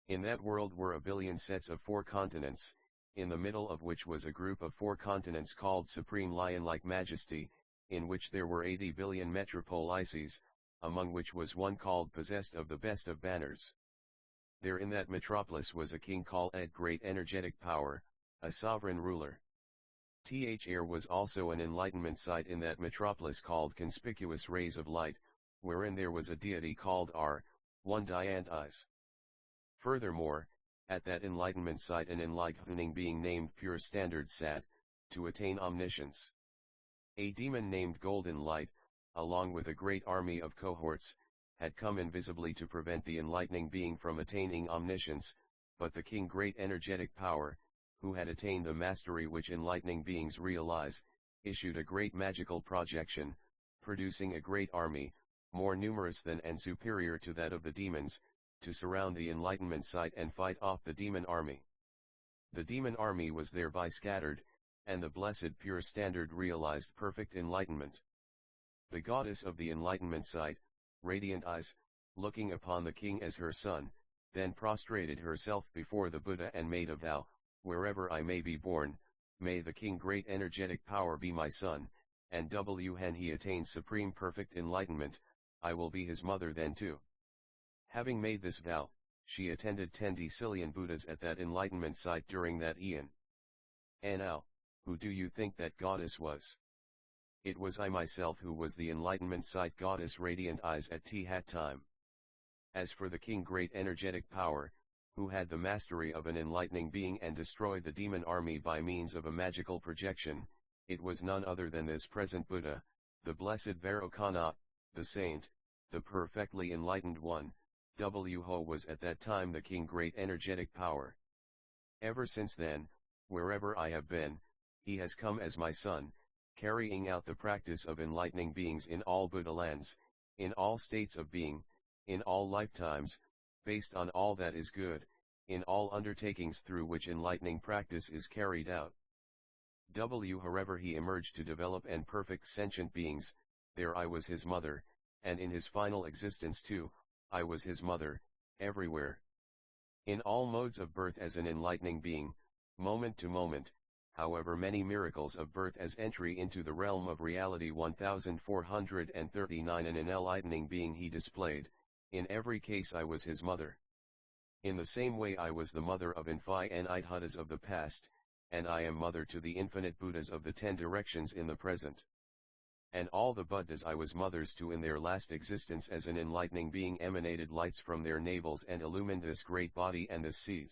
In that world were a billion sets of 4 continents, in the middle of which was a group of 4 continents called Supreme Lion-like Majesty, in which there were 80 billion metropolises, among which was one called Possessed of the Best of Banners. There in that metropolis was a king called Ed Great Energetic Power, a sovereign ruler. There was also an enlightenment site in that metropolis called Conspicuous Rays of Light, wherein there was a deity called R, one Diant Eyes. Furthermore, at that enlightenment site an enlightening being named Pure Standard sat, to attain omniscience. A demon named Golden Light, along with a great army of cohorts, had come invisibly to prevent the enlightening being from attaining omniscience, but the king Great Energetic Power, who had attained the mastery which enlightening beings realize, issued a great magical projection, producing a great army, more numerous than and superior to that of the demons, to surround the enlightenment site and fight off the demon army. The demon army was thereby scattered, and the blessed Pure Standard realized perfect enlightenment. The goddess of the enlightenment site, Radiant Eyes, looking upon the king as her son, then prostrated herself before the Buddha and made a vow, wherever I may be born, may the king Great Energetic Power be my son, and when he attains supreme perfect enlightenment, I will be his mother then too. Having made this vow, she attended 10 decillion Buddhas at that enlightenment site during that eon. And now, who do you think that goddess was? It was I myself who was the enlightenment site goddess Radiant Eyes at that time. As for the king Great Energetic Power, who had the mastery of an enlightening being and destroyed the demon army by means of a magical projection, it was none other than this present Buddha, the blessed Vairocana, the saint, the perfectly enlightened one. Who was at that time the king, great energetic power. Ever since then, wherever I have been, he has come as my son, carrying out the practice of enlightening beings in all Buddha lands, in all states of being, in all lifetimes, based on all that is good, in all undertakings through which enlightening practice is carried out. Wherever he emerged to develop and perfect sentient beings, there I was his mother, and in his final existence too, I was his mother, everywhere. In all modes of birth as an enlightening being, moment to moment, however many miracles of birth as entry into the realm of reality 1439 and an enlightening being he displayed, in every case I was his mother. In the same way I was the mother of infinite Buddhas of the past, and I am mother to the infinite Buddhas of the 10 directions in the present. And all the Buddhas I was mothers to in their last existence as an enlightening being emanated lights from their navels and illumined this great body and this seed.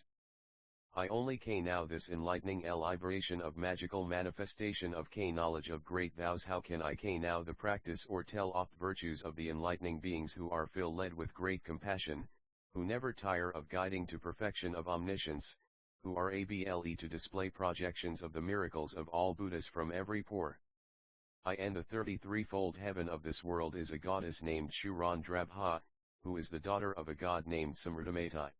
I only K now this enlightening liberation of magical manifestation of K knowledge of great vows. How can I K now the practice or tell oft virtues of the enlightening beings who are filled led with great compassion, who never tire of guiding to perfection of omniscience, who are able to display projections of the miracles of all Buddhas from every pore. I and the 33-fold heaven of this world is a goddess named Shurandrabha, who is the daughter of a god named Samruddhamati.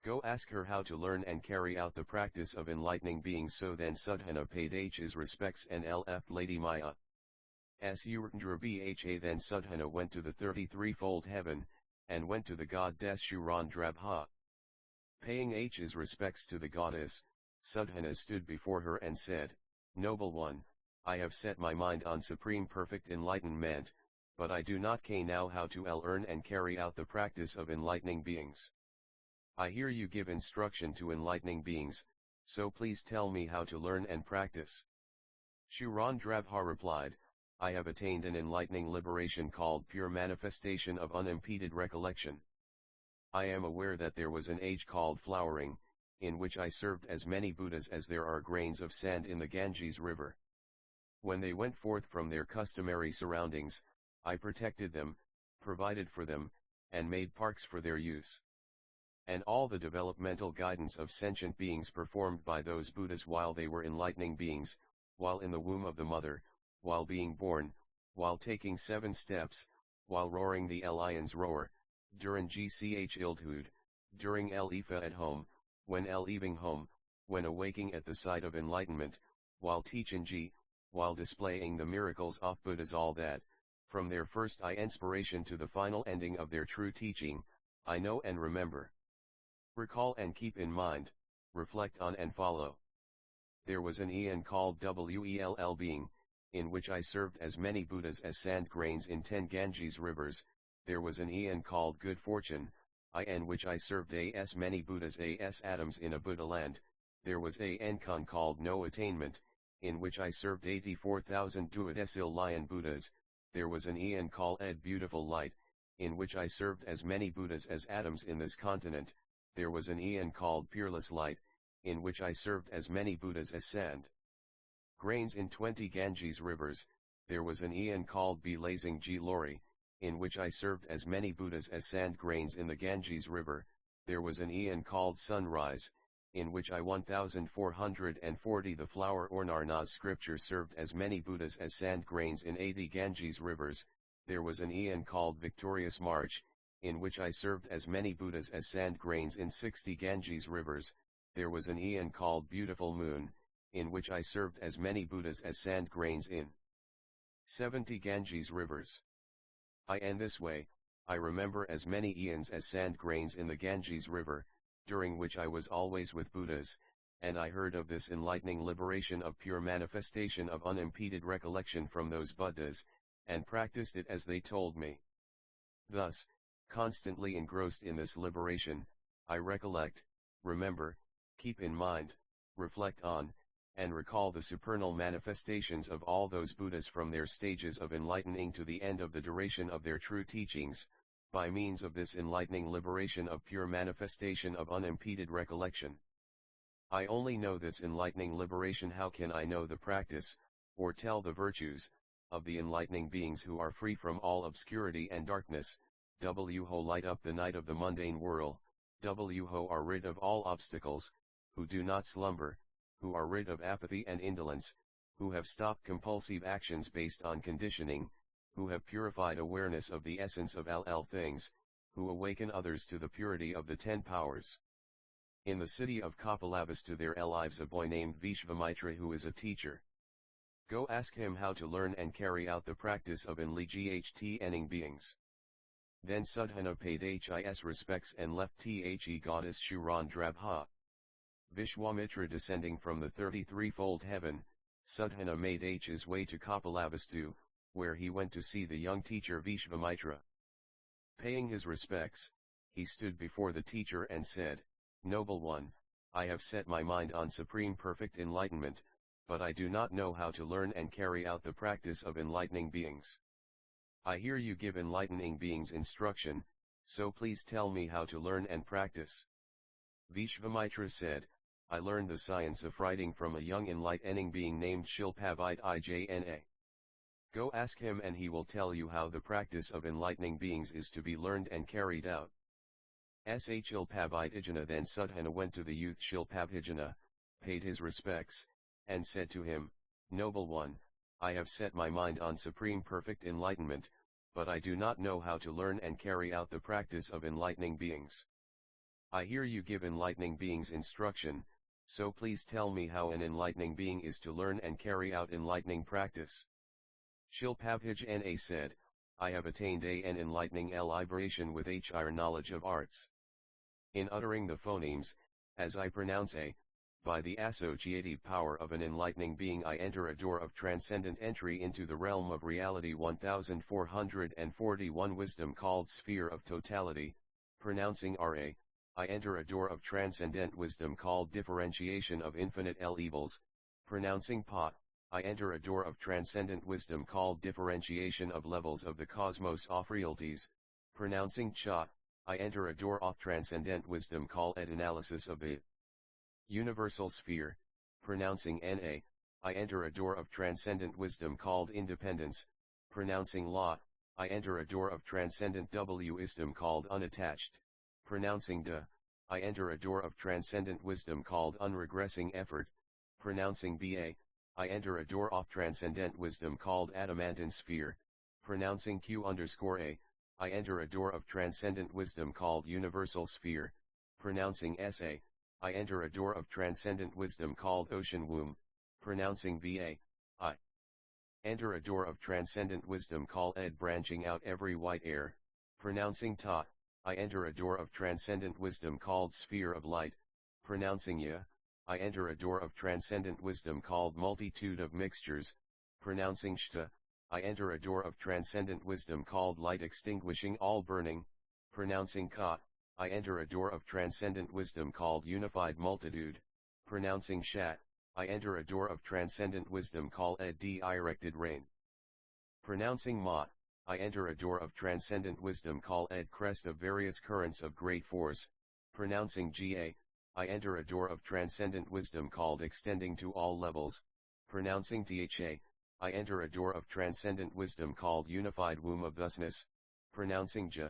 Go ask her how to learn and carry out the practice of enlightening beings. So then Sudhana paid his respects and left Lady Maya. Surandrabha then Sudhana went to the 33-fold heaven, and went to the goddess Shurandrabha. Paying his respects to the goddess, Sudhana stood before her and said, Noble one, I have set my mind on supreme perfect enlightenment, but I do not know how to learn and carry out the practice of enlightening beings. I hear you give instruction to enlightening beings, so please tell me how to learn and practice. Shurandrabha replied, I have attained an enlightening liberation called pure manifestation of unimpeded recollection. I am aware that there was an age called flowering, in which I served as many Buddhas as there are grains of sand in the Ganges river. When they went forth from their customary surroundings, I protected them, provided for them, and made parks for their use. And all the developmental guidance of sentient beings performed by those Buddhas while they were enlightening beings, while in the womb of the mother, while being born, while taking 7 steps, while roaring the lion's roar, during gch ildhood, during Ifa at home, when leaving home, when awaking at the sight of enlightenment, while teaching G, while displaying the miracles of Buddhas, all that, from their first inspiration to the final ending of their true teaching, I know and remember. Recall and keep in mind, reflect on and follow. There was an eon called Well being, in which I served as many Buddhas as sand grains in 10 Ganges rivers. There was an eon called good fortune, in which I served as many Buddhas as atoms in a Buddha land. There was a eon called no attainment, in which I served 84,000 duodecil lion Buddhas. There was an eon called beautiful light, in which I served as many Buddhas as atoms in this continent. There was an eon called peerless light, in which I served as many Buddhas as sand grains in 20 Ganges rivers. There was an eon called blazing glory, in which I served as many Buddhas as sand grains in the Ganges river. There was an eon called sunrise, in which I 1440 the flower Ornarna's scripture served as many Buddhas as sand grains in 80 Ganges rivers. There was an eon called victorious march, in which I served as many Buddhas as sand grains in 60 Ganges rivers. There was an eon called beautiful moon, in which I served as many Buddhas as sand grains in 70 Ganges rivers. In this way, I remember as many eons as sand grains in the Ganges river, during which I was always with Buddhas, and I heard of this enlightening liberation of pure manifestation of unimpeded recollection from those Buddhas, and practiced it as they told me. Thus, constantly engrossed in this liberation, I recollect, remember, keep in mind, reflect on, and recall the supernal manifestations of all those Buddhas from their stages of enlightening to the end of the duration of their true teachings, by means of this enlightening liberation of pure manifestation of unimpeded recollection. I only know this enlightening liberation. How can I know the practice, or tell the virtues, of the enlightening beings who are free from all obscurity and darkness, who light up the night of the mundane world, who are rid of all obstacles, who do not slumber, who are rid of apathy and indolence, who have stopped compulsive actions based on conditioning, who have purified awareness of the essence of all things, who awaken others to the purity of the 10 powers. In the city of Kapilavastu there lives a boy named Vishvamitra who is a teacher. Go ask him how to learn and carry out the practice of enlightening beings. Then Sudhana paid his respects and left the goddess Shurandrabha. Vishwamitra descending from the 33-fold heaven, Sudhana made his way to Kapilavastu, where he went to see the young teacher Vishvamitra. Paying his respects, he stood before the teacher and said, "Noble one, I have set my mind on supreme perfect enlightenment, but I do not know how to learn and carry out the practice of enlightening beings. I hear you give enlightening beings instruction, so please tell me how to learn and practice." Vishvamitra said, "I learned the science of writing from a young enlightening being named Shilpavitijna. Go ask him and he will tell you how the practice of enlightening beings is to be learned and carried out." Shilpavitijna then Sudhana went to the youth Shilpavitijna, paid his respects, and said to him, "Noble one, I have set my mind on supreme perfect enlightenment, but I do not know how to learn and carry out the practice of enlightening beings. I hear you give enlightening beings instruction, so please tell me how an enlightening being is to learn and carry out enlightening practice." Shilpavitijna said, "I have attained an enlightening liberation with higher knowledge of arts. In uttering the phonemes, as I pronounce a, by the associative power of an enlightening being I enter a door of transcendent entry into the realm of reality 1441 wisdom called sphere of totality, pronouncing Ra, I enter a door of transcendent wisdom called differentiation of infinite evils, pronouncing Pa, I enter a door of transcendent wisdom called differentiation of levels of the cosmos of realities, pronouncing Cha, I enter a door of transcendent wisdom called analysis of the universal sphere, pronouncing Na, I enter a door of transcendent wisdom called independence, pronouncing La, I enter a door of transcendent wisdom called unattached, pronouncing Da, I enter a door of transcendent wisdom called unregressing effort, pronouncing Ba, I enter a door of transcendent wisdom called adamantine sphere, pronouncing Q_A, I enter a door of transcendent wisdom called universal sphere, pronouncing Sa, I enter a door of transcendent wisdom called ocean womb, pronouncing Va, I enter a door of transcendent wisdom called Ed branching out every white air, pronouncing Ta, I enter a door of transcendent wisdom called sphere of light, pronouncing Ya, I enter a door of transcendent wisdom called multitude of mixtures, pronouncing Shta, I enter a door of transcendent wisdom called light extinguishing all burning, pronouncing Ka, I enter a door of transcendent wisdom called unified multitude, pronouncing Shat, I enter a door of transcendent wisdom called directed rain. Pronouncing Ma, I enter a door of transcendent wisdom called crest of various currents of great force, pronouncing Ga, I enter a door of transcendent wisdom called extending to all levels, pronouncing Tha, I enter a door of transcendent wisdom called unified womb of thusness, pronouncing Ja,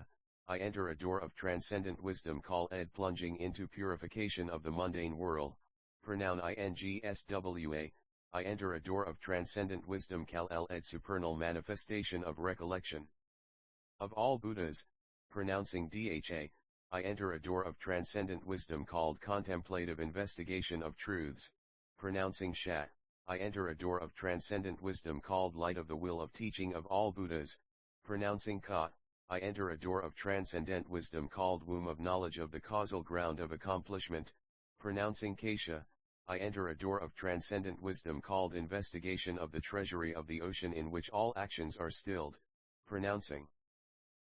I enter a door of transcendent wisdom called plunging into purification of the mundane world, pronoun Ingswa, I enter a door of transcendent wisdom called supernal manifestation of recollection of all Buddhas, pronouncing Dha, I enter a door of transcendent wisdom called contemplative investigation of truths, pronouncing Shat, I enter a door of transcendent wisdom called light of the will of teaching of all Buddhas, pronouncing Ka, I enter a door of transcendent wisdom called womb of knowledge of the causal ground of accomplishment, pronouncing Kesha, I enter a door of transcendent wisdom called investigation of the treasury of the ocean in which all actions are stilled, pronouncing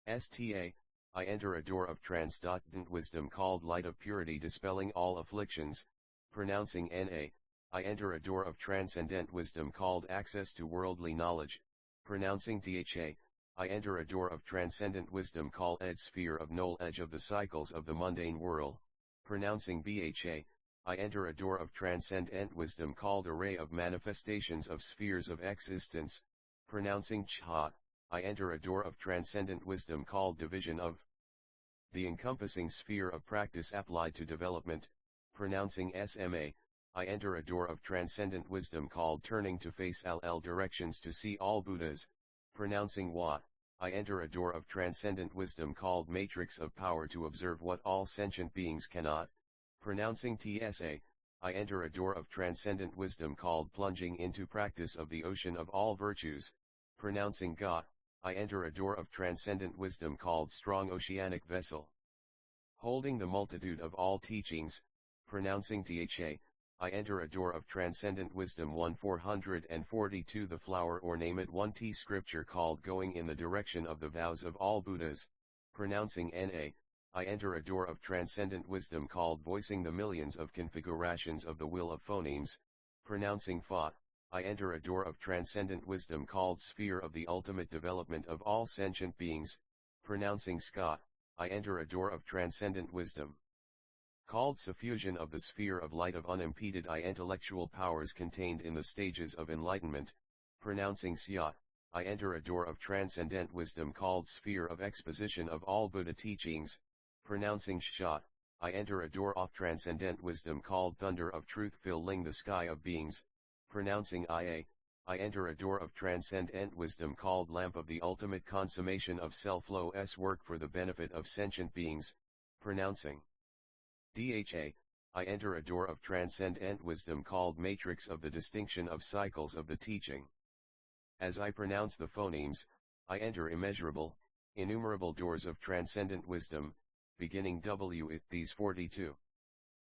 Sta, I enter a door of transcendent wisdom called light of purity dispelling all afflictions, pronouncing Na, I enter a door of transcendent wisdom called access to worldly knowledge, pronouncing Tha, I enter a door of transcendent wisdom called sphere of knowledge of the cycles of the mundane world, pronouncing Bha, I enter a door of transcendent wisdom called array of manifestations of spheres of existence, pronouncing Cha, I enter a door of transcendent wisdom called division of the encompassing sphere of practice applied to development, pronouncing SMA, I enter a door of transcendent wisdom called turning to face all directions to see all Buddhas, pronouncing Wa, I enter a door of transcendent wisdom called matrix of power to observe what all sentient beings cannot, pronouncing TSA, I enter a door of transcendent wisdom called plunging into practice of the ocean of all virtues, pronouncing Ga, I enter a door of transcendent wisdom called strong oceanic vessel. Holding the multitude of all teachings, pronouncing THA, I enter a door of transcendent wisdom 1442 the flower or name it 1T scripture called going in the direction of the vows of all Buddhas, pronouncing NA, I enter a door of transcendent wisdom called voicing the millions of configurations of the will of phonemes, pronouncing Fa, I enter a door of transcendent wisdom called sphere of the ultimate development of all sentient beings, pronouncing Ska, I enter a door of transcendent wisdom called suffusion of the sphere of light of unimpeded intellectual powers contained in the stages of enlightenment, pronouncing Sya, I enter a door of transcendent wisdom called sphere of exposition of all Buddha teachings, pronouncing Sha, I enter a door of transcendent wisdom called thunder of truth filling the sky of beings, pronouncing IA, I enter a door of transcendent wisdom called lamp of the ultimate consummation of self-low's work for the benefit of sentient beings, pronouncing DHA, I enter a door of transcendent wisdom called matrix of the distinction of cycles of the teaching. As I pronounce the phonemes, I enter immeasurable, innumerable doors of transcendent wisdom, beginning W at these 42.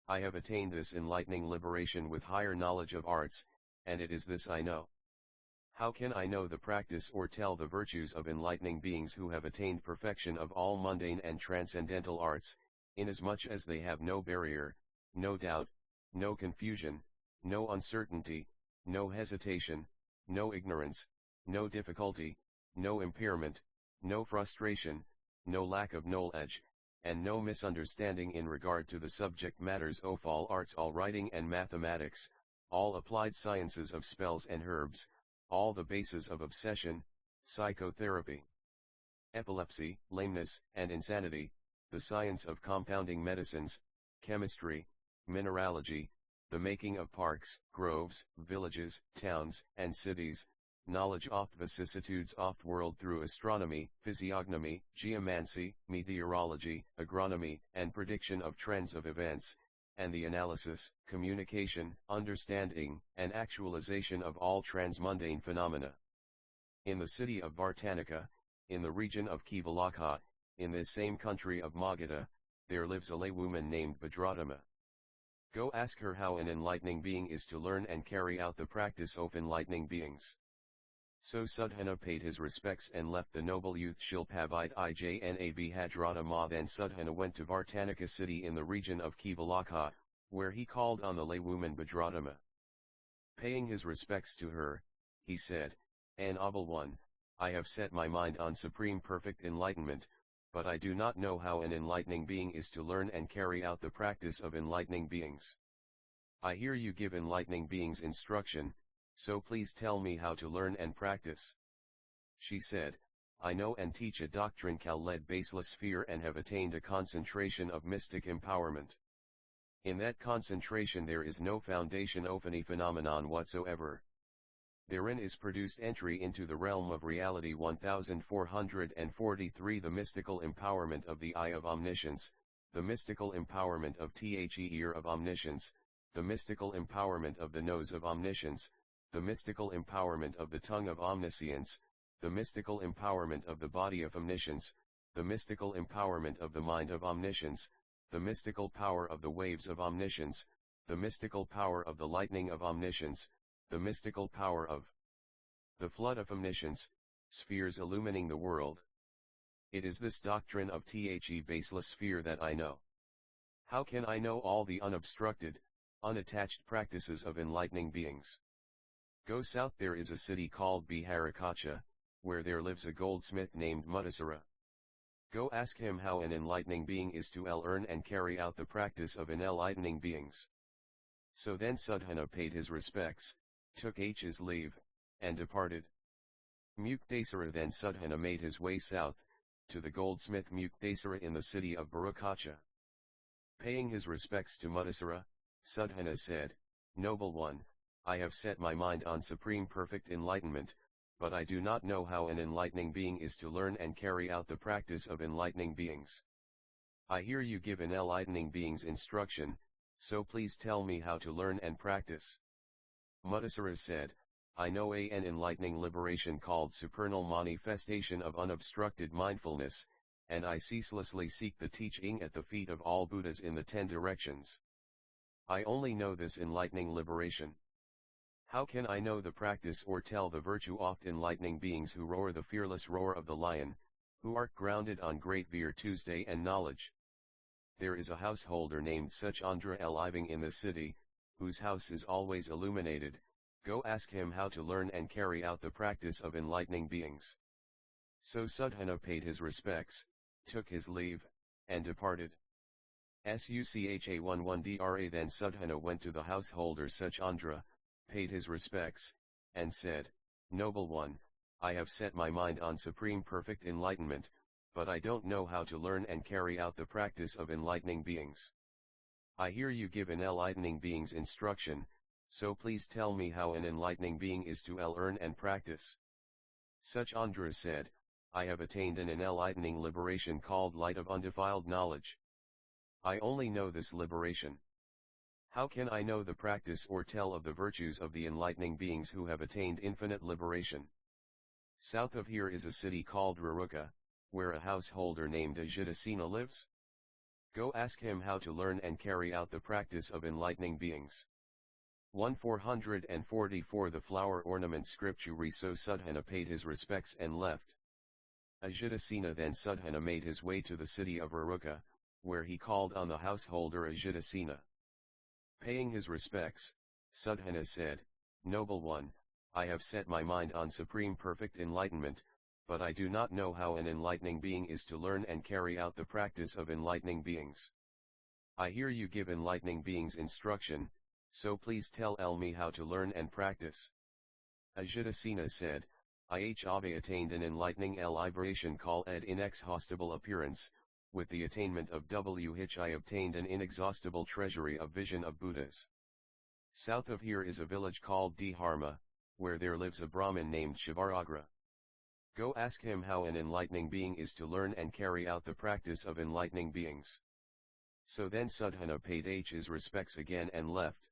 I have attained this enlightening liberation with higher knowledge of arts, and it is this I know. How can I know the practice or tell the virtues of enlightening beings who have attained perfection of all mundane and transcendental arts, inasmuch as they have no barrier, no doubt, no confusion, no uncertainty, no hesitation, no ignorance, no difficulty, no impairment, no frustration, no lack of knowledge, and no misunderstanding in regard to the subject matters of all arts, all writing and mathematics, all applied sciences of spells and herbs, all the bases of obsession, psychotherapy, epilepsy, lameness, and insanity, the science of compounding medicines, chemistry, mineralogy, the making of parks, groves, villages, towns, and cities, knowledge of vicissitudes of the world through astronomy, physiognomy, geomancy, meteorology, agronomy, and prediction of trends of events, and the analysis, communication, understanding, and actualization of all transmundane phenomena. In the city of Vartanika, in the region of Kivalakha, in this same country of Magadha, there lives a laywoman named Bhadradhamma. Go ask her how an enlightening being is to learn and carry out the practice of enlightening beings. So Sudhana paid his respects and left the noble youth Shilpavite Ijna Bhadradhamma. Then Sudhana went to Vartanika city in the region of Kivalakha, where he called on the laywoman Bhadradhamma. Paying his respects to her, he said, Noble one, I have set my mind on supreme perfect enlightenment, but I do not know how an enlightening being is to learn and carry out the practice of enlightening beings. I hear you give enlightening beings instruction, so please tell me how to learn and practice. She said, I know and teach a doctrine called baseless sphere and have attained a concentration of mystic empowerment. In that concentration there is no foundation of any phenomenon whatsoever. Therein is produced entry into the realm of reality 1443 the mystical empowerment of the eye of omniscience, the mystical empowerment of the ear of omniscience, the mystical empowerment of the nose of omniscience, the mystical empowerment of the tongue of omniscience, the mystical empowerment of the body of omniscience, the mystical empowerment of the mind of omniscience, the mystical power of the waves of omniscience, the mystical power of the lightning of omniscience, the mystical power of the flood of omniscience, spheres illumining the world. It is this doctrine of the baseless sphere that I know. How can I know all the unobstructed, unattached practices of enlightening beings? Go south, there is a city called Biharakacha, where there lives a goldsmith named Mutasara. Go ask him how an enlightening being is to learn and carry out the practice of enlightening beings. So then Sudhana paid his respects, took his leave, and departed. Muktasara then Sudhana made his way south, to the goldsmith Muktasara in the city of Bharukacha. Paying his respects to Mutasara, Sudhana said, Noble one, I have set my mind on supreme perfect enlightenment, but I do not know how an enlightening being is to learn and carry out the practice of enlightening beings. I hear you give an enlightening being's instruction, so please tell me how to learn and practice. Mutasara said, I know an enlightening liberation called supernal manifestation of unobstructed mindfulness, and I ceaselessly seek the teaching at the feet of all Buddhas in the 10 directions. I only know this enlightening liberation. How can I know the practice or tell the virtue oft enlightening beings who roar the fearless roar of the lion, who are grounded on great virtus and knowledge? There is a householder named Suchandra living in the city, whose house is always illuminated. Go ask him how to learn and carry out the practice of enlightening beings. So Sudhana paid his respects, took his leave, and departed. Sucha11 Then Sudhana went to the householder Suchandra, paid his respects, and said, Noble one, I have set my mind on supreme perfect enlightenment, but I don't know how to learn and carry out the practice of enlightening beings. I hear you give an enlightening being's instruction, so please tell me how an enlightening being is to learn and practice. Suchandra said, I have attained an enlightening liberation called light of undefiled knowledge. I only know this liberation. How can I know the practice or tell of the virtues of the enlightening beings who have attained infinite liberation? South of here is a city called Raruka, where a householder named Ajitasena lives. Go ask him how to learn and carry out the practice of enlightening beings. 1444 The flower ornament scripture. So Sudhana paid his respects and left. Ajitasena then Sudhana made his way to the city of Raruka, where he called on the householder Ajitasena. Paying his respects, Sudhana said, Noble one, I have set my mind on supreme perfect enlightenment, but I do not know how an enlightening being is to learn and carry out the practice of enlightening beings. I hear you give enlightening beings instruction, so please tell me how to learn and practice. Ajitasena said, I have attained an enlightening liberation called inexhaustible appearance, with the attainment of I obtained an inexhaustible treasury of vision of Buddhas. South of here is a village called Dharma, where there lives a Brahmin named Shivaragra. Go ask him how an enlightening being is to learn and carry out the practice of enlightening beings. So then Sudhana paid his respects again and left.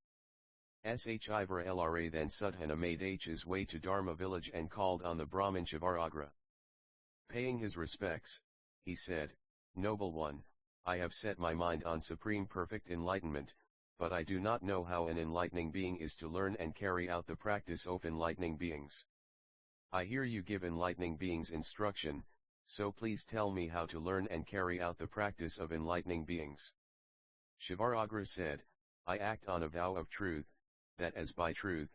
Shivara then Sudhana made his way to Dharma village and called on the Brahmin Shivaragra. Paying his respects, he said, Noble one, I have set my mind on supreme perfect enlightenment, but I do not know how an enlightening being is to learn and carry out the practice of enlightening beings. I hear you give enlightening beings instruction, so please tell me how to learn and carry out the practice of enlightening beings. Shivaragra said, I act on a vow of truth, that as by truth,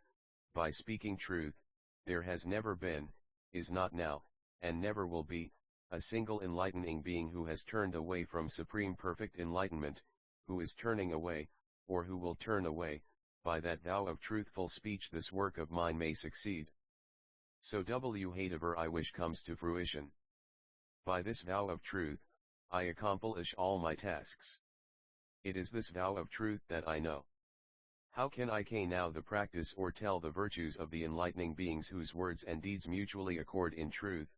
by speaking truth, there has never been, is not now, and never will be, a single enlightening being who has turned away from supreme perfect enlightenment, who is turning away, or who will turn away. By that vow of truthful speech this work of mine may succeed. So whatever I wish comes to fruition. By this vow of truth, I accomplish all my tasks. It is this vow of truth that I know. How can I now the practice or tell the virtues of the enlightening beings whose words and deeds mutually accord in truth?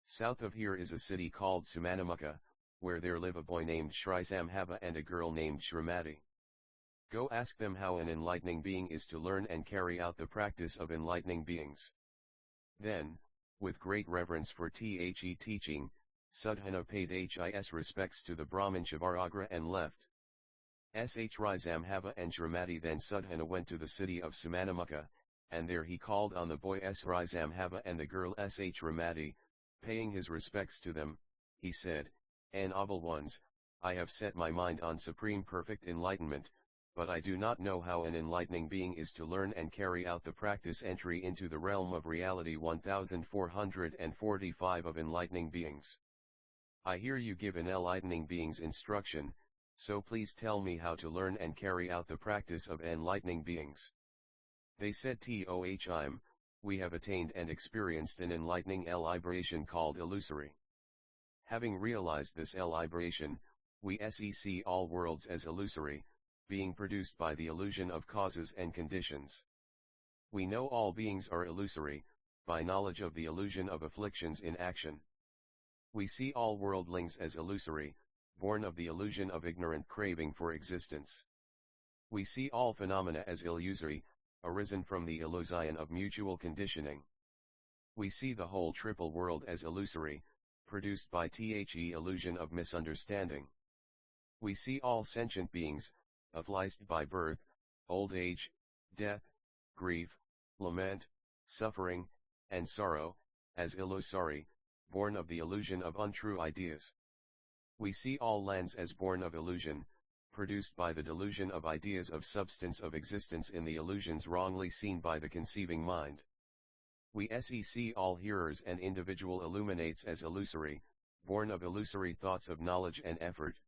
South of here is a city called Sumanamukha, where there live a boy named Srisambhava and a girl named Shrimati. Go ask them how an enlightening being is to learn and carry out the practice of enlightening beings. Then, with great reverence for the teaching, Sudhana paid his respects to the Brahmin Shivaragra and left. Srisambhava and Shrimati then Sudhana went to the city of Sumanamukha, and there he called on the boy Srisambhava and the girl Shrimati. Paying his respects to them, he said, Noble ones, I have set my mind on supreme perfect enlightenment, but I do not know how an enlightening being is to learn and carry out the practice entry into the realm of reality. 1445 Of enlightening beings. I hear you give an enlightening being's instruction, So please tell me how to learn and carry out the practice of enlightening beings. They said Tohim, we have attained and experienced an enlightening liberation called illusory. Having realized this liberation, we see all worlds as illusory, being produced by the illusion of causes and conditions. We know all beings are illusory, by knowledge of the illusion of afflictions in action. We see all worldlings as illusory, born of the illusion of ignorant craving for existence. We see all phenomena as illusory, arisen from the illusion of mutual conditioning. We see the whole triple world as illusory, produced by the illusion of misunderstanding. We see all sentient beings, afflicted by birth, old age, death, grief, lament, suffering, and sorrow, as illusory, born of the illusion of untrue ideas. We see all lands as born of illusion, produced by the delusion of ideas of substance of existence in the illusions wrongly seen by the conceiving mind. We see all hearers and individual illuminates as illusory, born of illusory thoughts of knowledge and effort.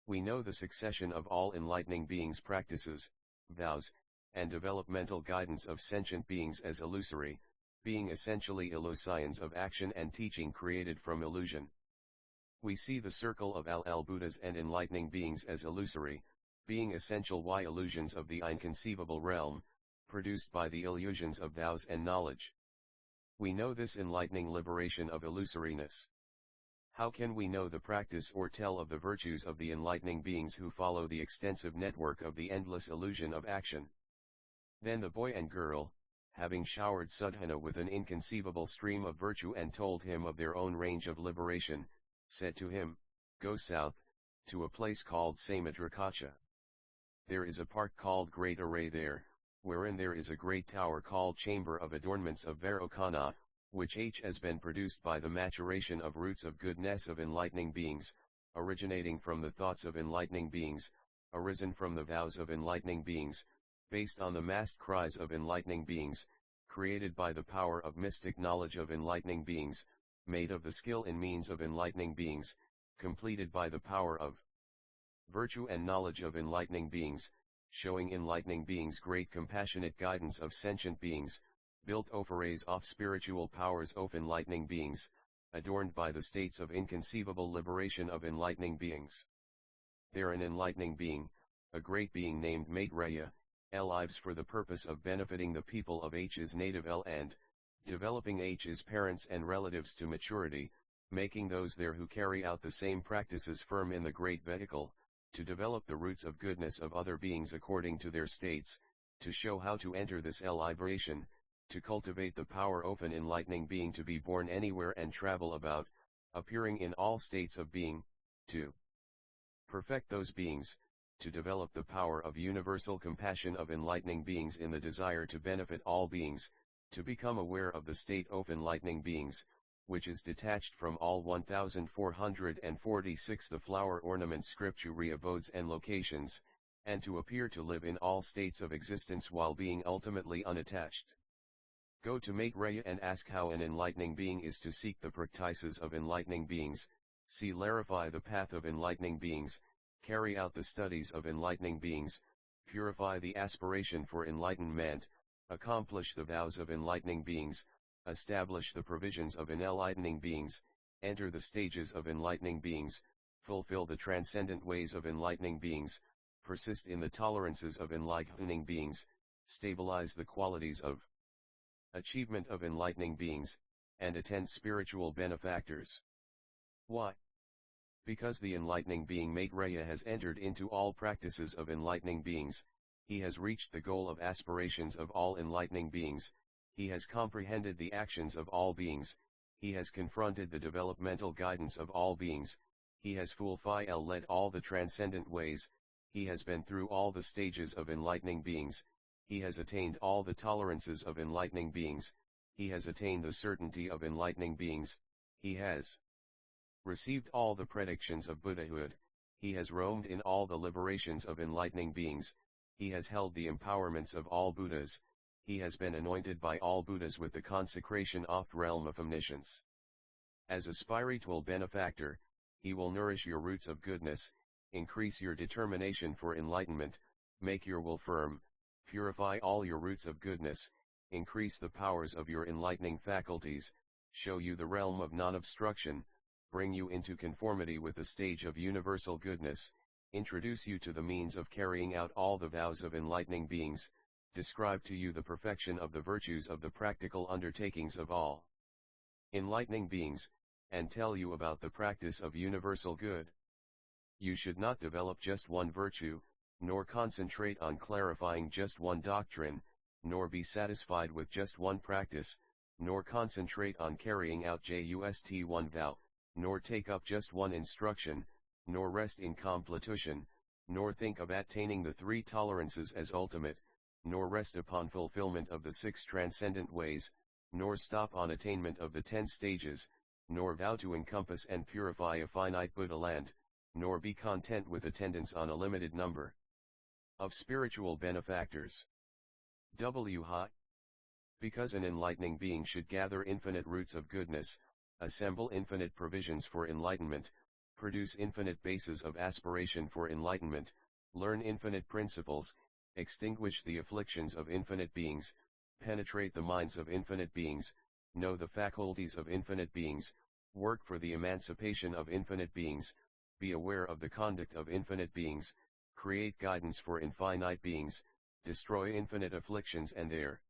We know the succession of all enlightening beings' practices, vows, and developmental guidance of sentient beings as illusory, being essentially illusions of action and teaching created from illusion. We see the circle of Buddhas and enlightening beings as illusory, being essential illusions of the inconceivable realm, produced by the illusions of vows and knowledge. We know this enlightening liberation of illusoriness. How can we know the practice or tell of the virtues of the enlightening beings who follow the extensive network of the endless illusion of action? Then the boy and girl, having showered Sudhana with an inconceivable stream of virtue and told him of their own range of liberation, said to him, "Go south, to a place called Samudrakacha. There is a park called Great Array there, wherein there is a great tower called Chamber of Adornments of Vairocana, which has been produced by the maturation of roots of goodness of enlightening beings, originating from the thoughts of enlightening beings, arisen from the vows of enlightening beings, based on the massed cries of enlightening beings, created by the power of mystic knowledge of enlightening beings, made of the skill and means of enlightening beings, completed by the power of virtue and knowledge of enlightening beings, showing enlightening beings great compassionate guidance of sentient beings, built overrays off spiritual powers of enlightening beings, adorned by the states of inconceivable liberation of enlightening beings. There an enlightening being, a great being named Maitreya, lives for the purpose of benefiting the people of H's native and developing H's parents and relatives to maturity, making those there who carry out the same practices firm in the great vehicle, to develop the roots of goodness of other beings according to their states, to show how to enter this liberation, to cultivate the power of an enlightening being to be born anywhere and travel about, appearing in all states of being, to perfect those beings, to develop the power of universal compassion of enlightening beings in the desire to benefit all beings, to become aware of the state of enlightening beings, which is detached from all 1446 the flower ornament scripture abodes and locations, and to appear to live in all states of existence while being ultimately unattached. Go to Maitreya and ask how an enlightening being is to seek the practices of enlightening beings, clarify the path of enlightening beings, carry out the studies of enlightening beings, purify the aspiration for enlightenment, accomplish the vows of enlightening beings, establish the provisions of enlightening beings, enter the stages of enlightening beings, fulfill the transcendent ways of enlightening beings, persist in the tolerances of enlightening beings, stabilize the qualities of achievement of enlightening beings, and attend spiritual benefactors. Why? Because the enlightening being Maitreya has entered into all practices of enlightening beings, he has reached the goal of aspirations of all enlightening beings, he has comprehended the actions of all beings, he has confronted the developmental guidance of all beings, he has fulfilled led all the transcendent ways, he has been through all the stages of enlightening beings, he has attained all the tolerances of enlightening beings, he has attained the certainty of enlightening beings, he has received all the predictions of Buddhahood, he has roamed in all the liberations of enlightening beings, he has held the empowerments of all Buddhas, he has been anointed by all Buddhas with the consecration of realm of omniscience. As a spiritual benefactor, he will nourish your roots of goodness, increase your determination for enlightenment, make your will firm, purify all your roots of goodness, increase the powers of your enlightening faculties, show you the realm of non-obstruction, bring you into conformity with the stage of universal goodness, introduce you to the means of carrying out all the vows of enlightening beings, describe to you the perfection of the virtues of the practical undertakings of all enlightening beings, and tell you about the practice of universal good. You should not develop just one virtue, nor concentrate on clarifying just one doctrine, nor be satisfied with just one practice, nor concentrate on carrying out just one vow, nor take up just one instruction, nor rest in completion, nor think of attaining the three tolerances as ultimate, nor rest upon fulfillment of the 6 transcendent ways, nor stop on attainment of the 10 stages, nor vow to encompass and purify a finite Buddha land, nor be content with attendance on a limited number of spiritual benefactors. Because an enlightening being should gather infinite roots of goodness, assemble infinite provisions for enlightenment, produce infinite bases of aspiration for enlightenment, learn infinite principles, extinguish the afflictions of infinite beings, penetrate the minds of infinite beings, know the faculties of infinite beings, work for the emancipation of infinite beings, be aware of the conduct of infinite beings, create guidance for infinite beings, destroy infinite afflictions and their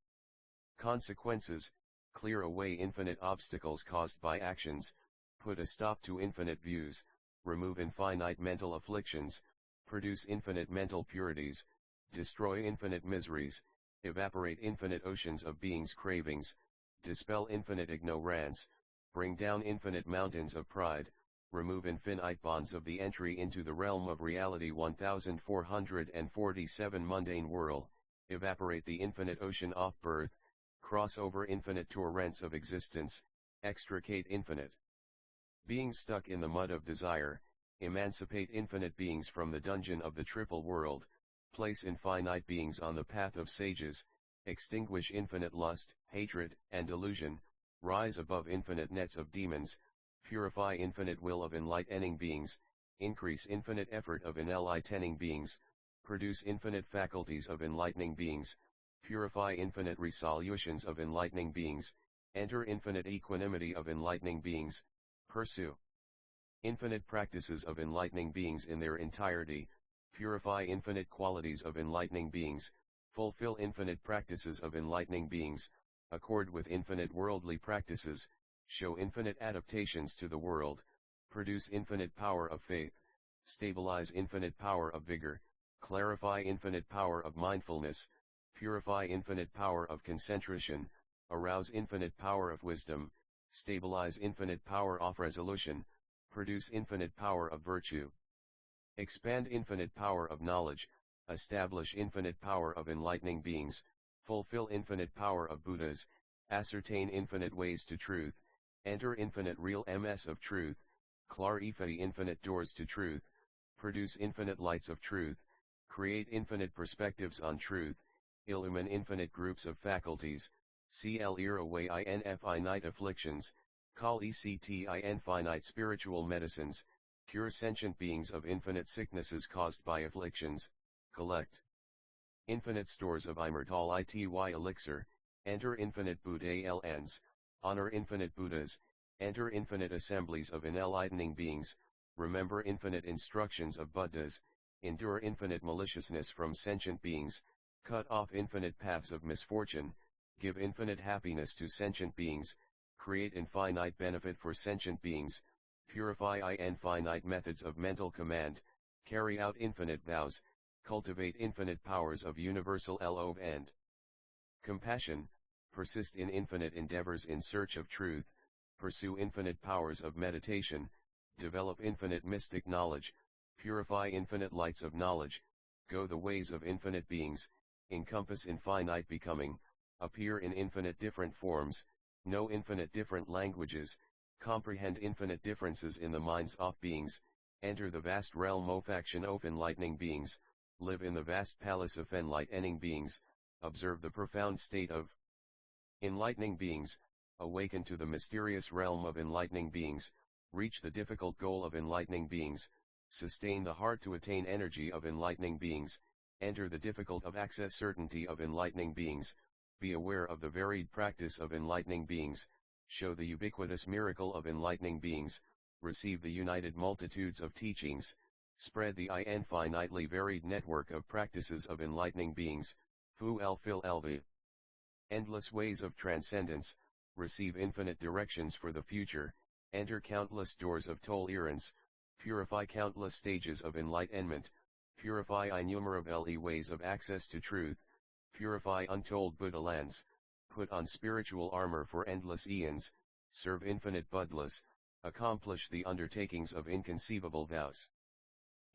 consequences, clear away infinite obstacles caused by actions, put a stop to infinite views, remove infinite mental afflictions, produce infinite mental purities, destroy infinite miseries, evaporate infinite oceans of beings' cravings, dispel infinite ignorance, bring down infinite mountains of pride, remove infinite bonds of the entry into the realm of reality 1447 mundane world, evaporate the infinite ocean of birth, cross over infinite torrents of existence, extricate infinite beings stuck in the mud of desire, emancipate infinite beings from the dungeon of the triple world, place infinite beings on the path of sages, extinguish infinite lust, hatred, and delusion, rise above infinite nets of demons, purify infinite will of enlightening beings, increase infinite effort of enlightening beings, produce infinite faculties of enlightening beings, purify infinite resolutions of enlightening beings, enter infinite equanimity of enlightening beings, pursue infinite practices of enlightening beings in their entirety, purify infinite qualities of enlightening beings, fulfill infinite practices of enlightening beings, accord with infinite worldly practices, show infinite adaptations to the world, produce infinite power of faith, stabilize infinite power of vigor, clarify infinite power of mindfulness, purify infinite power of concentration, arouse infinite power of wisdom, stabilize infinite power of resolution, produce infinite power of virtue, expand infinite power of knowledge, establish infinite power of enlightening beings, fulfill infinite power of Buddhas, ascertain infinite ways to truth, enter infinite real ms of truth, clarify infinite doors to truth, produce infinite lights of truth, create infinite perspectives on truth, illumine infinite groups of faculties, clear away infinite afflictions, call infinite spiritual medicines, cure sentient beings of infinite sicknesses caused by afflictions, collect infinite stores of immortal ity elixir, enter infinite Buddha lands, honor infinite Buddhas, enter infinite assemblies of enlightening beings, remember infinite instructions of Buddhas, endure infinite maliciousness from sentient beings, cut off infinite paths of misfortune, give infinite happiness to sentient beings, create infinite benefit for sentient beings, purify infinite methods of mental command, carry out infinite vows, cultivate infinite powers of universal love and compassion, persist in infinite endeavors in search of truth, pursue infinite powers of meditation, develop infinite mystic knowledge, purify infinite lights of knowledge, go the ways of infinite beings, encompass infinite becoming, appear in infinite different forms, know infinite different languages, comprehend infinite differences in the minds of beings, enter the vast realm of action of enlightening beings, live in the vast palace of enlightening beings, observe the profound state of enlightening beings, awaken to the mysterious realm of enlightening beings, reach the difficult goal of enlightening beings, sustain the heart to attain energy of enlightening beings, enter the difficult of access certainty of enlightening beings, be aware of the varied practice of enlightening beings, show the ubiquitous miracle of enlightening beings, receive the united multitudes of teachings, spread the infinitely varied network of practices of enlightening beings, fulfill the endless ways of transcendence, receive infinite directions for the future, enter countless doors of tolerance, purify countless stages of enlightenment, purify innumerable ways of access to truth, purify untold Buddha lands, put on spiritual armor for endless eons, serve infinite Buddhas, accomplish the undertakings of inconceivable vows.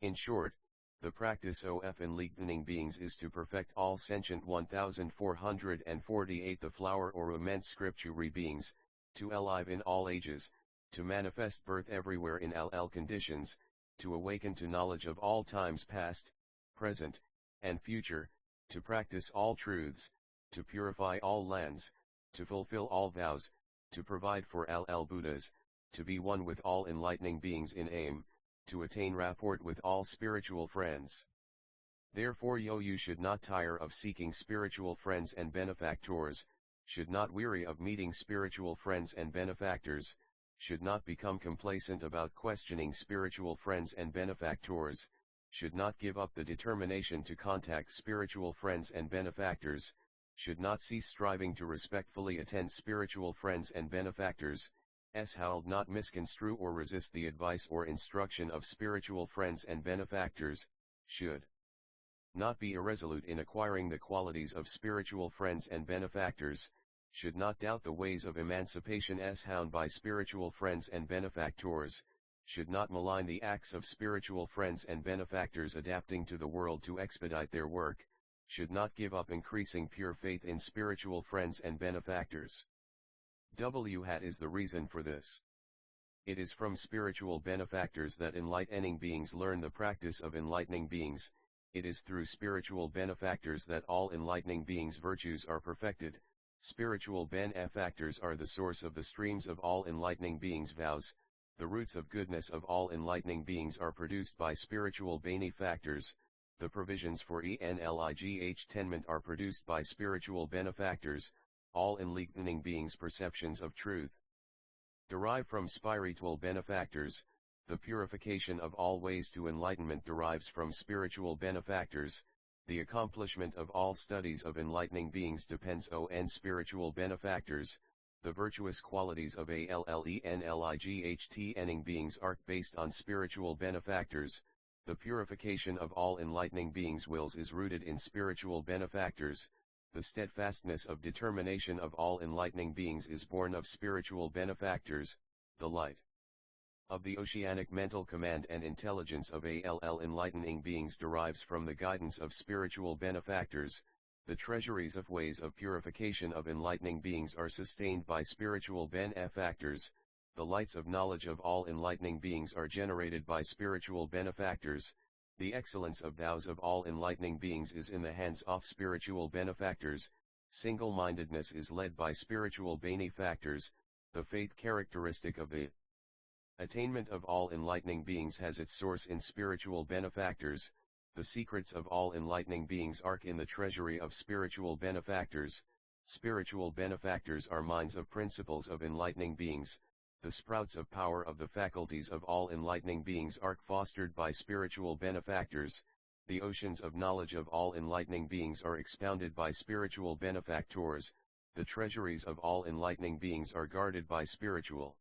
In short, the practice of enlightening beings is to perfect all sentient 1448 the flower or immense scripture beings, to alive in all ages, to manifest birth everywhere in all conditions, to awaken to knowledge of all times past, present, and future, to practice all truths, to purify all lands, to fulfill all vows, to provide for all Buddhas, to be one with all enlightening beings in aim, to attain rapport with all spiritual friends. Therefore you should not tire of seeking spiritual friends and benefactors, should not weary of meeting spiritual friends and benefactors, should not become complacent about questioning spiritual friends and benefactors, should not give up the determination to contact spiritual friends and benefactors, should not cease striving to respectfully attend spiritual friends and benefactors, how not misconstrue or resist the advice or instruction of spiritual friends and benefactors, should not be irresolute in acquiring the qualities of spiritual friends and benefactors, should not doubt the ways of emancipation hound by spiritual friends and benefactors, should not malign the acts of spiritual friends and benefactors adapting to the world to expedite their work, should not give up increasing pure faith in spiritual friends and benefactors. Hat is the reason for this. It is from spiritual benefactors that enlightening beings learn the practice of enlightening beings, it is through spiritual benefactors that all enlightening beings' virtues are perfected, spiritual benefactors are the source of the streams of all enlightening beings' vows, the roots of goodness of all enlightening beings are produced by spiritual benefactors, the provisions for enlightenment are produced by spiritual benefactors, all enlightening beings' perceptions of truth derive from spiritual benefactors, the purification of all ways to enlightenment derives from spiritual benefactors, the accomplishment of all studies of enlightening beings depends on spiritual benefactors, the virtuous qualities of enlightening beings are based on spiritual benefactors, the purification of all enlightening beings' wills is rooted in spiritual benefactors, the steadfastness of determination of all enlightening beings is born of spiritual benefactors, the light of the oceanic mental command and intelligence of enlightening beings derives from the guidance of spiritual benefactors, the treasuries of ways of purification of enlightening beings are sustained by spiritual benefactors, the lights of knowledge of all enlightening beings are generated by spiritual benefactors, the excellence of vows of all enlightening beings is in the hands of spiritual benefactors, single-mindedness is led by spiritual benefactors, the faith characteristic of the attainment of all enlightening beings has its source in spiritual benefactors, the secrets of all enlightening beings are in the treasury of spiritual benefactors, spiritual benefactors are minds of principles of enlightening beings, the sprouts of power of the faculties of all enlightening beings are fostered by spiritual benefactors, the oceans of knowledge of all enlightening beings are expounded by spiritual benefactors, the treasuries of all enlightening beings are guarded by spiritual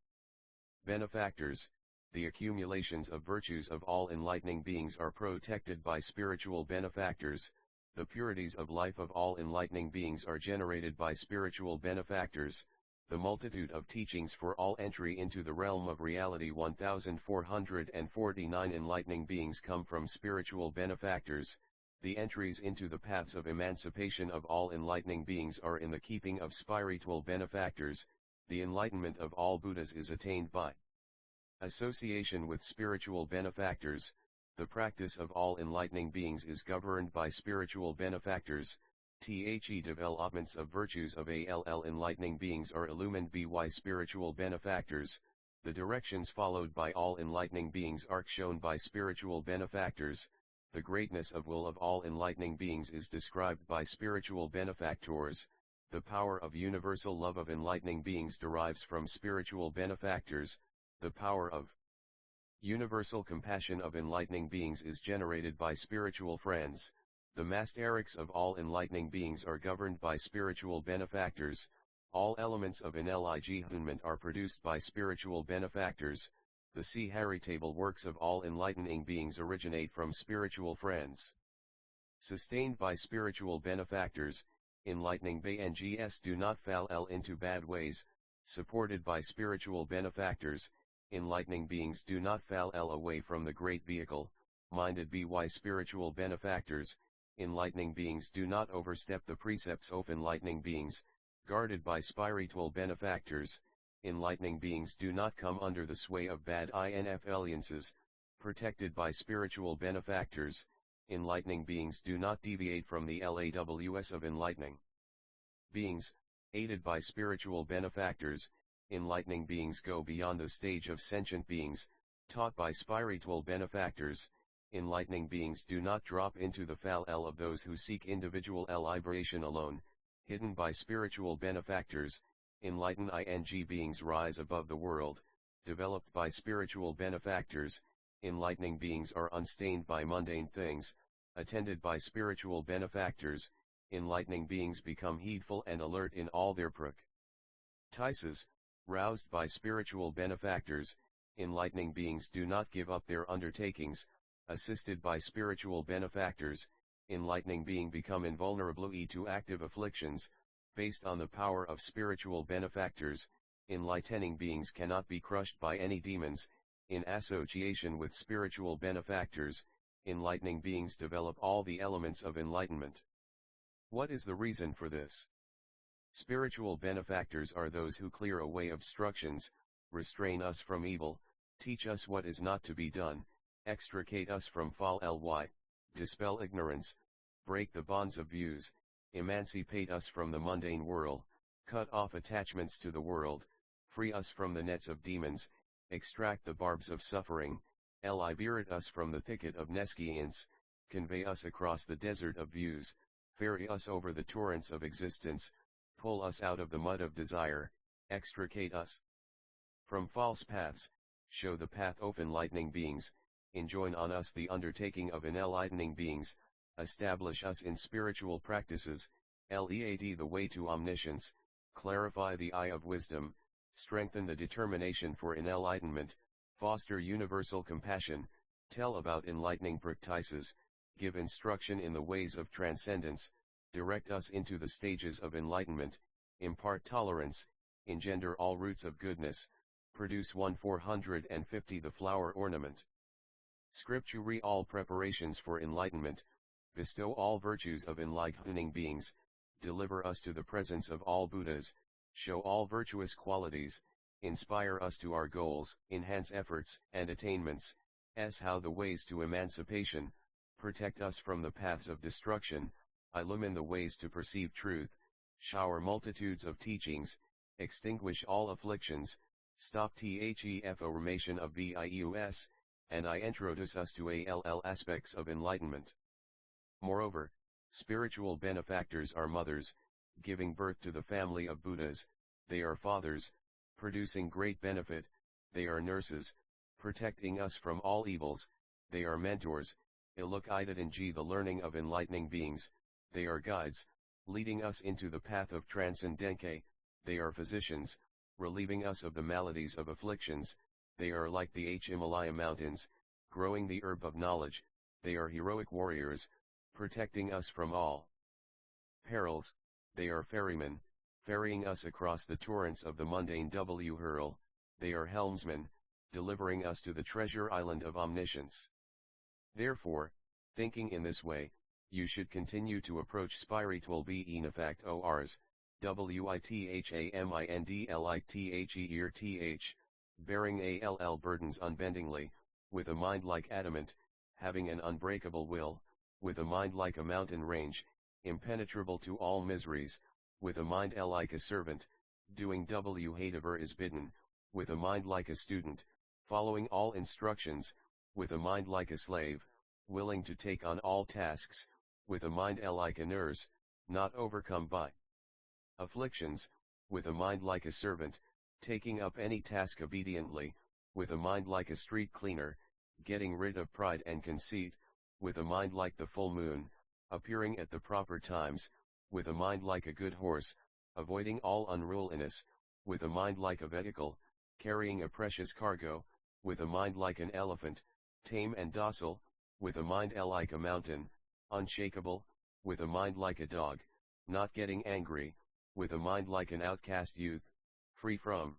benefactors, the accumulations of virtues of all enlightening beings are protected by spiritual benefactors, the purities of life of all enlightening beings are generated by spiritual benefactors, the multitude of teachings for all entry into the realm of reality 1449 enlightening beings come from spiritual benefactors, the entries into the paths of emancipation of all enlightening beings are in the keeping of spiritual benefactors, the enlightenment of all Buddhas is attained by association with spiritual benefactors, the practice of all enlightening beings is governed by spiritual benefactors, developments of virtues of all enlightening beings are illumined by spiritual benefactors, The directions followed by all enlightening beings are shown by spiritual benefactors. The greatness of will of all enlightening beings is described by spiritual benefactors. The power of universal love of enlightening beings derives from spiritual benefactors. The power of universal compassion of enlightening beings is generated by spiritual friends. The masterics of all enlightening beings are governed by spiritual benefactors. All elements of enlightenment are produced by spiritual benefactors. The charitable works of all enlightening beings originate from spiritual friends. Sustained by spiritual benefactors, enlightening beings do not fall into bad ways. Supported by spiritual benefactors, enlightening beings do not fall away from the great vehicle. Minded by spiritual benefactors, enlightening beings do not overstep the precepts of enlightening beings. Guarded by spiritual benefactors, enlightening beings do not come under the sway of bad influences. Protected by spiritual benefactors, enlightening beings do not deviate from the laws of enlightening beings. Aided by spiritual benefactors, enlightening beings go beyond the stage of sentient beings. Taught by spiritual benefactors, enlightening beings do not drop into the fall of those who seek individual liberation alone. Hidden by spiritual benefactors, enlightened beings rise above the world. Developed by spiritual benefactors, enlightening beings are unstained by mundane things. Attended by spiritual benefactors, enlightening beings become heedful and alert in all their practices. Roused by spiritual benefactors, enlightening beings do not give up their undertakings. Assisted by spiritual benefactors, enlightening being become invulnerable to active afflictions. Based on the power of spiritual benefactors, enlightening beings cannot be crushed by any demons. In association with spiritual benefactors, enlightening beings develop all the elements of enlightenment. What is the reason for this? Spiritual benefactors are those who clear away obstructions, restrain us from evil, teach us what is not to be done, extricate us from fall, dispel ignorance, break the bonds of views, emancipate us from the mundane world, cut off attachments to the world, free us from the nets of demons, extract the barbs of suffering, liberate us from the thicket of nescience, convey us across the desert of views, ferry us over the torrents of existence, pull us out of the mud of desire, extricate us from false paths, show the path of enlightening beings, enjoin on us the undertaking of enlightening beings, establish us in spiritual practices, lead the way to omniscience, clarify the eye of wisdom, strengthen the determination for enlightenment, foster universal compassion, tell about enlightening practices, give instruction in the ways of transcendence, direct us into the stages of enlightenment, impart tolerance, engender all roots of goodness, produce 450 the flower ornament. Scripture all preparations for enlightenment, bestow all virtues of enlightening beings, deliver us to the presence of all Buddhas, show all virtuous qualities, inspire us to our goals, enhance efforts and attainments, as how the ways to emancipation, protect us from the paths of destruction, illumine the ways to perceive truth, shower multitudes of teachings, extinguish all afflictions, stop the formation of virus, and introduce us to all aspects of enlightenment. Moreover, spiritual benefactors are mothers, giving birth to the family of Buddhas, they are fathers, producing great benefit, they are nurses, protecting us from all evils, they are mentors, illuminating the learning of enlightening beings, they are guides, leading us into the path of transcendence, they are physicians, relieving us of the maladies of afflictions, they are like the Himalaya mountains, growing the herb of knowledge, they are heroic warriors, protecting us from all perils, they are ferrymen, ferrying us across the torrents of the mundane whirl, they are helmsmen, delivering us to the treasure island of omniscience. Therefore, thinking in this way, you should continue to approach spiritual benefactors, withamindlithearth, bearing all burdens unbendingly, with a mind like adamant, having an unbreakable will, with a mind like a mountain range, impenetrable to all miseries, with a mind like a servant, doing whatever is bidden, with a mind like a student, following all instructions, with a mind like a slave, willing to take on all tasks, with a mind like a nurse, not overcome by afflictions, with a mind like a servant, taking up any task obediently, with a mind like a street cleaner, getting rid of pride and conceit, with a mind like the full moon, appearing at the proper times, with a mind like a good horse, avoiding all unruliness, with a mind like a vehicle, carrying a precious cargo, with a mind like an elephant, tame and docile, with a mind like a mountain, unshakable, with a mind like a dog, not getting angry, with a mind like an outcast youth, free from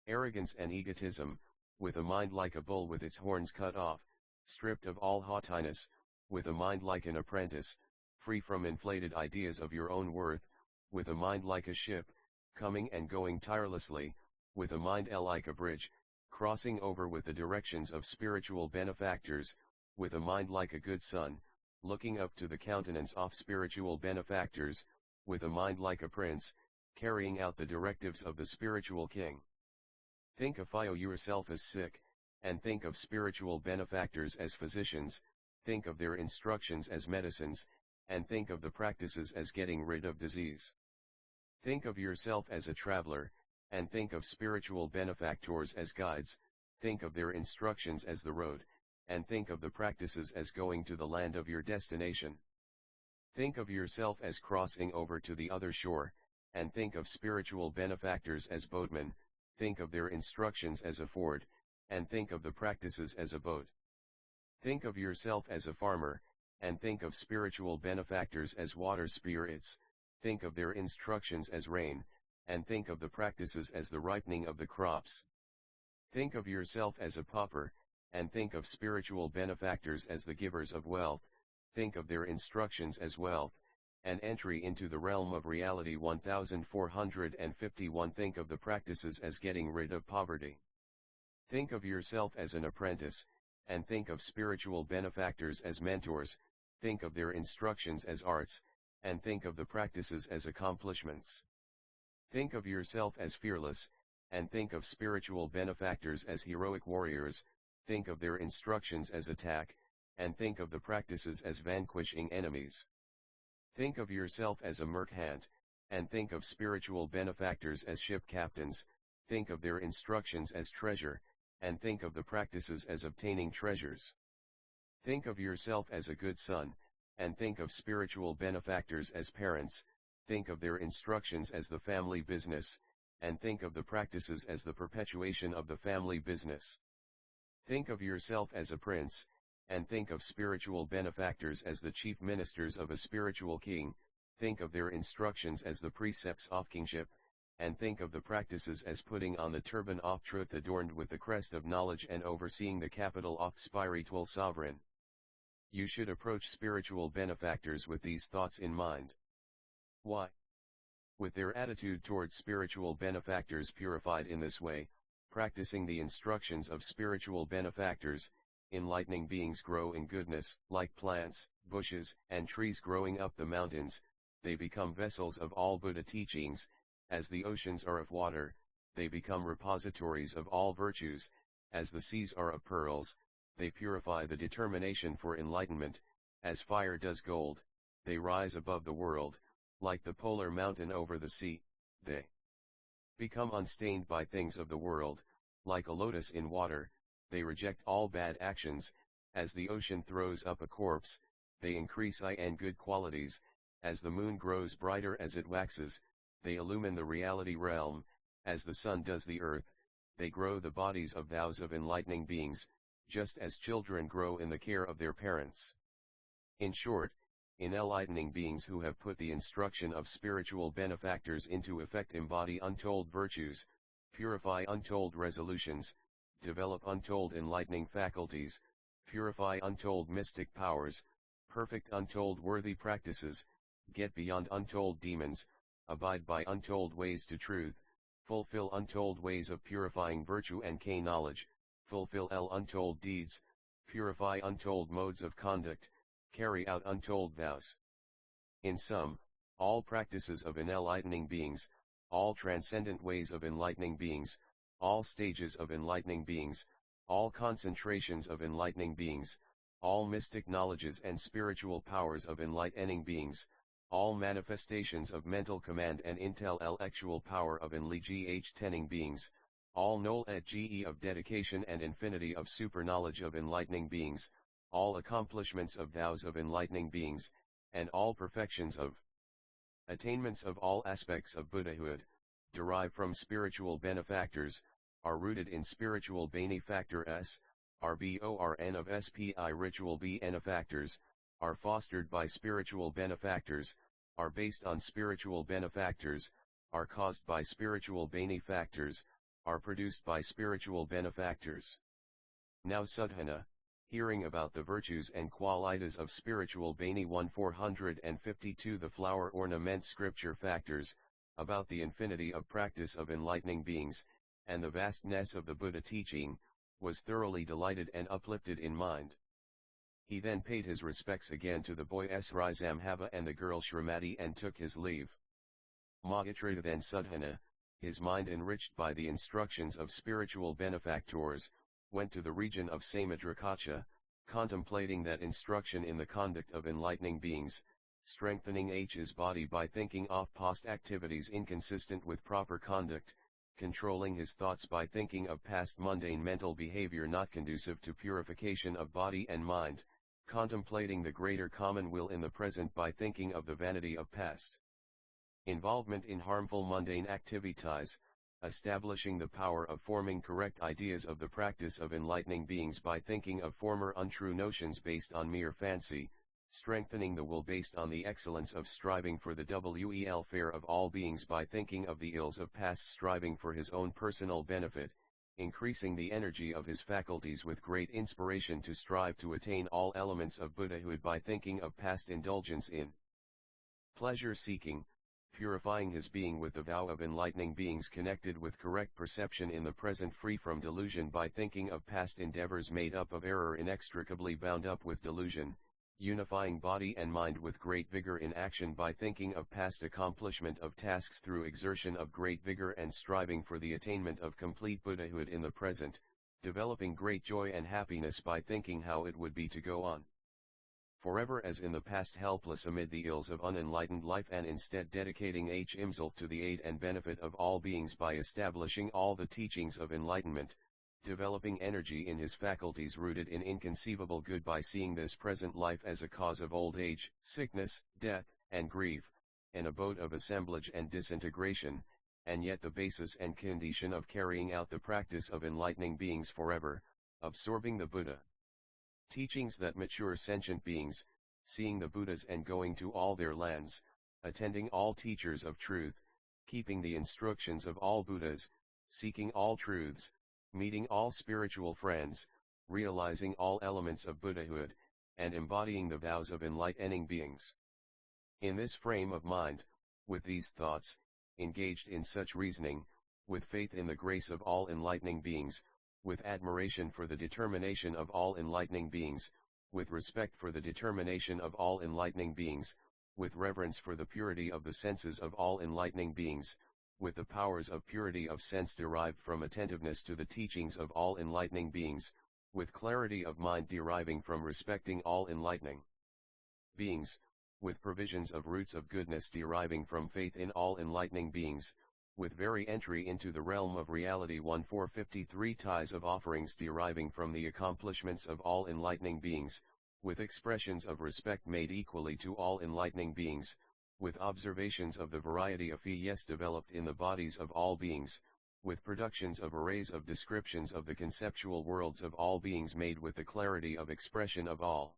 arrogance and egotism, with a mind like a bull with its horns cut off, stripped of all haughtiness, with a mind like an apprentice, free from inflated ideas of your own worth, with a mind like a ship, coming and going tirelessly, with a mind like a bridge, crossing over with the directions of spiritual benefactors, with a mind like a good son, looking up to the countenance of spiritual benefactors, with a mind like a prince, carrying out the directives of the spiritual king. Think of yourself as sick, and think of spiritual benefactors as physicians, think of their instructions as medicines, and think of the practices as getting rid of disease. Think of yourself as a traveler, and think of spiritual benefactors as guides, think of their instructions as the road, and think of the practices as going to the land of your destination. Think of yourself as crossing over to the other shore, and think of spiritual benefactors as boatmen, think of their instructions as a ford, and think of the practices as a boat. Think of yourself as a farmer, and think of spiritual benefactors as water spirits, think of their instructions as rain, and think of the practices as the ripening of the crops. Think of yourself as a pauper, and think of spiritual benefactors as the givers of wealth, think of their instructions as wealth, and entry into the realm of reality. 1451 Think of the practices as getting rid of poverty. Think of yourself as an apprentice, and think of spiritual benefactors as mentors, think of their instructions as arts, and think of the practices as accomplishments. Think of yourself as fearless, and think of spiritual benefactors as heroic warriors, think of their instructions as attack, and think of the practices as vanquishing enemies. Think of yourself as a merchant, and think of spiritual benefactors as ship captains, think of their instructions as treasure, and think of the practices as obtaining treasures. Think of yourself as a good son, and think of spiritual benefactors as parents, think of their instructions as the family business, and think of the practices as the perpetuation of the family business. Think of yourself as a prince, and think of spiritual benefactors as the chief ministers of a spiritual king, think of their instructions as the precepts of kingship, and think of the practices as putting on the turban of truth adorned with the crest of knowledge and overseeing the capital of spiritual sovereign. You should approach spiritual benefactors with these thoughts in mind. Why? With their attitude towards spiritual benefactors purified in this way, practicing the instructions of spiritual benefactors, enlightening beings grow in goodness, like plants, bushes, and trees growing up the mountains, they become vessels of all Buddha teachings, as the oceans are of water, they become repositories of all virtues, as the seas are of pearls, they purify the determination for enlightenment, as fire does gold, they rise above the world, like the polar mountain over the sea, they become unstained by things of the world, like a lotus in water, they reject all bad actions, as the ocean throws up a corpse, they increase and good qualities, as the moon grows brighter as it waxes, they illumine the reality realm, as the sun does the earth, they grow the bodies of vows of enlightening beings, just as children grow in the care of their parents. In short, enlightening beings who have put the instruction of spiritual benefactors into effect embody untold virtues, purify untold resolutions, develop untold enlightening faculties, purify untold mystic powers, perfect untold worthy practices, get beyond untold demons, abide by untold ways to truth, fulfill untold ways of purifying virtue and knowledge, fulfill untold deeds, purify untold modes of conduct, carry out untold vows. In sum, all practices of enlightening beings, all transcendent ways of enlightening beings, all stages of enlightening beings, all concentrations of enlightening beings, all mystic knowledges and spiritual powers of enlightening beings, all manifestations of mental command and intellectual power of enlightening beings, all knowledge of dedication and infinity of super knowledge of enlightening beings, all accomplishments of vows of enlightening beings, and all perfections of attainments of all aspects of Buddhahood, derived from spiritual benefactors, are rooted in spiritual benefactors, are born of spi ritual benefactors, are fostered by spiritual benefactors, are based on spiritual benefactors, are caused by spiritual benefactors, are produced by spiritual benefactors. Now Sudhana, hearing about the virtues and qualities of spiritual Bani 1452 the flower ornament scripture factors, about the infinity of practice of enlightening beings, and the vastness of the Buddha teaching, was thoroughly delighted and uplifted in mind. He then paid his respects again to the boy Sri Zamhava and the girl Shrimati and took his leave. Mahatratha then Sudhana, his mind enriched by the instructions of spiritual benefactors, went to the region of Samudrakacha, contemplating that instruction in the conduct of enlightening beings, strengthening his body by thinking of past activities inconsistent with proper conduct, controlling his thoughts by thinking of past mundane mental behavior not conducive to purification of body and mind, contemplating the greater common will in the present by thinking of the vanity of past involvement in harmful mundane activities, establishing the power of forming correct ideas of the practice of enlightening beings by thinking of former untrue notions based on mere fancy, strengthening the will based on the excellence of striving for the welfare of all beings by thinking of the ills of past striving for his own personal benefit, increasing the energy of his faculties with great inspiration to strive to attain all elements of Buddhahood by thinking of past indulgence in pleasure-seeking, purifying his being with the vow of enlightening beings connected with correct perception in the present free from delusion by thinking of past endeavors made up of error inextricably bound up with delusion, unifying body and mind with great vigor in action by thinking of past accomplishment of tasks through exertion of great vigor and striving for the attainment of complete Buddhahood in the present, developing great joy and happiness by thinking how it would be to go on forever as in the past helpless amid the ills of unenlightened life and instead dedicating himself to the aid and benefit of all beings by establishing all the teachings of enlightenment, developing energy in his faculties rooted in inconceivable good by seeing this present life as a cause of old age, sickness, death, and grief, an abode of assemblage and disintegration, and yet the basis and condition of carrying out the practice of enlightening beings forever, absorbing the Buddha teachings that mature sentient beings, seeing the Buddhas and going to all their lands, attending all teachers of truth, keeping the instructions of all Buddhas, seeking all truths, meeting all spiritual friends, realizing all elements of Buddhahood, and embodying the vows of enlightening beings. In this frame of mind, with these thoughts, engaged in such reasoning, with faith in the grace of all enlightening beings, with admiration for the determination of all enlightening beings, with respect for the determination of all enlightening beings, with reverence for the purity of the senses of all enlightening beings, with the powers of purity of sense derived from attentiveness to the teachings of all enlightening beings, with clarity of mind deriving from respecting all enlightening beings, with provisions of roots of goodness deriving from faith in all enlightening beings, with very entry into the realm of reality 1453 ties of offerings deriving from the accomplishments of all enlightening beings, with expressions of respect made equally to all enlightening beings, with observations of the variety of yes developed in the bodies of all beings, with productions of arrays of descriptions of the conceptual worlds of all beings made with the clarity of expression of all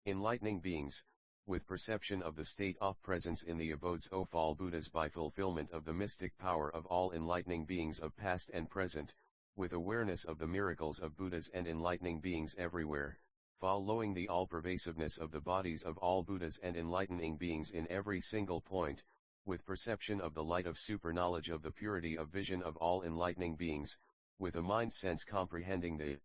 enlightening beings, with perception of the state of presence in the abodes of all Buddhas by fulfillment of the mystic power of all enlightening beings of past and present, with awareness of the miracles of Buddhas and enlightening beings everywhere, following the all-pervasiveness of the bodies of all Buddhas and enlightening beings in every single point, with perception of the light of super-knowledge of the purity of vision of all enlightening beings, with a mind-sense comprehending the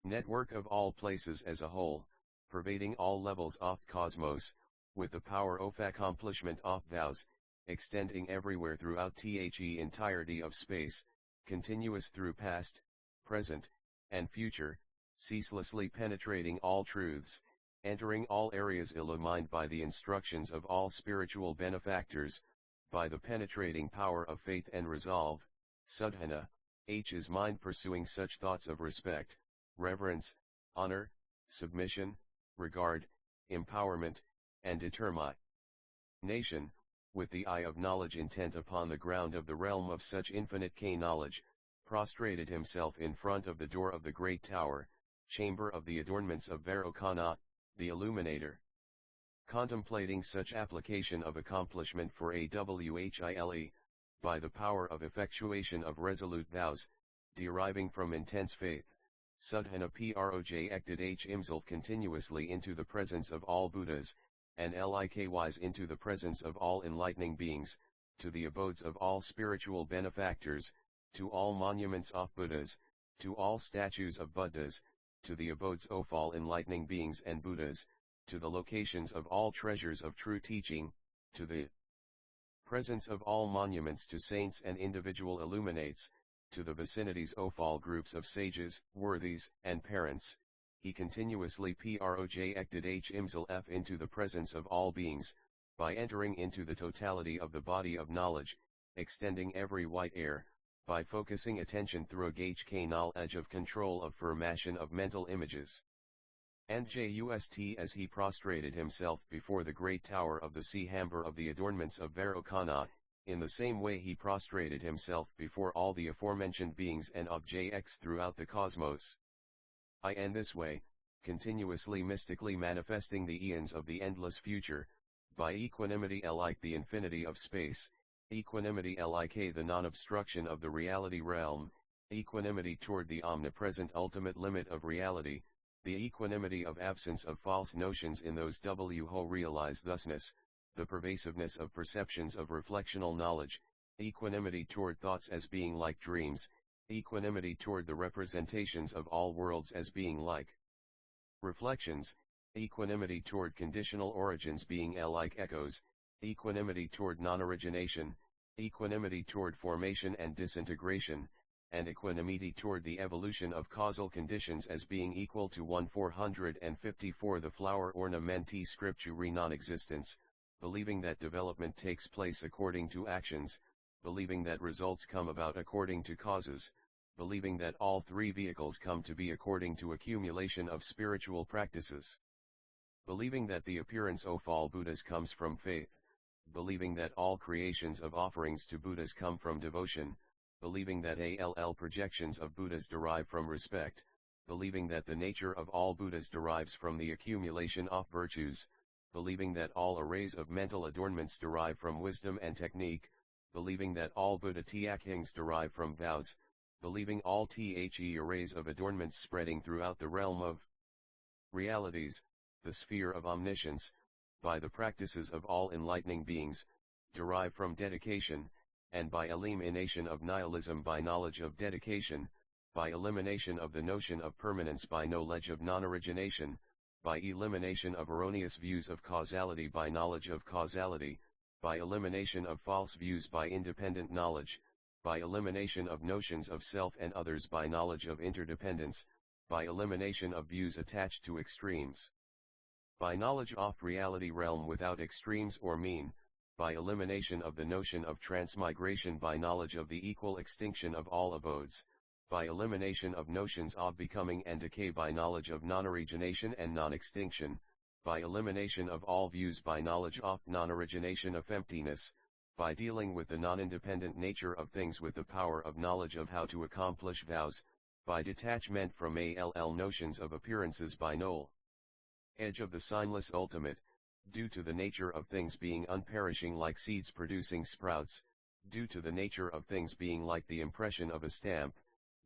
network of all places as a whole, pervading all levels of cosmos, with the power of accomplishment of vows, extending everywhere throughout the entirety of space, continuous through past, present, and future, ceaselessly penetrating all truths, entering all areas illumined by the instructions of all spiritual benefactors, by the penetrating power of faith and resolve, Sadhana, is mind pursuing such thoughts of respect, reverence, honor, submission, regard, empowerment, and determination, with the eye of knowledge intent upon the ground of the realm of such infinite knowledge, prostrated himself in front of the door of the great tower, chamber of the adornments of Vairocana, the illuminator. Contemplating such application of accomplishment for AWHILE, by the power of effectuation of resolute vows, deriving from intense faith, Sadhana projected himself continuously into the presence of all Buddhas, and likewise into the presence of all enlightening beings, to the abodes of all spiritual benefactors, to all monuments of Buddhas, to all statues of Buddhas, to the abodes of all enlightening beings and Buddhas, to the locations of all treasures of true teaching, to the presence of all monuments to saints and individual illuminates, to the vicinities of all groups of sages, worthies, and parents. He continuously projected himself into the presence of all beings, by entering into the totality of the body of knowledge, extending every white air, by focusing attention through a gauge knowledge of control of formation of mental images. And just as he prostrated himself before the great tower of the sea hamber of the adornments of Vairocana, in the same way he prostrated himself before all the aforementioned beings and objects throughout the cosmos. In this way, continuously mystically manifesting the eons of the endless future, by equanimity like the infinity of space, equanimity like the non-obstruction of the reality realm, equanimity toward the omnipresent ultimate limit of reality, the equanimity of absence of false notions in those who realize thusness, the pervasiveness of perceptions of reflectional knowledge, equanimity toward thoughts as being like dreams, equanimity toward the representations of all worlds as being like reflections, equanimity toward conditional origins being like echoes, equanimity toward non-origination, equanimity toward formation and disintegration, and equanimity toward the evolution of causal conditions as being equal to 454 the flower ornamenti scripturae non-existence, believing that development takes place according to actions, believing that results come about according to causes, believing that all three vehicles come to be according to accumulation of spiritual practices, believing that the appearance of all Buddhas comes from faith, believing that all creations of offerings to Buddhas come from devotion, believing that all projections of Buddhas derive from respect, believing that the nature of all Buddhas derives from the accumulation of virtues, believing that all arrays of mental adornments derive from wisdom and technique, believing that all Buddha teachings derive from vows, believing all arrays of adornments spreading throughout the realm of realities, the sphere of omniscience, by the practices of all enlightening beings, derive from dedication, and by elimination of nihilism by knowledge of dedication, by elimination of the notion of permanence by knowledge of non-origination, by elimination of erroneous views of causality by knowledge of causality, by elimination of false views by independent knowledge, by elimination of notions of self and others by knowledge of interdependence, by elimination of views attached to extremes, by knowledge of reality realm without extremes or mean, by elimination of the notion of transmigration by knowledge of the equal extinction of all abodes, by elimination of notions of becoming and decay by knowledge of non-origination and non-extinction, by elimination of all views by knowledge of non-origination of emptiness, by dealing with the non-independent nature of things with the power of knowledge of how to accomplish vows, by detachment from all notions of appearances by knowl edge of the signless ultimate, due to the nature of things being unperishing like seeds producing sprouts, due to the nature of things being like the impression of a stamp,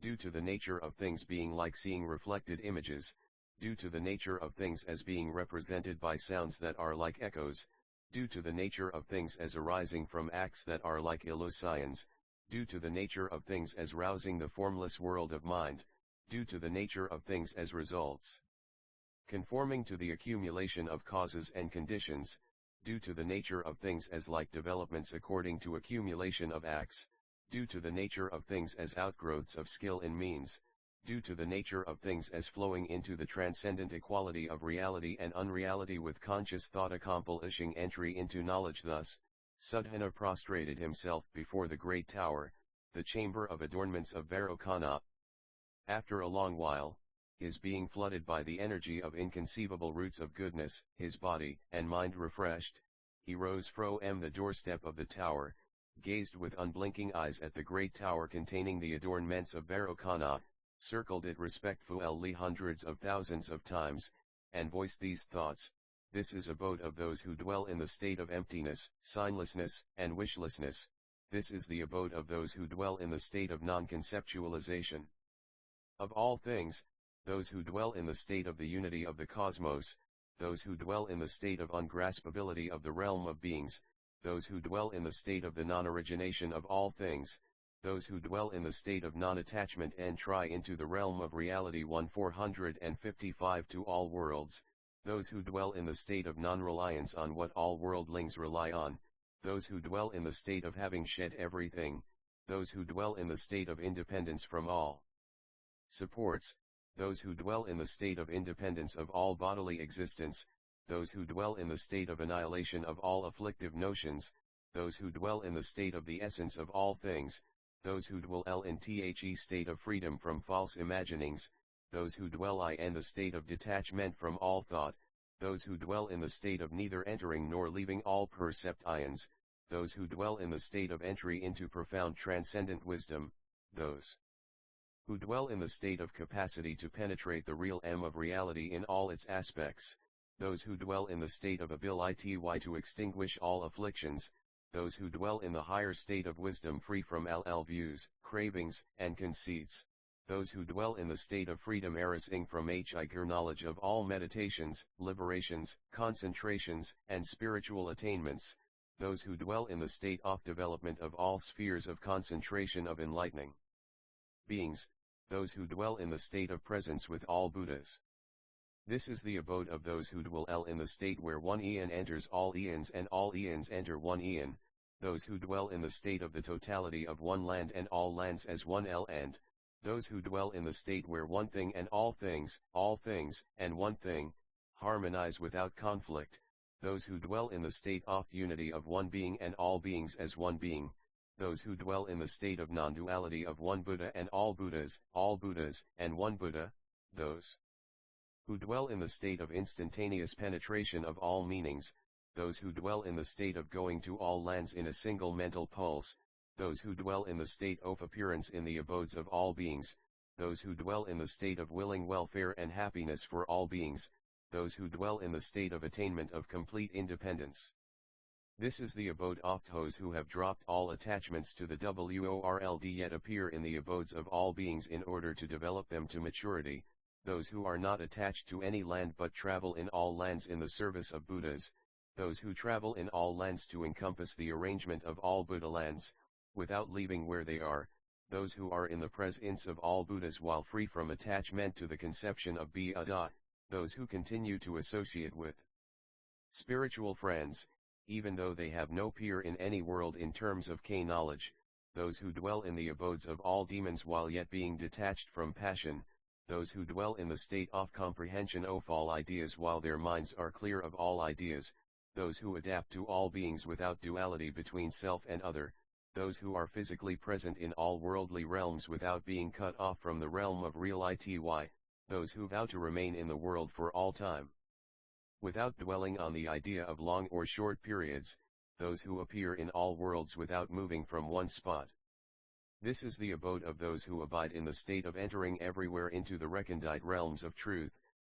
due to the nature of things being like seeing reflected images, due to the nature of things as being represented by sounds that are like echoes, due to the nature of things as arising from acts that are like illusions, due to the nature of things as rousing the formless world of mind, due to the nature of things as results conforming to the accumulation of causes and conditions, due to the nature of things as like developments according to accumulation of acts, due to the nature of things as outgrowths of skill in means, due to the nature of things as flowing into the transcendent equality of reality and unreality with conscious thought accomplishing entry into knowledge. Thus, Suddhana prostrated himself before the great tower, the chamber of adornments of Vairocana. After a long while, his being flooded by the energy of inconceivable roots of goodness, his body and mind refreshed, he rose from the doorstep of the tower, gazed with unblinking eyes at the great tower containing the adornments of Vairocana, circled it respectfully hundreds of thousands of times, and voiced these thoughts: this is abode of those who dwell in the state of emptiness, signlessness, and wishlessness. This is the abode of those who dwell in the state of non-conceptualization of all things, those who dwell in the state of the unity of the cosmos, those who dwell in the state of ungraspability of the realm of beings, those who dwell in the state of the non-origination of all things, those who dwell in the state of non-attachment and try into the realm of reality 1455 to all worlds, those who dwell in the state of non-reliance on what all worldlings rely on, those who dwell in the state of having shed everything, those who dwell in the state of independence from all supports, those who dwell in the state of independence of all bodily existence, those who dwell in the state of annihilation of all afflictive notions, those who dwell in the state of the essence of all things, those who dwell in the state of freedom from false imaginings, those who dwell in the state of detachment from all thought, those who dwell in the state of neither entering nor leaving all perceptions, those who dwell in the state of entry into profound transcendent wisdom, those who dwell in the state of capacity to penetrate the real of reality in all its aspects, those who dwell in the state of ability to extinguish all afflictions, those who dwell in the higher state of wisdom free from all views, cravings, and conceits, those who dwell in the state of freedom arising from higher knowledge of all meditations, liberations, concentrations, and spiritual attainments, those who dwell in the state of development of all spheres of concentration of enlightening beings, those who dwell in the state of presence with all Buddhas. This is the abode of those who dwell in the state where one eon enters all eons and all eons enter one eon, those who dwell in the state of the totality of one land and all lands as one and those who dwell in the state where one thing and all things, and one thing, harmonize without conflict, those who dwell in the state of unity of one being and all beings as one being, those who dwell in the state of non-duality of one Buddha and all Buddhas, and one Buddha, those who dwell in the state of instantaneous penetration of all meanings, those who dwell in the state of going to all lands in a single mental pulse, those who dwell in the state of appearance in the abodes of all beings, those who dwell in the state of willing welfare and happiness for all beings, those who dwell in the state of attainment of complete independence. This is the abode of those who have dropped all attachments to the world yet appear in the abodes of all beings in order to develop them to maturity, those who are not attached to any land but travel in all lands in the service of Buddhas, those who travel in all lands to encompass the arrangement of all Buddha lands, without leaving where they are, those who are in the presence of all Buddhas while free from attachment to the conception of Buddha, those who continue to associate with spiritual friends, even though they have no peer in any world in terms of knowledge, those who dwell in the abodes of all demons while yet being detached from passion, those who dwell in the state of comprehension of all ideas while their minds are clear of all ideas, those who adapt to all beings without duality between self and other, those who are physically present in all worldly realms without being cut off from the realm of reality, those who vow to remain in the world for all time, without dwelling on the idea of long or short periods, those who appear in all worlds without moving from one spot. This is the abode of those who abide in the state of entering everywhere into the recondite realms of truth,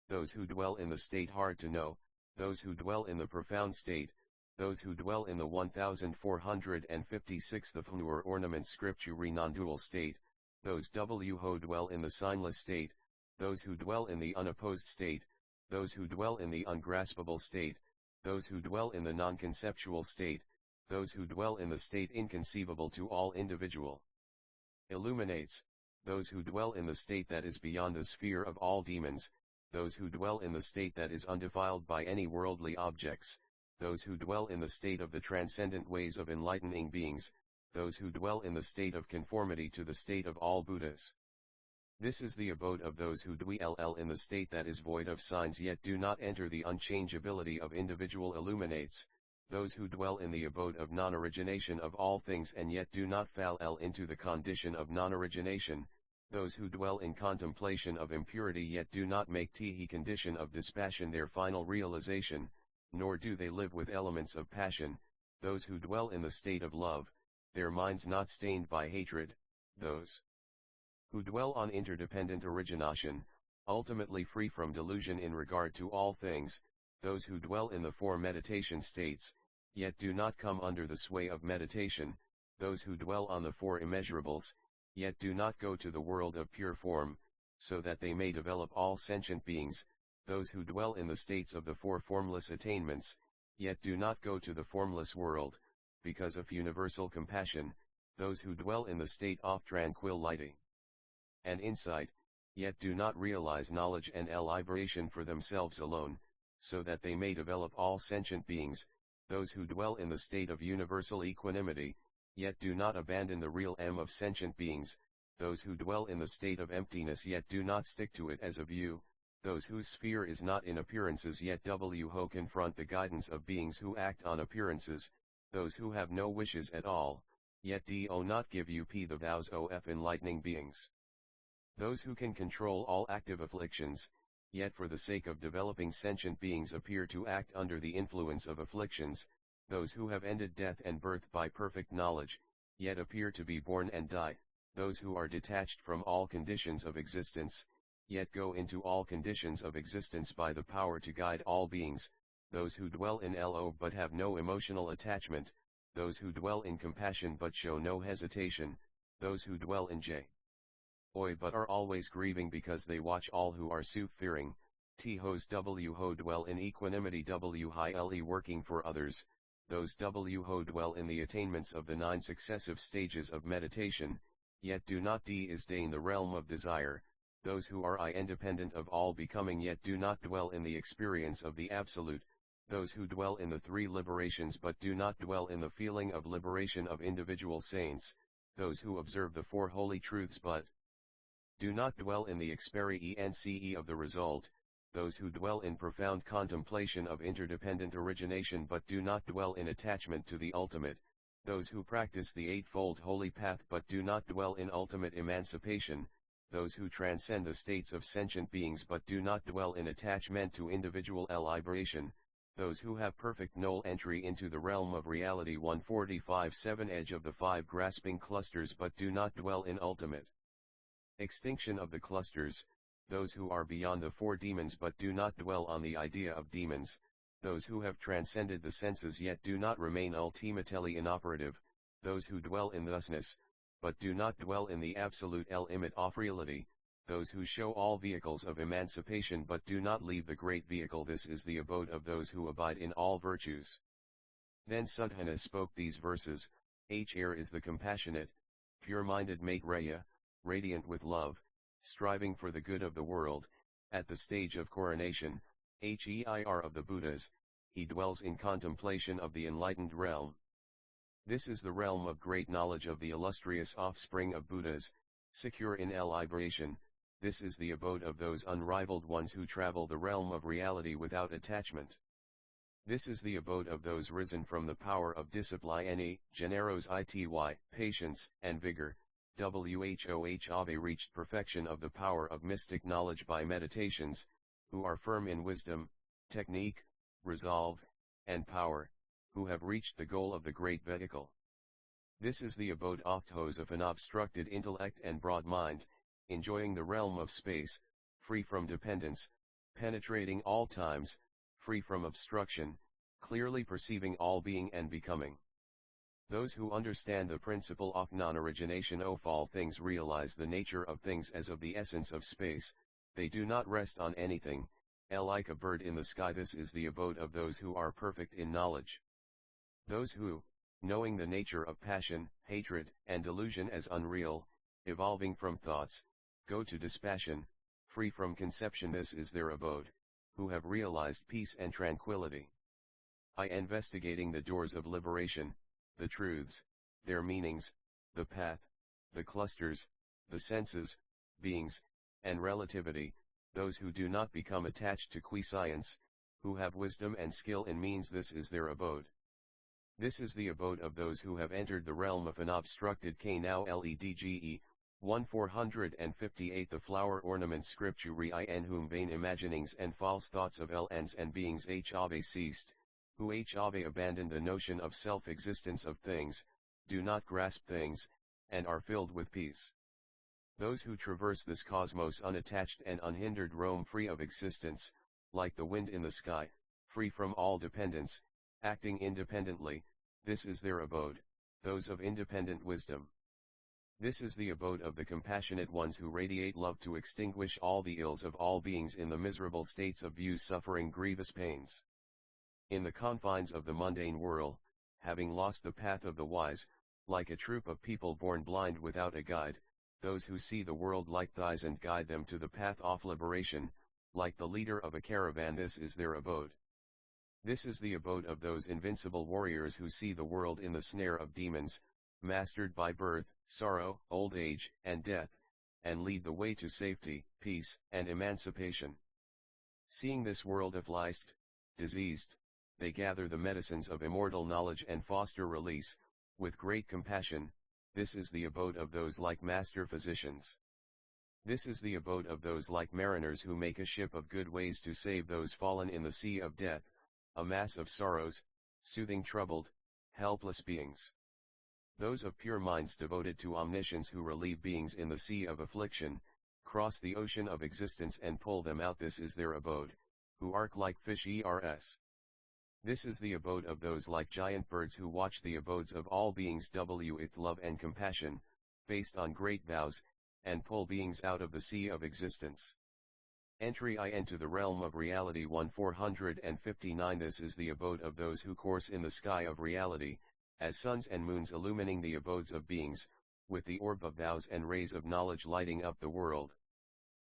those who dwell in the state hard to know, those who dwell in the profound state, those who dwell in the 1456th of Hnur ornament scripture non-dual state, those who dwell in the signless state, those who dwell in the unopposed state, those who dwell in the ungraspable state, those who dwell in the non-conceptual state, those who dwell in the state inconceivable to all individual illuminates, those who dwell in the state that is beyond the sphere of all demons, those who dwell in the state that is undefiled by any worldly objects, those who dwell in the state of the transcendent ways of enlightening beings, those who dwell in the state of conformity to the state of all Buddhas. This is the abode of those who dwell in the state that is void of signs yet do not enter the unchangeability of individual illuminates, those who dwell in the abode of non-origination of all things and yet do not fall into the condition of non-origination, those who dwell in contemplation of impurity yet do not make the condition of dispassion their final realization, nor do they live with elements of passion, those who dwell in the state of love, their minds not stained by hatred, those who dwell on interdependent origination, ultimately free from delusion in regard to all things, those who dwell in the four meditation states, yet do not come under the sway of meditation, those who dwell on the four immeasurables, yet do not go to the world of pure form, so that they may develop all sentient beings, those who dwell in the states of the four formless attainments, yet do not go to the formless world, because of universal compassion, those who dwell in the state of tranquility and insight, yet do not realize knowledge and liberation for themselves alone, so that they may develop all sentient beings, those who dwell in the state of universal equanimity, yet do not abandon the real M of sentient beings, those who dwell in the state of emptiness yet do not stick to it as a view, those whose sphere is not in appearances yet who confront the guidance of beings who act on appearances, those who have no wishes at all, yet do not give up the vows of enlightening beings. Those who can control all active afflictions, yet for the sake of developing sentient beings appear to act under the influence of afflictions, those who have ended death and birth by perfect knowledge, yet appear to be born and die, those who are detached from all conditions of existence, yet go into all conditions of existence by the power to guide all beings, those who dwell in love but have no emotional attachment, those who dwell in compassion but show no hesitation, those who dwell in joy but are always grieving because they watch all who are fearing, those who dwell in equanimity while working for others, those who dwell in the attainments of the 9 successive stages of meditation, yet do not disdain the realm of desire, those who are independent of all becoming yet do not dwell in the experience of the Absolute, those who dwell in the 3 liberations but do not dwell in the feeling of liberation of individual saints, those who observe the 4 holy truths but do not dwell in the experience of the result, those who dwell in profound contemplation of interdependent origination but do not dwell in attachment to the ultimate, those who practice the eightfold holy path but do not dwell in ultimate emancipation, those who transcend the states of sentient beings but do not dwell in attachment to individual liberation, those who have perfect null entry into the realm of reality 145-7 edge of the 5 grasping clusters but do not dwell in ultimate extinction of the clusters, those who are beyond the 4 demons but do not dwell on the idea of demons, those who have transcended the senses yet do not remain ultimately inoperative, those who dwell in thusness, but do not dwell in the absolute limit of reality, those who show all vehicles of emancipation but do not leave the great vehicle. This is the abode of those who abide in all virtues. Then Suddhana spoke these verses, Hr is the compassionate, pure-minded Maitreya, radiant with love, striving for the good of the world, at the stage of coronation, Her of the Buddhas, he dwells in contemplation of the enlightened realm. This is the realm of great knowledge of the illustrious offspring of Buddhas, secure in liberation. This is the abode of those unrivaled ones who travel the realm of reality without attachment. This is the abode of those risen from the power of discipline, generosity, patience, and vigor, who've reached perfection of the power of mystic knowledge by meditations, who are firm in wisdom, technique, resolve, and power, who have reached the goal of the great vehicle. This is the abode of those of an obstructed intellect and broad mind, enjoying the realm of space, free from dependence, penetrating all times, free from obstruction, clearly perceiving all being and becoming. Those who understand the principle of non-origination of all things realize the nature of things as of the essence of space, they do not rest on anything, like a bird in the sky. This is the abode of those who are perfect in knowledge. Those who, knowing the nature of passion, hatred, and delusion as unreal, evolving from thoughts, go to dispassion, free from conception. This is their abode, who have realized peace and tranquility. Investigating the doors of liberation, the truths, their meanings, the path, the clusters, the senses, beings, and relativity, those who do not become attached to quiescience, who have wisdom and skill in means, this is their abode. This is the abode of those who have entered the realm of unobstructed K. Now LEDGE, 1458 The flower ornament scripturi in whom vain imaginings and false thoughts of ends and beings have ceased, who have abandoned the notion of self-existence of things, do not grasp things, and are filled with peace. Those who traverse this cosmos unattached and unhindered roam free of existence, like the wind in the sky, free from all dependence, acting independently. This is their abode, those of independent wisdom. This is the abode of the compassionate ones who radiate love to extinguish all the ills of all beings in the miserable states of views suffering grievous pains. In the confines of the mundane world, having lost the path of the wise, like a troop of people born blind without a guide, those who see the world like thys and guide them to the path of liberation, like the leader of a caravan, this is their abode. This is the abode of those invincible warriors who see the world in the snare of demons, mastered by birth, sorrow, old age, and death, and lead the way to safety, peace, and emancipation. Seeing this world afflicted, diseased, they gather the medicines of immortal knowledge and foster release, with great compassion. This is the abode of those like master physicians. This is the abode of those like mariners who make a ship of good ways to save those fallen in the sea of death, a mass of sorrows, soothing troubled, helpless beings. Those of pure minds devoted to omniscience who relieve beings in the sea of affliction, cross the ocean of existence and pull them out. This is their abode, who arc like fish ers. This is the abode of those like giant birds who watch the abodes of all beings with love and compassion, based on great vows, and pull beings out of the sea of existence. Entry into the realm of reality 1459 This is the abode of those who course in the sky of reality, as suns and moons illumining the abodes of beings, with the orb of vows and rays of knowledge lighting up the world.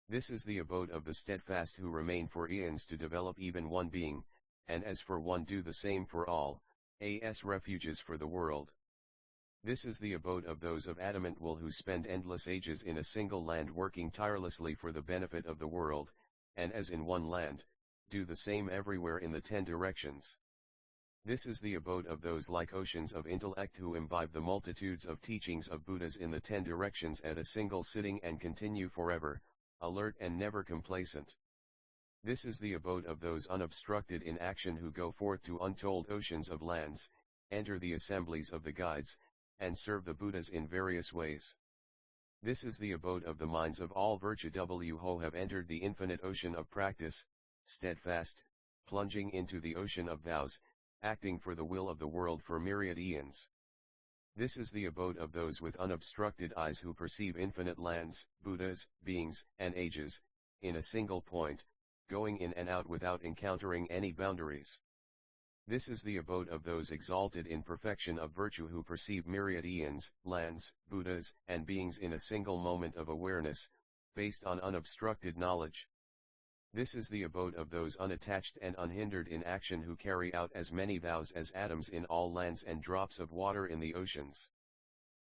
This is the abode of the steadfast who remain for eons to develop even one being, and as for one do the same for all, as refuges for the world. This is the abode of those of adamant will who spend endless ages in a single land working tirelessly for the benefit of the world, and as in one land, do the same everywhere in the 10 directions. This is the abode of those like oceans of intellect who imbibe the multitudes of teachings of Buddhas in the 10 directions at a single sitting and continue forever, alert and never complacent. This is the abode of those unobstructed in action who go forth to untold oceans of lands, enter the assemblies of the guides, and serve the Buddhas in various ways. This is the abode of the minds of all virtue who have entered the infinite ocean of practice, steadfast, plunging into the ocean of vows, acting for the will of the world for myriad eons. This is the abode of those with unobstructed eyes who perceive infinite lands, Buddhas, beings, and ages, in a single point, going in and out without encountering any boundaries. This is the abode of those exalted in perfection of virtue who perceive myriad eons, lands, Buddhas, and beings in a single moment of awareness, based on unobstructed knowledge. This is the abode of those unattached and unhindered in action who carry out as many vows as atoms in all lands and drops of water in the oceans.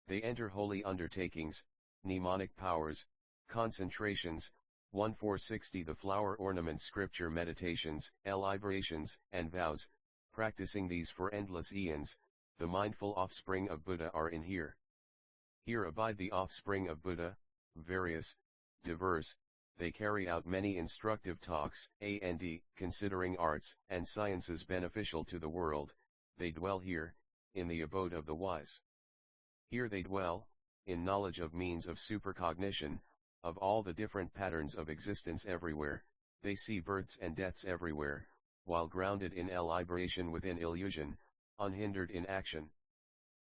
They enter holy undertakings, mnemonic powers, concentrations, 1460 The flower ornament scripture meditations, liberations, and vows, practicing these for endless eons, the mindful offspring of Buddha are in here. Here abide the offspring of Buddha, various, diverse, they carry out many instructive talks, considering arts and sciences beneficial to the world, they dwell here, in the abode of the wise. Here they dwell, in knowledge of means of supercognition, of all the different patterns of existence everywhere, they see births and deaths everywhere, while grounded in liberation within illusion, unhindered in action.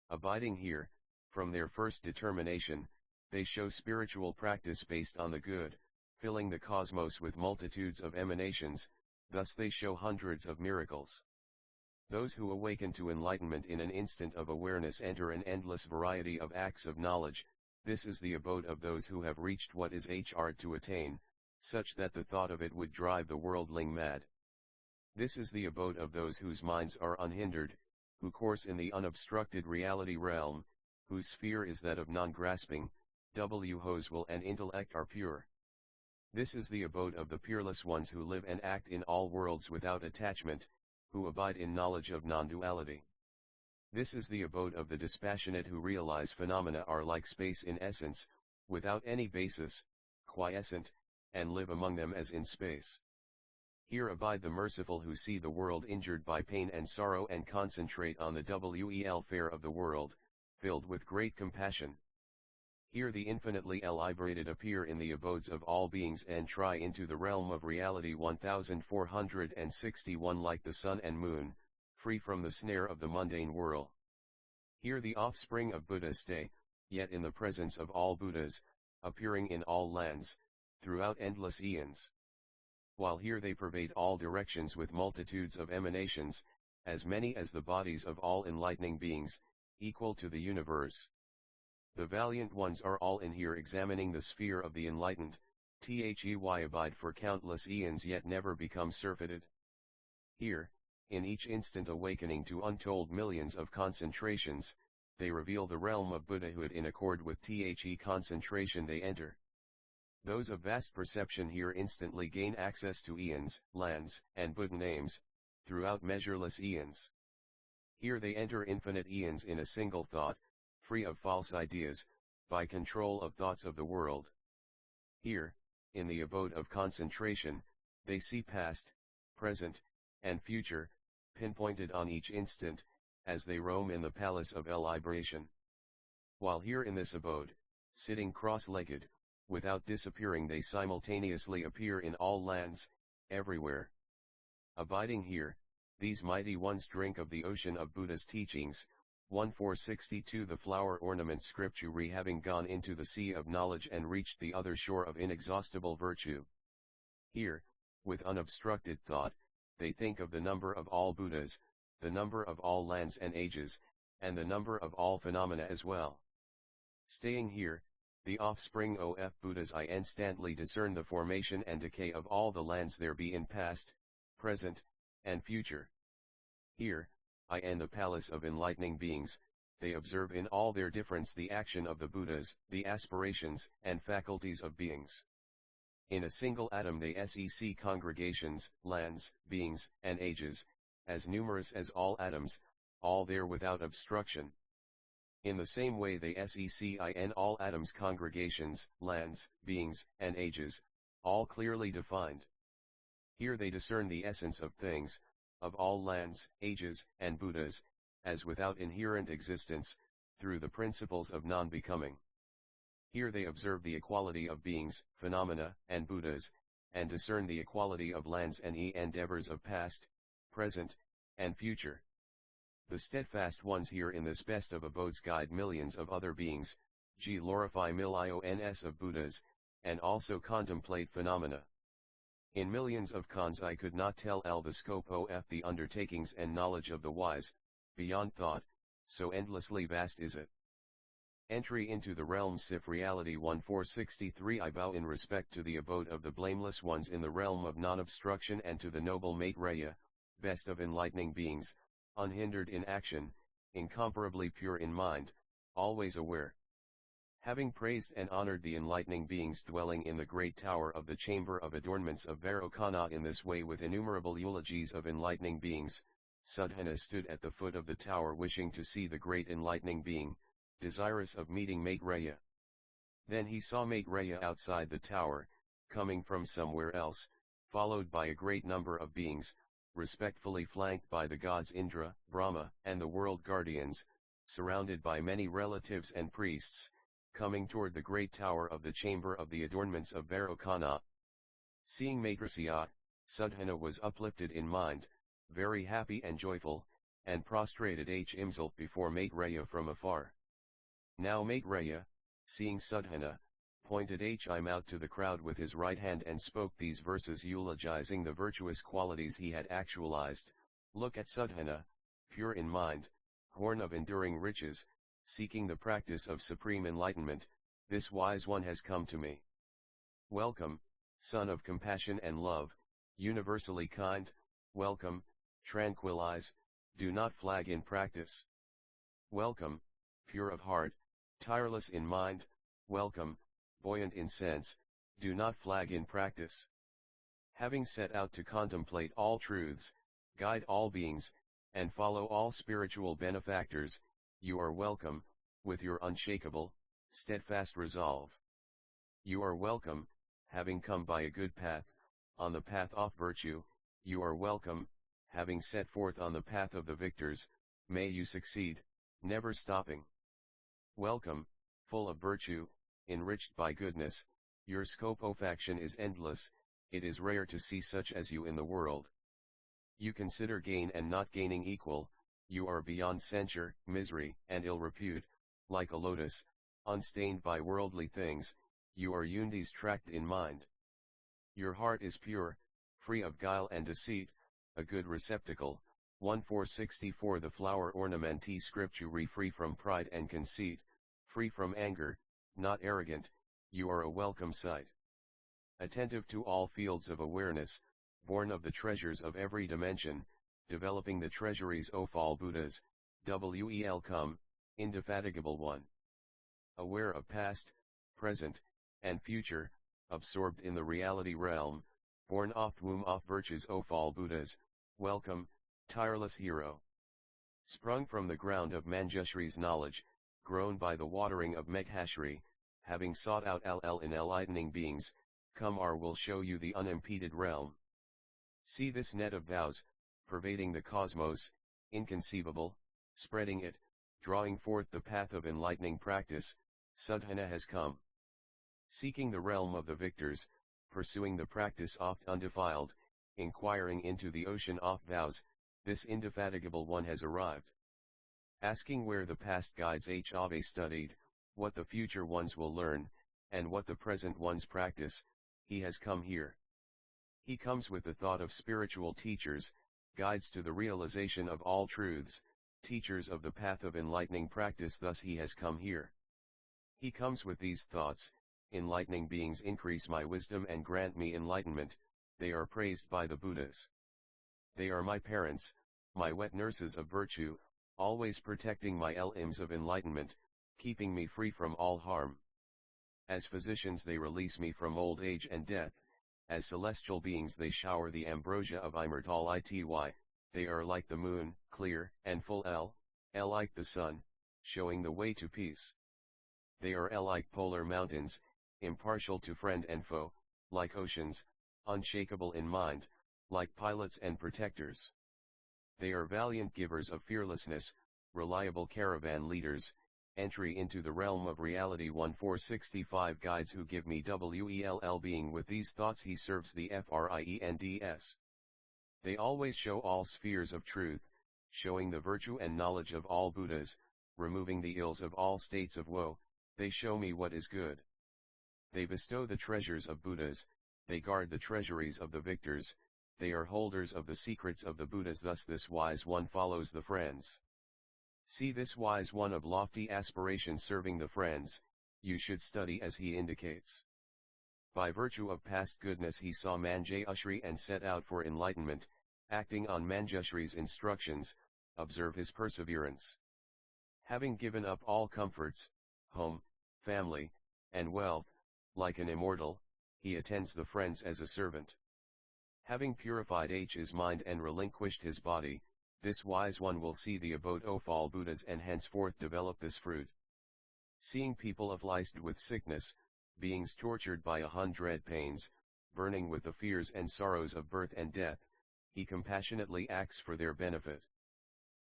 Abiding here, from their first determination, they show spiritual practice based on the good, filling the cosmos with multitudes of emanations, thus they show hundreds of miracles. Those who awaken to enlightenment in an instant of awareness enter an endless variety of acts of knowledge. This is the abode of those who have reached what is hard to attain, such that the thought of it would drive the worldling mad. This is the abode of those whose minds are unhindered, who course in the unobstructed reality realm, whose sphere is that of non-grasping, whose will and intellect are pure. This is the abode of the peerless ones who live and act in all worlds without attachment, who abide in knowledge of non-duality. This is the abode of the dispassionate who realize phenomena are like space in essence, without any basis, quiescent, and live among them as in space. Here abide the merciful who see the world injured by pain and sorrow and concentrate on the welfare of the world, filled with great compassion. Here the infinitely liberated appear in the abodes of all beings and try into the realm of reality 1461 like the sun and moon, free from the snare of the mundane whirl. Here the offspring of Buddha stay, yet in the presence of all Buddhas, appearing in all lands, throughout endless eons. While here they pervade all directions with multitudes of emanations, as many as the bodies of all enlightening beings, equal to the universe. The valiant ones are all in here examining the sphere of the enlightened, They abide for countless eons yet never become surfeited. Here, in each instant awakening to untold millions of concentrations, they reveal the realm of Buddhahood in accord with They concentration they enter. Those of vast perception here instantly gain access to eons, lands, and Buddha names, throughout measureless eons. Here they enter infinite eons in a single thought, free of false ideas, by control of thoughts of the world. Here, in the abode of concentration, they see past, present, and future, pinpointed on each instant, as they roam in the palace of liberation. While here in this abode, sitting cross-legged, without disappearing they simultaneously appear in all lands, everywhere. Abiding here, these mighty ones drink of the ocean of Buddha's teachings. 1462 The flower ornament scripture having gone into the sea of knowledge and reached the other shore of inexhaustible virtue. Here, with unobstructed thought, they think of the number of all Buddhas, the number of all lands and ages, and the number of all phenomena as well. Staying here, the offspring of Buddhas instantly discern the formation and decay of all the lands there be in past, present, and future. Here, in the palace of enlightening beings, they observe in all their difference the action of the Buddhas, the aspirations and faculties of beings. In a single atom they see congregations, lands, beings, and ages, as numerous as all atoms, all there without obstruction. In the same way they see in all atoms congregations, lands, beings, and ages, all clearly defined. Here they discern the essence of things, of all lands, ages, and Buddhas, as without inherent existence, through the principles of non-becoming. Here they observe the equality of beings, phenomena, and Buddhas, and discern the equality of lands and endeavors of past, present, and future. The steadfast ones here in this best of abodes guide millions of other beings, glorify millions of Buddhas, and also contemplate phenomena. In millions of cons I could not tell the scope of the undertakings and knowledge of the wise, beyond thought, so endlessly vast is it. Entry into the realm Sif Reality 1463 I bow in respect to the abode of the blameless ones in the realm of non-obstruction and to the noble Maitreya, best of enlightening beings, unhindered in action, incomparably pure in mind, always aware. Having praised and honored the enlightening beings dwelling in the great tower of the chamber of adornments of Vairocana in this way with innumerable eulogies of enlightening beings, Sudhana stood at the foot of the tower wishing to see the great enlightening being, desirous of meeting Maitreya. Then he saw Maitreya outside the tower, coming from somewhere else, followed by a great number of beings, respectfully flanked by the gods Indra, Brahma, and the world guardians, surrounded by many relatives and priests, coming toward the great tower of the chamber of the adornments of Vairocana. Seeing Maitreya, Sudhana was uplifted in mind, very happy and joyful, and prostrated himself before Maitreya from afar. Now Maitreya, seeing Sudhana, pointed him out to the crowd with his right hand and spoke these verses eulogizing the virtuous qualities he had actualized. Look at Sudhana, pure in mind, horn of enduring riches, seeking the practice of supreme enlightenment, this wise one has come to me. Welcome, son of compassion and love, universally kind, welcome, tranquilize, do not flag in practice. Welcome, pure of heart, tireless in mind, welcome, buoyant in sense, do not flag in practice. Having set out to contemplate all truths, guide all beings, and follow all spiritual benefactors, you are welcome, with your unshakable, steadfast resolve. You are welcome, having come by a good path, on the path of virtue, you are welcome, having set forth on the path of the victors, may you succeed, never stopping. Welcome, full of virtue, enriched by goodness, your scope of action is endless, it is rare to see such as you in the world. You consider gain and not gaining equal, you are beyond censure, misery, and ill repute, like a lotus, unstained by worldly things, you are Yundi's tract in mind. Your heart is pure, free of guile and deceit, a good receptacle, 1464 The flower ornamenti scripturae free from pride and conceit, free from anger, not arrogant, you are a welcome sight. Attentive to all fields of awareness, born of the treasures of every dimension, developing the treasuries of all Buddhas, wel come, indefatigable one. Aware of past, present, and future, absorbed in the reality realm, born oft womb of virtues of all Buddhas, welcome, tireless hero. Sprung from the ground of Manjushri's knowledge, grown by the watering of Meghashri, having sought out in enlightening beings, come will show you the unimpeded realm. See this net of vows, pervading the cosmos, inconceivable, spreading it, drawing forth the path of enlightening practice, Sadhana has come. Seeking the realm of the victors, pursuing the practice oft undefiled, inquiring into the ocean of vows, this indefatigable one has arrived. Asking where the past guides have studied, what the future ones will learn, and what the present ones practice, he has come here. He comes with the thought of spiritual teachers, guides to the realization of all truths, teachers of the path of enlightening practice, thus he has come here. He comes with these thoughts, enlightening beings increase my wisdom and grant me enlightenment, they are praised by the Buddhas. They are my parents, my wet nurses of virtue, always protecting my limbs of enlightenment, keeping me free from all harm. As physicians they release me from old age and death, as celestial beings they shower the ambrosia of immortality, they are like the moon, clear and full like the sun, showing the way to peace. They are like polar mountains, impartial to friend and foe, like oceans, unshakable in mind, like pilots and protectors. They are valiant givers of fearlessness, reliable caravan leaders, entry into the realm of reality 1465 guides who give me well being. With these thoughts he serves the friends. They always show all spheres of truth, showing the virtue and knowledge of all Buddhas, removing the ills of all states of woe, they show me what is good. They bestow the treasures of Buddhas, they guard the treasuries of the victors, they are holders of the secrets of the Buddhas, thus this wise one follows the friends. See this wise one of lofty aspiration serving the friends, you should study as he indicates. By virtue of past goodness he saw Manjushri and set out for enlightenment, acting on Manjushri's instructions, observe his perseverance. Having given up all comforts, home, family, and wealth, like an immortal, he attends the friends as a servant. Having purified his mind and relinquished his body, this wise one will see the abode of all Buddhas and henceforth develop this fruit. Seeing people afflicted with sickness, beings tortured by 100 pains, burning with the fears and sorrows of birth and death, he compassionately acts for their benefit.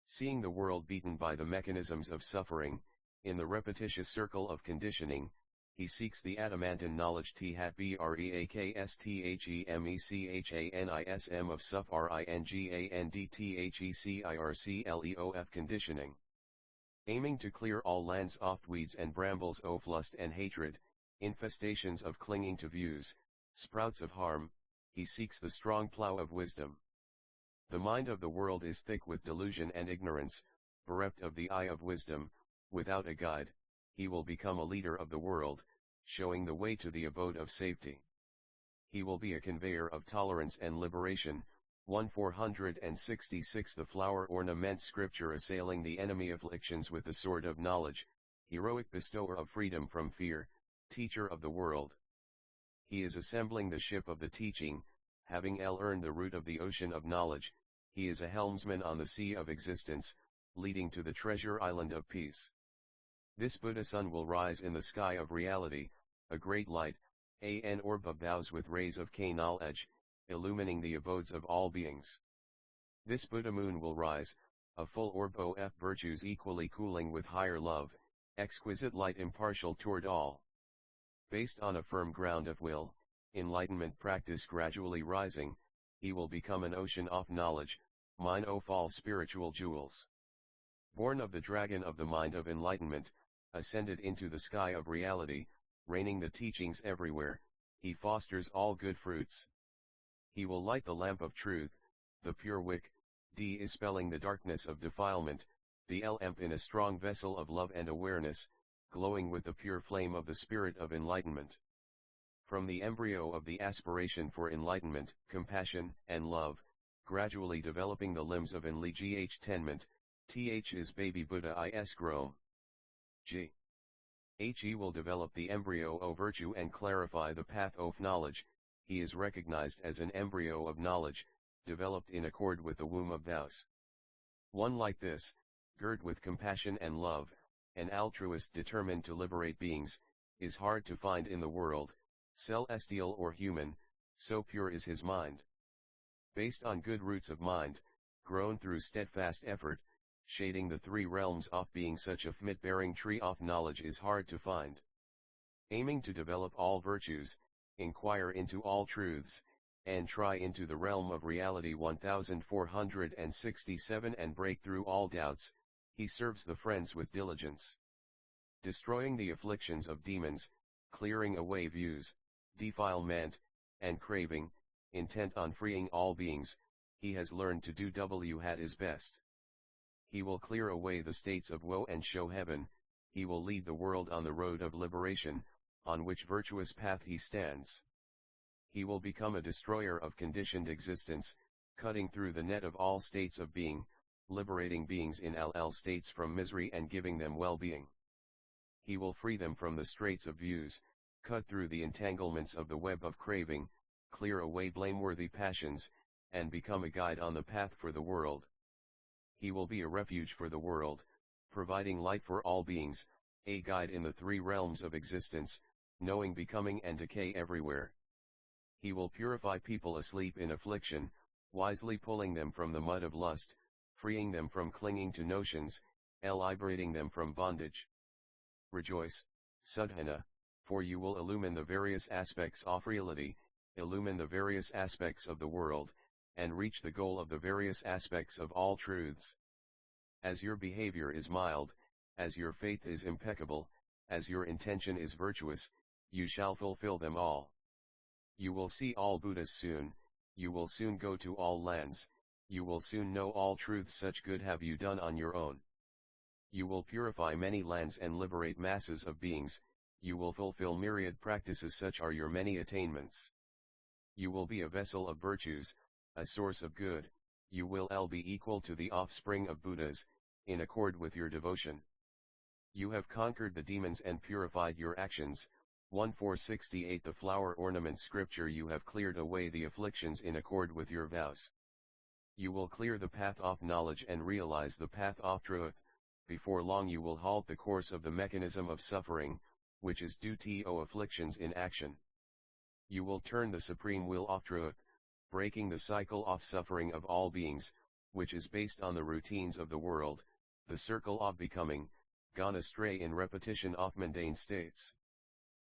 Seeing the world beaten by the mechanisms of suffering, in the repetitious circle of conditioning, he seeks the adamantine knowledge breaksthemechanism of suffering conditioning. Aiming to clear all lands of weeds and brambles of lust and hatred, infestations of clinging to views, sprouts of harm, he seeks the strong plough of wisdom. The mind of the world is thick with delusion and ignorance, bereft of the eye of wisdom, without a guide, he will become a leader of the world, showing the way to the abode of safety. He will be a conveyor of tolerance and liberation, 1466 The flower ornament scripture assailing the enemy afflictions with the sword of knowledge, heroic bestower of freedom from fear, teacher of the world. He is assembling the ship of the teaching, having earned the root of the ocean of knowledge, he is a helmsman on the sea of existence, leading to the treasure island of peace. This Buddha sun will rise in the sky of reality, a great light, an orb of boughs with rays of knowledge, illumining the abodes of all beings. This Buddha moon will rise, a full orb of virtues equally cooling with higher love, exquisite light impartial toward all. Based on a firm ground of will, enlightenment practice gradually rising, he will become an ocean of knowledge, mine of all spiritual jewels. Born of the dragon of the mind of enlightenment, ascended into the sky of reality, raining the teachings everywhere, he fosters all good fruits. He will light the lamp of truth, the pure wick, dispelling the darkness of defilement, the lamp in a strong vessel of love and awareness, glowing with the pure flame of the spirit of enlightenment. From the embryo of the aspiration for enlightenment, compassion, and love, gradually developing the limbs of enlightenment, is baby Buddha is grown. He will develop the embryo of virtue and clarify the path of knowledge, he is recognized as an embryo of knowledge, developed in accord with the womb of Taos. One like this, girt with compassion and love, an altruist determined to liberate beings, is hard to find in the world, celestial or human, so pure is his mind. Based on good roots of mind, grown through steadfast effort, shading the three realms of being, such a fruit-bearing tree of knowledge is hard to find. Aiming to develop all virtues, inquire into all truths, and try into the realm of reality 1467 and break through all doubts, he serves the friends with diligence. Destroying the afflictions of demons, clearing away views, defilement, and craving, intent on freeing all beings, he has learned to do what is best. He will clear away the states of woe and show heaven, he will lead the world on the road of liberation, on which virtuous path he stands. He will become a destroyer of conditioned existence, cutting through the net of all states of being, liberating beings in all states from misery and giving them well-being. He will free them from the straits of views, cut through the entanglements of the web of craving, clear away blameworthy passions, and become a guide on the path for the world. He will be a refuge for the world, providing light for all beings, a guide in the three realms of existence, knowing becoming and decay everywhere. He will purify people asleep in affliction, wisely pulling them from the mud of lust, freeing them from clinging to notions, liberating them from bondage. Rejoice, Sadhana, for you will illumine the various aspects of reality, illumine the various aspects of the world, and reach the goal of the various aspects of all truths. As your behavior is mild, as your faith is impeccable, as your intention is virtuous, you shall fulfill them all. You will see all Buddhas soon, you will soon go to all lands, you will soon know all truths. Such good have you done on your own. You will purify many lands and liberate masses of beings, you will fulfill myriad practices. Such are your many attainments. You will be a vessel of virtues, a source of good, you will be equal to the offspring of Buddhas, in accord with your devotion. You have conquered the demons and purified your actions. 1468 The flower ornament scripture. You have cleared away the afflictions in accord with your vows. You will clear the path of knowledge and realize the path of truth. Before long you will halt the course of the mechanism of suffering, which is due to afflictions in action. You will turn the supreme will of truth, breaking the cycle of suffering of all beings, which is based on the routines of the world, the circle of becoming, gone astray in repetition of mundane states.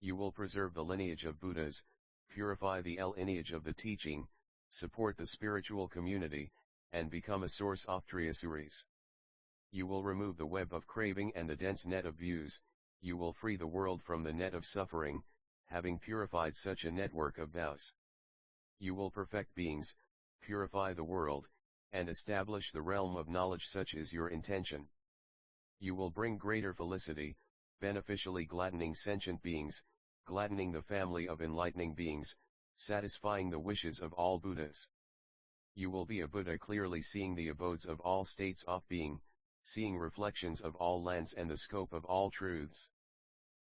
You will preserve the lineage of Buddhas, purify the lineage of the teaching, support the spiritual community, and become a source of Triyasuris. You will remove the web of craving and the dense net of views, you will free the world from the net of suffering, having purified such a network of vows. You will perfect beings, purify the world, and establish the realm of knowledge. Such is your intention. You will bring greater felicity, beneficially gladdening sentient beings, gladdening the family of enlightening beings, satisfying the wishes of all Buddhas. You will be a Buddha clearly seeing the abodes of all states of being, seeing reflections of all lands and the scope of all truths.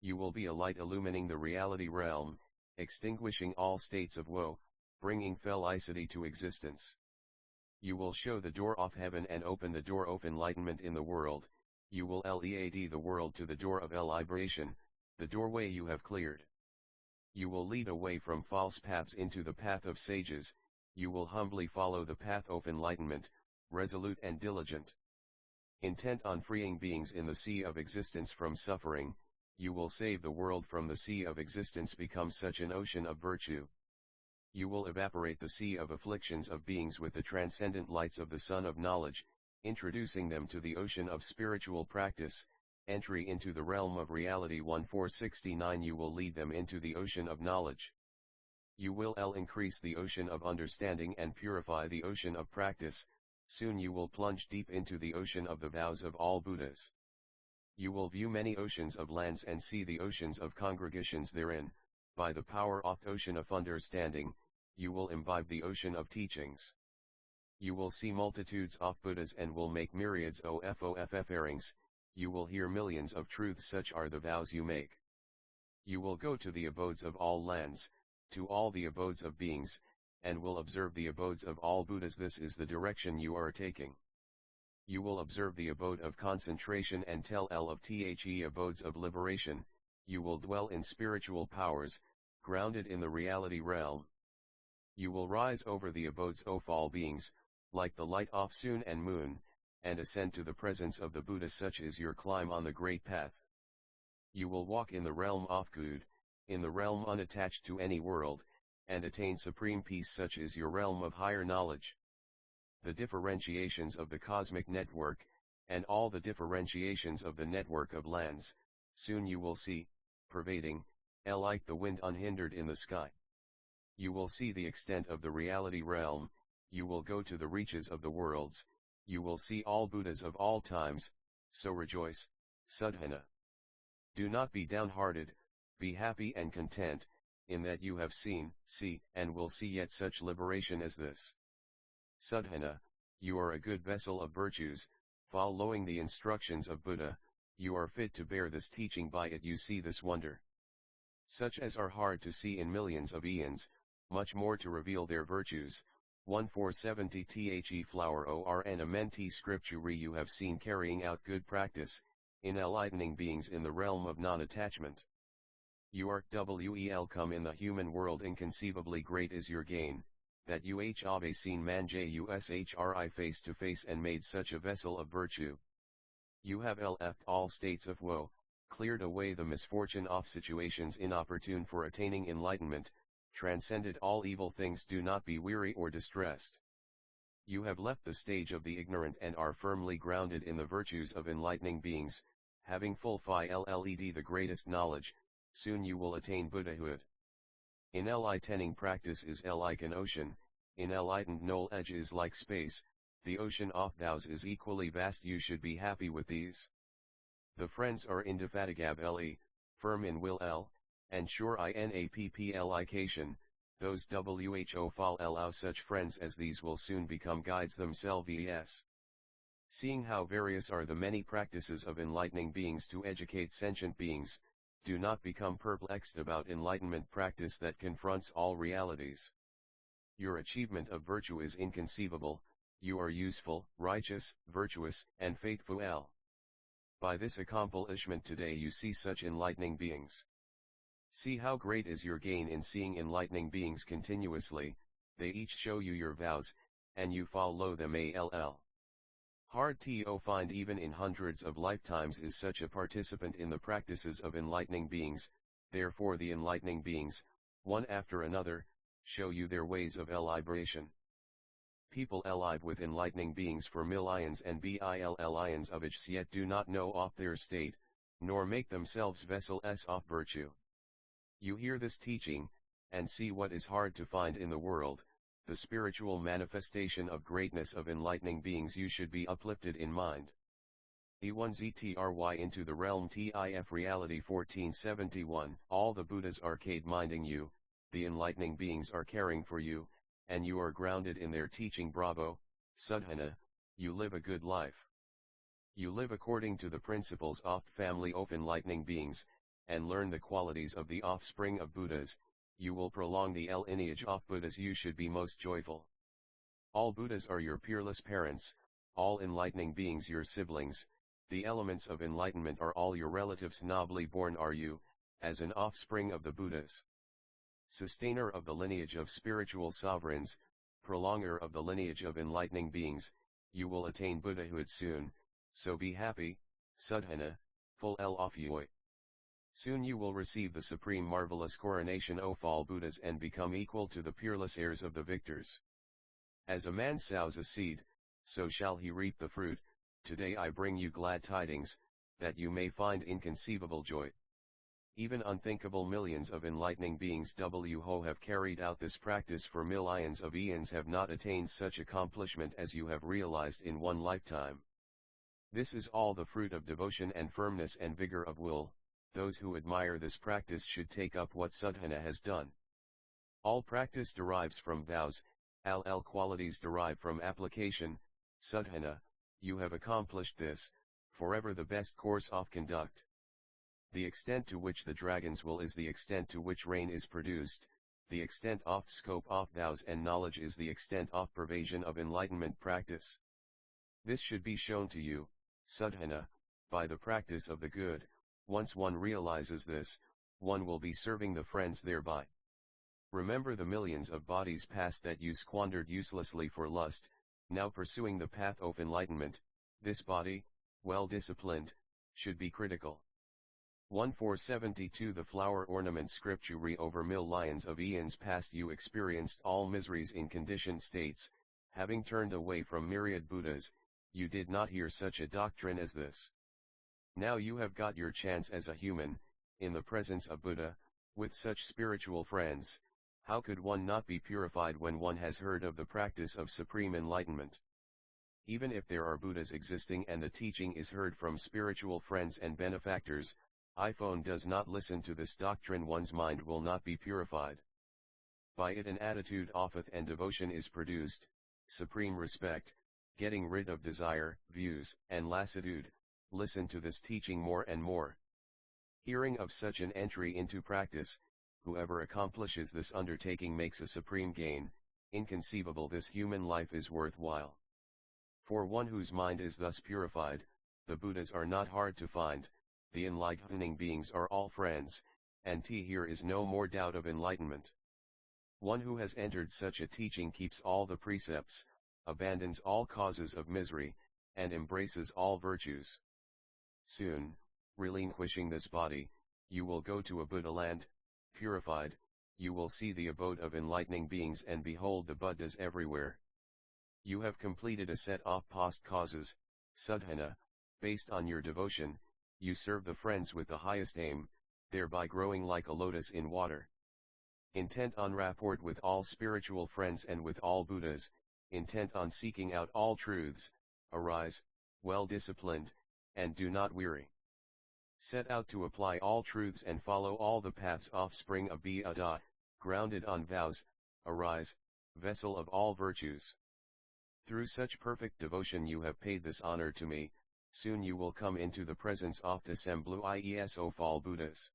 You will be a light illumining the reality realm, extinguishing all states of woe, bringing felicity to existence. You will show the door of heaven and open the door of enlightenment in the world. You will lead the world to the door of liberation, the doorway you have cleared. You will lead away from false paths into the path of sages. You will humbly follow the path of enlightenment, resolute and diligent. Intent on freeing beings in the sea of existence from suffering, you will save the world from the sea of existence. Become such an ocean of virtue. You will evaporate the sea of afflictions of beings with the transcendent lights of the sun of knowledge, introducing them to the ocean of spiritual practice, entry into the realm of reality. 1469 You will lead them into the ocean of knowledge. You will increase the ocean of understanding and purify the ocean of practice. Soon you will plunge deep into the ocean of the vows of all Buddhas. You will view many oceans of lands and see the oceans of congregations therein. By the power of the ocean of understanding, you will imbibe the ocean of teachings. You will see multitudes of Buddhas and will make myriads of offerings. You will hear millions of truths, such are the vows you make. You will go to the abodes of all lands, to all the abodes of beings, and will observe the abodes of all Buddhas. This is the direction you are taking. You will observe the abode of concentration and tell of the abodes of liberation. You will dwell in spiritual powers, grounded in the reality realm. You will rise over the abodes of all beings, like the light of sun and moon, and ascend to the presence of the Buddha. Such is your climb on the great path. You will walk in the realm of good, in the realm unattached to any world, and attain supreme peace. Such is your realm of higher knowledge. The differentiations of the cosmic network, and all the differentiations of the network of lands, soon you will see, pervading, like the wind unhindered in the sky. You will see the extent of the reality realm. You will go to the reaches of the worlds. You will see all Buddhas of all times, so rejoice, Sudhana. Do not be downhearted, be happy and content, in that you have seen, see, and will see yet such liberation as this. Sudhana, you are a good vessel of virtues, following the instructions of Buddha. You are fit to bear this teaching. By it you see this wonder, such as are hard to see in millions of eons, much more to reveal their virtues. 1470 The flower or Amenti scripture you have seen carrying out good practice, in enlightening beings in the realm of non-attachment. You are well come in the human world. Inconceivably great is your gain, that you have seen manjusri face to face and made such a vessel of virtue. You have left all states of woe, cleared away the misfortune of situations inopportune for attaining enlightenment, transcended all evil things. Do not be weary or distressed. You have left the stage of the ignorant and are firmly grounded in the virtues of enlightening beings, having fulfilled the greatest knowledge. Soon you will attain Buddhahood. Enlightening practice is like an ocean, enlightened knowledge is like space, the ocean of vows is equally vast. You should be happy with these. The friends are indefatigable, firm in will and sure in application. Those who follow such friends as these will soon become guides themselves. Seeing how various are the many practices of enlightening beings to educate sentient beings, do not become perplexed about enlightenment practice that confronts all realities. Your achievement of virtue is inconceivable. You are useful, righteous, virtuous, and faithful. By this accomplishment today you see such enlightening beings. See how great is your gain in seeing enlightening beings continuously. They each show you your vows, and you follow them. Hard to find even in hundreds of lifetimes is such a participant in the practices of enlightening beings. Therefore the enlightening beings, one after another, show you their ways of liberation. People alive with enlightening beings for millions and billions of ages yet do not know of their state, nor make themselves vessels of virtue. You hear this teaching, and see what is hard to find in the world, the spiritual manifestation of greatness of enlightening beings. You should be uplifted in mind. E1ZTRY into the realm TIF reality. 1471 All the Buddhas are minding you, the enlightening beings are caring for you, and you are grounded in their teaching. Bravo, Sadhana, you live a good life. You live according to the principles of family of enlightening beings, and learn the qualities of the offspring of Buddhas. You will prolong the lineage of Buddhas. You should be most joyful. All Buddhas are your peerless parents, all enlightening beings your siblings, the elements of enlightenment are all your relatives. Nobly born are you, as an offspring of the Buddhas. Sustainer of the lineage of spiritual sovereigns, prolonger of the lineage of enlightening beings, you will attain Buddhahood soon, so be happy, Sadhana, full of joy. Soon you will receive the supreme marvelous coronation of all Buddhas and become equal to the peerless heirs of the victors. As a man sows a seed, so shall he reap the fruit. Today I bring you glad tidings, that you may find inconceivable joy. Even unthinkable millions of enlightening beings who have carried out this practice for millions of eons have not attained such accomplishment as you have realized in one lifetime. This is all the fruit of devotion and firmness and vigor of will. Those who admire this practice should take up what sadhana has done. All practice derives from vows, all qualities derive from application. Sadhana, you have accomplished this, forever the best course of conduct. The extent to which the dragon's will is the extent to which rain is produced, the extent of scope of vows and knowledge is the extent of pervasion of enlightenment practice. This should be shown to you, sadhana, by the practice of the good. Once one realizes this, one will be serving the friends thereby. Remember the millions of bodies past that you squandered uselessly for lust, now pursuing the path of enlightenment. This body, well disciplined, should be critical. 1472 The flower ornament scripture over millions of eons past you experienced all miseries in conditioned states, having turned away from myriad Buddhas, you did not hear such a doctrine as this. Now you have got your chance as a human, in the presence of Buddha, with such spiritual friends. How could one not be purified when one has heard of the practice of supreme enlightenment? Even if there are Buddhas existing and the teaching is heard from spiritual friends and benefactors, iPhone does not listen to this doctrine, one's mind will not be purified. By it an attitude of faith and devotion is produced, supreme respect, getting rid of desire, views, and lassitude. Listen to this teaching more and more. Hearing of such an entry into practice, whoever accomplishes this undertaking makes a supreme gain. Inconceivable, this human life is worthwhile. For one whose mind is thus purified, the Buddhas are not hard to find, the enlightening beings are all friends, and here is no more doubt of enlightenment. One who has entered such a teaching keeps all the precepts, abandons all causes of misery, and embraces all virtues. Soon, relinquishing this body, you will go to a Buddha land, purified, you will see the abode of enlightening beings and behold the Buddhas everywhere. You have completed a set of past causes, sadhana, based on your devotion, you serve the friends with the highest aim, thereby growing like a lotus in water. Intent on rapport with all spiritual friends and with all Buddhas, intent on seeking out all truths, arise, well disciplined, and do not weary. Set out to apply all truths and follow all the paths offspring of Buddha, grounded on vows, arise, vessel of all virtues. Through such perfect devotion you have paid this honor to me, soon you will come into the presence of the assembly of all Buddhas.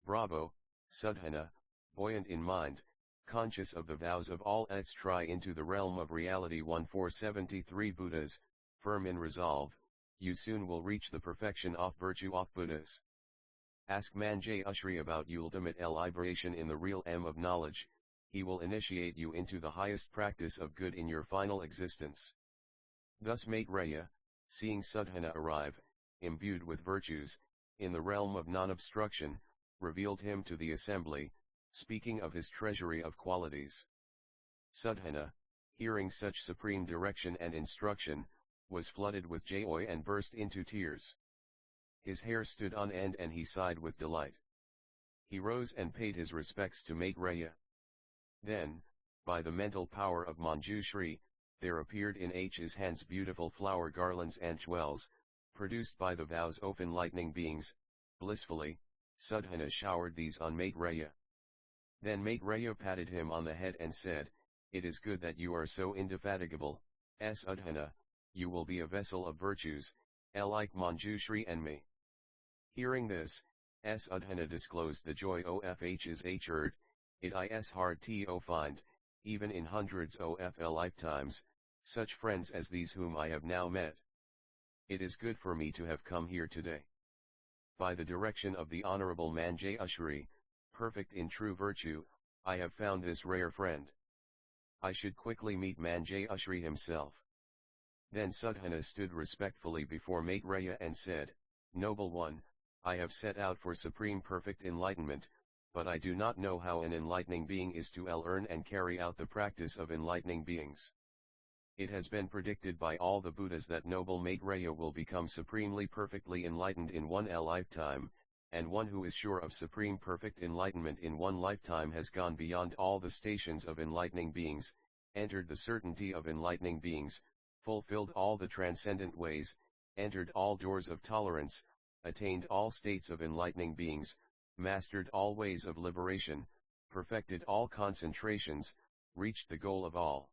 Bravo, sadhana, buoyant in mind, conscious of the vows of all its try into the realm of reality. 1473 Buddhas, firm in resolve, you soon will reach the perfection of virtue of Buddhas. Ask Manjay Ushri about ultimate liberation in the realm of knowledge, he will initiate you into the highest practice of good in your final existence. Thus Maitreya, seeing sadhana arrive, imbued with virtues, in the realm of non-obstruction, revealed him to the assembly, speaking of his treasury of qualities. Sadhana, hearing such supreme direction and instruction, was flooded with joy and burst into tears. His hair stood on end and he sighed with delight. He rose and paid his respects to Maitreya. Then, by the mental power of Manjushri, there appeared in his hands beautiful flower garlands and jewels, produced by the vows of enlightening beings. Blissfully, sadhana showered these on Maitreya. Then Maitreya patted him on the head and said, it is good that you are so indefatigable, Udhana, you will be a vessel of virtues, like Manjushri and me. Hearing this, Udhana disclosed the joy ofh's herd, it is hard to find, even in hundreds of lifetimes, such friends as these whom I have now met. It is good for me to have come here today. By the direction of the Honorable Manjushri, perfect in true virtue, I have found this rare friend. I should quickly meet Manjushri himself. Then Sudhana stood respectfully before Maitreya and said, Noble one, I have set out for supreme perfect enlightenment, but I do not know how an enlightening being is to learn and carry out the practice of enlightening beings. It has been predicted by all the Buddhas that noble Maitreya will become supremely perfectly enlightened in one lifetime, and one who is sure of supreme perfect enlightenment in one lifetime has gone beyond all the stations of enlightening beings, entered the certainty of enlightening beings, fulfilled all the transcendent ways, entered all doors of tolerance, attained all states of enlightening beings, mastered all ways of liberation, perfected all concentrations, reached the goal of all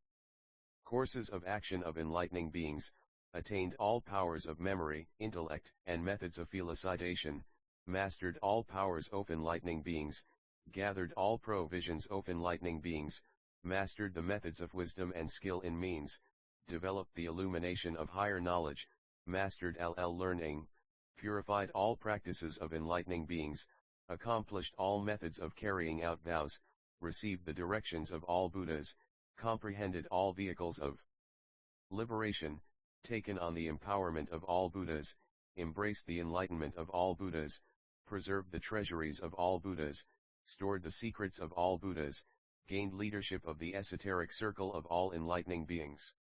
courses of action of enlightening beings, attained all powers of memory, intellect, and methods of felicidation, mastered all powers of enlightening beings, gathered all provisions of enlightening beings, mastered the methods of wisdom and skill in means, developed the illumination of higher knowledge, mastered learning, purified all practices of enlightening beings, accomplished all methods of carrying out vows, received the directions of all Buddhas, comprehended all vehicles of liberation, taken on the empowerment of all Buddhas, embraced the enlightenment of all Buddhas, preserved the treasuries of all Buddhas, stored the secrets of all Buddhas, gained leadership of the esoteric circle of all enlightening beings.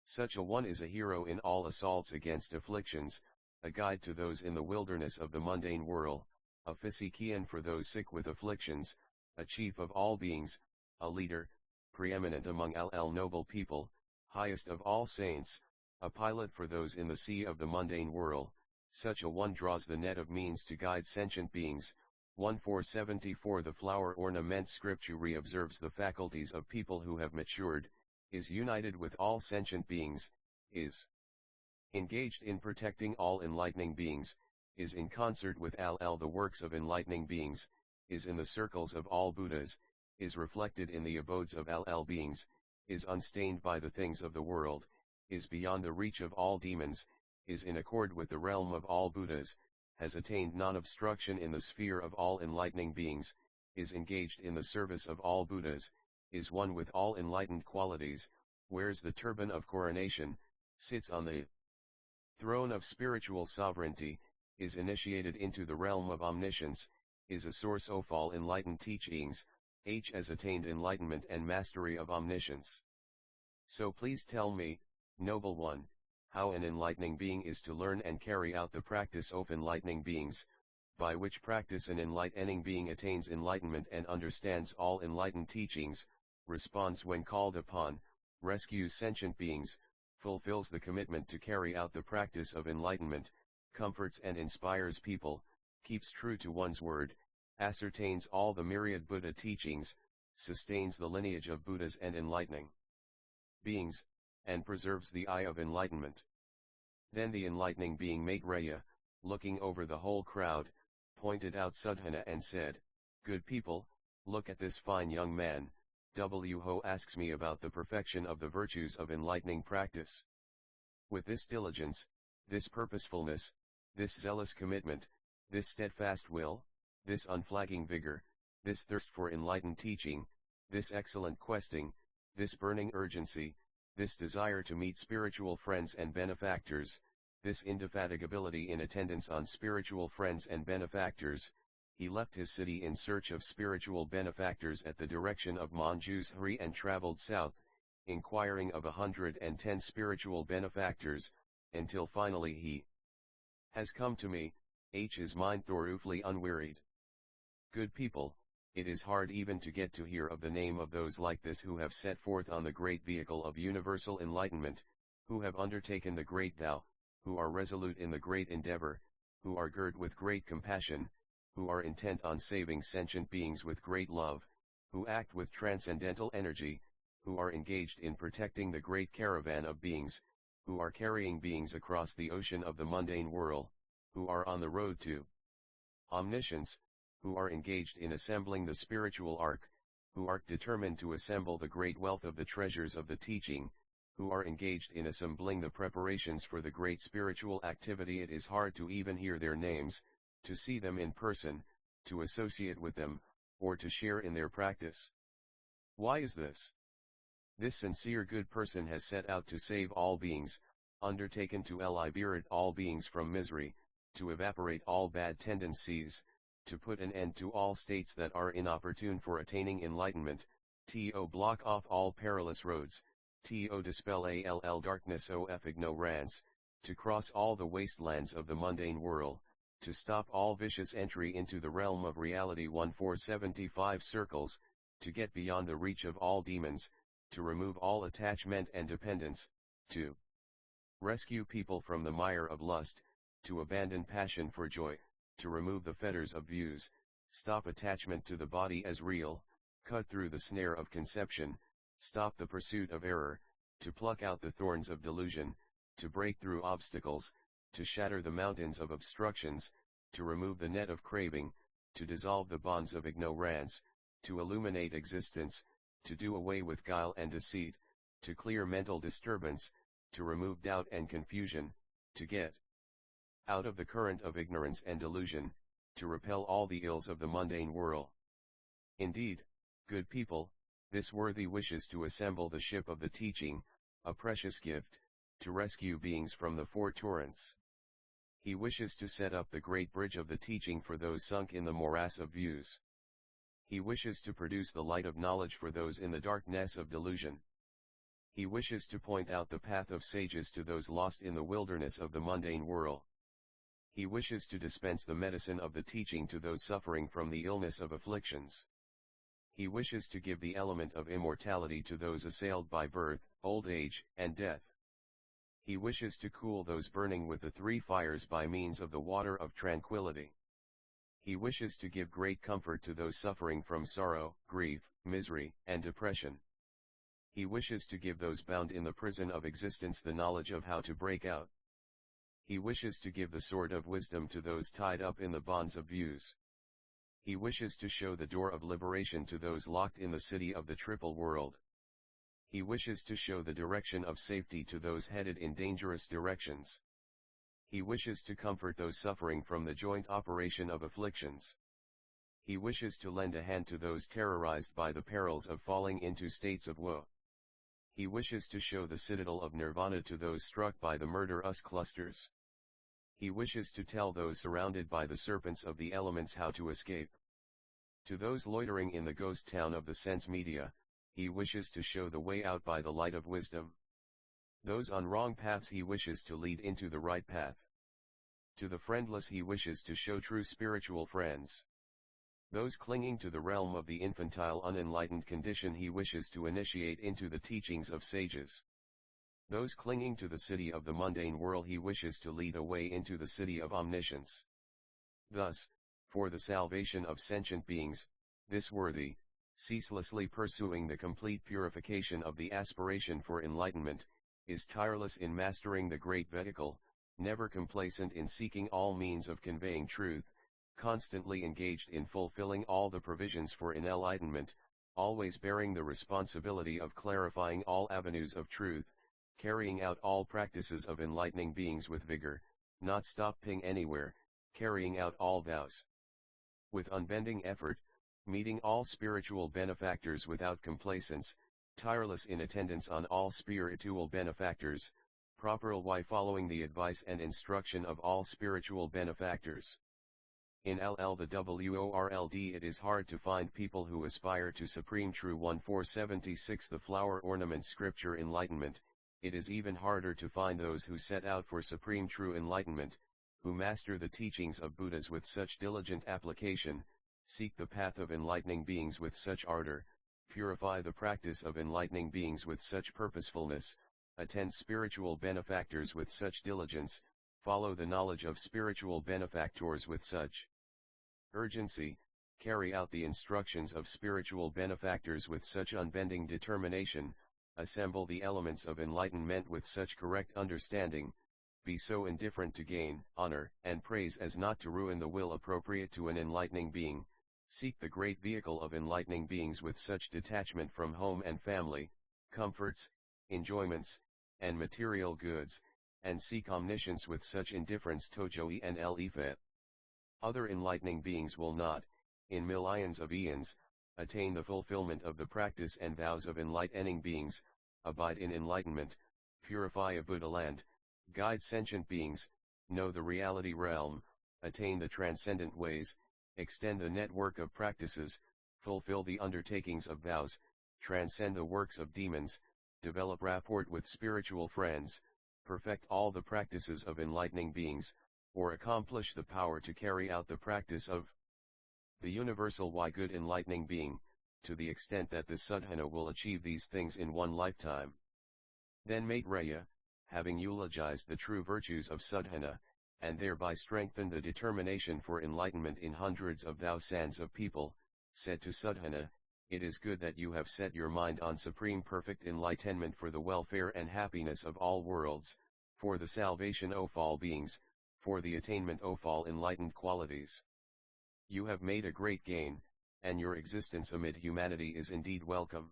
Such a one is a hero in all assaults against afflictions, a guide to those in the wilderness of the mundane world, a physician for those sick with afflictions, a chief of all beings, a leader, preeminent among noble people, highest of all saints, a pilot for those in the sea of the mundane world. Such a one draws the net of means to guide sentient beings. 1474 The flower ornament scripture observes the faculties of people who have matured, is united with all sentient beings, is engaged in protecting all enlightening beings, is in concert with the works of enlightening beings, is in the circles of all Buddhas, is reflected in the abodes of beings, is unstained by the things of the world, is beyond the reach of all demons, is in accord with the realm of all Buddhas, has attained non-obstruction in the sphere of all enlightening beings, is engaged in the service of all Buddhas, is one with all enlightened qualities, wears the turban of coronation, sits on the throne of spiritual sovereignty, is initiated into the realm of omniscience, is a source of all enlightened teachings, has attained enlightenment and mastery of omniscience. So please tell me, noble one, how an enlightening being is to learn and carry out the practice of enlightening beings, by which practice an enlightening being attains enlightenment and understands all enlightened teachings, responds when called upon, rescues sentient beings, fulfills the commitment to carry out the practice of enlightenment, comforts and inspires people, keeps true to one's word, ascertains all the myriad Buddha teachings, sustains the lineage of Buddhas and enlightening beings, and preserves the eye of enlightenment. Then the enlightening being Maitreya, looking over the whole crowd, pointed out Sudhana and said, Good people, look at this fine young man, who asks me about the perfection of the virtues of enlightening practice. With this diligence, this purposefulness, this zealous commitment, this steadfast will, this unflagging vigor, this thirst for enlightened teaching, this excellent questing, this burning urgency, this desire to meet spiritual friends and benefactors, this indefatigability in attendance on spiritual friends and benefactors, he left his city in search of spiritual benefactors at the direction of Manjushri and traveled south, inquiring of 110 spiritual benefactors, until finally he has come to me, his mind thoroughly unwearied. Good people, it is hard even to get to hear of the name of those like this who have set forth on the great vehicle of universal enlightenment, who have undertaken the great vow, who are resolute in the great endeavor, who are girt with great compassion, who are intent on saving sentient beings with great love, who act with transcendental energy, who are engaged in protecting the great caravan of beings, who are carrying beings across the ocean of the mundane world, who are on the road to omniscience, who are engaged in assembling the spiritual ark, who are determined to assemble the great wealth of the treasures of the teaching, who are engaged in assembling the preparations for the great spiritual activity. It is hard to even hear their names, to see them in person, to associate with them, or to share in their practice. Why is this? This sincere good person has set out to save all beings, undertaken to liberate all beings from misery, to evaporate all bad tendencies, to put an end to all states that are inopportune for attaining enlightenment, to block off all perilous roads, to dispel all darkness of ignorance, to cross all the wastelands of the mundane world, to stop all vicious entry into the realm of reality 1475 circles, to get beyond the reach of all demons, to remove all attachment and dependence, to rescue people from the mire of lust, to abandon passion for joy, to remove the fetters of views, stop attachment to the body as real, cut through the snare of conception, stop the pursuit of error, to pluck out the thorns of delusion, to break through obstacles, to shatter the mountains of obstructions, to remove the net of craving, to dissolve the bonds of ignorance, to illuminate existence, to do away with guile and deceit, to clear mental disturbance, to remove doubt and confusion, to get out of the current of ignorance and delusion, to repel all the ills of the mundane world. Indeed, good people, this worthy wishes to assemble the ship of the teaching, a precious gift, to rescue beings from the four torrents. He wishes to set up the great bridge of the teaching for those sunk in the morass of views. He wishes to produce the light of knowledge for those in the darkness of delusion. He wishes to point out the path of sages to those lost in the wilderness of the mundane world. He wishes to dispense the medicine of the teaching to those suffering from the illness of afflictions. He wishes to give the element of immortality to those assailed by birth, old age, and death. He wishes to cool those burning with the three fires by means of the water of tranquility. He wishes to give great comfort to those suffering from sorrow, grief, misery, and depression. He wishes to give those bound in the prison of existence the knowledge of how to break out. He wishes to give the sword of wisdom to those tied up in the bonds of views. He wishes to show the door of liberation to those locked in the city of the triple world. He wishes to show the direction of safety to those headed in dangerous directions. He wishes to comfort those suffering from the joint operation of afflictions. He wishes to lend a hand to those terrorized by the perils of falling into states of woe. He wishes to show the citadel of nirvana to those struck by the murderous clusters. He wishes to tell those surrounded by the serpents of the elements how to escape. To those loitering in the ghost town of the sense media, he wishes to show the way out by the light of wisdom. Those on wrong paths he wishes to lead into the right path. To the friendless he wishes to show true spiritual friends. Those clinging to the realm of the infantile unenlightened condition he wishes to initiate into the teachings of sages. Those clinging to the city of the mundane world he wishes to lead away into the city of omniscience. Thus, for the salvation of sentient beings, this worthy, ceaselessly pursuing the complete purification of the aspiration for enlightenment, is tireless in mastering the great vehicle, never complacent in seeking all means of conveying truth, constantly engaged in fulfilling all the provisions for enlightenment, always bearing the responsibility of clarifying all avenues of truth, carrying out all practices of enlightening beings with vigor, not stopping anywhere, carrying out all vows with unbending effort, meeting all spiritual benefactors without complacence, tireless in attendance on all spiritual benefactors, properly following the advice and instruction of all spiritual benefactors. In the world it is hard to find people who aspire to supreme true 1476 the flower ornament scripture enlightenment. It is even harder to find those who set out for supreme true enlightenment, who master the teachings of Buddhas with such diligent application, seek the path of enlightening beings with such ardor, purify the practice of enlightening beings with such purposefulness, attend spiritual benefactors with such diligence, follow the knowledge of spiritual benefactors with such urgency, carry out the instructions of spiritual benefactors with such unbending determination, assemble the elements of enlightenment with such correct understanding, be so indifferent to gain, honor, and praise as not to ruin the will appropriate to an enlightening being, seek the great vehicle of enlightening beings with such detachment from home and family, comforts, enjoyments, and material goods, and seek omniscience with such indifference to Joey and Eliphat. Other enlightening beings will not, in millions of eons, attain the fulfillment of the practice and vows of enlightening beings, abide in enlightenment, purify a Buddha land, guide sentient beings, know the reality realm, attain the transcendent ways, extend the network of practices, fulfill the undertakings of vows, transcend the works of demons, develop rapport with spiritual friends, perfect all the practices of enlightening beings, or accomplish the power to carry out the practice of the universal why good enlightening being, to the extent that the sadhana will achieve these things in one lifetime. Then Maitreya, having eulogized the true virtues of sadhana, and thereby strengthened the determination for enlightenment in hundreds of thousands of people, said to sadhana, "It is good that you have set your mind on supreme perfect enlightenment for the welfare and happiness of all worlds, for the salvation of all beings, for the attainment of all enlightened qualities. You have made a great gain, and your existence amid humanity is indeed welcome.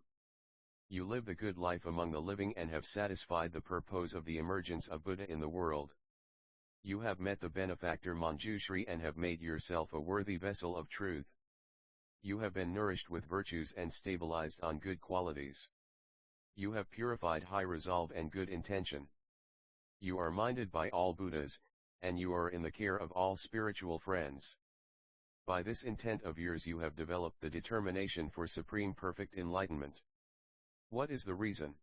You live the good life among the living and have satisfied the purpose of the emergence of Buddha in the world. You have met the benefactor Manjushri and have made yourself a worthy vessel of truth. You have been nourished with virtues and stabilized on good qualities. You have purified high resolve and good intention. You are minded by all Buddhas, and you are in the care of all spiritual friends. By this intent of yours you have developed the determination for supreme perfect enlightenment. What is the reason?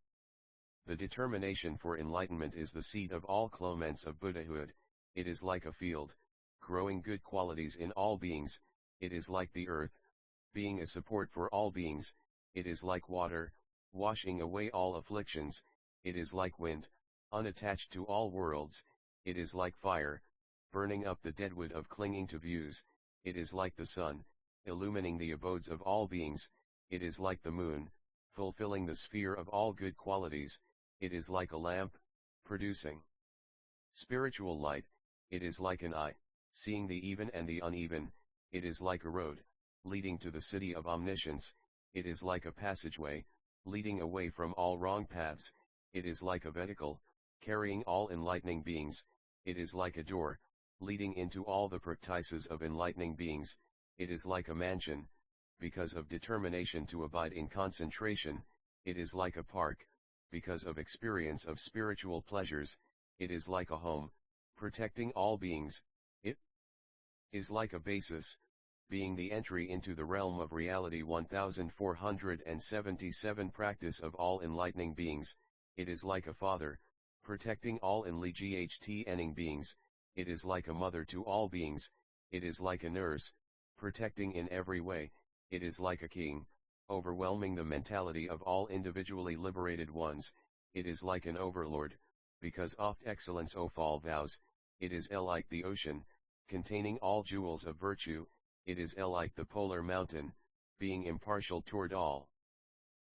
The determination for enlightenment is the seed of all clements of Buddhahood. It is like a field, growing good qualities in all beings. It is like the earth, being a support for all beings. It is like water, washing away all afflictions. It is like wind, unattached to all worlds. It is like fire, burning up the deadwood of clinging to views. It is like the sun, illumining the abodes of all beings. It is like the moon, fulfilling the sphere of all good qualities. It is like a lamp, producing spiritual light. It is like an eye, seeing the even and the uneven. It is like a road, leading to the city of omniscience. It is like a passageway, leading away from all wrong paths. It is like a vehicle, carrying all enlightening beings. It is like a door, leading into all the practices of enlightening beings. It is like a mansion, because of determination to abide in concentration. It is like a park, because of experience of spiritual pleasures. It is like a home, protecting all beings. It is like a basis, being the entry into the realm of reality. 1477 Practice of all enlightening beings. It is like a father, protecting all enlightening beings. It is like a mother to all beings. It is like a nurse, protecting in every way. It is like a king, overwhelming the mentality of all individually liberated ones. It is like an overlord, because oft excellence of all vows. It is like the ocean, containing all jewels of virtue. It is like the polar mountain, being impartial toward all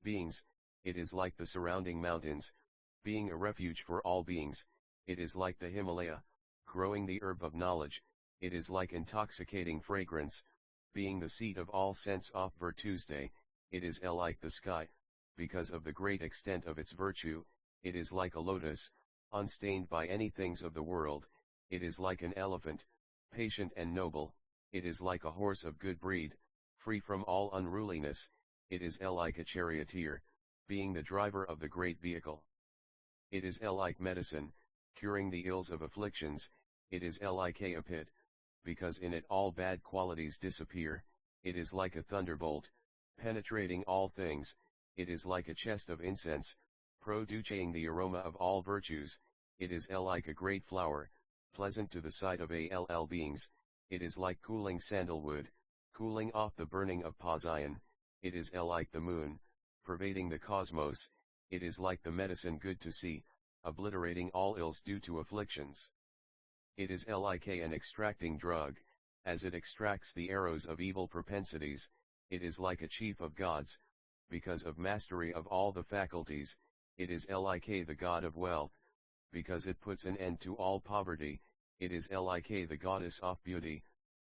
beings. It is like the surrounding mountains, being a refuge for all beings. It is like the Himalaya, growing the herb of knowledge. It is like intoxicating fragrance, being the seat of all sense of virtues. It is like the sky, because of the great extent of its virtue. It is like a lotus, unstained by any things of the world. It is like an elephant, patient and noble. It is like a horse of good breed, free from all unruliness. It is like a charioteer, being the driver of the great vehicle. It is like medicine, curing the ills of afflictions. It is like a pit, because in it all bad qualities disappear. It is like a thunderbolt, penetrating all things. It is like a chest of incense, producing the aroma of all virtues. It is like a great flower, pleasant to the sight of all beings. It is like cooling sandalwood, cooling off the burning of Pazian. It is like the moon, pervading the cosmos. It is like the medicine good to see, obliterating all ills due to afflictions. It is like an extracting drug, as it extracts the arrows of evil propensities. It is like a chief of gods, because of mastery of all the faculties. It is like the god of wealth, because it puts an end to all poverty. It is like the goddess of beauty,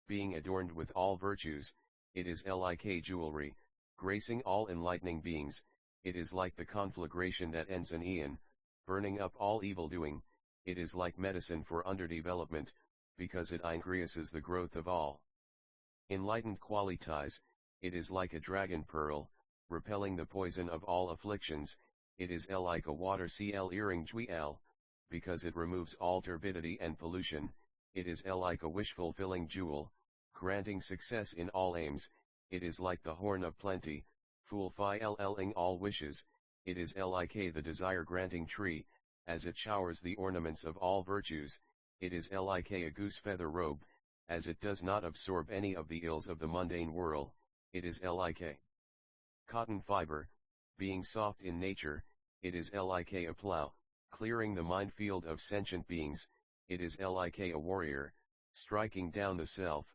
being adorned with all virtues. It is like jewelry, gracing all enlightening beings. It is like the conflagration that ends an aeon, burning up all evil doing. It is like medicine for underdevelopment, because it increases the growth of all enlightened qualities. It is like a dragon pearl, repelling the poison of all afflictions. It is like a water cl earring jewel, because it removes all turbidity and pollution. It is like a wish-fulfilling jewel, granting success in all aims. It is like the horn of plenty, fulfilling all wishes. It is like the desire-granting tree, as it showers the ornaments of all virtues. It is like a goose feather robe, as it does not absorb any of the ills of the mundane world. It is like a cotton fiber, being soft in nature. It is like a plow, clearing the minefield of sentient beings. It is like a warrior, striking down the self.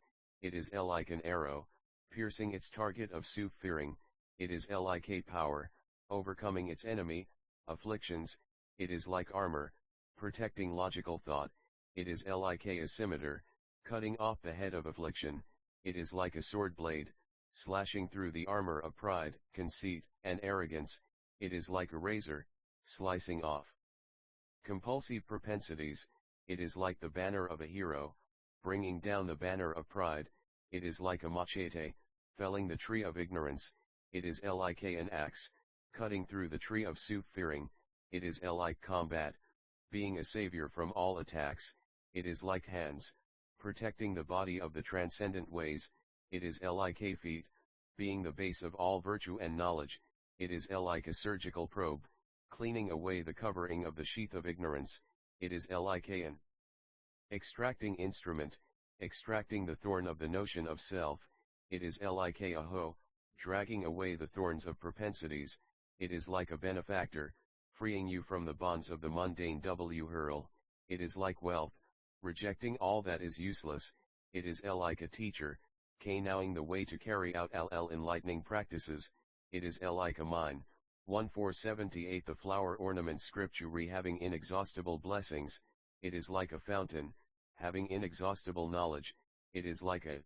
It is like an arrow, piercing its target of sooth-fearing. It is like a power, overcoming its enemy, afflictions. It is like armor, protecting logical thought. It is like a scimitar, cutting off the head of affliction. It is like a sword blade, slashing through the armor of pride, conceit, and arrogance. It is like a razor, slicing off compulsive propensities. It is like the banner of a hero, bringing down the banner of pride. It is like a machete, felling the tree of ignorance. It is like an axe, cutting through the tree of sooth-fearing. It is like combat, being a savior from all attacks. It is like hands, protecting the body of the transcendent ways. It is like feet, being the base of all virtue and knowledge. It is like a surgical probe, cleaning away the covering of the sheath of ignorance. It is like an extracting instrument, extracting the thorn of the notion of self. It is like a hoe, dragging away the thorns of propensities. It is like a benefactor, freeing you from the bonds of the mundane hurl. It is like wealth, rejecting all that is useless. It is like a teacher, knowing the way to carry out enlightening practices. It is like a mine. 1478 The flower ornament scripture having inexhaustible blessings. It is like a fountain, having inexhaustible knowledge. It is like a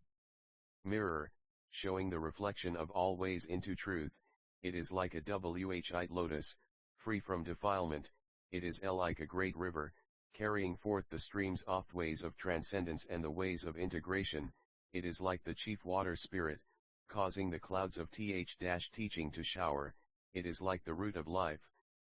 mirror, showing the reflection of all ways into truth. It is like a white lotus, free from defilement. It is like a great river, carrying forth the streams oft ways of transcendence and the ways of integration. It is like the chief water spirit, causing the clouds of teaching to shower. It is like the root of life,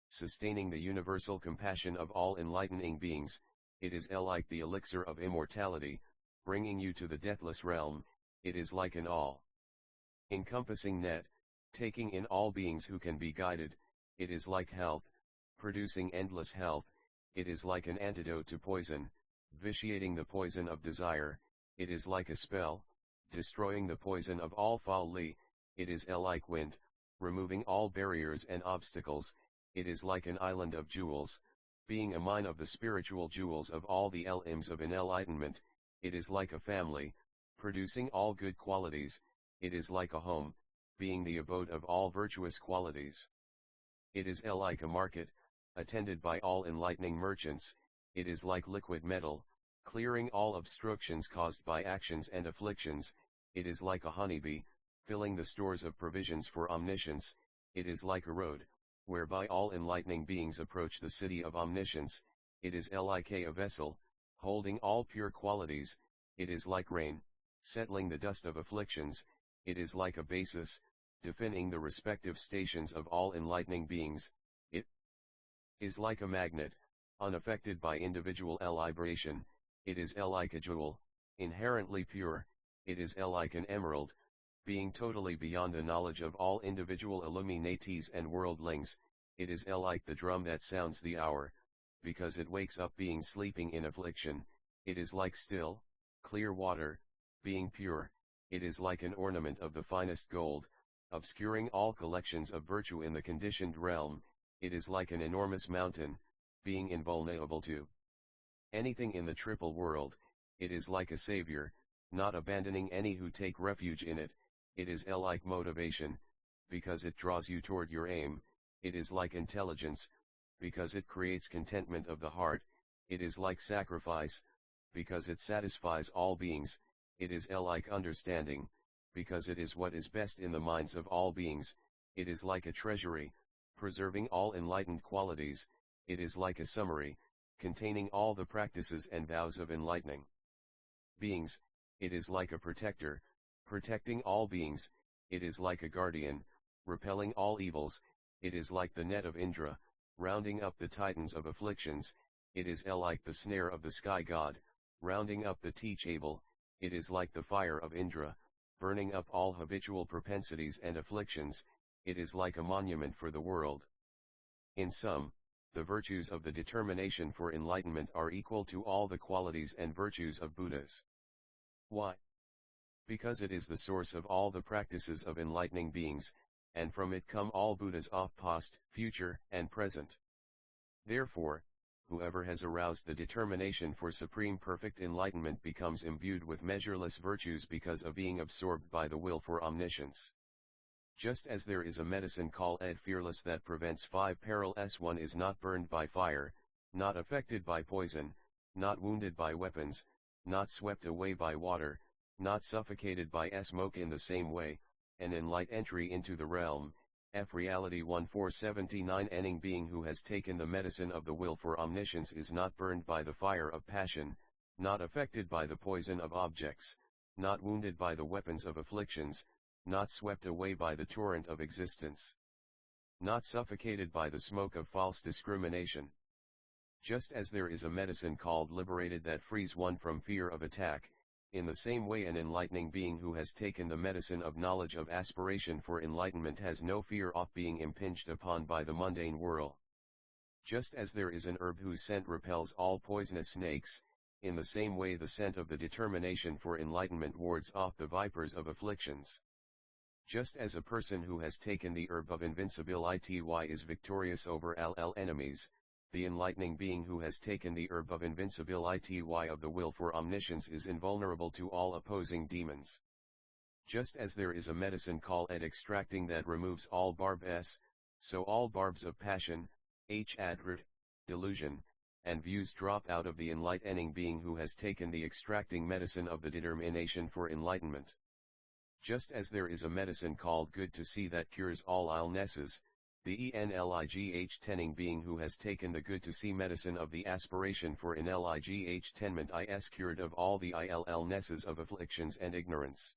sustaining the universal compassion of all enlightening beings. It is like the elixir of immortality, bringing you to the deathless realm. It is like an all-encompassing net, taking in all beings who can be guided. It is like health, producing endless health. It is like an antidote to poison, vitiating the poison of desire. It is like a spell, destroying the poison of all folly. It is like wind, removing all barriers and obstacles. It is like an island of jewels, being a mine of the spiritual jewels of all the elims of enlightenment. It is like a family, producing all good qualities. It is like a home, being the abode of all virtuous qualities. It is like a market, attended by all enlightening merchants. It is like liquid metal, clearing all obstructions caused by actions and afflictions. It is like a honeybee, filling the stores of provisions for omniscience. It is like a road, whereby all enlightening beings approach the city of omniscience. It is like a vessel, holding all pure qualities. It is like rain, settling the dust of afflictions. It is like a basis, defining the respective stations of all enlightening beings. It is like a magnet, unaffected by individual libration. It is like a jewel, inherently pure. It is like an emerald, being totally beyond the knowledge of all individual illuminatees and worldlings. It is like the drum that sounds the hour, because it wakes up being sleeping in affliction. It is like still, clear water, being pure. It is like an ornament of the finest gold, obscuring all collections of virtue in the conditioned realm. It is like an enormous mountain, being invulnerable to anything in the triple world. It is like a savior, not abandoning any who take refuge in it. It is like motivation, because it draws you toward your aim. It is like intelligence, because it creates contentment of the heart. It is like sacrifice, because it satisfies all beings. It is like understanding, because it is what is best in the minds of all beings. It is like a treasury, preserving all enlightened qualities. It is like a summary, containing all the practices and vows of enlightening beings. It is like a protector, protecting all beings. It is like a guardian, repelling all evils. It is like the net of Indra, rounding up the titans of afflictions. It is like the snare of the sky god, rounding up the teachable. It is like the fire of Indra, burning up all habitual propensities and afflictions. It is like a monument for the world. In sum, the virtues of the determination for enlightenment are equal to all the qualities and virtues of Buddhas. Why? Because it is the source of all the practices of enlightening beings, and from it come all Buddhas of past, future, and present. Therefore, whoever has aroused the determination for supreme perfect enlightenment becomes imbued with measureless virtues because of being absorbed by the will for omniscience. Just as there is a medicine called fearless that prevents 5 perils, one is not burned by fire, not affected by poison, not wounded by weapons, not swept away by water, not suffocated by smoke. In the same way, an enlight entry into the realm, Reality 1479 Enning being who has taken the medicine of the will for omniscience is not burned by the fire of passion, not affected by the poison of objects, not wounded by the weapons of afflictions, not swept away by the torrent of existence, not suffocated by the smoke of false discrimination. Just as there is a medicine called liberated that frees one from fear of attack, in the same way an enlightening being who has taken the medicine of knowledge of aspiration for enlightenment has no fear of being impinged upon by the mundane world. Just as there is an herb whose scent repels all poisonous snakes, in the same way the scent of the determination for enlightenment wards off the vipers of afflictions. Just as a person who has taken the herb of invincibility is victorious over all enemies, the enlightening being who has taken the herb of invincibility of the will for omniscience is invulnerable to all opposing demons. Just as there is a medicine called extracting that removes all barbs, so all barbs of passion, advert, delusion, and views drop out of the enlightening being who has taken the extracting medicine of the determination for enlightenment. Just as there is a medicine called good to see that cures all illnesses, the enligh being who has taken the good to see medicine of the aspiration for enlightenment is cured of all the illnesses of afflictions and ignorance.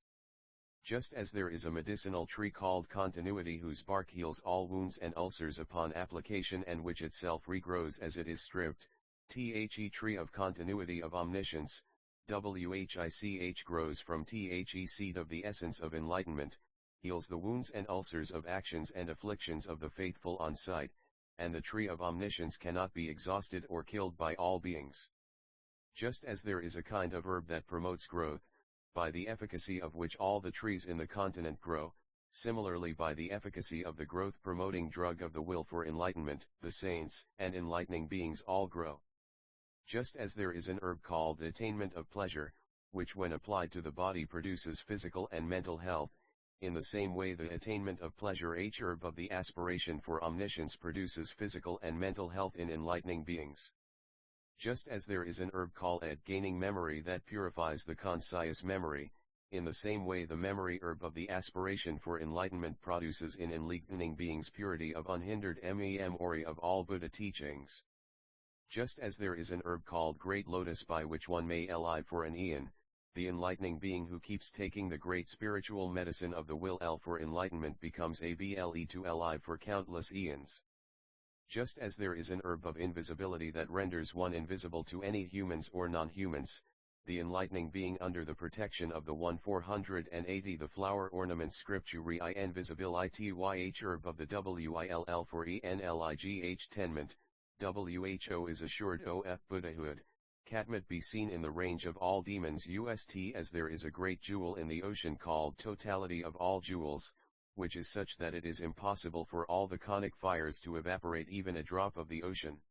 Just as there is a medicinal tree called continuity whose bark heals all wounds and ulcers upon application and which itself regrows as it is stripped, tree of continuity of omniscience, WHICH grows from seed of the essence of enlightenment, heals the wounds and ulcers of actions and afflictions of the faithful on sight, and the tree of omniscience cannot be exhausted or killed by all beings. Just as there is a kind of herb that promotes growth, by the efficacy of which all the trees in the continent grow, similarly by the efficacy of the growth-promoting drug of the will for enlightenment, the saints and enlightening beings all grow. Just as there is an herb called attainment of pleasure, which when applied to the body produces physical and mental health, in the same way the attainment of pleasure herb of the aspiration for omniscience produces physical and mental health in enlightening beings. Just as there is an herb called gaining memory that purifies the conscious memory, in the same way the memory herb of the aspiration for enlightenment produces in enlightening beings purity of unhindered memory of all Buddha teachings. Just as there is an herb called great lotus by which one may live for an eon, the enlightening being who keeps taking the great spiritual medicine of the will for enlightenment becomes able to live for countless eons. Just as there is an herb of invisibility that renders one invisible to any humans or non-humans, the enlightening being under the protection of the 1480 the flower ornament scripturi invisibility herb of the will for enlightenment, WHO is assured of Buddhahood, Catmit be seen in the range of all demons as there is a great jewel in the ocean called totality of all jewels, which is such that it is impossible for all the conic fires to evaporate even a drop of the ocean.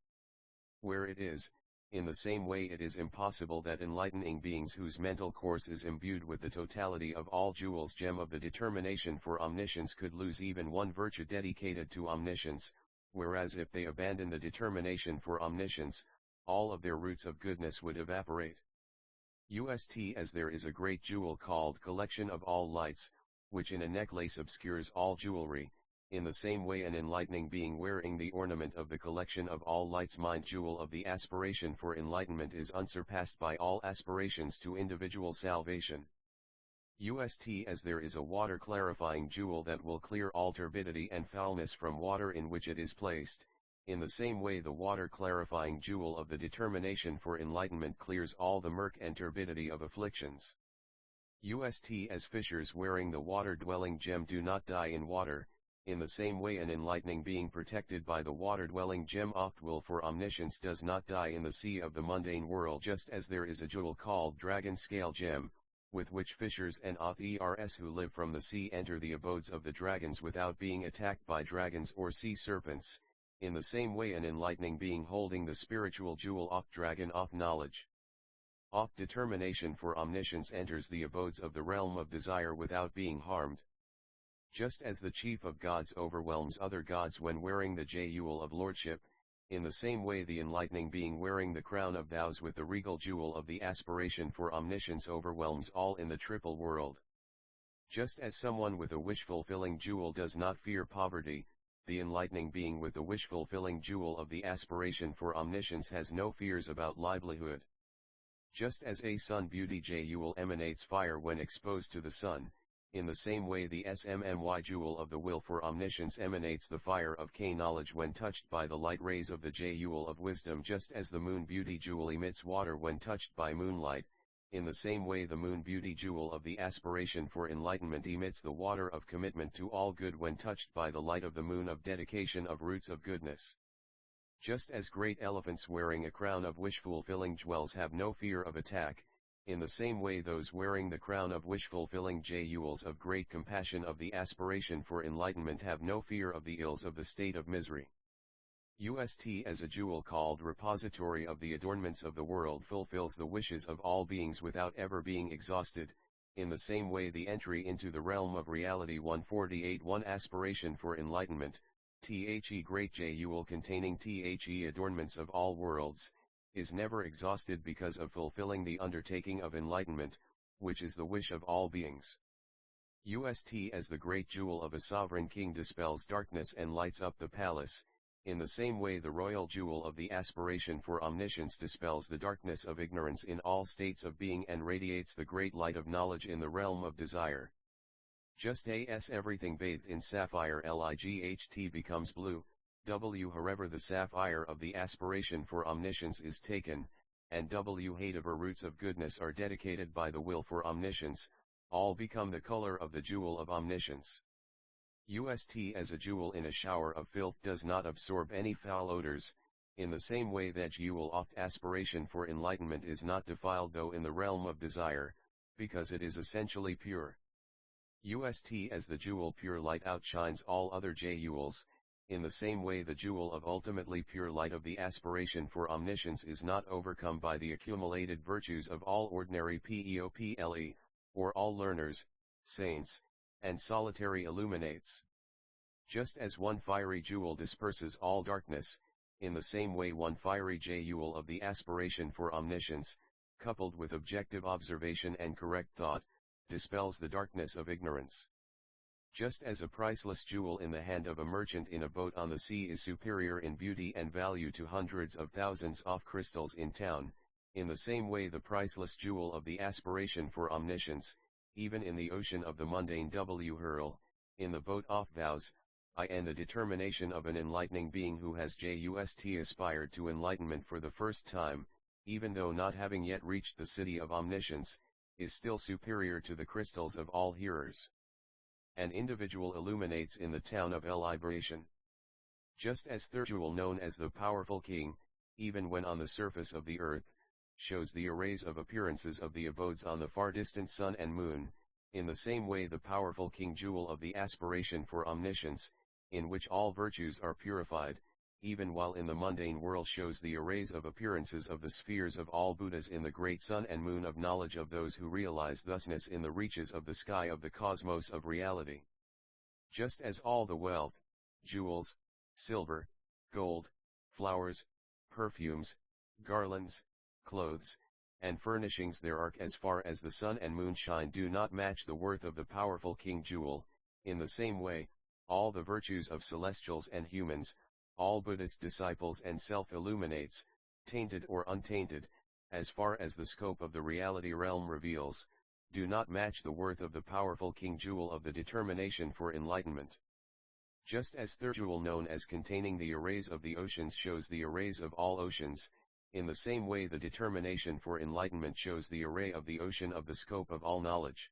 Where it is, in the same way it is impossible that enlightening beings whose mental course is imbued with the totality of all jewels gem of the determination for omniscience could lose even one virtue dedicated to omniscience, whereas if they abandon the determination for omniscience, all of their roots of goodness would evaporate. As there is a great jewel called collection of all lights, which in a necklace obscures all jewelry, in the same way an enlightening being wearing the ornament of the collection of all lights mind jewel of the aspiration for enlightenment is unsurpassed by all aspirations to individual salvation. As there is a water clarifying jewel that will clear all turbidity and foulness from water in which it is placed, in the same way the water clarifying jewel of the determination for enlightenment clears all the murk and turbidity of afflictions. As fishers wearing the water-dwelling gem do not die in water, in the same way an enlightening being protected by the water-dwelling gem oft will for omniscience does not die in the sea of the mundane world, just as there is a jewel called dragon scale gem, with which fishers and others who live from the sea enter the abodes of the dragons without being attacked by dragons or sea serpents, in the same way an enlightening being holding the spiritual jewel oft dragon oft knowledge, oft determination for omniscience enters the abodes of the realm of desire without being harmed. Just as the chief of gods overwhelms other gods when wearing the jewel of lordship, in the same way the enlightening being wearing the crown of vows with the regal jewel of the aspiration for omniscience overwhelms all in the triple world. Just as someone with a wish-fulfilling jewel does not fear poverty, the enlightening being with the wish-fulfilling jewel of the aspiration for omniscience has no fears about livelihood. Just as a sun beauty jewel emanates fire when exposed to the sun, in the same way the SMMY jewel of the will for omniscience emanates the fire of knowledge when touched by the light rays of the jewel of wisdom, just as the moon beauty jewel emits water when touched by moonlight, in the same way the moon beauty jewel of the aspiration for enlightenment emits the water of commitment to all good when touched by the light of the moon of dedication of roots of goodness. Just as great elephants wearing a crown of wish-fulfilling jewels have no fear of attack, in the same way those wearing the crown of wish-fulfilling jewels of great compassion of the aspiration for enlightenment have no fear of the ills of the state of misery. As a jewel called repository of the adornments of the world fulfills the wishes of all beings without ever being exhausted, in the same way the entry into the realm of reality 148 one aspiration for enlightenment, great jewel containing adornments of all worlds, is never exhausted because of fulfilling the undertaking of enlightenment, which is the wish of all beings. As the great jewel of a sovereign king dispels darkness and lights up the palace, in the same way the royal jewel of the aspiration for omniscience dispels the darkness of ignorance in all states of being and radiates the great light of knowledge in the realm of desire. Just as everything bathed in sapphire light becomes blue, however the sapphire of the aspiration for omniscience is taken, and whatever roots of goodness are dedicated by the will for omniscience, all become the color of the jewel of omniscience. As a jewel in a shower of filth does not absorb any foul odors, in the same way that jewel oft aspiration for enlightenment is not defiled though in the realm of desire, because it is essentially pure. As the jewel pure light outshines all other jewels, in the same way the jewel of ultimately pure light of the aspiration for omniscience is not overcome by the accumulated virtues of all ordinary people, or all learners, saints, and solitary illuminates. Just as one fiery jewel disperses all darkness, in the same way one fiery jewel of the aspiration for omniscience, coupled with objective observation and correct thought, dispels the darkness of ignorance. Just as a priceless jewel in the hand of a merchant in a boat on the sea is superior in beauty and value to hundreds of thousands of crystals in town, in the same way the priceless jewel of the aspiration for omniscience, even in the ocean of the mundane hurl, in the boat of vows, and the determination of an enlightening being who has aspired to enlightenment for the first time, even though not having yet reached the city of omniscience, is still superior to the crystals of all hearers. An individual illuminates in the town of liberation. Just as the jewel known as the powerful king, even when on the surface of the earth, shows the arrays of appearances of the abodes on the far distant sun and moon, in the same way the powerful king jewel of the aspiration for omniscience, in which all virtues are purified, even while in the mundane world shows the arrays of appearances of the spheres of all Buddhas in the great sun and moon of knowledge of those who realize thusness in the reaches of the sky of the cosmos of reality. Just as all the wealth, jewels, silver, gold, flowers, perfumes, garlands, clothes, and furnishings there are as far as the sun and moon shine do not match the worth of the powerful king jewel, in the same way, all the virtues of celestials and humans, all Buddhist disciples and self-illuminates, tainted or untainted, as far as the scope of the reality realm reveals, do not match the worth of the powerful king jewel of the determination for enlightenment. Just as the jewel known as containing the arrays of the oceans shows the arrays of all oceans, in the same way the determination for enlightenment shows the array of the ocean of the scope of all knowledge.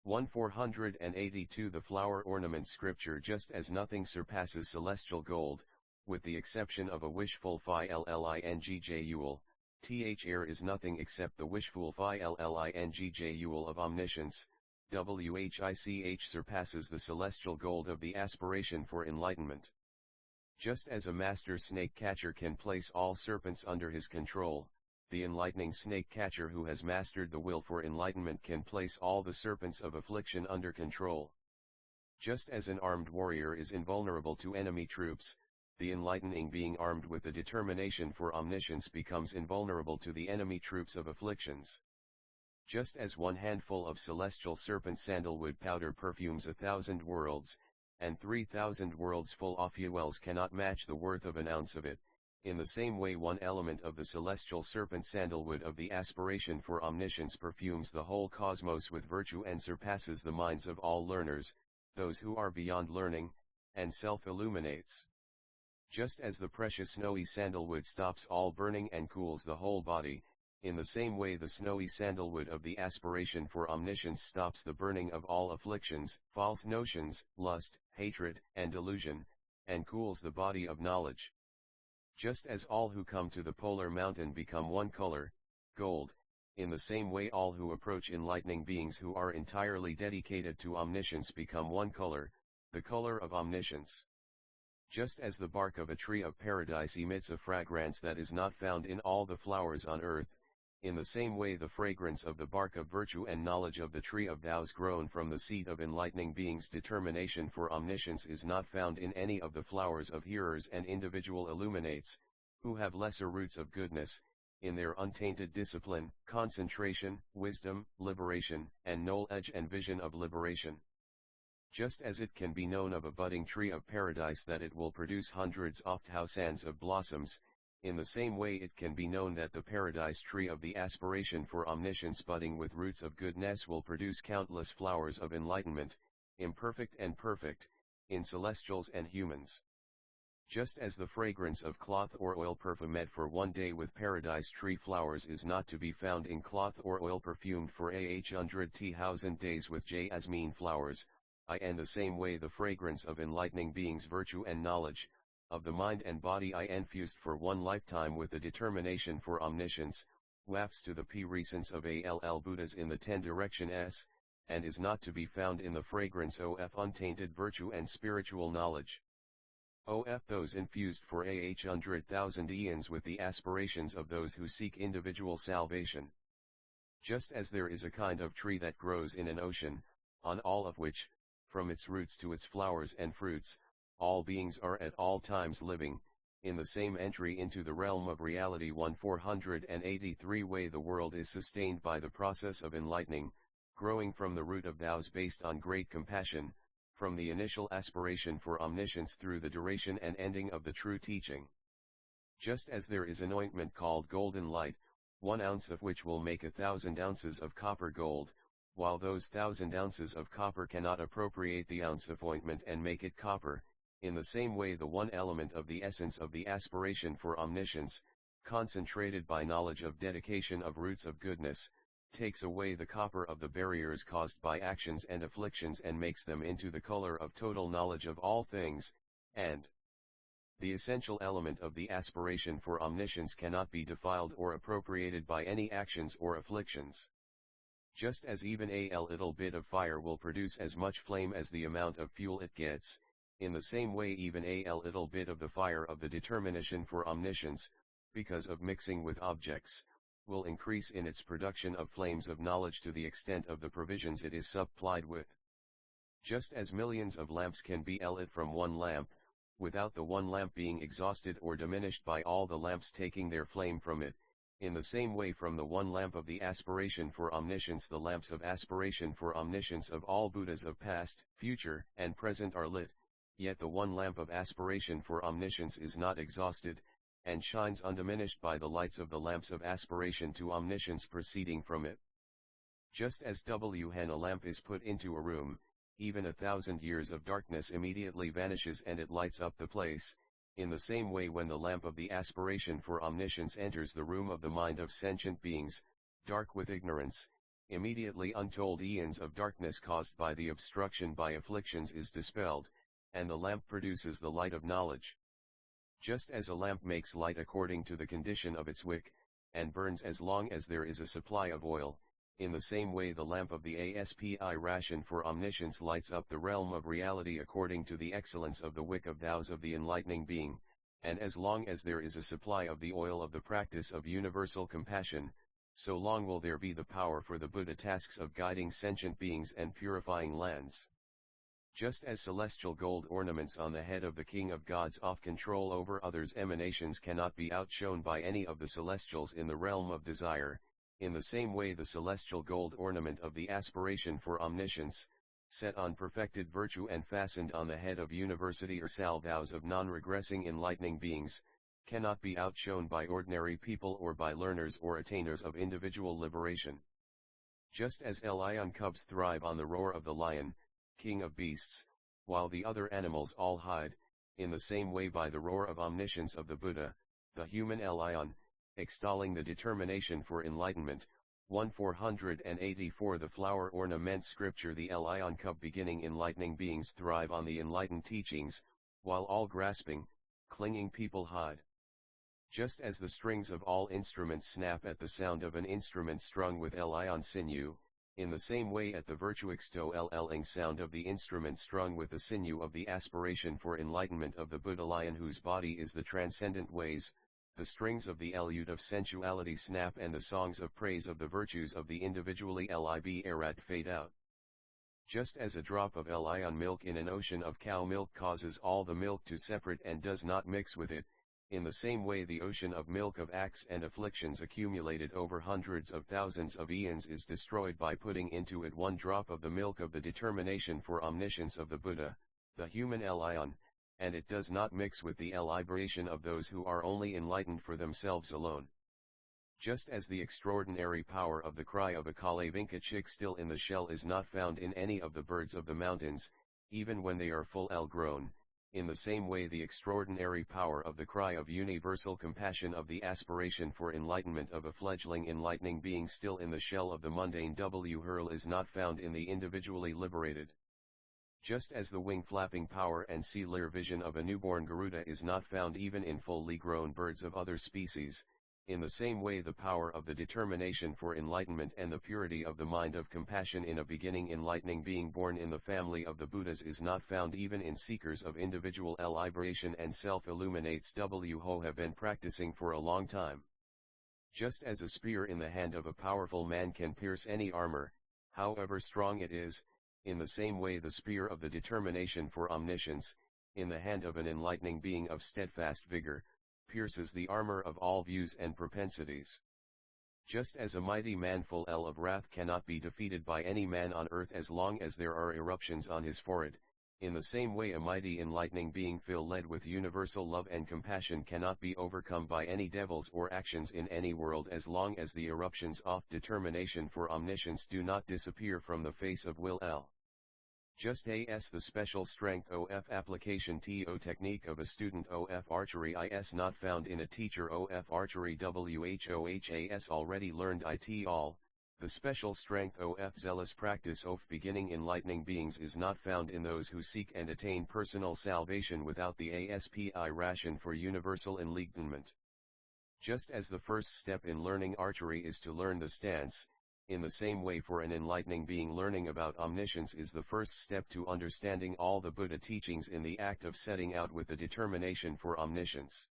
1482 The flower ornament scripture. Just as nothing surpasses celestial gold, with the exception of a wishful philingj thr is nothing except the wishful philingj of omniscience, which surpasses the celestial gold of the aspiration for enlightenment. Just as a master snake catcher can place all serpents under his control, the enlightening snake catcher who has mastered the will for enlightenment can place all the serpents of affliction under control. Just as an armed warrior is invulnerable to enemy troops, the enlightening being armed with the determination for omniscience becomes invulnerable to the enemy troops of afflictions. Just as one handful of celestial serpent sandalwood powder perfumes 1,000 worlds, and 3,000 worlds full of fuels cannot match the worth of an ounce of it, in the same way one element of the celestial serpent sandalwood of the aspiration for omniscience perfumes the whole cosmos with virtue and surpasses the minds of all learners, those who are beyond learning, and self-illuminates. Just as the precious snowy sandalwood stops all burning and cools the whole body, in the same way the snowy sandalwood of the aspiration for omniscience stops the burning of all afflictions, false notions, lust, hatred, and delusion, and cools the body of knowledge. Just as all who come to the polar mountain become one color, gold, in the same way all who approach enlightening beings who are entirely dedicated to omniscience become one color, the color of omniscience. Just as the bark of a tree of paradise emits a fragrance that is not found in all the flowers on earth, in the same way the fragrance of the bark of virtue and knowledge of the tree of vows grown from the seed of enlightening beings' determination for omniscience is not found in any of the flowers of hearers and individual illuminates, who have lesser roots of goodness, in their untainted discipline, concentration, wisdom, liberation, and knowledge and vision of liberation. Just as it can be known of a budding tree of paradise that it will produce hundreds of thousands of blossoms, in the same way it can be known that the paradise tree of the aspiration for omniscience budding with roots of goodness will produce countless flowers of enlightenment, imperfect and perfect, in celestials and humans. Just as the fragrance of cloth or oil perfumed for one day with paradise tree flowers is not to be found in cloth or oil perfumed for 100,000 days with jasmine flowers, in the same way the fragrance of enlightening beings' virtue and knowledge, of the mind and body infused for one lifetime with the determination for omniscience, wafts to the presence of all Buddhas in the 10 directions, and is not to be found in the fragrance of untainted virtue and spiritual knowledge. Those infused for 100,000 eons with the aspirations of those who seek individual salvation. Just as there is a kind of tree that grows in an ocean, on all of which, from its roots to its flowers and fruits, all beings are at all times living, in the same entry into the realm of reality 1483 way the world is sustained by the process of enlightening, growing from the root of vows based on great compassion, from the initial aspiration for omniscience through the duration and ending of the true teaching. Just as there is an ointment called golden light, 1 ounce of which will make 1,000 ounces of copper gold, while those 1,000 ounces of copper cannot appropriate the ounce of ointment and make it copper, in the same way the one element of the essence of the aspiration for omniscience, concentrated by knowledge of dedication of roots of goodness, takes away the copper of the barriers caused by actions and afflictions and makes them into the color of total knowledge of all things, and the essential element of the aspiration for omniscience cannot be defiled or appropriated by any actions or afflictions. Just as even a little bit of fire will produce as much flame as the amount of fuel it gets, In the same way even a little bit of the fire of the determination for omniscience, because of mixing with objects, will increase in its production of flames of knowledge to the extent of the provisions it is supplied with. Just as millions of lamps can be lit from one lamp, without the one lamp being exhausted or diminished by all the lamps taking their flame from it, in the same way from the one lamp of the aspiration for omniscience the lamps of aspiration for omniscience of all Buddhas of past, future, and present are lit, yet the one lamp of aspiration for omniscience is not exhausted, and shines undiminished by the lights of the lamps of aspiration to omniscience proceeding from it. Just as when a lamp is put into a room, even 1,000 years of darkness immediately vanishes and it lights up the place, in the same way when the lamp of the aspiration for omniscience enters the room of the mind of sentient beings, dark with ignorance, immediately untold eons of darkness caused by the obstruction by afflictions is dispelled, and the lamp produces the light of knowledge. Just as a lamp makes light according to the condition of its wick, and burns as long as there is a supply of oil, in the same way the lamp of the ASPI ration for omniscience lights up the realm of reality according to the excellence of the wick of vows of the enlightening being, and as long as there is a supply of the oil of the practice of universal compassion, so long will there be the power for the Buddha tasks of guiding sentient beings and purifying lands. Just as celestial gold ornaments on the head of the King of Gods off control over others' emanations cannot be outshone by any of the celestials in the realm of desire, in the same way the celestial gold ornament of the aspiration for omniscience, set on perfected virtue and fastened on the head of university or salvows of non-regressing enlightening beings, cannot be outshone by ordinary people or by learners or attainers of individual liberation. Just as lion cubs thrive on the roar of the lion, king of beasts, while the other animals all hide, in the same way by the roar of omniscience of the Buddha, the human lion, extolling the determination for enlightenment. 1484 The flower ornament scripture the lion cub beginning enlightening beings thrive on the enlightened teachings, while all grasping, clinging people hide. Just as the strings of all instruments snap at the sound of an instrument strung with lion sinew, in the same way at the virtue extolling sound of the instrument strung with the sinew of the aspiration for enlightenment of the Buddha lion whose body is the transcendent ways, the strings of the lute of sensuality snap and the songs of praise of the virtues of the individually liberate fade out. Just as a drop of lion milk in an ocean of cow milk causes all the milk to separate and does not mix with it, in the same way the ocean of milk of acts and afflictions accumulated over hundreds of thousands of eons is destroyed by putting into it one drop of the milk of the determination for omniscience of the Buddha, the human lion, and it does not mix with the liberation of those who are only enlightened for themselves alone. Just as the extraordinary power of the cry of a Kalavinka chick still in the shell is not found in any of the birds of the mountains, even when they are full grown, in the same way the extraordinary power of the cry of universal compassion of the aspiration for enlightenment of a fledgling enlightening being still in the shell of the mundane hurl is not found in the individually liberated. Just as the wing flapping power and sea-leer vision of a newborn Garuda is not found even in fully grown birds of other species, in the same way the power of the determination for enlightenment and the purity of the mind of compassion in a beginning enlightening being born in the family of the Buddhas is not found even in seekers of individual liberation and self-illuminates who have been practicing for a long time. Just as a spear in the hand of a powerful man can pierce any armor, however strong it is, in the same way the spear of the determination for omniscience, in the hand of an enlightening being of steadfast vigor, pierces the armor of all views and propensities. Just as a mighty man full of wrath cannot be defeated by any man on earth as long as there are eruptions on his forehead, in the same way a mighty enlightening being filled with universal love and compassion cannot be overcome by any devils or actions in any world as long as the eruptions of determination for omniscience do not disappear from the face of will. Just as the special strength of application to technique of a student of archery is not found in a teacher of archery whohas already learned it all, the special strength of zealous practice of beginning enlightening beings is not found in those who seek and attain personal salvation without the ASPI ration for universal enlightenment. Just as the first step in learning archery is to learn the stance, In the same way, for an enlightening being, learning about omniscience is the first step to understanding all the Buddha teachings in the act of setting out with the determination for omniscience.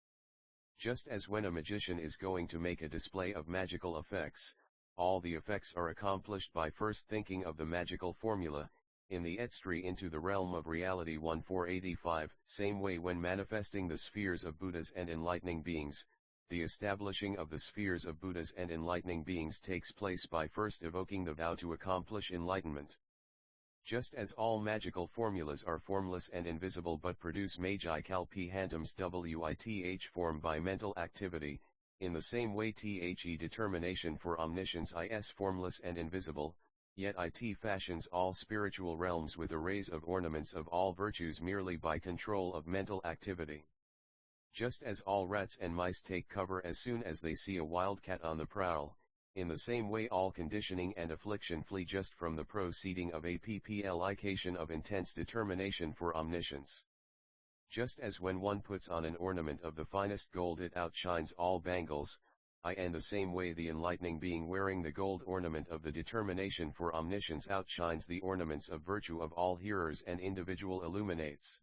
Just as when a magician is going to make a display of magical effects, all the effects are accomplished by first thinking of the magical formula, in the entry into the realm of reality 1485, same way when manifesting the spheres of Buddhas and enlightening beings, the establishing of the spheres of Buddhas and enlightening beings takes place by first evoking the vow to accomplish enlightenment. Just as all magical formulas are formless and invisible but produce magi-kalpi hantams with form by mental activity, in the same way the determination for omniscience is formless and invisible, yet it fashions all spiritual realms with arrays of ornaments of all virtues merely by control of mental activity. Just as all rats and mice take cover as soon as they see a wild cat on the prowl, in the same way all conditioning and affliction flee just from the proceeding of application of intense determination for omniscience. Just as when one puts on an ornament of the finest gold it outshines all bangles, in the same way the enlightening being wearing the gold ornament of the determination for omniscience outshines the ornaments of virtue of all hearers and individual illuminates.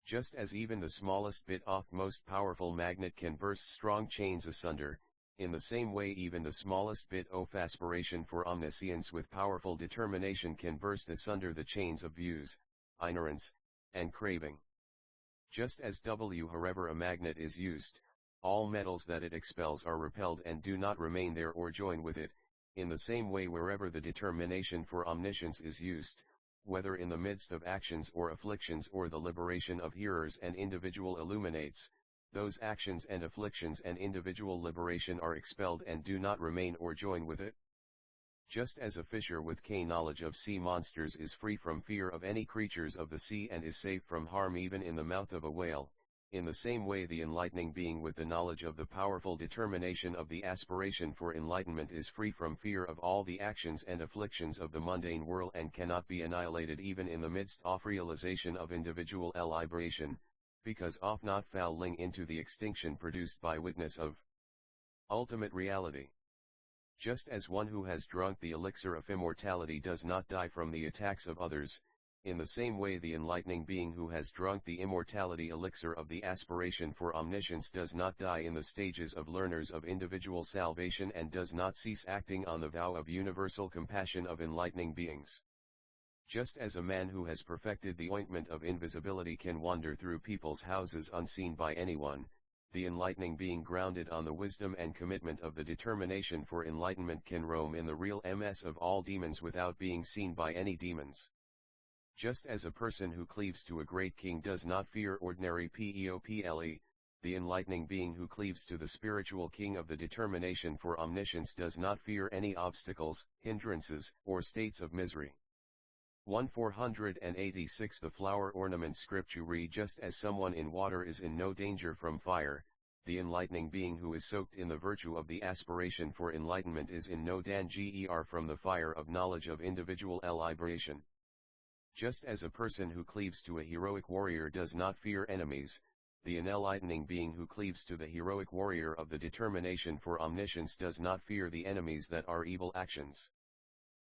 Just as even the smallest bit of most powerful magnet can burst strong chains asunder, in the same way even the smallest bit of aspiration for omniscience with powerful determination can burst asunder the chains of views, ignorance, and craving. Just as wherever a magnet is used, all metals that it expels are repelled and do not remain there or join with it, in the same way wherever the determination for omniscience is used, whether in the midst of actions or afflictions or the liberation of hearers and individual illuminates, those actions and afflictions and individual liberation are expelled and do not remain or join with it. Just as a fisher with knowledge of sea monsters is free from fear of any creatures of the sea and is safe from harm even in the mouth of a whale, in the same way the enlightening being with the knowledge of the powerful determination of the aspiration for enlightenment is free from fear of all the actions and afflictions of the mundane world and cannot be annihilated even in the midst of realization of individual liberation, because of not falling into the extinction produced by witness of ultimate reality. Just as one who has drunk the elixir of immortality does not die from the attacks of others, in the same way the enlightening being who has drunk the immortality elixir of the aspiration for omniscience does not die in the stages of learners of individual salvation and does not cease acting on the vow of universal compassion of enlightening beings. Just as a man who has perfected the ointment of invisibility can wander through people's houses unseen by anyone, the enlightening being grounded on the wisdom and commitment of the determination for enlightenment can roam in the real ms of all demons without being seen by any demons. Just as a person who cleaves to a great king does not fear ordinary people, the enlightening being who cleaves to the spiritual king of the determination for omniscience does not fear any obstacles, hindrances, or states of misery. 1486 The flower ornament scripture read just as someone in water is in no danger from fire, the enlightening being who is soaked in the virtue of the aspiration for enlightenment is in no danger from the fire of knowledge of individual liberation. Just as a person who cleaves to a heroic warrior does not fear enemies, the enlightening being who cleaves to the heroic warrior of the determination for omniscience does not fear the enemies that are evil actions.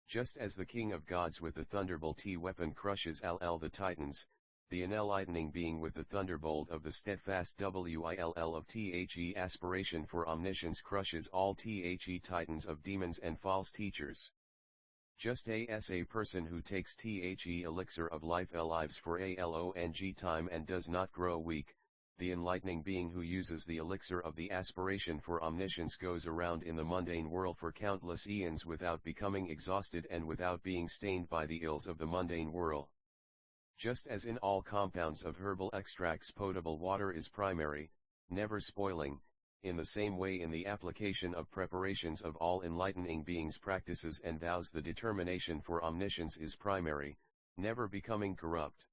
Just as the king of gods with the thunderbolt weapon crushes the titans, the enlightening being with the thunderbolt of the steadfast will of the aspiration for omniscience crushes all the titans of demons and false teachers. Just as a person who takes the elixir of life lives for a long time and does not grow weak, the enlightening being who uses the elixir of the aspiration for omniscience goes around in the mundane world for countless eons without becoming exhausted and without being stained by the ills of the mundane world. Just as in all compounds of herbal extracts potable water is primary, never spoiling, in the same way in the application of preparations of all enlightening beings' practices and vows the determination for omniscience is primary, never becoming corrupt.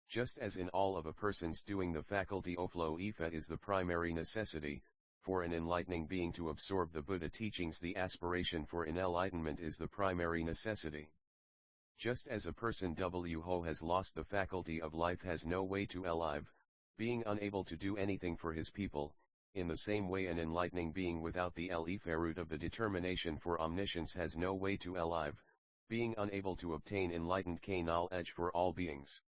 Just as in all of a person's doing the faculty of flow ifa is the primary necessity, for an enlightening being to absorb the Buddha teachings the aspiration for enlightenment is the primary necessity. Just as a person who has lost the faculty of life has no way to alive, being unable to do anything for his people, in the same way an enlightening being without the root of the determination for omniscience has no way to alive, being unable to obtain enlightened knowledge for all beings.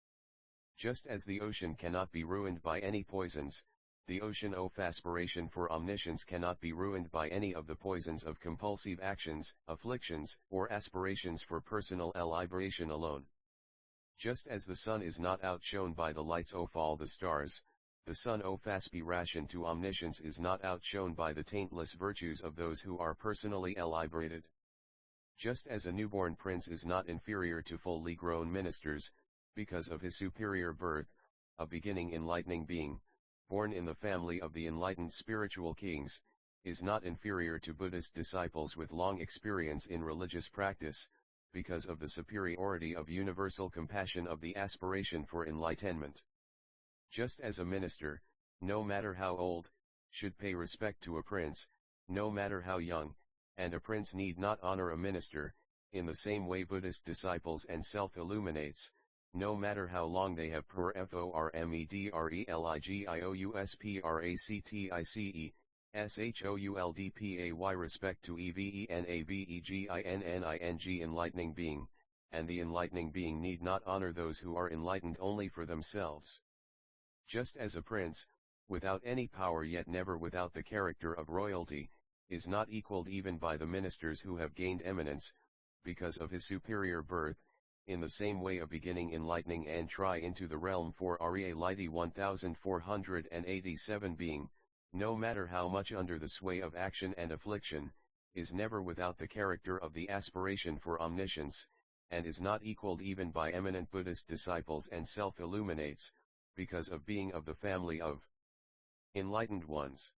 Just as the ocean cannot be ruined by any poisons, the ocean of aspiration for omniscience cannot be ruined by any of the poisons of compulsive actions, afflictions, or aspirations for personal liberation alone. Just as the sun is not outshone by the lights of all the stars, the sun of aspiration to omniscience is not outshone by the taintless virtues of those who are personally liberated. Just as a newborn prince is not inferior to fully grown ministers, because of his superior birth, a beginning enlightening being, born in the family of the enlightened spiritual kings, is not inferior to Buddhist disciples with long experience in religious practice, because of the superiority of universal compassion of the aspiration for enlightenment. Just as a minister, no matter how old, should pay respect to a prince, no matter how young, and a prince need not honor a minister, in the same way Buddhist disciples and self-illuminates, no matter how long they have formedreligious should respect to evenabeginning enlightening being, and the enlightening being need not honor those who are enlightened only for themselves. Just as a prince, without any power yet never without the character of royalty, is not equaled even by the ministers who have gained eminence, because of his superior birth, in the same way a beginning enlightening and try into the realm for Arya Lighty 1487 being, no matter how much under the sway of action and affliction, is never without the character of the aspiration for omniscience, and is not equaled even by eminent Buddhist disciples and self-illuminates, because of being of the family of enlightened ones.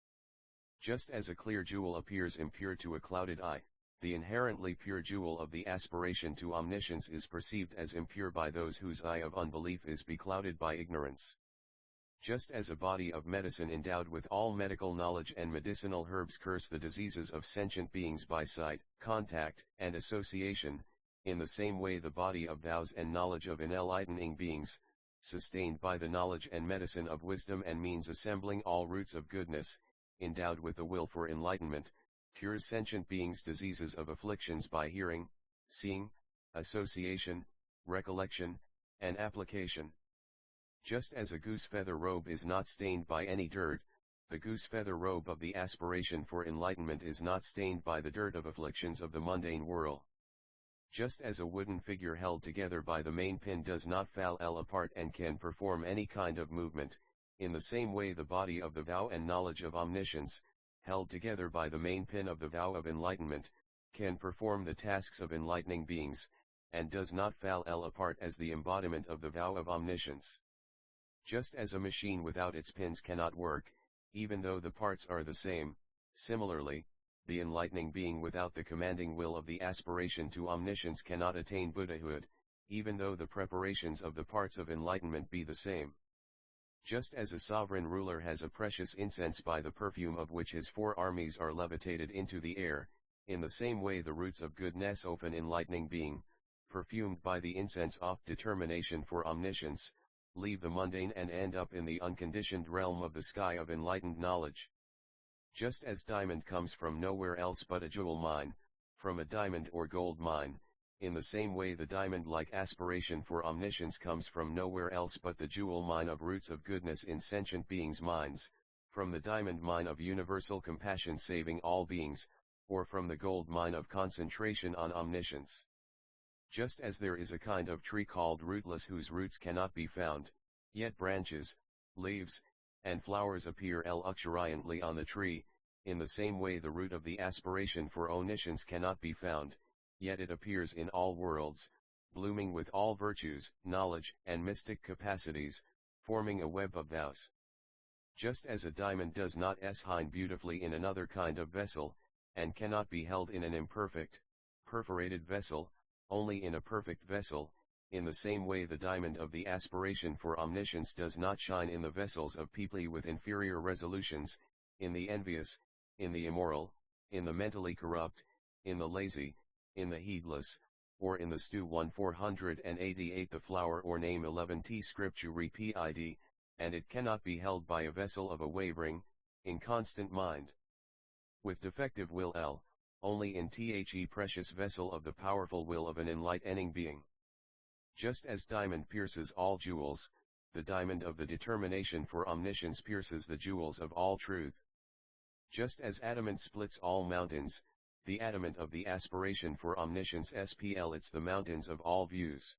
Just as a clear jewel appears impure to a clouded eye, the inherently pure jewel of the aspiration to omniscience is perceived as impure by those whose eye of unbelief is beclouded by ignorance. Just as a body of medicine endowed with all medical knowledge and medicinal herbs curse the diseases of sentient beings by sight, contact, and association, in the same way the body of vows and knowledge of enlightening beings, sustained by the knowledge and medicine of wisdom and means assembling all roots of goodness, endowed with the will for enlightenment, cures sentient beings' diseases of afflictions by hearing, seeing, association, recollection, and application. Just as a goose feather robe is not stained by any dirt, the goose feather robe of the aspiration for enlightenment is not stained by the dirt of afflictions of the mundane world. Just as a wooden figure held together by the main pin does not fall apart and can perform any kind of movement, in the same way the body of the vow and knowledge of omniscience, held together by the main pin of the vow of enlightenment, can perform the tasks of enlightening beings, and does not fall apart as the embodiment of the vow of omniscience. Just as a machine without its pins cannot work, even though the parts are the same, similarly, the enlightening being without the commanding will of the aspiration to omniscience cannot attain Buddhahood, even though the preparations of the parts of enlightenment be the same. Just as a sovereign ruler has a precious incense by the perfume of which his 4 armies are levitated into the air, in the same way the roots of goodness of an enlightening being, perfumed by the incense of determination for omniscience, leave the mundane and end up in the unconditioned realm of the sky of enlightened knowledge. Just as diamond comes from nowhere else but a jewel mine, from a diamond or gold mine, in the same way the diamond-like aspiration for omniscience comes from nowhere else but the jewel mine of roots of goodness in sentient beings' minds, from the diamond mine of universal compassion saving all beings, or from the gold mine of concentration on omniscience. Just as there is a kind of tree called rootless whose roots cannot be found, yet branches, leaves, and flowers appear luxuriantly on the tree, in the same way the root of the aspiration for omniscience cannot be found, yet it appears in all worlds, blooming with all virtues, knowledge, and mystic capacities, forming a web of vows. Just as a diamond does not shine beautifully in another kind of vessel, and cannot be held in an imperfect, perforated vessel, only in a perfect vessel, in the same way the diamond of the aspiration for omniscience does not shine in the vessels of people with inferior resolutions, in the envious, in the immoral, in the mentally corrupt, in the lazy, in the heedless, or in the stew 1488 the flower or name 11t scripture PID, and it cannot be held by a vessel of a wavering, in constant mind. With defective will L, only in the precious vessel of the powerful will of an enlightening being. Just as diamond pierces all jewels, the diamond of the determination for omniscience pierces the jewels of all truth. Just as adamant splits all mountains, the adamant of the aspiration for omniscience splits the mountains of all views.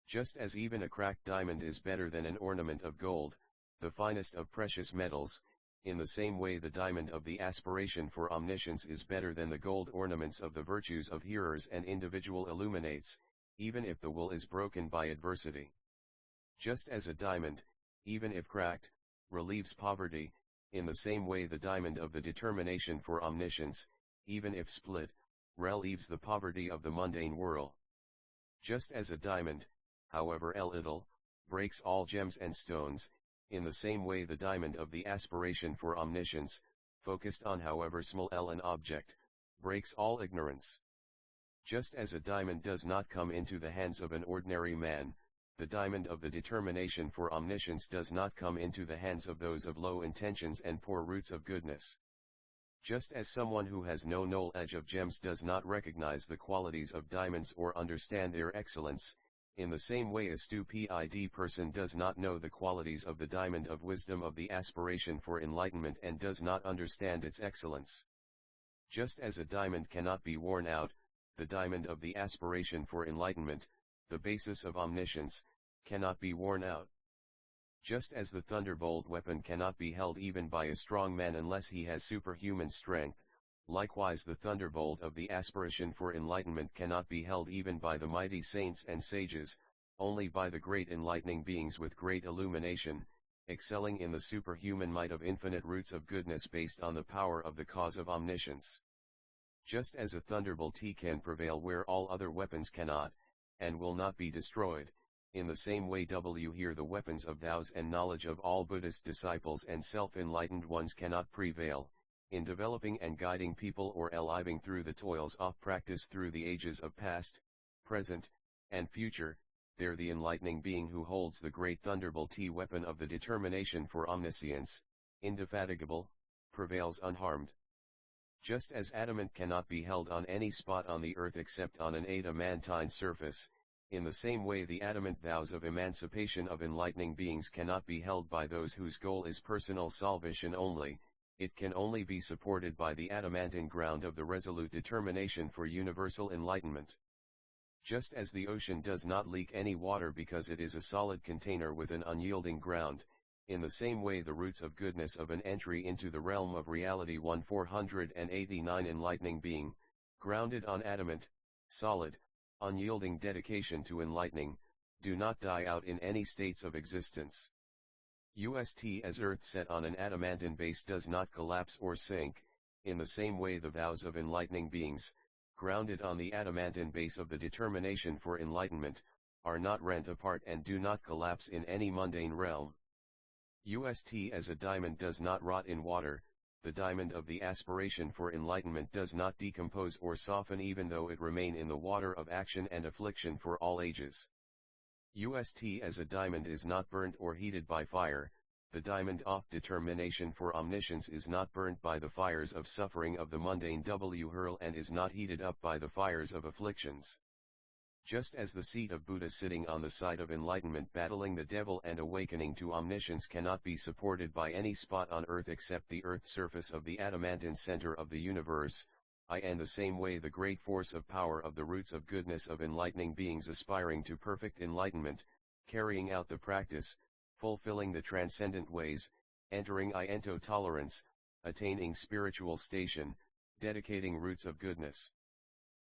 Just as even a cracked diamond is better than an ornament of gold, the finest of precious metals, in the same way the diamond of the aspiration for omniscience is better than the gold ornaments of the virtues of hearers and individual illuminates, even if the will is broken by adversity. Just as a diamond, even if cracked, relieves poverty, in the same way the diamond of the determination for omniscience, even if split, relieves the poverty of the mundane world. Just as a diamond, however little, breaks all gems and stones, in the same way the diamond of the aspiration for omniscience, focused on however small an object, breaks all ignorance. Just as a diamond does not come into the hands of an ordinary man, the diamond of the determination for omniscience does not come into the hands of those of low intentions and poor roots of goodness. Just as someone who has no knowledge of gems does not recognize the qualities of diamonds or understand their excellence, in the same way a stupid person does not know the qualities of the diamond of wisdom of the aspiration for enlightenment and does not understand its excellence. Just as a diamond cannot be worn out, the diamond of the aspiration for enlightenment, the basis of omniscience, cannot be worn out. Just as the thunderbolt weapon cannot be held even by a strong man unless he has superhuman strength, likewise the thunderbolt of the aspiration for enlightenment cannot be held even by the mighty saints and sages, only by the great enlightening beings with great illumination, excelling in the superhuman might of infinite roots of goodness based on the power of the cause of omniscience. Just as a thunderbolt can prevail where all other weapons cannot, and will not be destroyed, in the same way here the weapons of vows and knowledge of all Buddhist disciples and self-enlightened ones cannot prevail, in developing and guiding people or living through the toils of practice through the ages of past, present, and future, there the enlightening being who holds the great thunderbolt weapon of the determination for omniscience, indefatigable, prevails unharmed. Just as adamant cannot be held on any spot on the earth except on an adamantine surface, in the same way the adamant vows of emancipation of enlightening beings cannot be held by those whose goal is personal salvation only, it can only be supported by the adamantine ground of the resolute determination for universal enlightenment. Just as the ocean does not leak any water because it is a solid container with an unyielding ground, in the same way the roots of goodness of an entry into the realm of reality 1489 enlightening being, grounded on adamant, solid, unyielding dedication to enlightening, do not die out in any states of existence. As earth set on an adamantine base does not collapse or sink, in the same way the vows of enlightening beings, grounded on the adamantine base of the determination for enlightenment, are not rent apart and do not collapse in any mundane realm. As a diamond does not rot in water, the diamond of the aspiration for enlightenment does not decompose or soften even though it remain in the water of action and affliction for all ages. As a diamond is not burnt or heated by fire, the diamond of determination for omniscience is not burnt by the fires of suffering of the mundane hurl and is not heated up by the fires of afflictions. Just as the seat of Buddha sitting on the side of enlightenment battling the devil and awakening to omniscience cannot be supported by any spot on earth except the earth's surface of the adamantine center of the universe, and the same way the great force of power of the roots of goodness of enlightening beings aspiring to perfect enlightenment, carrying out the practice, fulfilling the transcendent ways, entering into tolerance, attaining spiritual station, dedicating roots of goodness,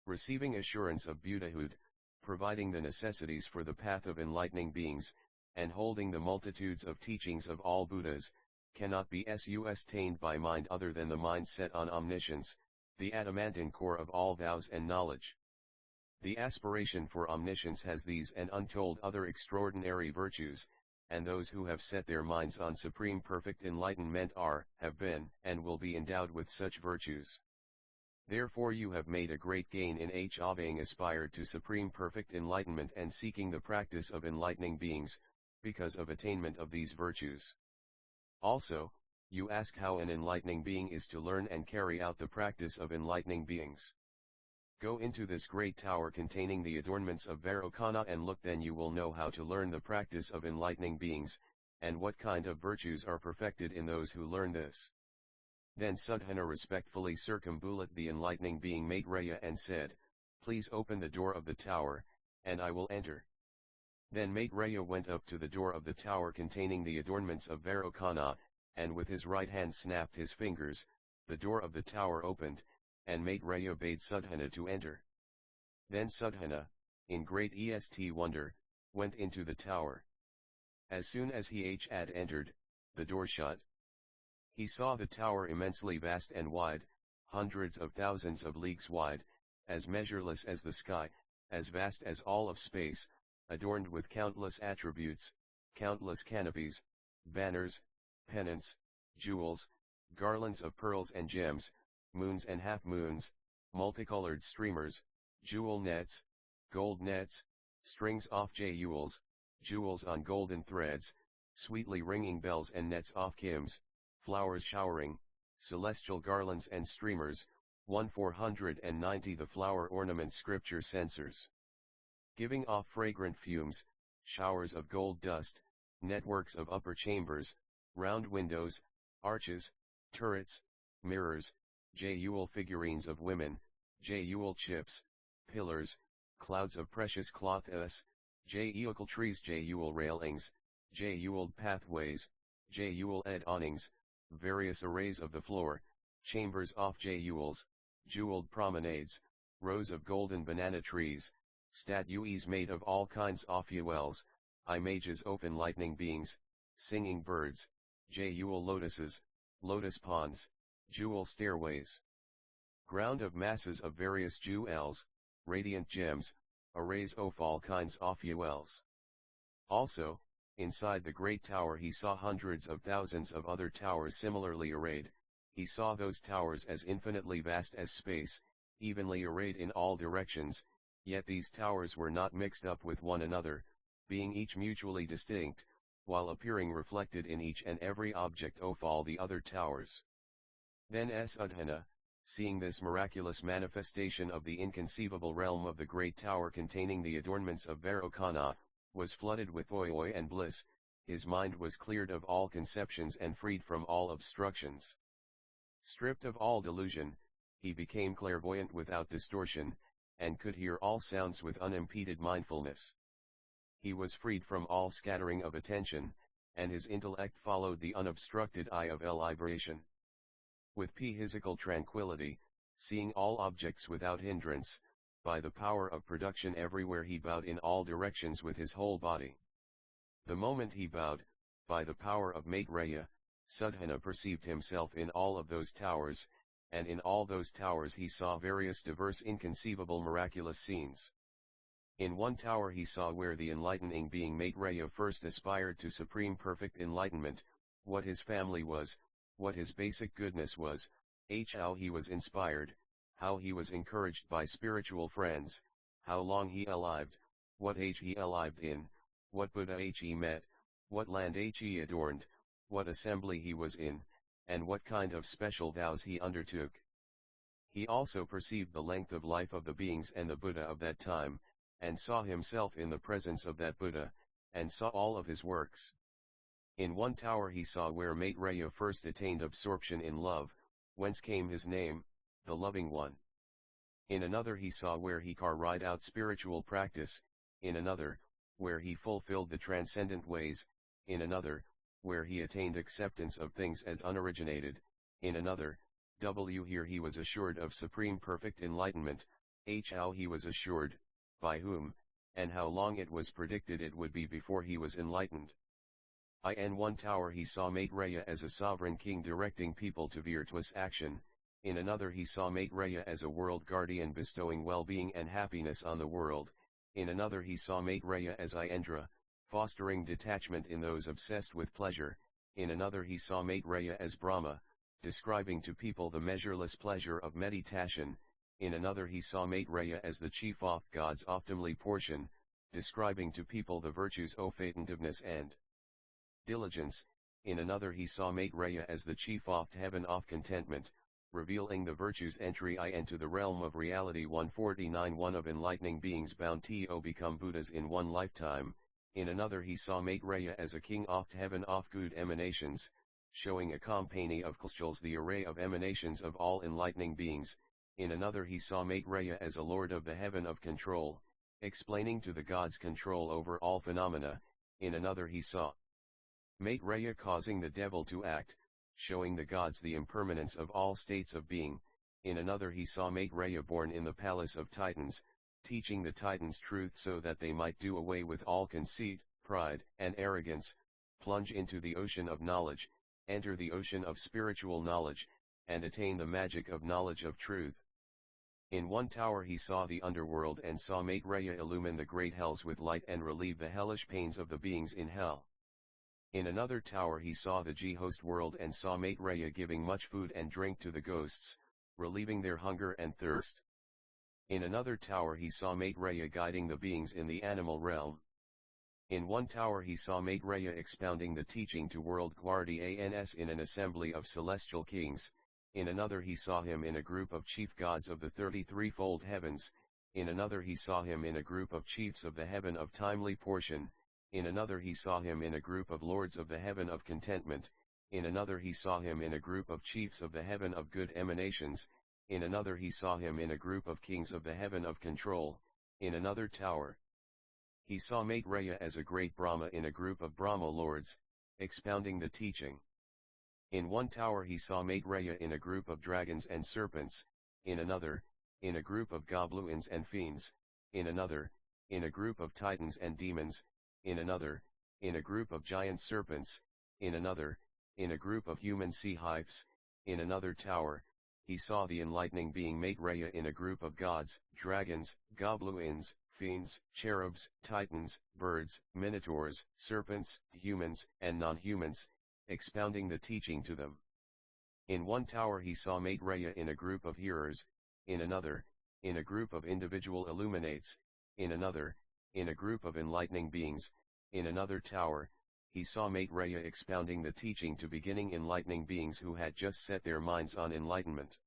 receiving assurance of Buddhahood, providing the necessities for the path of enlightening beings, and holding the multitudes of teachings of all Buddhas, cannot be sustained by mind other than the mind set on omniscience, the adamantine core of all vows and knowledge. The aspiration for omniscience has these and untold other extraordinary virtues, and those who have set their minds on supreme perfect enlightenment are, have been, and will be endowed with such virtues. Therefore you have made a great gain in having aspired to supreme perfect enlightenment and seeking the practice of enlightening beings, because of attainment of these virtues. Also, You ask how an enlightening being is to learn and carry out the practice of enlightening beings. Go into this great tower containing the adornments of Vairocana and look, then you will know how to learn the practice of enlightening beings, and what kind of virtues are perfected in those who learn this. Then Sudhana respectfully circumambulated the enlightening being Maitreya and said, "Please open the door of the tower, and I will enter." Then Maitreya went up to the door of the tower containing the adornments of Vairocana, and with his right hand snapped his fingers, the door of the tower opened, and Maitreya bade Sudhana to enter. Then Sudhana, in great wonder, went into the tower. As soon as he had entered, the door shut. He saw the tower immensely vast and wide, hundreds of thousands of leagues wide, as measureless as the sky, as vast as all of space, adorned with countless attributes, countless canopies, banners, pennants, jewels, garlands of pearls and gems, moons and half-moons, multicolored streamers, jewel nets, gold nets, strings off jewels, jewels on golden threads, sweetly ringing bells and nets off kims, flowers showering, celestial garlands and streamers, 490 the flower ornament scripture censers, giving off fragrant fumes, showers of gold dust, networks of upper chambers, round windows, arches, turrets, mirrors, jewel figurines of women, jewel chips, pillars, clouds of precious cloths, jewel trees, jewel railings, jeweled pathways, jewel-ed awnings, various arrays of the floor, chambers off jewels, jeweled promenades, rows of golden banana trees, statues made of all kinds of jewels, images of enlightening beings, singing birds, jewel lotuses, lotus ponds, jewel stairways, ground of masses of various jewels, radiant gems, arrays of all kinds of jewels. Also, inside the great tower he saw hundreds of thousands of other towers similarly arrayed. He saw those towers as infinitely vast as space, evenly arrayed in all directions, yet these towers were not mixed up with one another, being each mutually distinct, while appearing reflected in each and every object of all the other towers. Then Sudhana, seeing this miraculous manifestation of the inconceivable realm of the great tower containing the adornments of Vairocana, was flooded with joy and bliss, his mind was cleared of all conceptions and freed from all obstructions. Stripped of all delusion, he became clairvoyant without distortion, and could hear all sounds with unimpeded mindfulness. He was freed from all scattering of attention, and his intellect followed the unobstructed eye of liberation. With physical tranquility, seeing all objects without hindrance, by the power of production everywhere he bowed in all directions with his whole body. The moment he bowed, by the power of Maitreya, Sudhana perceived himself in all of those towers, and in all those towers he saw various diverse inconceivable miraculous scenes. In one tower he saw where the enlightening being Maitreya first aspired to supreme perfect enlightenment, what his family was, what his basic goodness was, how he was inspired, how he was encouraged by spiritual friends, how long he lived, what age he lived in, what Buddha he met, what land he adorned, what assembly he was in, and what kind of special vows he undertook. He also perceived the length of life of the beings and the Buddha of that time, and saw himself in the presence of that Buddha, and saw all of his works. In one tower he saw where Maitreya first attained absorption in love, whence came his name, the Loving One. In another he saw where he carried out spiritual practice, in another, where he fulfilled the transcendent ways, in another, where he attained acceptance of things as unoriginated, in another, here he was assured of supreme perfect enlightenment, how he was assured, by whom, and how long it was predicted it would be before he was enlightened. In one tower he saw Maitreya as a sovereign king directing people to virtuous action, in another he saw Maitreya as a world guardian bestowing well-being and happiness on the world, in another he saw Maitreya as Indra, fostering detachment in those obsessed with pleasure, in another he saw Maitreya as Brahma, describing to people the measureless pleasure of meditation, in another he saw Maitreya as the chief of God's optimally portion, describing to people the virtues of attentiveness and diligence, In another he saw Maitreya as the chief oft heaven of contentment, revealing the virtues entry into the realm of reality. 149 One of enlightening beings bound to become Buddhas in one lifetime. In another he saw Maitreya as a king oft heaven of good emanations, showing a company of crystals the array of emanations of all enlightening beings. In another he saw Maitreya as a lord of the heaven of control, explaining to the gods control over all phenomena. In another he saw Maitreya causing the devil to act, showing the gods the impermanence of all states of being. In another he saw Maitreya born in the palace of Titans, teaching the Titans truth so that they might do away with all conceit, pride, and arrogance, plunge into the ocean of knowledge, enter the ocean of spiritual knowledge, and attain the magic of knowledge of truth. In one tower he saw the underworld and saw Maitreya illumine the great hells with light and relieve the hellish pains of the beings in hell. In another tower he saw the G-host world and saw Maitreya giving much food and drink to the ghosts, relieving their hunger and thirst. In another tower he saw Maitreya guiding the beings in the animal realm. In one tower he saw Maitreya expounding the teaching to world guardians in an assembly of celestial kings. In another he saw him in a group of chief gods of the 33-fold heavens. In another he saw him in a group of chiefs of the heaven of timely portion. In another he saw him in a group of lords of the heaven of contentment. In another he saw him in a group of chiefs of the heaven of good emanations. In another he saw him in a group of kings of the heaven of control. In another tower he saw Maitreya as a great Brahma in a group of Brahma lords, expounding the teaching. In one tower he saw Maitreya in a group of dragons and serpents. In another, in a group of goblins and fiends. In another, in a group of titans and demons. In another, in a group of giant serpents. In another, in a group of human sea hyphs. In another tower he saw the enlightening being Maitreya in a group of gods, dragons, goblins, fiends, cherubs, titans, birds, minotaurs, serpents, humans, and non-humans, expounding the teaching to them. In one tower he saw Maitreya in a group of hearers. In another, in a group of individual illuminates. In another, in a group of enlightening beings. In another tower he saw Maitreya expounding the teaching to beginning enlightening beings who had just set their minds on enlightenment.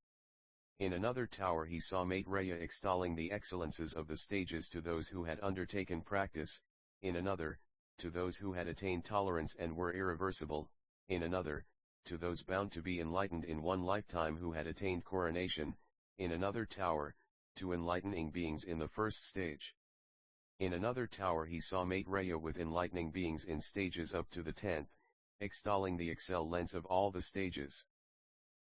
In another tower he saw Maitreya extolling the excellences of the stages to those who had undertaken practice. In another, to those who had attained tolerance and were irreversible. In another, to those bound to be enlightened in one lifetime who had attained coronation. In another tower, to enlightening beings in the first stage. In another tower he saw Maitreya with enlightening beings in stages up to the 10th, extolling the excellence of all the stages.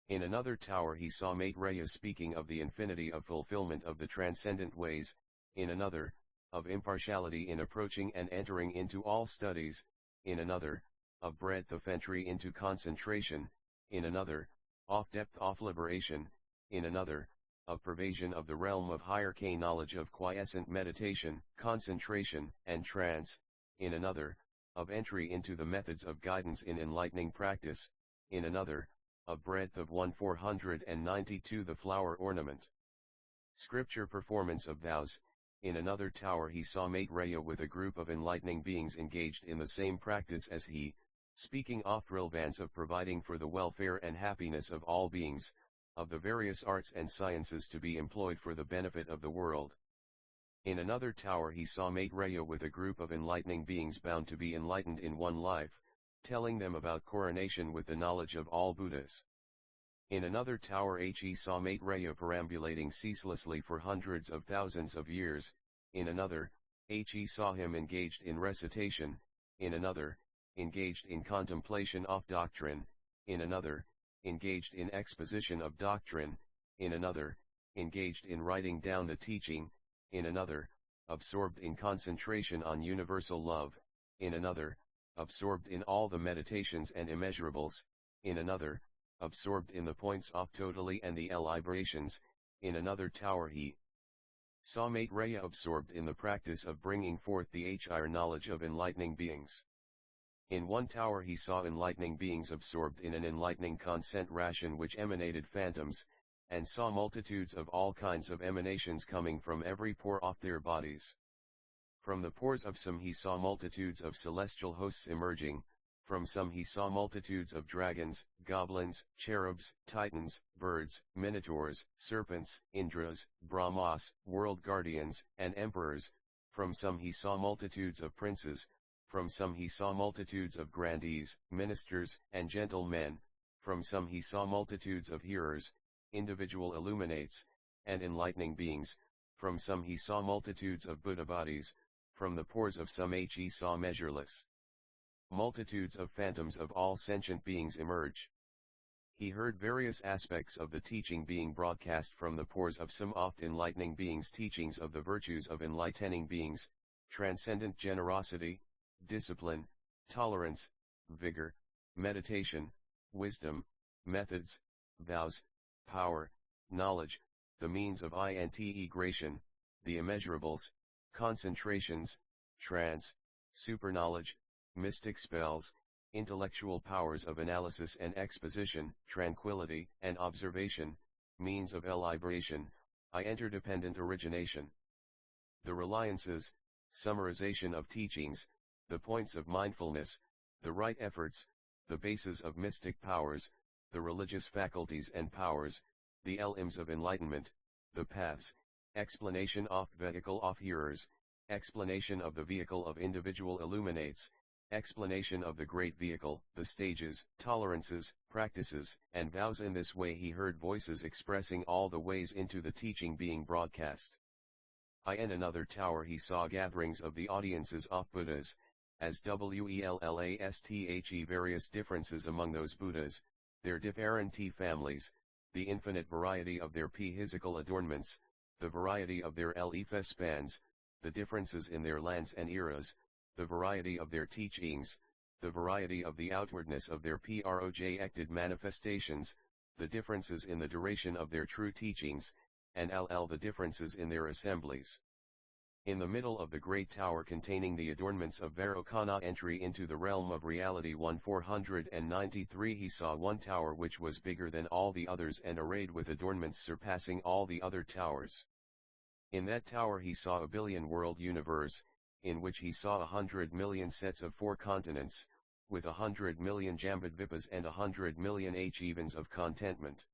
In another tower he saw Maitreya speaking of the infinity of fulfillment of the transcendent ways. In another, of impartiality in approaching and entering into all studies. In another, of breadth of entry into concentration. In another, of depth of liberation. In another, of pervasion of the realm of higher K knowledge of quiescent meditation, concentration, and trance. In another, of entry into the methods of guidance in enlightening practice. In another, of breadth of 1492 the flower ornament. Scripture performance of vows. In another tower he saw Maitreya with a group of enlightening beings engaged in the same practice as he, speaking oft relevance of providing for the welfare and happiness of all beings, of the various arts and sciences to be employed for the benefit of the world. In another tower he saw Maitreya with a group of enlightening beings bound to be enlightened in one life, telling them about coronation with the knowledge of all Buddhas. In another tower he saw Maitreya perambulating ceaselessly for hundreds of thousands of years. In another, he saw him engaged in recitation. In another, engaged in contemplation of doctrine. In another, engaged in exposition of doctrine. In another, engaged in writing down the teaching. In another, absorbed in concentration on universal love. In another, absorbed in all the meditations and immeasurables. In another, absorbed in the points of totally and the libations. In another tower he saw Maitreya absorbed in the practice of bringing forth the higher knowledge of enlightening beings. In one tower he saw enlightening beings absorbed in an enlightening consent ration which emanated phantoms, and saw multitudes of all kinds of emanations coming from every pore of their bodies. From the pores of some he saw multitudes of celestial hosts emerging, from some he saw multitudes of dragons, goblins, cherubs, titans, birds, minotaurs, serpents, Indras, Brahmas, world guardians, and emperors, from some he saw multitudes of princes, from some he saw multitudes of grandees, ministers, and gentlemen, from some he saw multitudes of hearers, individual illuminates, and enlightening beings, from some he saw multitudes of Buddha bodies, from the pores of some he saw measureless multitudes of phantoms of all sentient beings emerge. He heard various aspects of the teaching being broadcast from the pores of some oft enlightening beings, teachings of the virtues of enlightening beings, transcendent generosity, discipline, tolerance, vigor, meditation, wisdom, methods, vows, power, knowledge, the means of integration, the immeasurables, concentrations, trance, superknowledge, mystic spells, intellectual powers of analysis and exposition, tranquility and observation, means of elaboration, interdependent origination. The reliances, summarization of teachings, the points of mindfulness, the right efforts, the bases of mystic powers, the religious faculties and powers, the elims of enlightenment, the paths, explanation of vehicle of hearers, explanation of the vehicle of individual illuminates, explanation of the great vehicle, the stages, tolerances, practices, and vows. In this way he heard voices expressing all the ways into the teaching being broadcast. In another tower he saw gatherings of the audiences of Buddhas, as wellasthe various differences among those Buddhas, their different families, the infinite variety of their physical adornments, the variety of their spans, the differences in their lands and eras, the variety of their teachings, the variety of the outwardness of their projected manifestations, the differences in the duration of their true teachings, and the differences in their assemblies. In the middle of the great tower containing the adornments of Vairocana entry into the realm of reality 1493 he saw one tower which was bigger than all the others and arrayed with adornments surpassing all the other towers. In that tower he saw a billion world universe, in which he saw 100 million sets of 4 continents, with 100 million Jambudvipas and 100 million evens of contentment.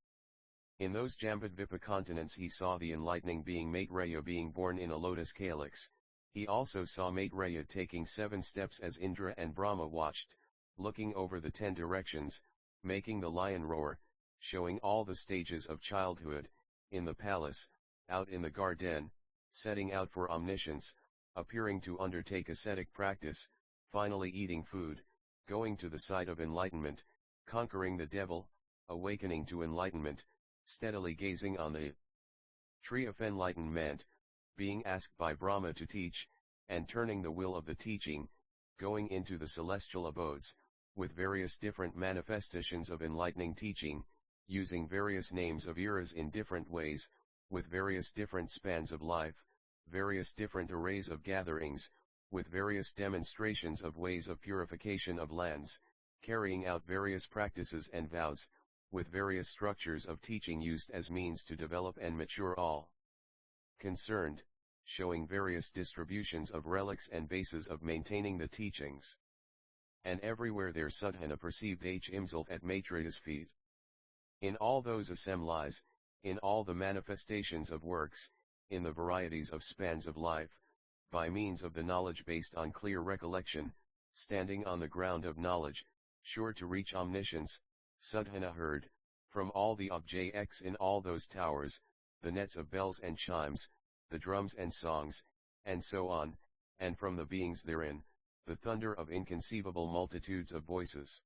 In those Jambudvipa continents he saw the enlightening being Maitreya being born in a lotus calyx. He also saw Maitreya taking 7 steps as Indra and Brahma watched, looking over the 10 directions, making the lion roar, showing all the stages of childhood, in the palace, out in the garden, setting out for omniscience, appearing to undertake ascetic practice, finally eating food, going to the side of enlightenment, conquering the devil, awakening to enlightenment, steadily gazing on the tree of enlightenment, being asked by Brahma to teach, and turning the will of the teaching, going into the celestial abodes, with various different manifestations of enlightening teaching, using various names of eras in different ways, with various different spans of life, various different arrays of gatherings, with various demonstrations of ways of purification of lands, carrying out various practices and vows, with various structures of teaching used as means to develop and mature all concerned, showing various distributions of relics and bases of maintaining the teachings. And everywhere there Sudhana perceived himself at Maitreya's feet. In all those assemblies, in all the manifestations of works, in the varieties of spans of life, by means of the knowledge based on clear recollection, standing on the ground of knowledge, sure to reach omniscience, Sudhana heard, from all the objects in all those towers, the nets of bells and chimes, the drums and songs, and so on, and from the beings therein, the thunder of inconceivable multitudes of voices.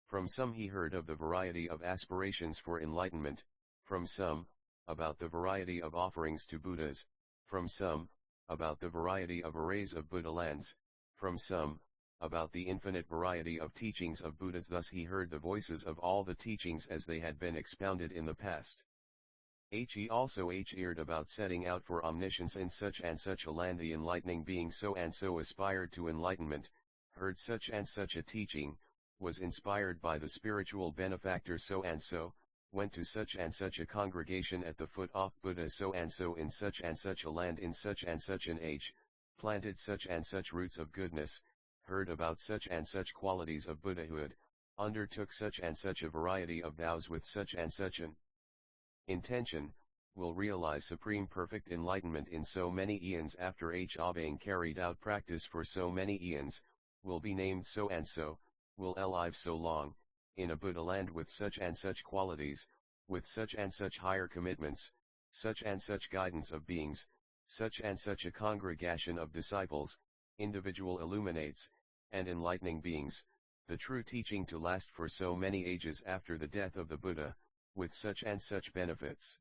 From some he heard of the variety of aspirations for enlightenment, from some, about the variety of offerings to Buddhas, from some, about the variety of arrays of Buddha lands, from some, about the infinite variety of teachings of Buddhas. Thus he heard the voices of all the teachings as they had been expounded in the past. He also heard about setting out for omniscience in such and such a land. The enlightening being so and so aspired to enlightenment, heard such and such a teaching, was inspired by the spiritual benefactor so and so, went to such and such a congregation at the foot of Buddha so and so in such and such a land in such and such an age, planted such and such roots of goodness, heard about such and such qualities of Buddhahood, undertook such and such a variety of vows with such and such an intention, will realize supreme perfect enlightenment in so many eons after having carried out practice for so many eons, will be named so and so, will alive so long, in a Buddha land with such and such qualities, with such and such higher commitments, such and such guidance of beings, such and such a congregation of disciples, individual illuminates, and enlightening beings, the true teaching to last for so many ages after the death of the Buddha, with such and such benefits.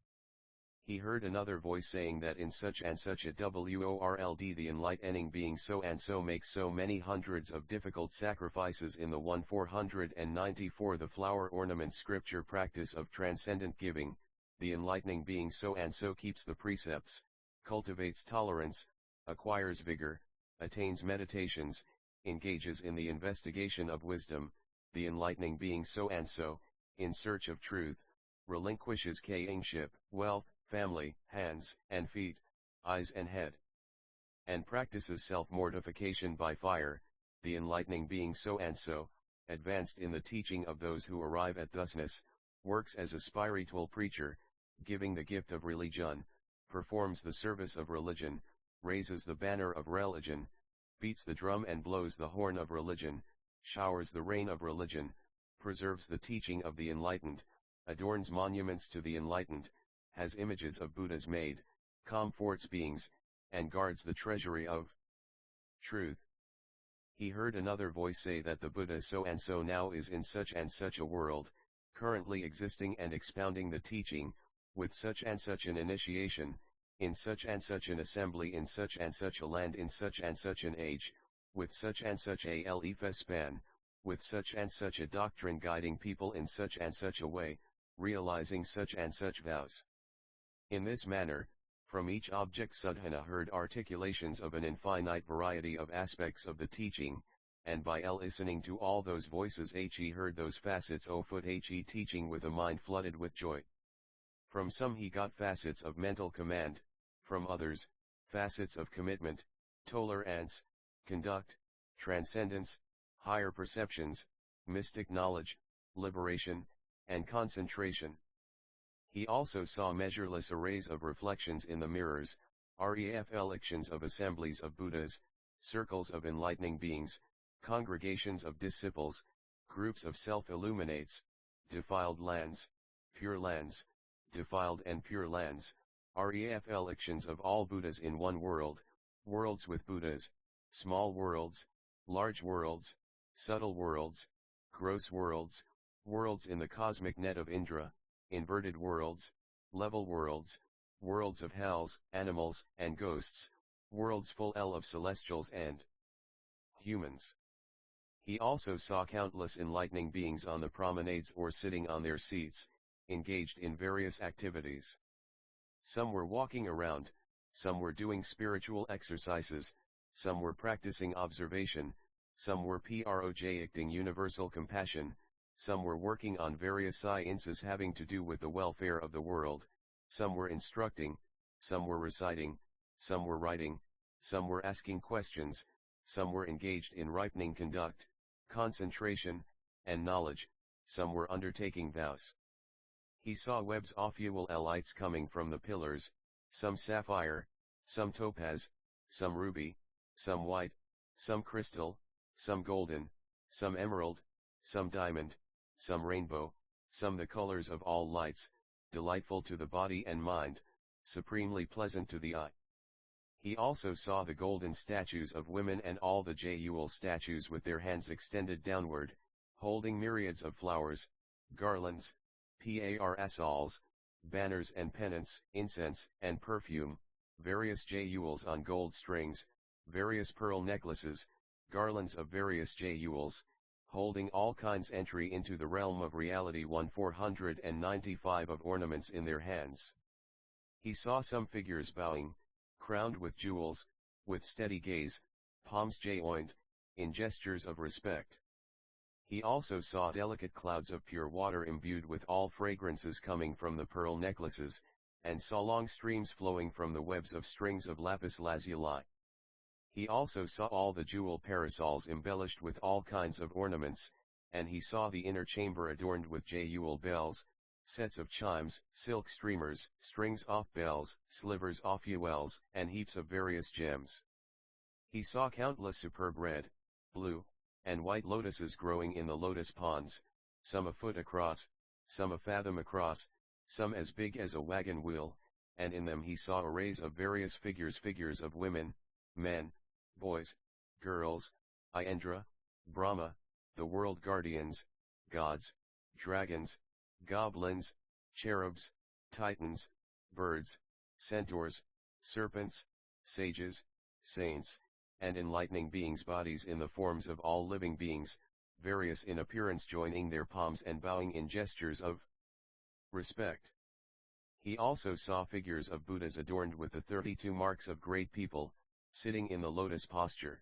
He heard another voice saying that in such and such a world the enlightening being so and so makes so many hundreds of difficult sacrifices in the 1494 the flower ornament scripture practice of transcendent giving, the enlightening being so and so keeps the precepts, cultivates tolerance, acquires vigor, attains meditations, engages in the investigation of wisdom, the enlightening being so and so, in search of truth, relinquishes kingship, wealth, family, hands and feet, eyes and head, and practices self-mortification by fire, the enlightening being so and so, advanced in the teaching of those who arrive at thusness, works as a spiritual preacher, giving the gift of religion, performs the service of religion, raises the banner of religion, beats the drum and blows the horn of religion, showers the rain of religion, preserves the teaching of the enlightened, adorns monuments to the enlightened, has images of Buddhas made, comforts beings, and guards the treasury of truth. He heard another voice say that the Buddha so and so now is in such and such a world, currently existing and expounding the teaching, with such and such an initiation, in such and such an assembly in such and such a land in such and such an age, with such and such a span, with such and such a doctrine guiding people in such and such a way, realizing such and such vows. In this manner, from each object Sadhana heard articulations of an infinite variety of aspects of the teaching, and by listening to all those voices he heard those facets of he teaching with a mind flooded with joy. From some he got facets of mental command, from others, facets of commitment, tolerance, conduct, transcendence, higher perceptions, mystic knowledge, liberation, and concentration. He also saw measureless arrays of reflections in the mirrors, reflections of assemblies of Buddhas, circles of enlightening beings, congregations of disciples, groups of self-illuminates, defiled lands, pure lands, defiled and pure lands, reflections of all Buddhas in one world, worlds with Buddhas, small worlds, large worlds, subtle worlds, gross worlds, worlds in the cosmic net of Indra, inverted worlds, level worlds, worlds of hells, animals and ghosts, worlds full of celestials and humans. He also saw countless enlightening beings on the promenades or sitting on their seats, engaged in various activities. Some were walking around, some were doing spiritual exercises, some were practicing observation, some were projecting universal compassion, some were working on various sciences having to do with the welfare of the world, some were instructing, some were reciting, some were writing, some were asking questions, some were engaged in ripening conduct, concentration, and knowledge, some were undertaking vows. He saw webs of fuel lights coming from the pillars, some sapphire, some topaz, some ruby, some white, some crystal, some golden, some emerald, some diamond, some rainbow, some the colors of all lights, delightful to the body and mind, supremely pleasant to the eye. He also saw the golden statues of women and all the jewel statues with their hands extended downward, holding myriads of flowers, garlands, parasols, banners and pennants, incense and perfume, various jewels on gold strings, various pearl necklaces, garlands of various jewels, holding all kinds entry into the realm of reality 1495 of ornaments in their hands. He saw some figures bowing, crowned with jewels, with steady gaze, palms joined, in gestures of respect. He also saw delicate clouds of pure water imbued with all fragrances coming from the pearl necklaces, and saw long streams flowing from the webs of strings of lapis lazuli. He also saw all the jewel parasols embellished with all kinds of ornaments, and he saw the inner chamber adorned with jewel bells, sets of chimes, silk streamers, strings off bells, slivers off jewels, and heaps of various gems. He saw countless superb red, blue, and white lotuses growing in the lotus ponds, some a foot across, some a fathom across, some as big as a wagon wheel, and in them he saw arrays of various figures of women, men, boys, girls, Indra, Brahma, the world guardians, gods, dragons, goblins, cherubs, titans, birds, centaurs, serpents, sages, saints, and enlightening beings, bodies in the forms of all living beings, various in appearance, joining their palms and bowing in gestures of respect. He also saw figures of Buddhas adorned with the 32 marks of great people, sitting in the lotus posture.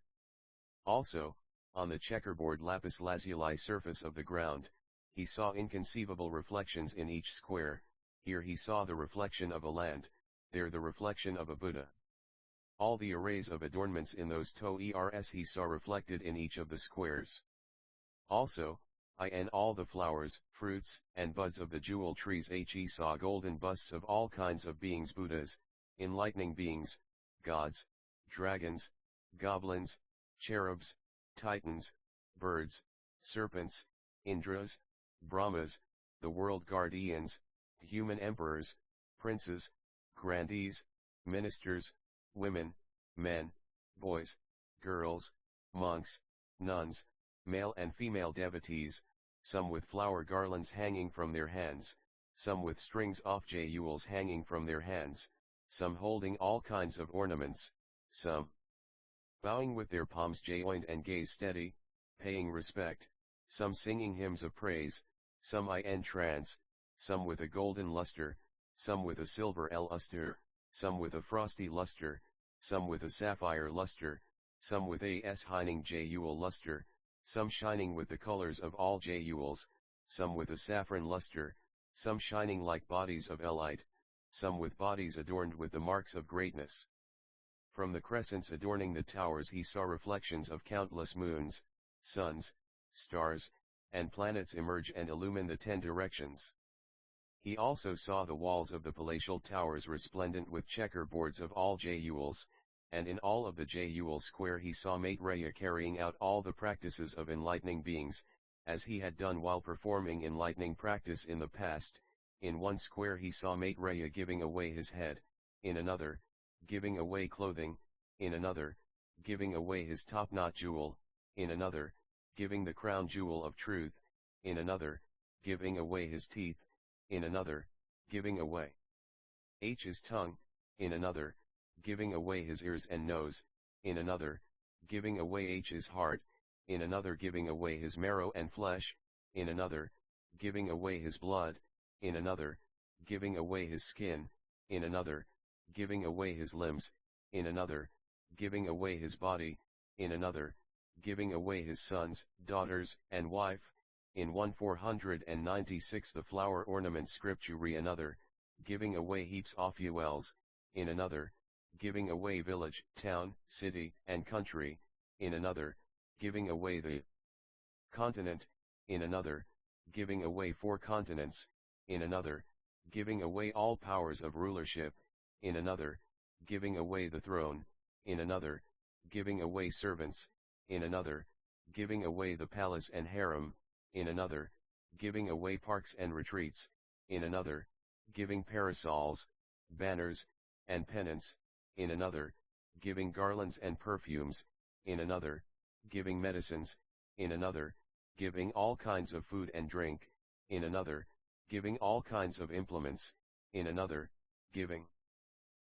Also, on the checkerboard lapis lazuli surface of the ground, he saw inconceivable reflections in each square. Here he saw the reflection of a land, there the reflection of a Buddha. All the arrays of adornments in those toers he saw reflected in each of the squares. Also, in all the flowers, fruits, and buds of the jewel trees he saw golden busts of all kinds of beings, Buddhas, enlightening beings, gods, dragons, goblins, cherubs, titans, birds, serpents, Indras, Brahmas, the world guardians, human emperors, princes, grandees, ministers, women, men, boys, girls, monks, nuns, male and female devotees, some with flower garlands hanging from their hands, some with strings off jewels hanging from their hands, some holding all kinds of ornaments, some bowing with their palms joined and gaze steady, paying respect, some singing hymns of praise, some in trance, some with a golden luster, some with a silver luster, some with a frosty luster, some with a sapphire luster, some with a shining jewel luster, some shining with the colors of all jewels, some with a saffron luster, some shining like bodies of light, some with bodies adorned with the marks of greatness. From the crescents adorning the towers he saw reflections of countless moons, suns, stars, and planets emerge and illumine the 10 directions. He also saw the walls of the palatial towers resplendent with checkerboards of all jewels, and in all of the jewel square he saw Maitreya carrying out all the practices of enlightening beings, as he had done while performing enlightening practice in the past. In one square he saw Maitreya giving away his head, in another, giving away clothing, in another, giving away his top-knot jewel, in another, giving the crown jewel of truth, in another, giving away his teeth, in another, giving away his tongue, in another, giving away his ears and nose, in another, giving away his heart, in another giving away his marrow and flesh, in another, giving away his blood, in another, giving away his skin, in another, giving away his limbs, in another, giving away his body, in another, giving away his sons, daughters, and wife, in 496 the flower ornament scripture, another, giving away heaps of jewels, in another, giving away village, town, city, and country, in another, giving away the continent, in another, giving away 4 continents, in another, giving away all powers of rulership, in another, giving away the throne, in another, giving away servants, in another, giving away the palace and harem, in another, giving away parks and retreats, in another, giving parasols, banners, and pennants, in another, giving garlands and perfumes, in another, giving medicines, in another, giving all kinds of food and drink, in another, giving all kinds of implements, in another, giving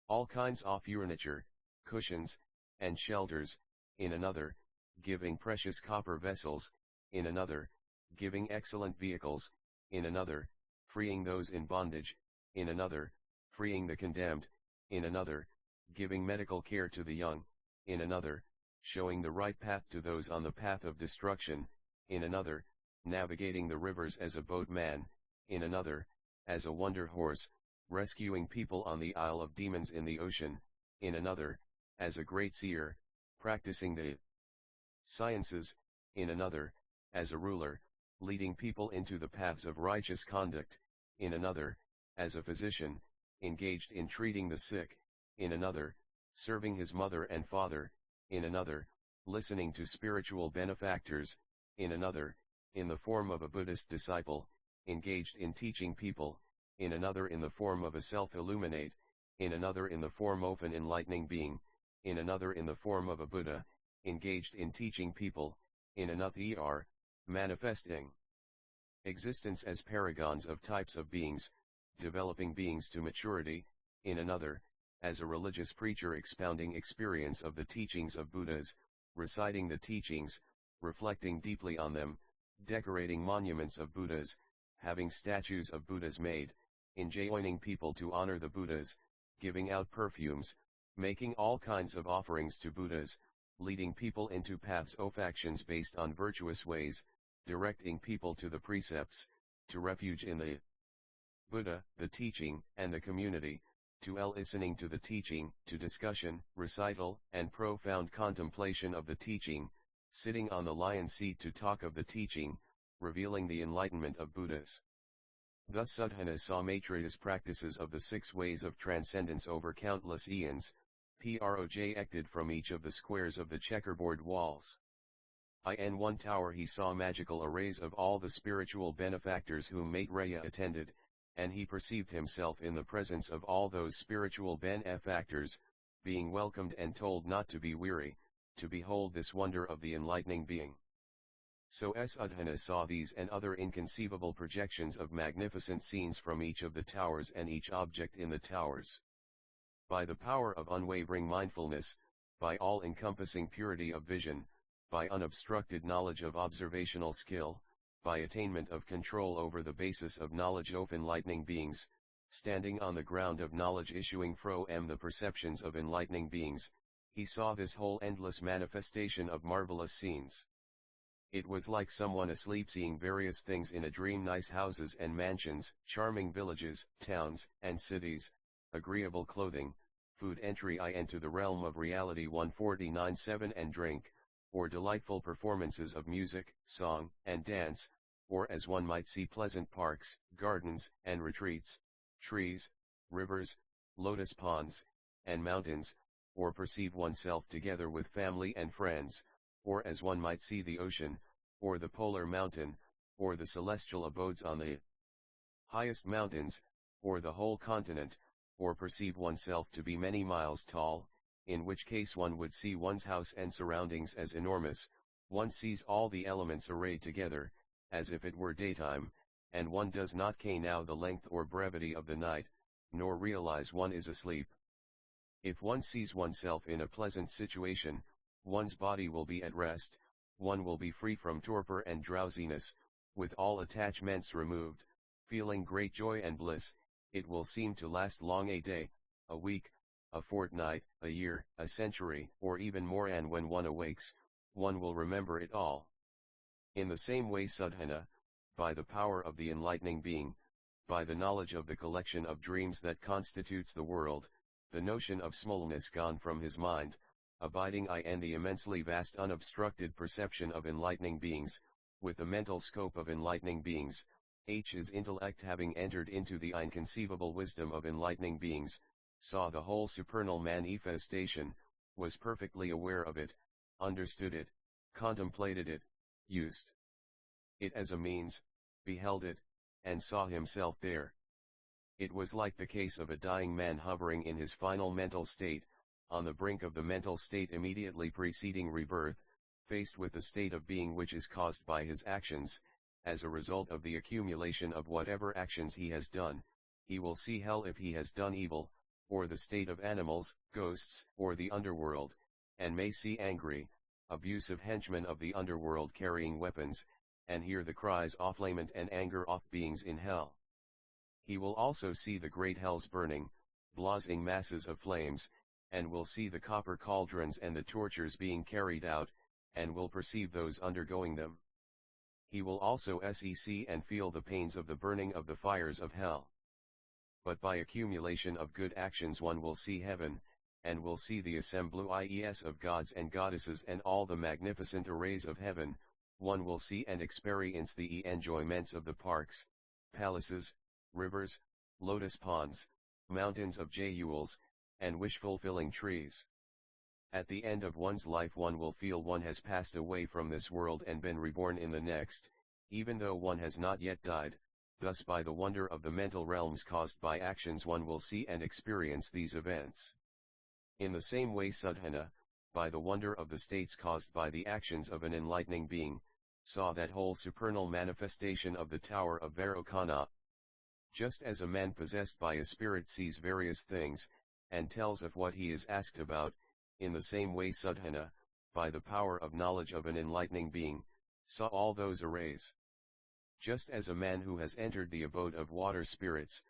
all kinds of furniture, cushions, and shelters, in another, giving precious copper vessels, in another, giving excellent vehicles, in another, freeing those in bondage, in another, freeing the condemned, in another, giving medical care to the young, in another, showing the right path to those on the path of destruction, in another, navigating the rivers as a boatman, in another, as a wonder horse, rescuing people on the Isle of Demons in the ocean, in another, as a great seer, practicing the sciences, in another, as a ruler, leading people into the paths of righteous conduct, in another, as a physician, engaged in treating the sick, in another, serving his mother and father, in another, listening to spiritual benefactors, in another, in the form of a Buddhist disciple, engaged in teaching people, in another in the form of a self-illuminate, in another in the form of an enlightening being, in another in the form of a Buddha, engaged in teaching people, in another, manifesting existence as paragons of types of beings, developing beings to maturity, in another, as a religious preacher expounding experience of the teachings of Buddhas, reciting the teachings, reflecting deeply on them, decorating monuments of Buddhas, having statues of Buddhas made, enjoining people to honor the Buddhas, giving out perfumes, making all kinds of offerings to Buddhas, leading people into paths of actions based on virtuous ways, directing people to the precepts, to refuge in the Buddha, the teaching, and the community, to listening to the teaching, to discussion, recital, and profound contemplation of the teaching, sitting on the lion seat to talk of the teaching, revealing the enlightenment of Buddhas. Thus Sadhana saw Maitreya's practices of the 6 ways of transcendence over countless eons, projected from each of the squares of the checkerboard walls. In one tower he saw magical arrays of all the spiritual benefactors whom Maitreya attended, and he perceived himself in the presence of all those spiritual benefactors, being welcomed and told not to be weary, to behold this wonder of the enlightening being. So Sadhana saw these and other inconceivable projections of magnificent scenes from each of the towers and each object in the towers. By the power of unwavering mindfulness, by all-encompassing purity of vision, by unobstructed knowledge of observational skill, by attainment of control over the basis of knowledge of enlightening beings, standing on the ground of knowledge issuing from the perceptions of enlightening beings, he saw this whole endless manifestation of marvelous scenes. It was like someone asleep seeing various things in a dream: nice houses and mansions, charming villages, towns, and cities, agreeable clothing, food, entry into the realm of reality 149-7 and drink, or delightful performances of music, song, and dance, or as one might see pleasant parks, gardens, and retreats, trees, rivers, lotus ponds, and mountains, or perceive oneself together with family and friends, or as one might see the ocean, or the polar mountain, or the celestial abodes on the highest mountains, or the whole continent, or perceive oneself to be many miles tall, in which case one would see one's house and surroundings as enormous. One sees all the elements arrayed together, as if it were daytime, and one does not know the length or brevity of the night, nor realize one is asleep. If one sees oneself in a pleasant situation, one's body will be at rest, one will be free from torpor and drowsiness, with all attachments removed, feeling great joy and bliss. It will seem to last long: a day, a week, a fortnight, a year, a century, or even more, and when one awakes, one will remember it all. In the same way Sadhana, by the power of the enlightening being, by the knowledge of the collection of dreams that constitutes the world, the notion of smallness gone from his mind, abiding in the immensely vast unobstructed perception of enlightening beings, with the mental scope of enlightening beings, his intellect having entered into the inconceivable wisdom of enlightening beings, saw the whole supernal manifestation, was perfectly aware of it, understood it, contemplated it, used it as a means, beheld it, and saw himself there. It was like the case of a dying man hovering in his final mental state, on the brink of the mental state immediately preceding rebirth, faced with the state of being which is caused by his actions. As a result of the accumulation of whatever actions he has done, he will see hell if he has done evil, or the state of animals, ghosts, or the underworld, and may see angry, abusive henchmen of the underworld carrying weapons, and hear the cries of lament and anger of beings in hell. He will also see the great hells burning, blazing masses of flames, and will see the copper cauldrons and the tortures being carried out, and will perceive those undergoing them. He will also see and feel the pains of the burning of the fires of hell. But by accumulation of good actions one will see heaven, and will see the assemblyes of gods and goddesses and all the magnificent arrays of heaven. One will see and experience the enjoyments of the parks, palaces, rivers, lotus ponds, mountains of jewels, and wish-fulfilling trees. At the end of one's life one will feel one has passed away from this world and been reborn in the next, even though one has not yet died. Thus by the wonder of the mental realms caused by actions one will see and experience these events. In the same way Sudhana, by the wonder of the states caused by the actions of an enlightening being, saw that whole supernal manifestation of the Tower of Vairocana. Just as a man possessed by a spirit sees various things, and tells of what he is asked about, in the same way Sudhana, by the power of knowledge of an enlightening being, saw all those arrays. Just as a man who has entered the abode of water spirits,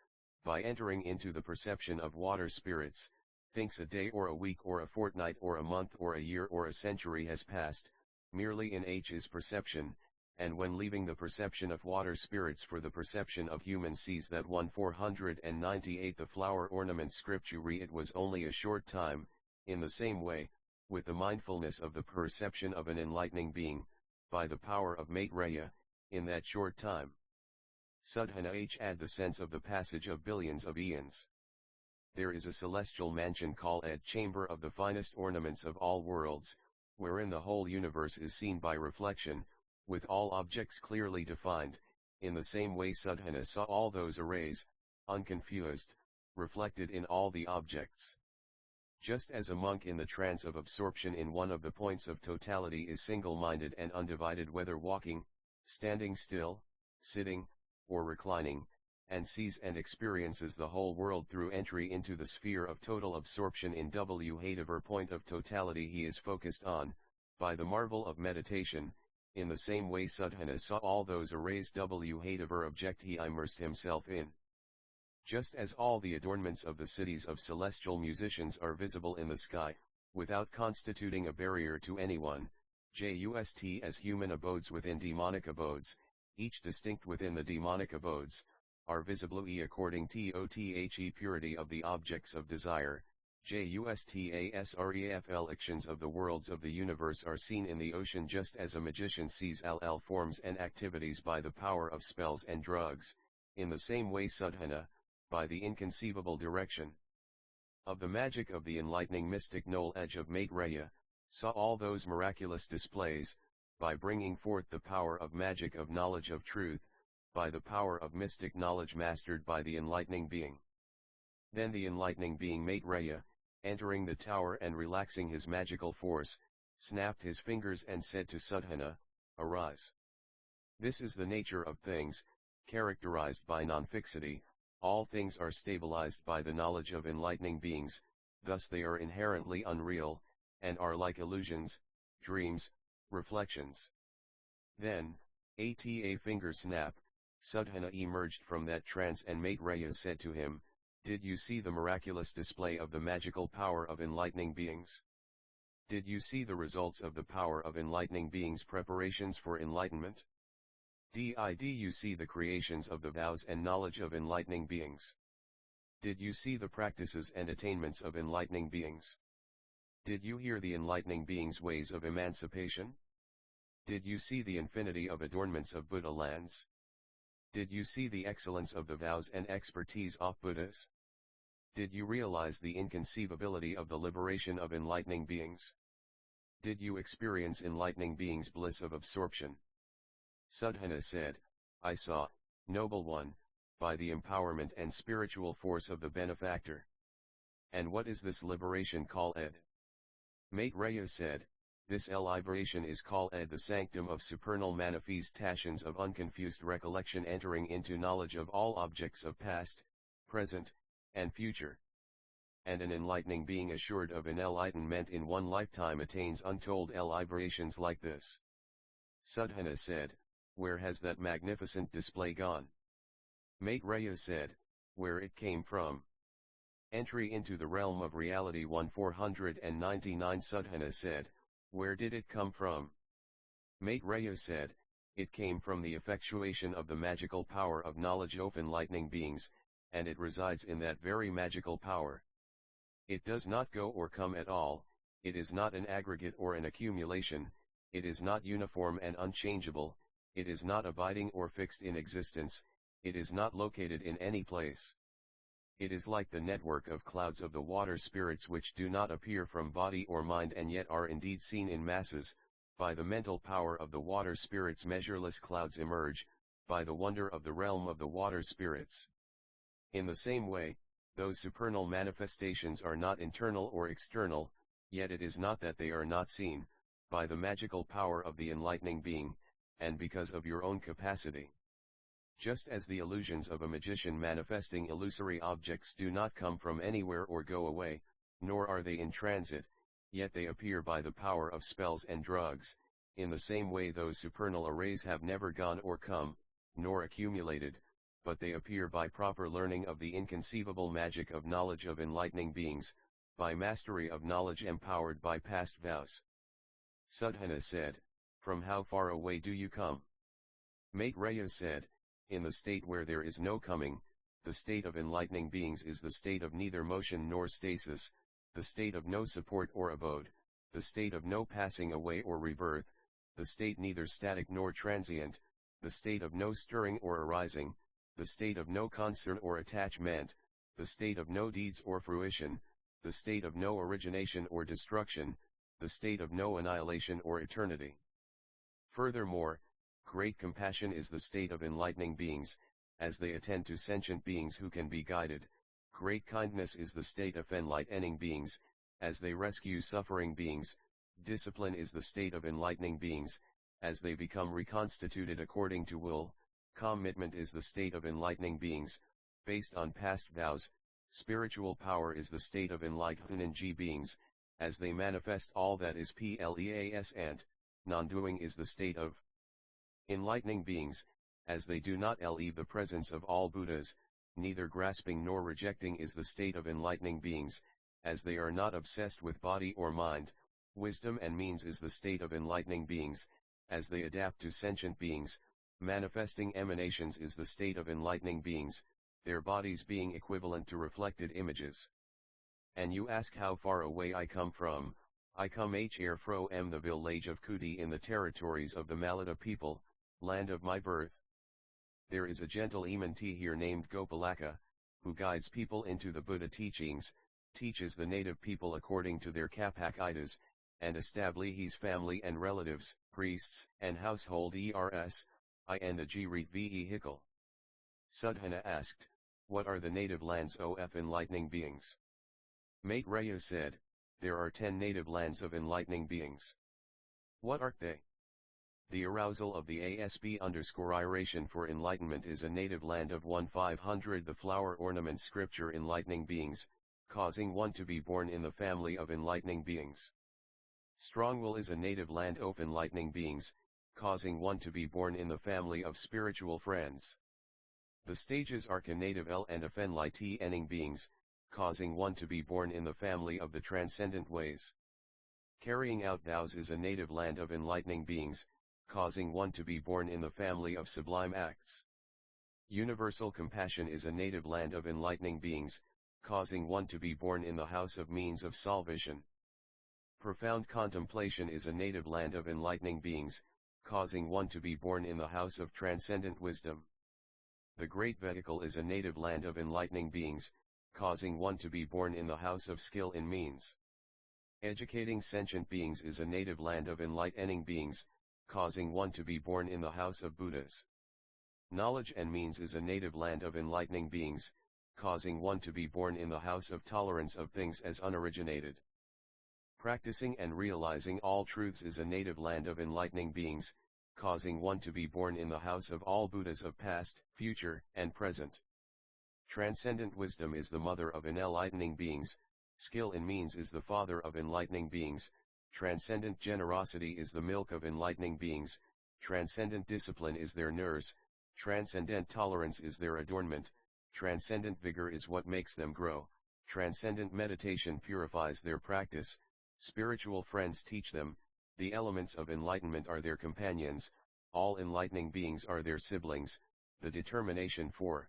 by entering into the perception of water spirits, thinks a day or a week or a fortnight or a month or a year or a century has passed, merely in his perception, and when leaving the perception of water spirits for the perception of human sees that 498 the flower ornament scripture it was only a short time. In the same way, with the mindfulness of the perception of an enlightening being, by the power of Maitreya, in that short time, Sudhana had the sense of the passage of billions of eons. There is a celestial mansion called chamber of the finest ornaments of all worlds, wherein the whole universe is seen by reflection, with all objects clearly defined. In the same way Sudhana saw all those arrays, unconfused, reflected in all the objects. Just as a monk in the trance of absorption in one of the points of totality is single-minded and undivided whether walking, standing still, sitting, or reclining, and sees and experiences the whole world through entry into the sphere of total absorption in whatever point of totality he is focused on, by the marvel of meditation, in the same way Sudhana saw all those arrays whatever object he immersed himself in. Just as all the adornments of the cities of celestial musicians are visible in the sky, without constituting a barrier to anyone, just as human abodes within demonic abodes, each distinct within the demonic abodes, are visible according to the purity of the objects of desire, just as reflections of the worlds of the universe are seen in the ocean just as a magician sees forms and activities by the power of spells and drugs, in the same way Sudhana, by the inconceivable direction of the magic of the enlightening mystic knowledge of Maitreya, saw all those miraculous displays, by bringing forth the power of magic of knowledge of truth, by the power of mystic knowledge mastered by the enlightening being. Then the enlightening being Maitreya, entering the tower and relaxing his magical force, snapped his fingers and said to Sudhana, "Arise." This is the nature of things, characterized by non-fixity. All things are stabilized by the knowledge of enlightening beings, thus they are inherently unreal, and are like illusions, dreams, reflections. Then, at a finger snap, Sudhana emerged from that trance and Maitreya said to him, "Did you see the miraculous display of the magical power of enlightening beings? Did you see the results of the power of enlightening beings' preparations for enlightenment? Did you see the creations of the vows and knowledge of enlightening beings? Did you see the practices and attainments of enlightening beings? Did you hear the enlightening beings' ways of emancipation? Did you see the infinity of adornments of Buddha lands? Did you see the excellence of the vows and expertise of Buddhas? Did you realize the inconceivability of the liberation of enlightening beings? Did you experience enlightening beings' bliss of absorption?" Sudhana said, "I saw, noble one, by the empowerment and spiritual force of the benefactor." "And what is this liberation called?" Maitreya said, "This liberation is called the sanctum of supernal manifestations of unconfused recollection entering into knowledge of all objects of past, present, and future. And an enlightening being assured of an enlightenment in one lifetime attains untold liberations like this." Sudhana said, "Where has that magnificent display gone?" Maitreya said, "Where it came from." Entry into the realm of reality 1499. Sudhana said, "Where did it come from?" Maitreya said, "It came from the effectuation of the magical power of knowledge of enlightening beings, and it resides in that very magical power." It does not go or come at all, it is not an aggregate or an accumulation, it is not uniform and unchangeable, it is not abiding or fixed in existence, it is not located in any place. It is like the network of clouds of the water spirits which do not appear from body or mind and yet are indeed seen in masses. By the mental power of the water spirits measureless clouds emerge, by the wonder of the realm of the water spirits. In the same way, those supernal manifestations are not internal or external, yet it is not that they are not seen, by the magical power of the enlightening being, and because of your own capacity. Just as the illusions of a magician manifesting illusory objects do not come from anywhere or go away, nor are they in transit, yet they appear by the power of spells and drugs, in the same way those supernal arrays have never gone or come, nor accumulated, but they appear by proper learning of the inconceivable magic of knowledge of enlightening beings, by mastery of knowledge empowered by past vows. Sudhana said, "From how far away do you come?" Maitreya said, "In the state where there is no coming, the state of enlightening beings is the state of neither motion nor stasis, the state of no support or abode, the state of no passing away or rebirth, the state neither static nor transient, the state of no stirring or arising, the state of no concern or attachment, the state of no deeds or fruition, the state of no origination or destruction, the state of no annihilation or eternity." Furthermore, great compassion is the state of enlightening beings, as they attend to sentient beings who can be guided. Great kindness is the state of enlightening beings, as they rescue suffering beings. Discipline is the state of enlightening beings, as they become reconstituted according to will. Commitment is the state of enlightening beings, based on past vows. Spiritual power is the state of enlightening beings, as they manifest all that is pleas, and non-doing is the state of enlightening beings, as they do not leave the presence of all Buddhas. Neither grasping nor rejecting is the state of enlightening beings, as they are not obsessed with body or mind. Wisdom and means is the state of enlightening beings, as they adapt to sentient beings. Manifesting emanations is the state of enlightening beings, their bodies being equivalent to reflected images. And you ask how far away I come from. I come from the village of Kuti in the territories of the Malada people, land of my birth. There is a gentle Emanti here named Gopalaka, who guides people into the Buddha teachings, teaches the native people according to their kapakitas, and establishes family and relatives, priests, and household ers, and the Jirit vehicle. Sudhana asked, "What are the native lands of enlightening beings?" Maitreya said, "There are 10 native lands of enlightening beings." "What are they?" The arousal of the ASB_iration for enlightenment is a native land of 1500. The flower ornament scripture enlightening beings, causing one to be born in the family of enlightening beings. Strong will is a native land of enlightening beings, causing one to be born in the family of spiritual friends. The stages are native L and of enlightening beings, causing one to be born in the family of the transcendent ways. Carrying out vows is a native land of enlightening beings, causing one to be born in the family of sublime acts. Universal compassion is a native land of enlightening beings, causing one to be born in the house of means of salvation. Profound contemplation is a native land of enlightening beings, causing one to be born in the house of transcendent wisdom. The great vehicle is a native land of enlightening beings, causing one to be born in the house of skill in means. Educating sentient beings is a native land of enlightening beings, causing one to be born in the house of Buddhas. Knowledge and means is a native land of enlightening beings, causing one to be born in the house of tolerance of things as unoriginated. Practicing and realizing all truths is a native land of enlightening beings, causing one to be born in the house of all Buddhas of past, future, and present. Transcendent wisdom is the mother of enlightening beings, skill in means is the father of enlightening beings, transcendent generosity is the milk of enlightening beings, transcendent discipline is their nurse, transcendent tolerance is their adornment, transcendent vigor is what makes them grow, transcendent meditation purifies their practice, spiritual friends teach them, the elements of enlightenment are their companions, all enlightening beings are their siblings, the determination for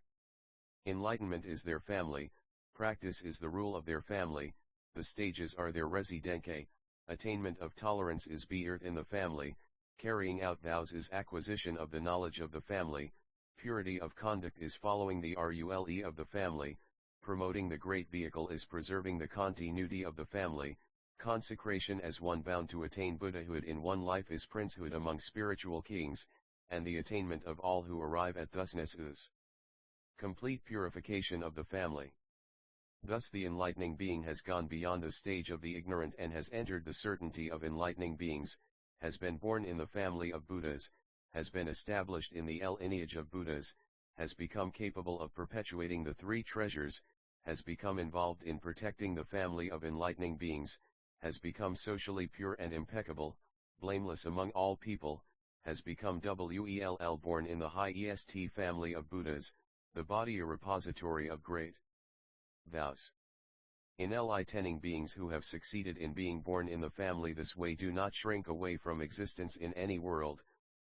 enlightenment is their family, practice is the rule of their family, The stages are their residenke. Attainment of tolerance is birth in the family, carrying out vows is acquisition of the knowledge of the family, purity of conduct is following the rule of the family, promoting the great vehicle is preserving the continuity of the family, consecration as one bound to attain Buddhahood in one life is princehood among spiritual kings, and the attainment of all who arrive at thusness is complete purification of the family. Thus the enlightening being has gone beyond the stage of the ignorant and has entered the certainty of enlightening beings, has been born in the family of Buddhas, has been established in the lineage of Buddhas, has become capable of perpetuating the three treasures, has become involved in protecting the family of enlightening beings, has become socially pure and impeccable, blameless among all people, has become well born in the high est family of Buddhas, the body a repository of great vows. Enlightening beings who have succeeded in being born in the family this way do not shrink away from existence in any world,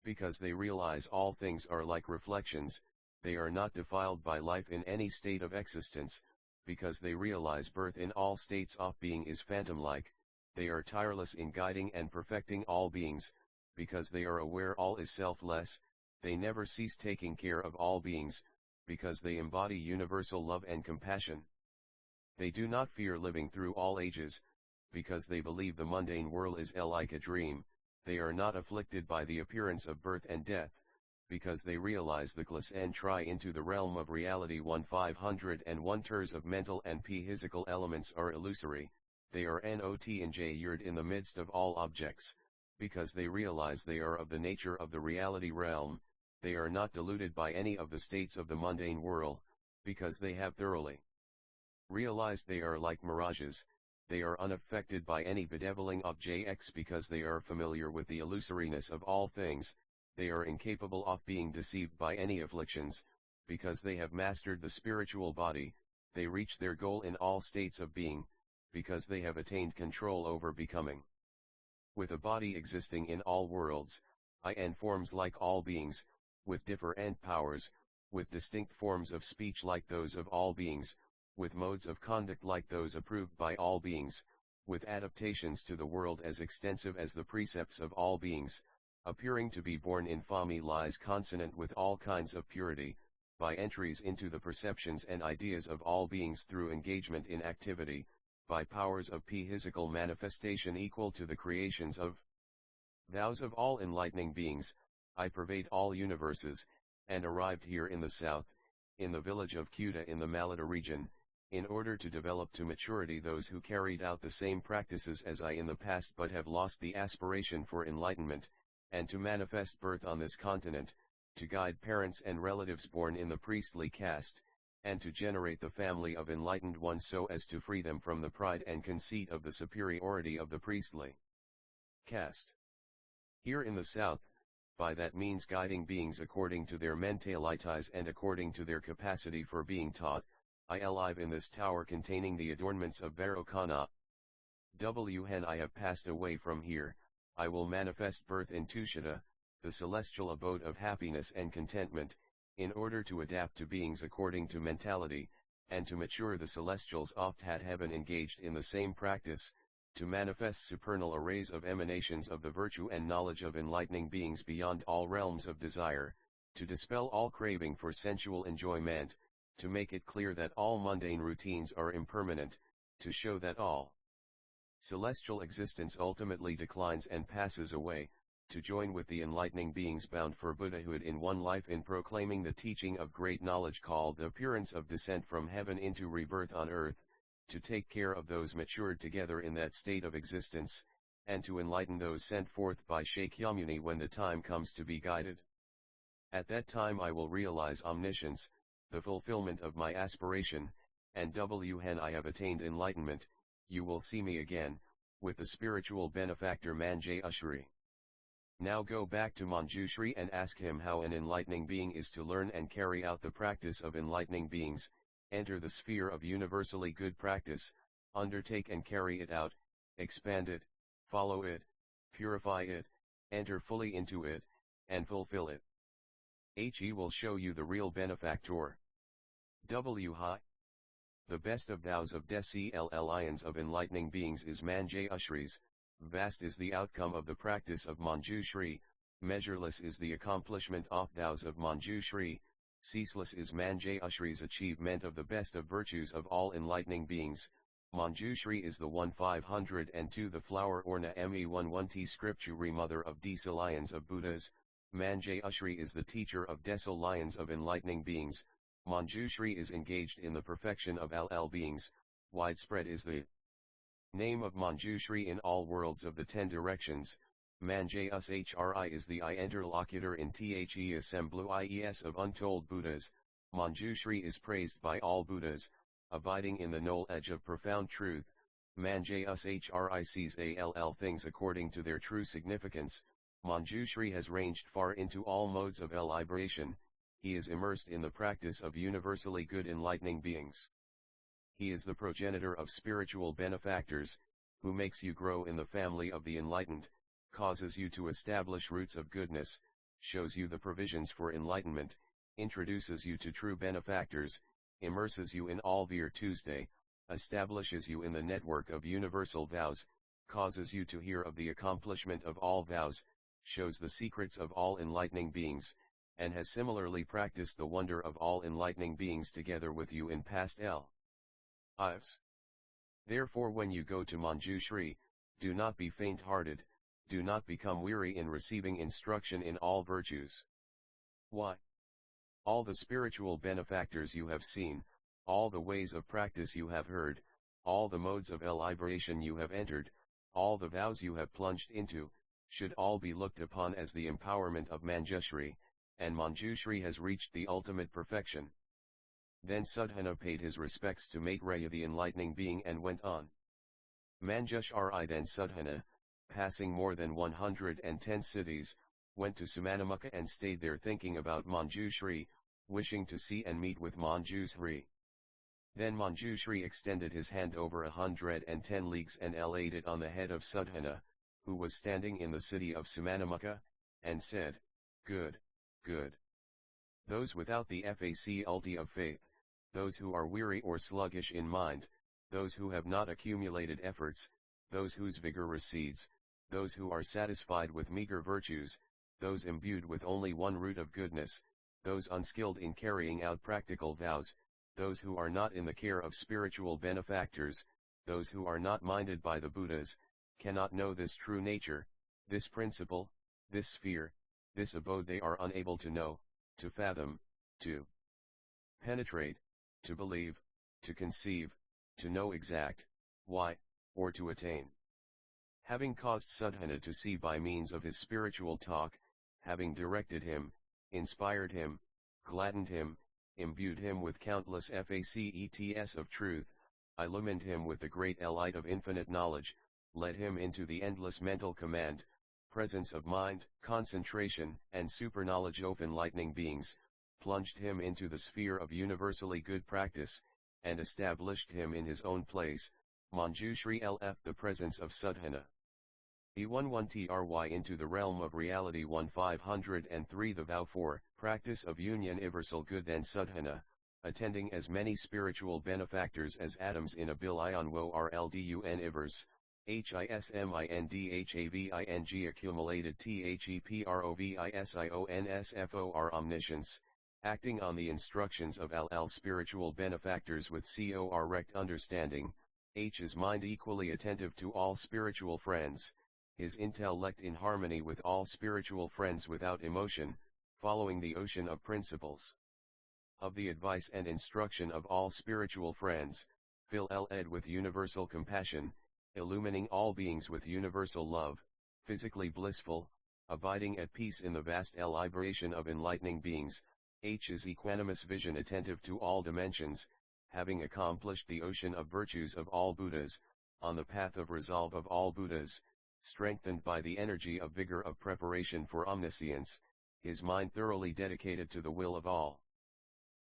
because they realize all things are like reflections, they are not defiled by life in any state of existence, because they realize birth in all states of being is phantom-like, they are tireless in guiding and perfecting all beings, because they are aware all is selfless, they never cease taking care of all beings, because they embody universal love and compassion. They do not fear living through all ages, because they believe the mundane world is like a dream, they are not afflicted by the appearance of birth and death, because they realize the glass and try into the realm of reality 1501 terms of mental and physical elements are illusory, they are not enjayed in the midst of all objects, because they realize they are of the nature of the reality realm, they are not deluded by any of the states of the mundane world, because they have thoroughly realized they are like mirages, they are unaffected by any bedeviling objects because they are familiar with the illusoriness of all things, they are incapable of being deceived by any afflictions, because they have mastered the spiritual body, they reach their goal in all states of being, because they have attained control over becoming. With a body existing in all worlds, and forms like all beings, with different powers, with distinct forms of speech like those of all beings, with modes of conduct like those approved by all beings, with adaptations to the world as extensive as the precepts of all beings, appearing to be born in families consonant with all kinds of purity, by entries into the perceptions and ideas of all beings through engagement in activity, by powers of physical manifestation equal to the creations of vows of all enlightening beings, I pervade all universes, and arrived here in the south, in the village of Kuta in the Malata region, in order to develop to maturity those who carried out the same practices as I in the past but have lost the aspiration for enlightenment, and to manifest birth on this continent, to guide parents and relatives born in the priestly caste, and to generate the family of enlightened ones so as to free them from the pride and conceit of the superiority of the priestly caste. Here in the south, by that means guiding beings according to their mentalities and according to their capacity for being taught, I alive in this tower containing the adornments of Vairocana. When I have passed away from here, I will manifest birth in Tushita, the celestial abode of happiness and contentment, in order to adapt to beings according to mentality, and to mature the celestials oft had heaven engaged in the same practice, to manifest supernal arrays of emanations of the virtue and knowledge of enlightening beings beyond all realms of desire, to dispel all craving for sensual enjoyment, to make it clear that all mundane routines are impermanent, to show that all celestial existence ultimately declines and passes away, to join with the enlightening beings bound for Buddhahood in one life in proclaiming the teaching of great knowledge called the appearance of descent from heaven into rebirth on earth, to take care of those matured together in that state of existence, and to enlighten those sent forth by Shakyamuni when the time comes to be guided. At that time I will realize omniscience, the fulfillment of my aspiration, and when I have attained enlightenment, you will see me again, with the spiritual benefactor Manjushri. Now go back to Manjushri and ask him how an enlightening being is to learn and carry out the practice of enlightening beings, enter the sphere of universally good practice, undertake and carry it out, expand it, follow it, purify it, enter fully into it, and fulfill it. He will show you the real benefactor. Hi. The best of vows of Declions of enlightening beings is Manjushris. Vast is the outcome of the practice of Manjushri, measureless is the accomplishment of vows of Manjushri, ceaseless is Manjushri's achievement of the best of virtues of all enlightening beings. Manjushri is the 1502 the flower orna me11t scripture mother of Declions of Buddhas. Manjushri is the teacher of Declions of enlightening beings. Manjushri is engaged in the perfection of all beings. Widespread is the name of Manjushri in all worlds of the 10 directions. Manjushri is the interlocutor in the assemblues of untold Buddhas. Manjushri is praised by all Buddhas, abiding in the knowledge of profound truth. Manjushri sees all things according to their true significance. Manjushri has ranged far into all modes of liberation. He is immersed in the practice of universally good enlightening beings. He is the progenitor of spiritual benefactors, who makes you grow in the family of the enlightened, causes you to establish roots of goodness, shows you the provisions for enlightenment, introduces you to true benefactors, immerses you in all virtues, establishes you in the network of universal vows, causes you to hear of the accomplishment of all vows, shows the secrets of all enlightening beings, and has similarly practiced the wonder of all enlightening beings together with you in past lives. Therefore when you go to Manjushri, do not be faint-hearted, do not become weary in receiving instruction in all virtues. Why? All the spiritual benefactors you have seen, all the ways of practice you have heard, all the modes of liberation you have entered, all the vows you have plunged into, should all be looked upon as the empowerment of Manjushri, and Manjushri has reached the ultimate perfection. Then Sudhana paid his respects to Maitreya the enlightening being and went on. Manjushri then Sudhana, passing more than 110 cities, went to Sumanamukha and stayed there thinking about Manjushri, wishing to see and meet with Manjushri. Then Manjushri extended his hand over 110 leagues and laid it on the head of Sudhana, who was standing in the city of Sumanamukha, and said, "Good, good. Those without the faculty of faith, those who are weary or sluggish in mind, those who have not accumulated efforts, those whose vigor recedes, those who are satisfied with meager virtues, those imbued with only one root of goodness, those unskilled in carrying out practical vows, those who are not in the care of spiritual benefactors, those who are not minded by the Buddhas, cannot know this true nature, this principle, this sphere, this abode they are unable to know, to fathom, to penetrate, to believe, to conceive, to know exact, why, or to attain." Having caused Sudhana to see by means of his spiritual talk, having directed him, inspired him, gladdened him, imbued him with countless facts of truth, illumined him with the great light of infinite knowledge, led him into the endless mental command, presence of mind, concentration, and superknowledge of enlightening beings, plunged him into the sphere of universally good practice, and established him in his own place, Manjushri lf the presence of Sudhana. E11try into the realm of reality 1503 the vow for practice of union universal good and Sudhana, attending as many spiritual benefactors as atoms in a billion wo rldun ivers, hismindhaving accumulated theprovisonsfor omniscience, acting on the instructions of all spiritual benefactors with correct understanding, his mind equally attentive to all spiritual friends, his intellect in harmony with all spiritual friends without emotion, following the ocean of principles of the advice and instruction of all spiritual friends, filled with universal compassion, illumining all beings with universal love, physically blissful, abiding at peace in the vast liberation of enlightening beings, his equanimous vision attentive to all dimensions, having accomplished the ocean of virtues of all Buddhas, on the path of resolve of all Buddhas, strengthened by the energy of vigor of preparation for omniscience, his mind thoroughly dedicated to the will of all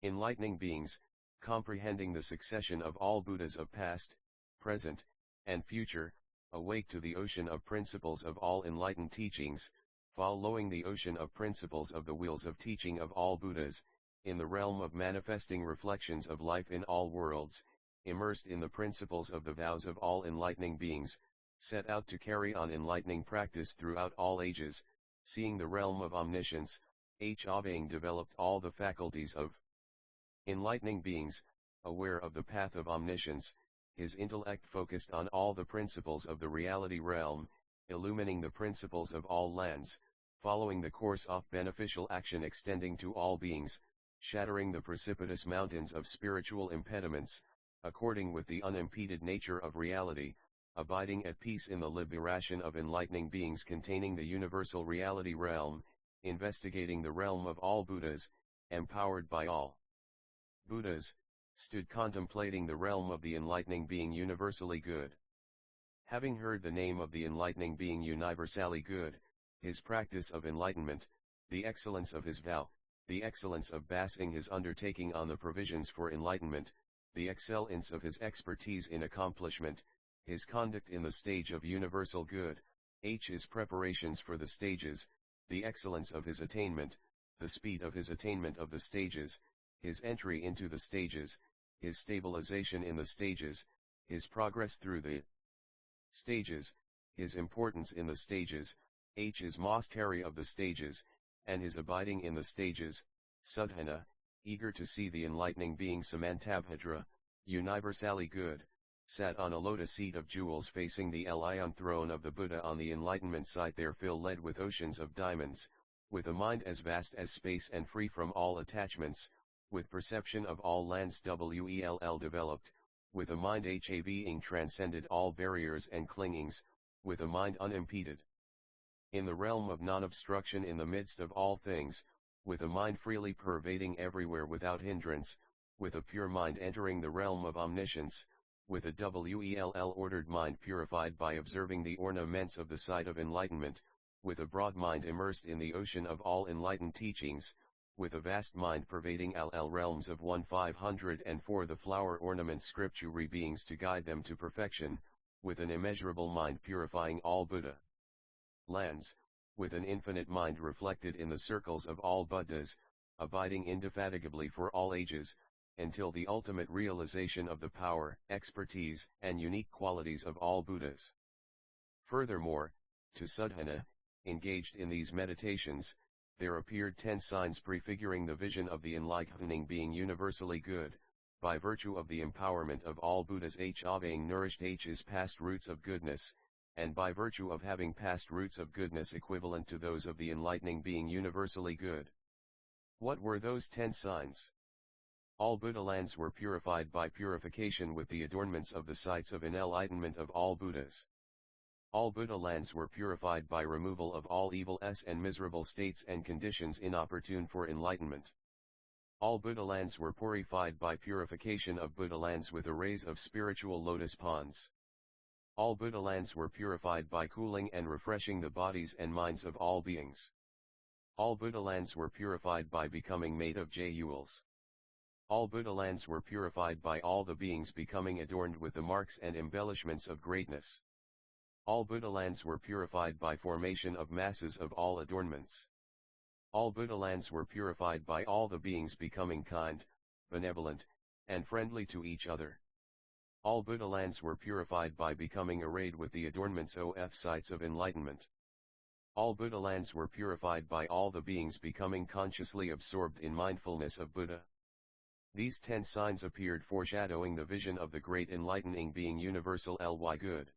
enlightening beings, comprehending the succession of all Buddhas of past, present, and future, awake to the ocean of principles of all enlightened teachings, following the ocean of principles of the wheels of teaching of all Buddhas, in the realm of manifesting reflections of life in all worlds, immersed in the principles of the vows of all enlightening beings, set out to carry on enlightening practice throughout all ages, seeing the realm of omniscience, Having developed all the faculties of enlightening beings, aware of the path of omniscience, his intellect focused on all the principles of the reality realm, illumining the principles of all lands, following the course of beneficial action extending to all beings, shattering the precipitous mountains of spiritual impediments, according with the unimpeded nature of reality, abiding at peace in the liberation of enlightening beings containing the universal reality realm, investigating the realm of all Buddhas, empowered by all Buddhas, stood contemplating the realm of the enlightening being universally good. Having heard the name of the enlightening being universally good, his practice of enlightenment, the excellence of his vow, the excellence of basing his undertaking on the provisions for enlightenment, the excellence of his expertise in accomplishment, his conduct in the stage of universal good, his preparations for the stages, the excellence of his attainment, the speed of his attainment of the stages, his entry into the stages, his stabilization in the stages, his progress through the stages, his importance in the stages, his mastery of the stages, and his abiding in the stages, Sudhana, eager to see the enlightening being Samantabhadra, universally good, sat on a lotus seat of jewels facing the Lion throne of the Buddha on the enlightenment site there filled with oceans of diamonds, with a mind as vast as space and free from all attachments, with perception of all lands well developed, with a mind having transcended all barriers and clingings, with a mind unimpeded in the realm of non-obstruction in the midst of all things, with a mind freely pervading everywhere without hindrance, with a pure mind entering the realm of omniscience, with a well-ordered mind purified by observing the ornaments of the site of enlightenment, with a broad mind immersed in the ocean of all enlightened teachings, with a vast mind pervading all realms of 1504 the flower ornament scripture beings to guide them to perfection, with an immeasurable mind purifying all Buddha lands, with an infinite mind reflected in the circles of all Buddhas, abiding indefatigably for all ages, until the ultimate realization of the power, expertise, and unique qualities of all Buddhas. Furthermore, to Sudhana, engaged in these meditations, there appeared 10 signs prefiguring the vision of the enlightening being universally good, by virtue of the empowerment of all Buddhas having nourished his past roots of goodness, and by virtue of having past roots of goodness equivalent to those of the enlightening being universally good. What were those 10 signs? All Buddha lands were purified by purification with the adornments of the sites of enlightenment of all Buddhas. All Buddha lands were purified by removal of all evil and miserable states and conditions inopportune for enlightenment. All Buddha lands were purified by purification of Buddha lands with arrays of spiritual lotus ponds. All Buddha lands were purified by cooling and refreshing the bodies and minds of all beings. All Buddha lands were purified by becoming made of jewels. All Buddha lands were purified by all the beings becoming adorned with the marks and embellishments of greatness. All Buddha lands were purified by formation of masses of all adornments. All Buddha lands were purified by all the beings becoming kind, benevolent, and friendly to each other. All Buddha lands were purified by becoming arrayed with the adornments of sites of enlightenment. All Buddha lands were purified by all the beings becoming consciously absorbed in mindfulness of Buddha. These 10 signs appeared foreshadowing the vision of the great enlightening being universal good.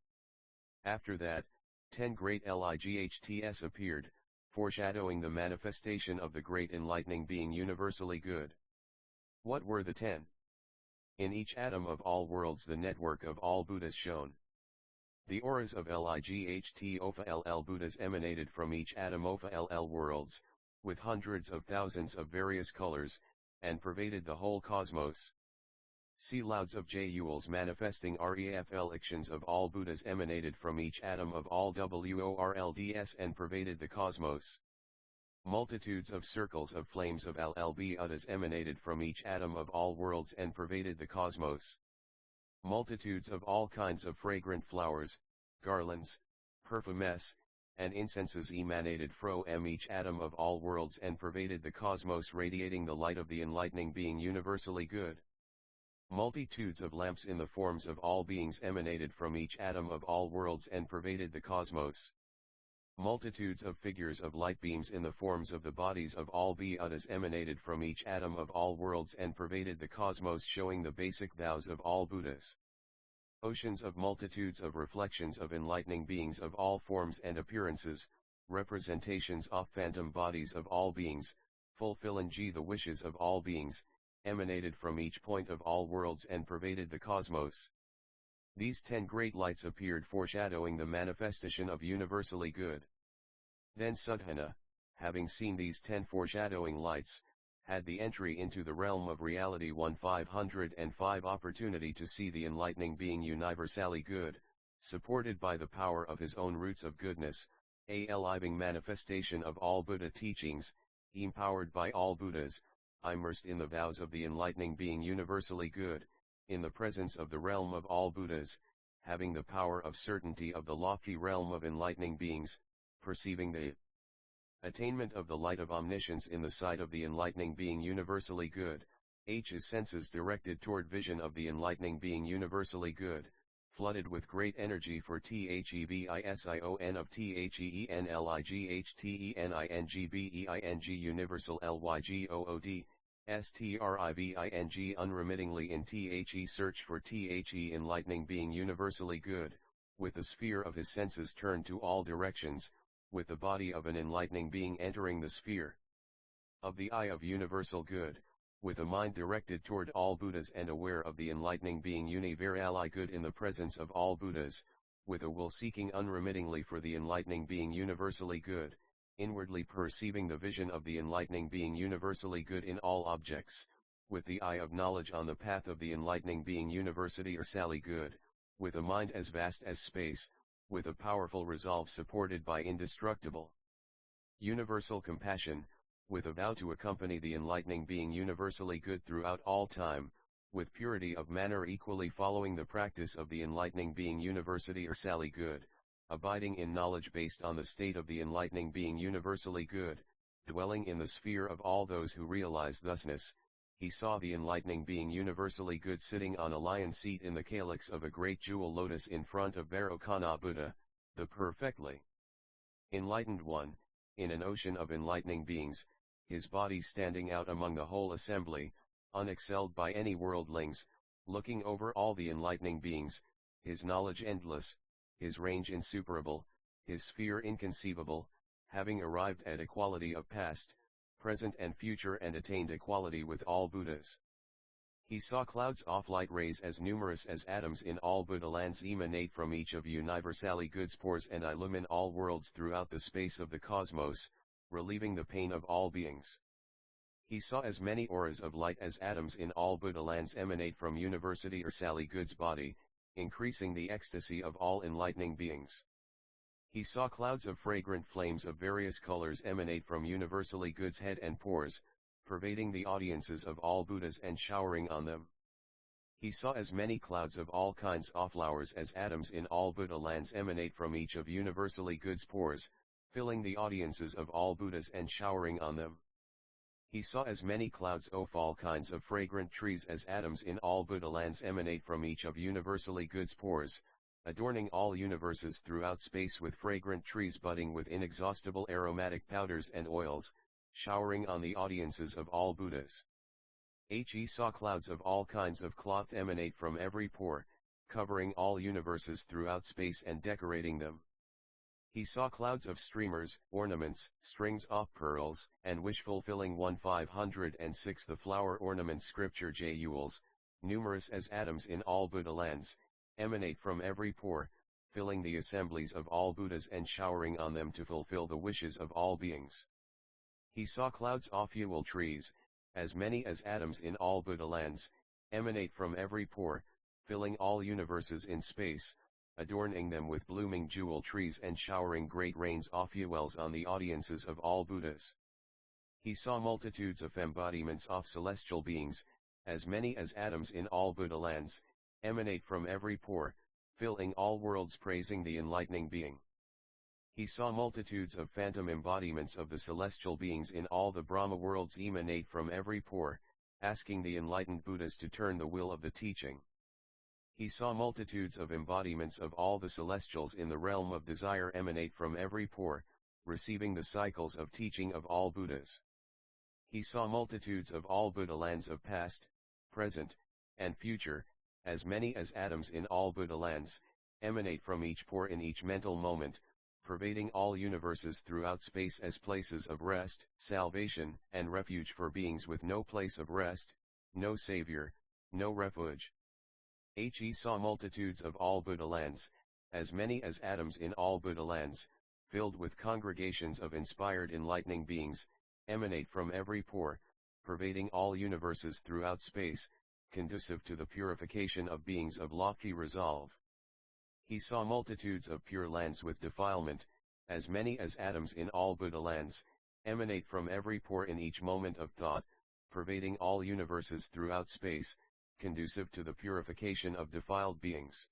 After that, 10 great lights appeared, foreshadowing the manifestation of the great enlightening being universally good. What were the 10? In each atom of all worlds the network of all Buddhas shone. The auras of light OFA Buddhas emanated from each atom OFA worlds, with hundreds of thousands of various colors, and pervaded the whole cosmos. Sea louds of jewels manifesting reflections of all Buddhas emanated from each atom of all worlds and pervaded the cosmos. Multitudes of circles of flames of Buddhas emanated from each atom of all worlds and pervaded the cosmos. Multitudes of all kinds of fragrant flowers, garlands, perfumes, and incenses emanated from each atom of all worlds and pervaded the cosmos, radiating the light of the enlightening being universally good. Multitudes of lamps in the forms of all beings emanated from each atom of all worlds and pervaded the cosmos. Multitudes of figures of light beams in the forms of the bodies of all Buddhas emanated from each atom of all worlds and pervaded the cosmos, showing the basic vows of all Buddhas. Oceans of multitudes of reflections of enlightening beings of all forms and appearances, representations of phantom bodies of all beings, fulfilling the wishes of all beings, emanated from each point of all worlds and pervaded the cosmos. These 10 great lights appeared, foreshadowing the manifestation of universally good. Then Suddhana, having seen these 10 foreshadowing lights, had the entry into the realm of reality 1505 opportunity to see the enlightening being universally good, supported by the power of his own roots of goodness, a living manifestation of all Buddha teachings, empowered by all Buddhas, immersed in the vows of the enlightening being universally good, in the presence of the realm of all Buddhas, having the power of certainty of the lofty realm of enlightening beings, perceiving the attainment of the light of omniscience in the sight of the enlightening being universally good, his senses directed toward vision of the enlightening being universally good, flooded with great energy for THEVISION of THENLIGHTENINGBEING universal LYGOOD, STRIVING unremittingly in THE search for THE enlightening being universally good, with the sphere of his senses turned to all directions, with the body of an enlightening being entering the sphere of the eye of universal good, with a mind directed toward all Buddhas and aware of the enlightening being universally good in the presence of all Buddhas, with a will seeking unremittingly for the enlightening being universally good, inwardly perceiving the vision of the enlightening being universally good in all objects, with the eye of knowledge on the path of the enlightening being universally good, with a mind as vast as space, with a powerful resolve supported by indestructible universal compassion, with a vow to accompany the enlightening being universally good throughout all time, with purity of manner equally following the practice of the enlightening being universally good, abiding in knowledge based on the state of the enlightening being universally good, dwelling in the sphere of all those who realize thusness, he saw the enlightening being universally good sitting on a lion seat in the calyx of a great jewel lotus in front of Vairocana Buddha, the perfectly enlightened one, in an ocean of enlightening beings, his body standing out among the whole assembly, unexcelled by any worldlings, looking over all the enlightening beings, his knowledge endless, his range insuperable, his sphere inconceivable, having arrived at equality of past, present and future and attained equality with all Buddhas. He saw clouds of light rays as numerous as atoms in all Buddha lands emanate from each of universally good's pores and illumine all worlds throughout the space of the cosmos, relieving the pain of all beings. He saw as many auras of light as atoms in all Buddha lands emanate from universally good's body, increasing the ecstasy of all enlightening beings. He saw clouds of fragrant flames of various colors emanate from universally good's head and pores, pervading the audiences of all Buddhas and showering on them. He saw as many clouds of all kinds of flowers as atoms in all Buddha lands emanate from each of universally good's pores, filling the audiences of all Buddhas and showering on them. He saw as many clouds of all kinds of fragrant trees as atoms in all Buddha lands emanate from each of universally good's pores, adorning all universes throughout space with fragrant trees budding with inexhaustible aromatic powders and oils, showering on the audiences of all Buddhas. He saw clouds of all kinds of cloth emanate from every pore, covering all universes throughout space and decorating them. He saw clouds of streamers, ornaments, strings of pearls, and wish-fulfilling 1506 the flower ornament scripture jewels, numerous as atoms in all Buddha lands, emanate from every pore, filling the assemblies of all Buddhas and showering on them to fulfill the wishes of all beings. He saw clouds of fuel trees, as many as atoms in all Buddha lands, emanate from every pore, filling all universes in space, adorning them with blooming jewel trees and showering great rains of fuels on the audiences of all Buddhas. He saw multitudes of embodiments of celestial beings, as many as atoms in all Buddha lands, emanate from every pore, filling all worlds praising the enlightening being. He saw multitudes of phantom embodiments of the celestial beings in all the Brahma worlds emanate from every pore, asking the enlightened Buddhas to turn the will of the teaching. He saw multitudes of embodiments of all the celestials in the realm of desire emanate from every pore, receiving the cycles of teaching of all Buddhas. He saw multitudes of all Buddha lands of past, present, and future, as many as atoms in all Buddha lands, emanate from each pore in each mental moment, pervading all universes throughout space as places of rest, salvation, and refuge for beings with no place of rest, no savior, no refuge. He saw multitudes of all Buddha lands, as many as atoms in all Buddha lands, filled with congregations of inspired enlightening beings, emanate from every pore, pervading all universes throughout space, conducive to the purification of beings of lofty resolve. He saw multitudes of pure lands with defilement, as many as atoms in all Buddha lands, emanate from every pore in each moment of thought, pervading all universes throughout space, conducive to the purification of defiled beings.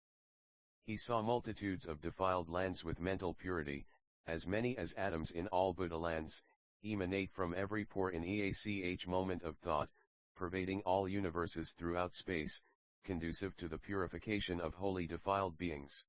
He saw multitudes of defiled lands with mental purity, as many as atoms in all Buddha lands, emanate from every pore in each moment of thought, pervading all universes throughout space, conducive to the purification of wholly defiled beings.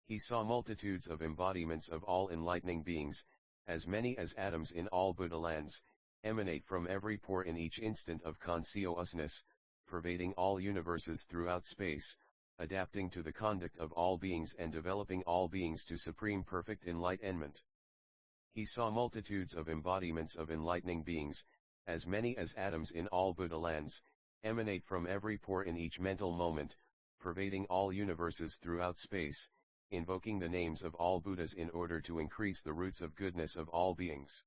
He saw multitudes of embodiments of all enlightening beings, as many as atoms in all Buddha lands, emanate from every pore in each instant of consciousness, pervading all universes throughout space, adapting to the conduct of all beings and developing all beings to supreme perfect enlightenment. He saw multitudes of embodiments of enlightening beings, as many as atoms in all Buddha lands, emanate from every pore in each mental moment, pervading all universes throughout space, invoking the names of all Buddhas in order to increase the roots of goodness of all beings.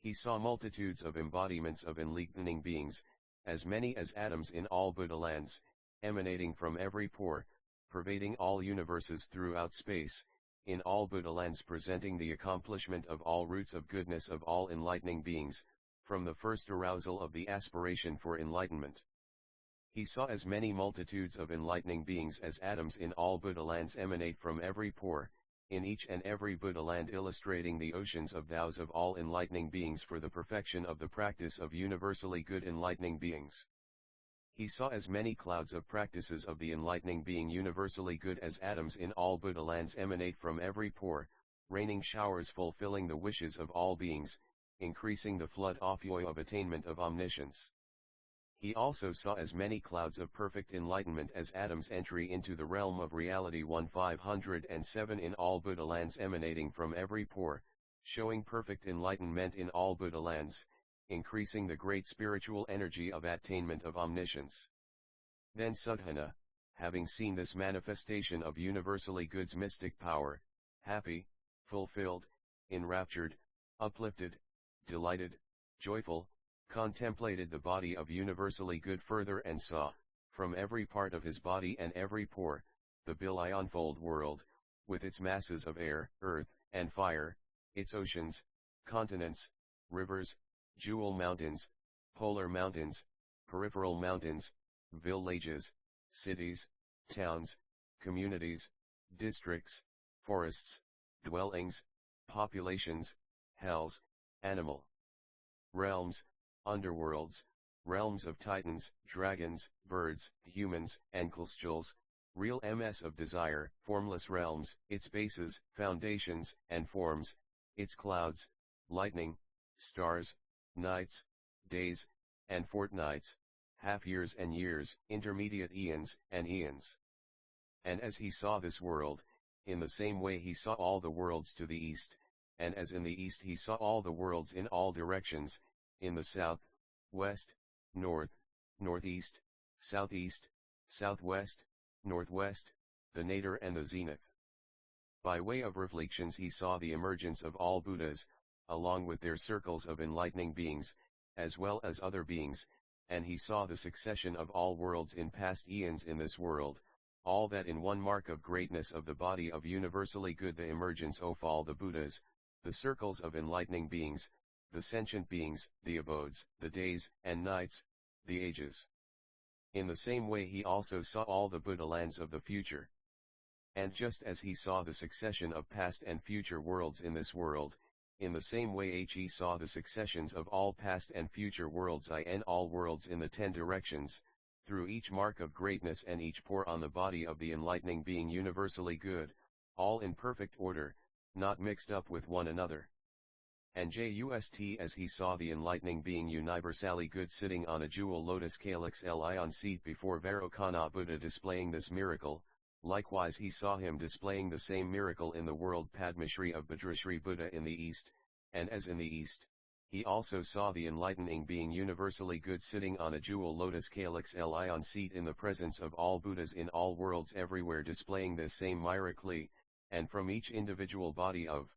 He saw multitudes of embodiments of enlightening beings, as many as atoms in all Buddha lands, emanating from every pore, pervading all universes throughout space, in all Buddha lands presenting the accomplishment of all roots of goodness of all enlightening beings, from the first arousal of the aspiration for enlightenment. He saw as many multitudes of enlightening beings as atoms in all Buddha lands emanate from every pore, in each and every Buddha land illustrating the oceans of vows of all enlightening beings for the perfection of the practice of universally good enlightening beings. He saw as many clouds of practices of the enlightening being universally good as atoms in all Buddha lands emanate from every pore, raining showers fulfilling the wishes of all beings, increasing the flood of attainment of omniscience. He also saw as many clouds of perfect enlightenment as atoms entry into the realm of reality 1507 in all Buddha lands emanating from every pore, showing perfect enlightenment in all Buddha lands, increasing the great spiritual energy of attainment of omniscience. Then Suddhana, having seen this manifestation of universally good's mystic power, happy, fulfilled, enraptured, uplifted, delighted, joyful, contemplated the body of universally good further and saw, from every part of his body and every pore, the billionfold world, with its masses of air, earth, and fire, its oceans, continents, rivers, jewel mountains, polar mountains, peripheral mountains, villages, cities, towns, communities, districts, forests, dwellings, populations, hells, animal realms, underworlds, realms of titans, dragons, birds, humans, and celestials, real ms of desire, formless realms, its bases, foundations, and forms, its clouds, lightning, stars, nights, days, and fortnights, half-years and years, intermediate eons, and eons. And as he saw this world, in the same way he saw all the worlds to the east, and as in the east he saw all the worlds in all directions, in the south, west, north, northeast, southeast, southwest, northwest, the nadir and the zenith. By way of reflections he saw the emergence of all Buddhas, along with their circles of enlightening beings, as well as other beings, and he saw the succession of all worlds in past eons in this world, all that in one mark of greatness of the body of universally good the emergence of all the Buddhas, the circles of enlightening beings, the sentient beings, the abodes, the days and nights, the ages. In the same way he also saw all the Buddha lands of the future. And just as he saw the succession of past and future worlds in this world, in the same way he saw the successions of all past and future worlds in all worlds in the 10 directions, through each mark of greatness and each pore on the body of the enlightening being universally good, all in perfect order, not mixed up with one another. And just as he saw the enlightening being universally good sitting on a jewel lotus calyx lion seat before Vairocana Buddha displaying this miracle, likewise he saw him displaying the same miracle in the world Padmashri of Bhadrashri Buddha in the east, and as in the east, he also saw the enlightening being universally good sitting on a jewel lotus calyx lion seat in the presence of all Buddhas in all worlds everywhere displaying this same miracle, and from each individual body of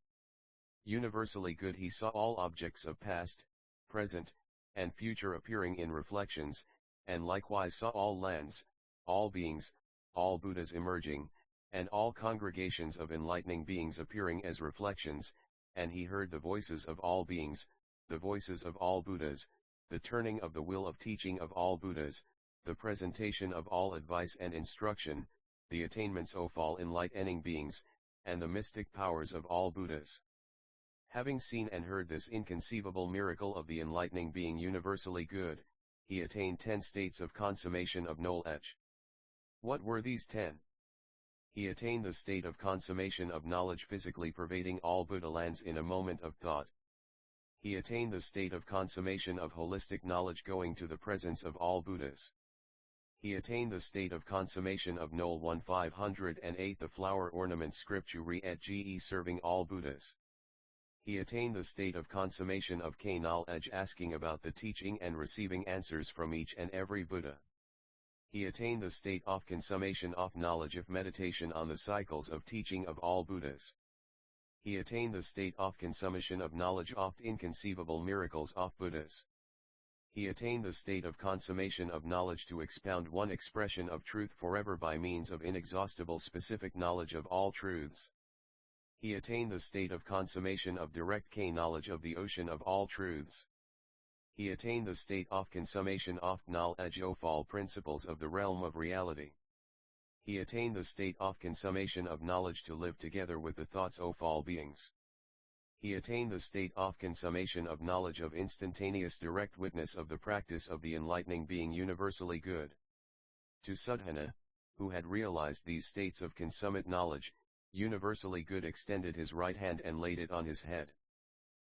universally good he saw all objects of past, present, and future appearing in reflections, and likewise saw all lands, all beings, all Buddhas emerging, and all congregations of enlightening beings appearing as reflections, and he heard the voices of all beings, the voices of all Buddhas, the turning of the will of teaching of all Buddhas, the presentation of all advice and instruction, the attainments of all enlightening beings, and the mystic powers of all Buddhas. Having seen and heard this inconceivable miracle of the enlightening being universally good, he attained 10 states of consummation of knowledge. What were these 10? He attained the state of consummation of knowledge physically pervading all Buddha lands in a moment of thought. He attained the state of consummation of holistic knowledge going to the presence of all Buddhas. He attained the state of consummation of Knoll 1508 the flower ornament scripturi et ge serving all Buddhas. He attained the state of consummation of knowledge asking about the teaching and receiving answers from each and every Buddha. He attained the state of consummation of knowledge of meditation on the cycles of teaching of all Buddhas. He attained the state of consummation of knowledge of inconceivable miracles of Buddhas. He attained the state of consummation of knowledge to expound one expression of truth forever by means of inexhaustible specific knowledge of all truths. He attained the state of consummation of direct knowledge of the ocean of all truths. He attained the state of consummation of knowledge of all principles of the realm of reality. He attained the state of consummation of knowledge to live together with the thoughts of all beings. He attained the state of consummation of knowledge of instantaneous direct witness of the practice of the enlightening being universally good. To Sudhana, who had realized these states of consummate knowledge, universally good extended his right hand and laid it on his head.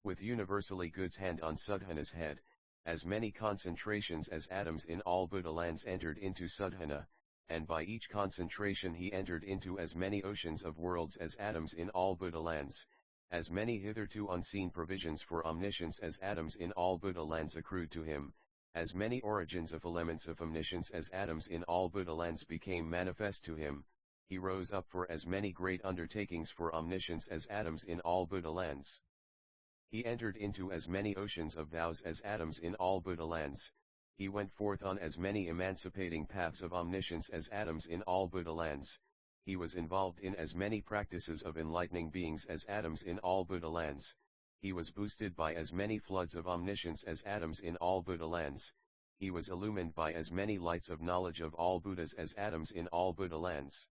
With universally good's hand on Sudhana's head, as many concentrations as atoms in all Buddha lands entered into Sudhana, and by each concentration he entered into as many oceans of worlds as atoms in all Buddha lands, as many hitherto unseen provisions for omniscience as atoms in all Buddha lands accrued to him, as many origins of elements of omniscience as atoms in all Buddha lands became manifest to him. He rose up for as many great undertakings for omniscience as atoms in all Buddha lands. He entered into as many oceans of vows as atoms in all Buddha lands. He went forth on as many emancipating paths of omniscience as atoms in all Buddha lands. He was involved in as many practices of enlightening beings as atoms in all Buddha lands. He was boosted by as many floods of omniscience as atoms in all Buddha lands. He was illumined by as many lights of knowledge of all Buddhas as atoms in all Buddha lands.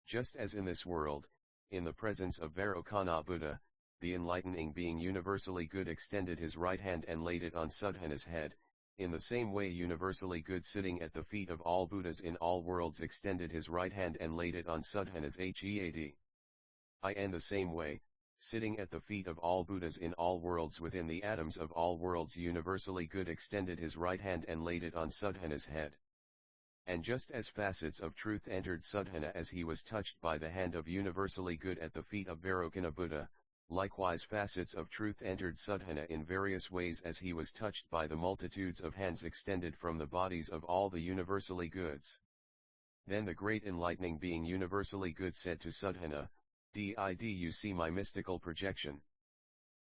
Just as in this world, in the presence of Vairocana Buddha, the enlightening being universally good extended his right hand and laid it on Sudhana's head, in the same way universally good sitting at the feet of all Buddhas in all worlds extended his right hand and laid it on Sudhana's head. In the same way, sitting at the feet of all Buddhas in all worlds within the atoms of all worlds universally good extended his right hand and laid it on Sudhana's head. And just as facets of truth entered Sudhana as he was touched by the hand of universally good at the feet of Vairocana Buddha, likewise facets of truth entered Sudhana in various ways as he was touched by the multitudes of hands extended from the bodies of all the universally goods. Then the great enlightening being universally good said to Sudhana, "Did you see my mystical projection?"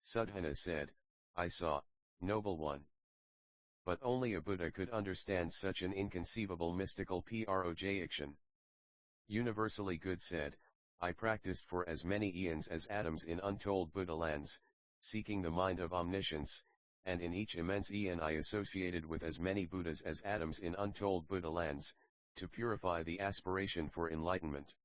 Sudhana said, "I saw, noble one." But only a Buddha could understand such an inconceivable mystical projection. Universally good said, "I practiced for as many eons as atoms in untold Buddha lands, seeking the mind of omniscience, and in each immense eon I associated with as many Buddhas as atoms in untold Buddha lands, to purify the aspiration for enlightenment."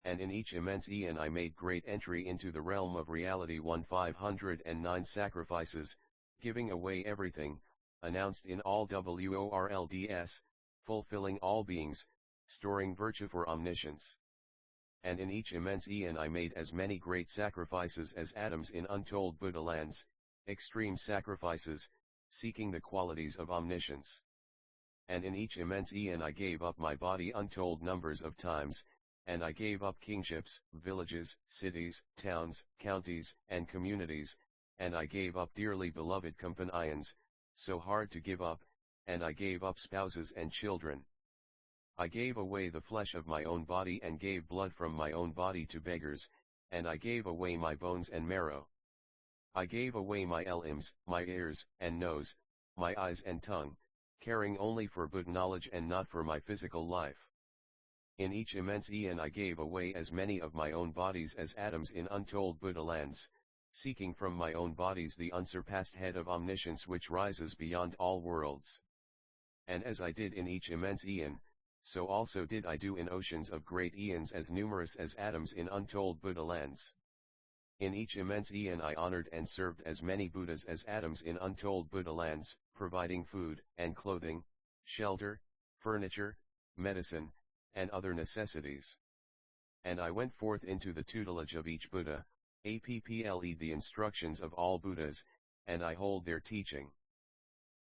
and in each immense eon I made great entry into the realm of reality. 1509 sacrifices, giving away everything, announced in all worlds, fulfilling all beings, storing virtue for omniscience. And in each immense eon I made as many great sacrifices as atoms in untold Buddha lands, extreme sacrifices, seeking the qualities of omniscience. And in each immense eon I gave up my body untold numbers of times, and I gave up kingships, villages, cities, towns, counties, and communities, and I gave up dearly beloved companions, so hard to give up, and I gave up spouses and children. I gave away the flesh of my own body and gave blood from my own body to beggars, and I gave away my bones and marrow. I gave away my limbs, my ears and nose, my eyes and tongue, caring only for Buddha knowledge and not for my physical life. In each immense eon I gave away as many of my own bodies as atoms in untold Buddha lands, seeking from my own bodies the unsurpassed head of omniscience which rises beyond all worlds. And as I did in each immense eon, so also did I do in oceans of great eons as numerous as atoms in untold Buddha lands. In each immense eon I honored and served as many Buddhas as atoms in untold Buddha lands, providing food and clothing, shelter, furniture, medicine, and other necessities. And I went forth into the tutelage of each Buddha, apple the instructions of all Buddhas, and I hold their teaching.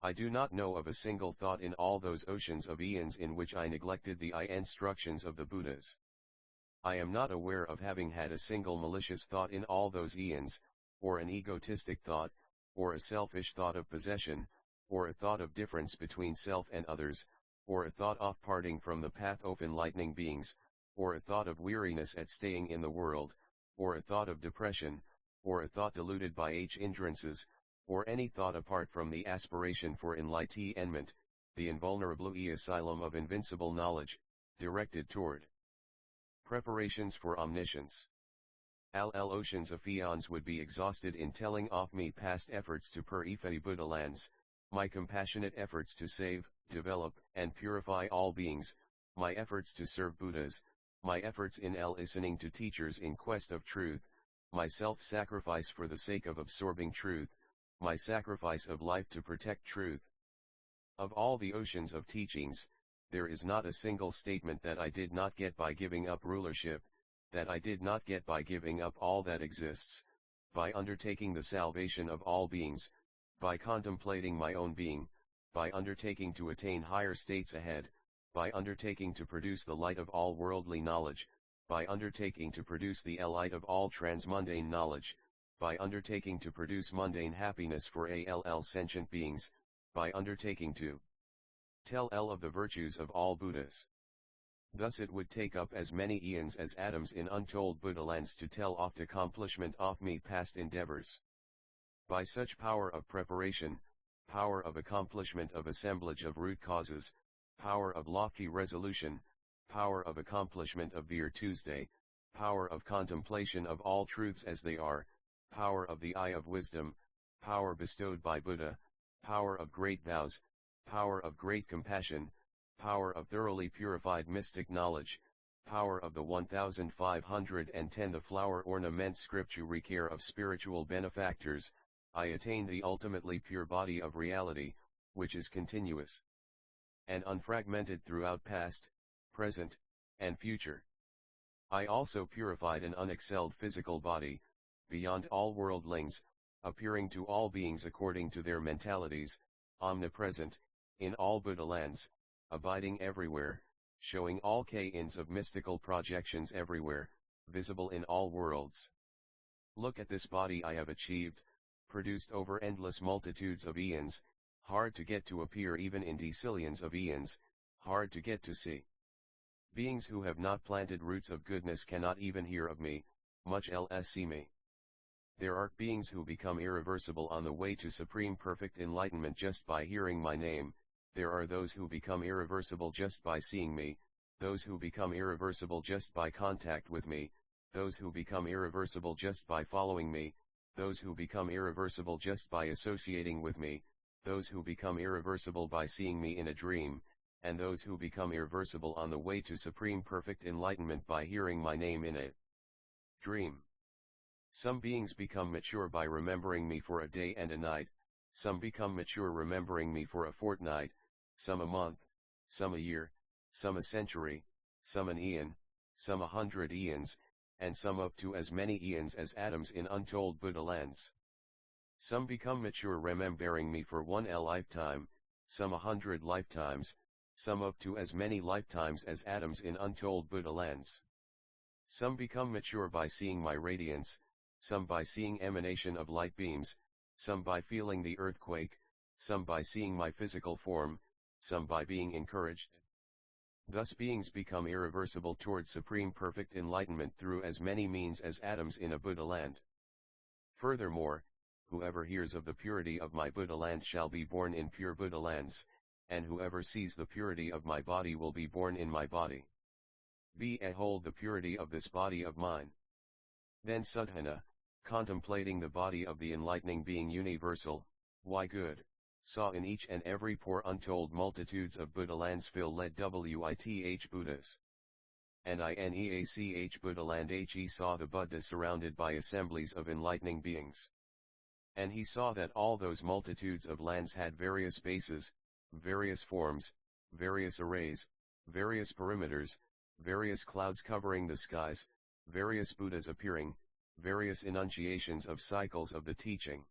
I do not know of a single thought in all those oceans of eons in which I neglected the instructions of the Buddhas. I am not aware of having had a single malicious thought in all those eons, or an egotistic thought, or a selfish thought of possession, or a thought of difference between self and others, or a thought of parting from the path of enlightening beings, or a thought of weariness at staying in the world, or a thought of depression, or a thought deluded by hindrances, or any thought apart from the aspiration for enlightenment, the invulnerable asylum of invincible knowledge, directed toward preparations for omniscience. Oceans of eons would be exhausted in telling of me past efforts to purify Buddha lands, my compassionate efforts to save, develop, and purify all beings, my efforts to serve Buddhas, my efforts in listening to teachers in quest of truth, my self-sacrifice for the sake of absorbing truth, my sacrifice of life to protect truth. Of all the oceans of teachings, there is not a single statement that I did not get by giving up rulership, that I did not get by giving up all that exists, by undertaking the salvation of all beings, by contemplating my own being, by undertaking to attain higher states ahead, by undertaking to produce the light of all worldly knowledge, by undertaking to produce the light of all transmundane knowledge, by undertaking to produce mundane happiness for all sentient beings, by undertaking to tell of the virtues of all Buddhas. Thus it would take up as many eons as atoms in untold Buddha lands to tell of the accomplishment of me past endeavors. By such power of preparation, power of accomplishment of assemblage of root causes, power of lofty resolution, power of accomplishment of Beer Tuesday, power of contemplation of all truths as they are, power of the eye of wisdom, power bestowed by Buddha, power of great vows, power of great compassion, power of thoroughly purified mystic knowledge, power of the 1510 the flower ornament scripture care of spiritual benefactors, I attain the ultimately pure body of reality, which is continuous and unfragmented throughout past, present, and future. I also purified an unexcelled physical body, beyond all worldlings, appearing to all beings according to their mentalities, omnipresent, in all Buddha lands, abiding everywhere, showing all kinds of mystical projections everywhere, visible in all worlds. Look at this body I have achieved, produced over endless multitudes of eons, hard to get to appear even in decillions of eons, hard to get to see. Beings who have not planted roots of goodness cannot even hear of me, much less see me. There are beings who become irreversible on the way to supreme perfect enlightenment just by hearing my name, there are those who become irreversible just by seeing me, those who become irreversible just by contact with me, those who become irreversible just by following me, those who become irreversible just by associating with me, those who become irreversible by seeing me in a dream, and those who become irreversible on the way to supreme perfect enlightenment by hearing my name in a dream. Some beings become mature by remembering me for a day and a night, some become mature remembering me for a fortnight, some a month, some a year, some a century, some an eon, some 100 eons, and some up to as many eons as atoms in untold Buddha lands. Some become mature remembering me for one lifetime, some 100 lifetimes, some up to as many lifetimes as atoms in untold Buddha lands. Some become mature by seeing my radiance, some by seeing emanation of light beams, some by feeling the earthquake, some by seeing my physical form, some by being encouraged. Thus beings become irreversible toward supreme perfect enlightenment through as many means as atoms in a Buddha land. Furthermore, whoever hears of the purity of my Buddha land shall be born in pure Buddha lands, and whoever sees the purity of my body will be born in my body. Behold the purity of this body of mine. Then Suddhana, contemplating the body of the enlightening being universal, why good, saw in each and every pore untold multitudes of Buddha lands fill led with Buddhas. And INEACH Buddha land he saw the Buddha surrounded by assemblies of enlightening beings. And he saw that all those multitudes of lands had various bases, various forms, various arrays, various perimeters, various clouds covering the skies, various Buddhas appearing, various enunciations of cycles of the teaching.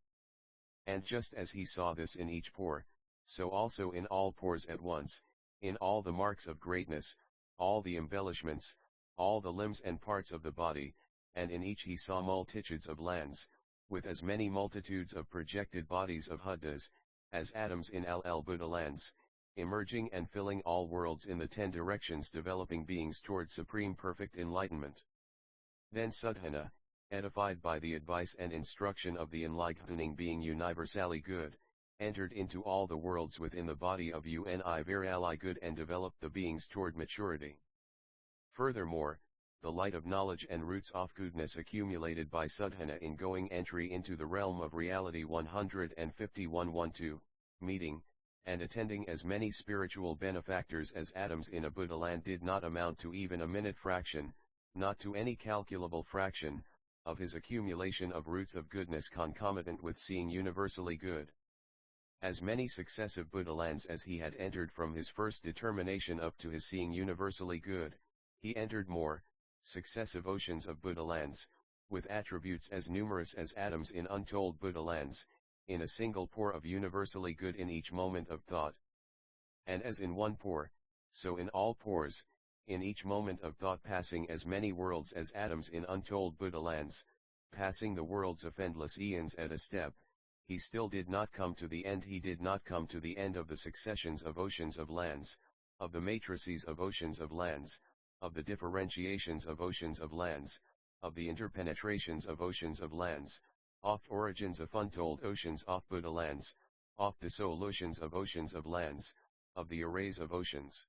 And just as he saw this in each pore, so also in all pores at once, in all the marks of greatness, all the embellishments, all the limbs and parts of the body, and in each he saw multitudes of lands, with as many multitudes of projected bodies of Buddhas, as atoms in Buddha lands, emerging and filling all worlds in the 10 directions developing beings toward supreme perfect enlightenment. Then Suddhana, edified by the advice and instruction of the enlightening being universally good, entered into all the worlds within the body of Universally good and developed the beings toward maturity. Furthermore, the light of knowledge and roots of goodness accumulated by Suddhana in going entry into the realm of reality 151-12, meeting, and attending as many spiritual benefactors as atoms in a Buddha land did not amount to even a minute fraction, not to any calculable fraction, of his accumulation of roots of goodness concomitant with seeing universally good. As many successive Buddha lands as he had entered from his first determination up to his seeing universally good, he entered more, successive oceans of Buddha lands, with attributes as numerous as atoms in untold Buddha lands, in a single pore of universally good in each moment of thought. And as in one pore, so in all pores, in each moment of thought passing as many worlds as atoms in untold Buddha lands, passing the worlds of endless eons at a step, he still did not come to the end. He did not come to the end of the successions of oceans of lands, of the matrices of oceans of lands, of the differentiations of oceans of lands, of the interpenetrations of oceans of lands, oft origins of untold oceans of Buddha lands, oft dissolutions of oceans of lands, of the arrays of oceans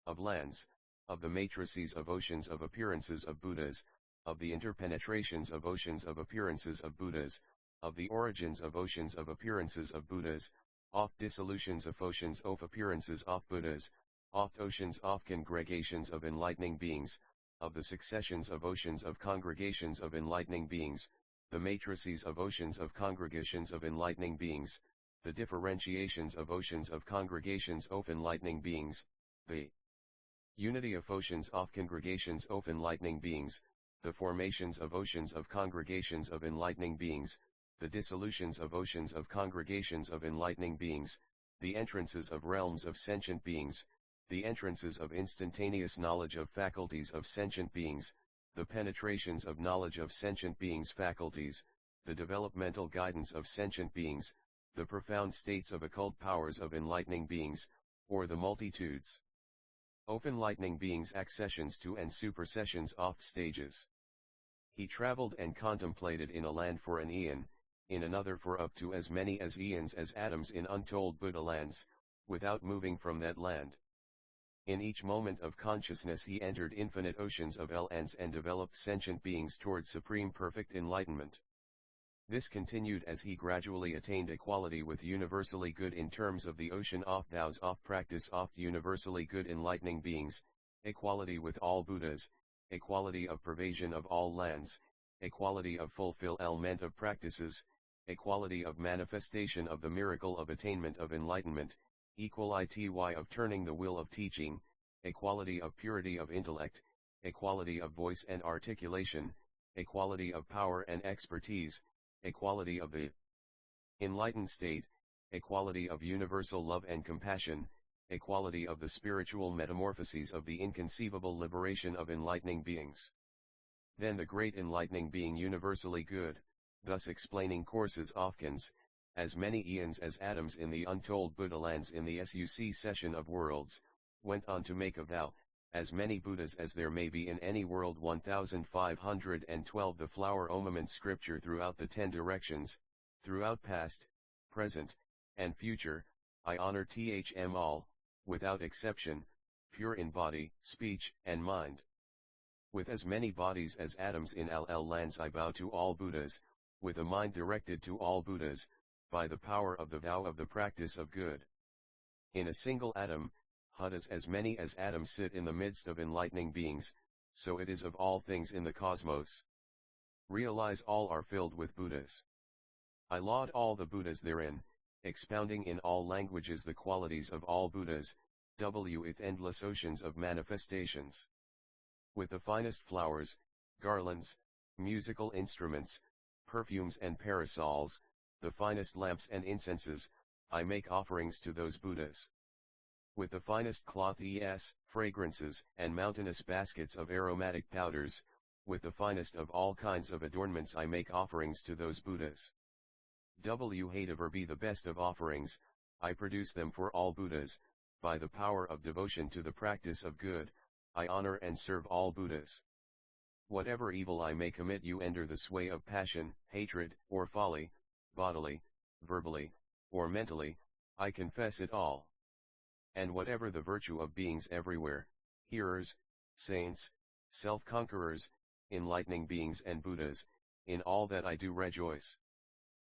of lands, of the matrices of oceans of appearances of Buddhas, of the interpenetrations of oceans of appearances of Buddhas, of the origins of oceans of appearances of Buddhas, oft dissolutions of oceans of appearances of Buddhas, oft oceans of congregations of enlightening beings, of the successions of oceans of congregations of enlightening beings, the matrices of oceans of congregations of enlightening beings, the differentiations of oceans of congregations of enlightening beings, the unity of oceans of congregations of enlightening beings, the formations of oceans of congregations of enlightening beings, the dissolutions of oceans of congregations of enlightening beings, the entrances of realms of sentient beings, the entrances of instantaneous knowledge of faculties of sentient beings, the penetrations of knowledge of sentient beings' faculties, the developmental guidance of sentient beings, the profound states of occult powers of enlightening beings, or the multitudes of enlightening beings' accessions to and supersessions oft stages. He traveled and contemplated in a land for an eon, in another for up to as many as eons as atoms in untold Buddha lands, without moving from that land. In each moment of consciousness he entered infinite oceans of lands and developed sentient beings toward supreme perfect enlightenment. This continued as he gradually attained equality with universally good in terms of the ocean of vows of practice of universally good enlightening beings, equality with all Buddhas, equality of pervasion of all lands, equality of fulfillment of practices, equality of manifestation of the miracle of attainment of enlightenment, equality of turning the will of teaching, equality of purity of intellect, equality of voice and articulation, equality of power and expertise, equality of the enlightened state, equality of universal love and compassion, equality of the spiritual metamorphoses of the inconceivable liberation of enlightening beings. Then the great enlightening being universally good, thus explaining courses ofkins, as many eons as atoms in the untold Buddha lands in the succession of worlds, went on to make a vow, as many Buddhas as there may be in any world 1512 the flower omament scripture throughout the 10 directions, throughout past, present, and future, I honor Thm all, without exception, pure in body, speech, and mind. With as many bodies as atoms in all lands I bow to all Buddhas, with a mind directed to all Buddhas, by the power of the vow of the practice of good. In a single atom, Hudas as many as atoms sit in the midst of enlightening beings, so it is of all things in the cosmos. Realize all are filled with Buddhas. I laud all the Buddhas therein, expounding in all languages the qualities of all Buddhas, with endless oceans of manifestations. With the finest flowers, garlands, musical instruments, perfumes and parasols, the finest lamps and incenses, I make offerings to those Buddhas. With the finest cloth fragrances and mountainous baskets of aromatic powders, with the finest of all kinds of adornments I make offerings to those Buddhas. Whatever be the best of offerings, I produce them for all Buddhas, by the power of devotion to the practice of good, I honor and serve all Buddhas. Whatever evil I may commit under the sway of passion, hatred, or folly, bodily, verbally, or mentally, I confess it all. And whatever the virtue of beings everywhere, hearers, saints, self-conquerors, enlightening beings and Buddhas, in all that I do rejoice.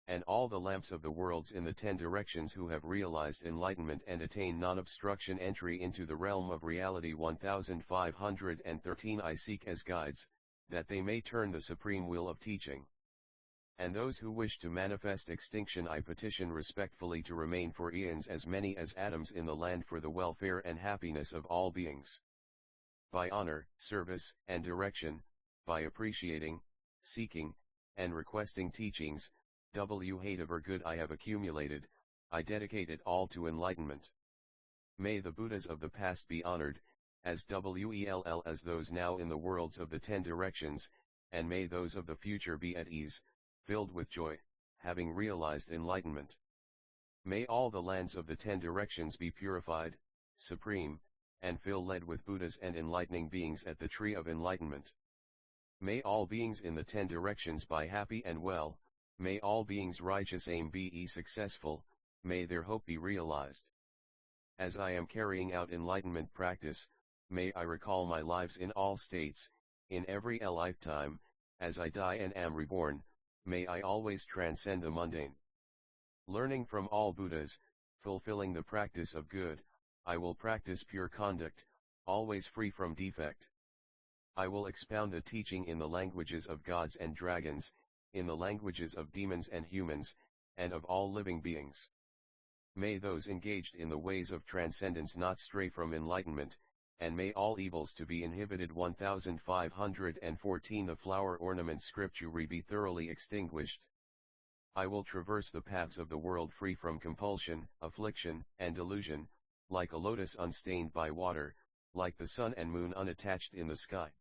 And all the lamps of the worlds in the 10 directions who have realized enlightenment and attain non-obstruction entry into the realm of reality 1513 I seek as guides, that they may turn the supreme wheel of teaching. And those who wish to manifest extinction I petition respectfully to remain for eons as many as atoms in the land for the welfare and happiness of all beings. By honor, service, and direction, by appreciating, seeking, and requesting teachings, whatever good I have accumulated, I dedicate it all to enlightenment. May the Buddhas of the past be honored, as well as those now in the worlds of the 10 directions, and may those of the future be at ease, filled with joy, having realized enlightenment. May all the lands of the 10 directions be purified, supreme, and led with Buddhas and enlightening beings at the tree of enlightenment. May all beings in the 10 directions be happy and well, may all beings' righteous aim be successful, may their hope be realized. As I am carrying out enlightenment practice, may I recall my lives in all states, in every lifetime, as I die and am reborn, may I always transcend the mundane. Learning from all Buddhas, fulfilling the practice of good, I will practice pure conduct, always free from defect. I will expound the teaching in the languages of gods and dragons, in the languages of demons and humans, and of all living beings. May those engaged in the ways of transcendence not stray from enlightenment, and may all evils to be inhibited 1514 the flower ornament scripture be thoroughly extinguished. I will traverse the paths of the world free from compulsion, affliction, and delusion, like a lotus unstained by water, like the sun and moon unattached in the sky.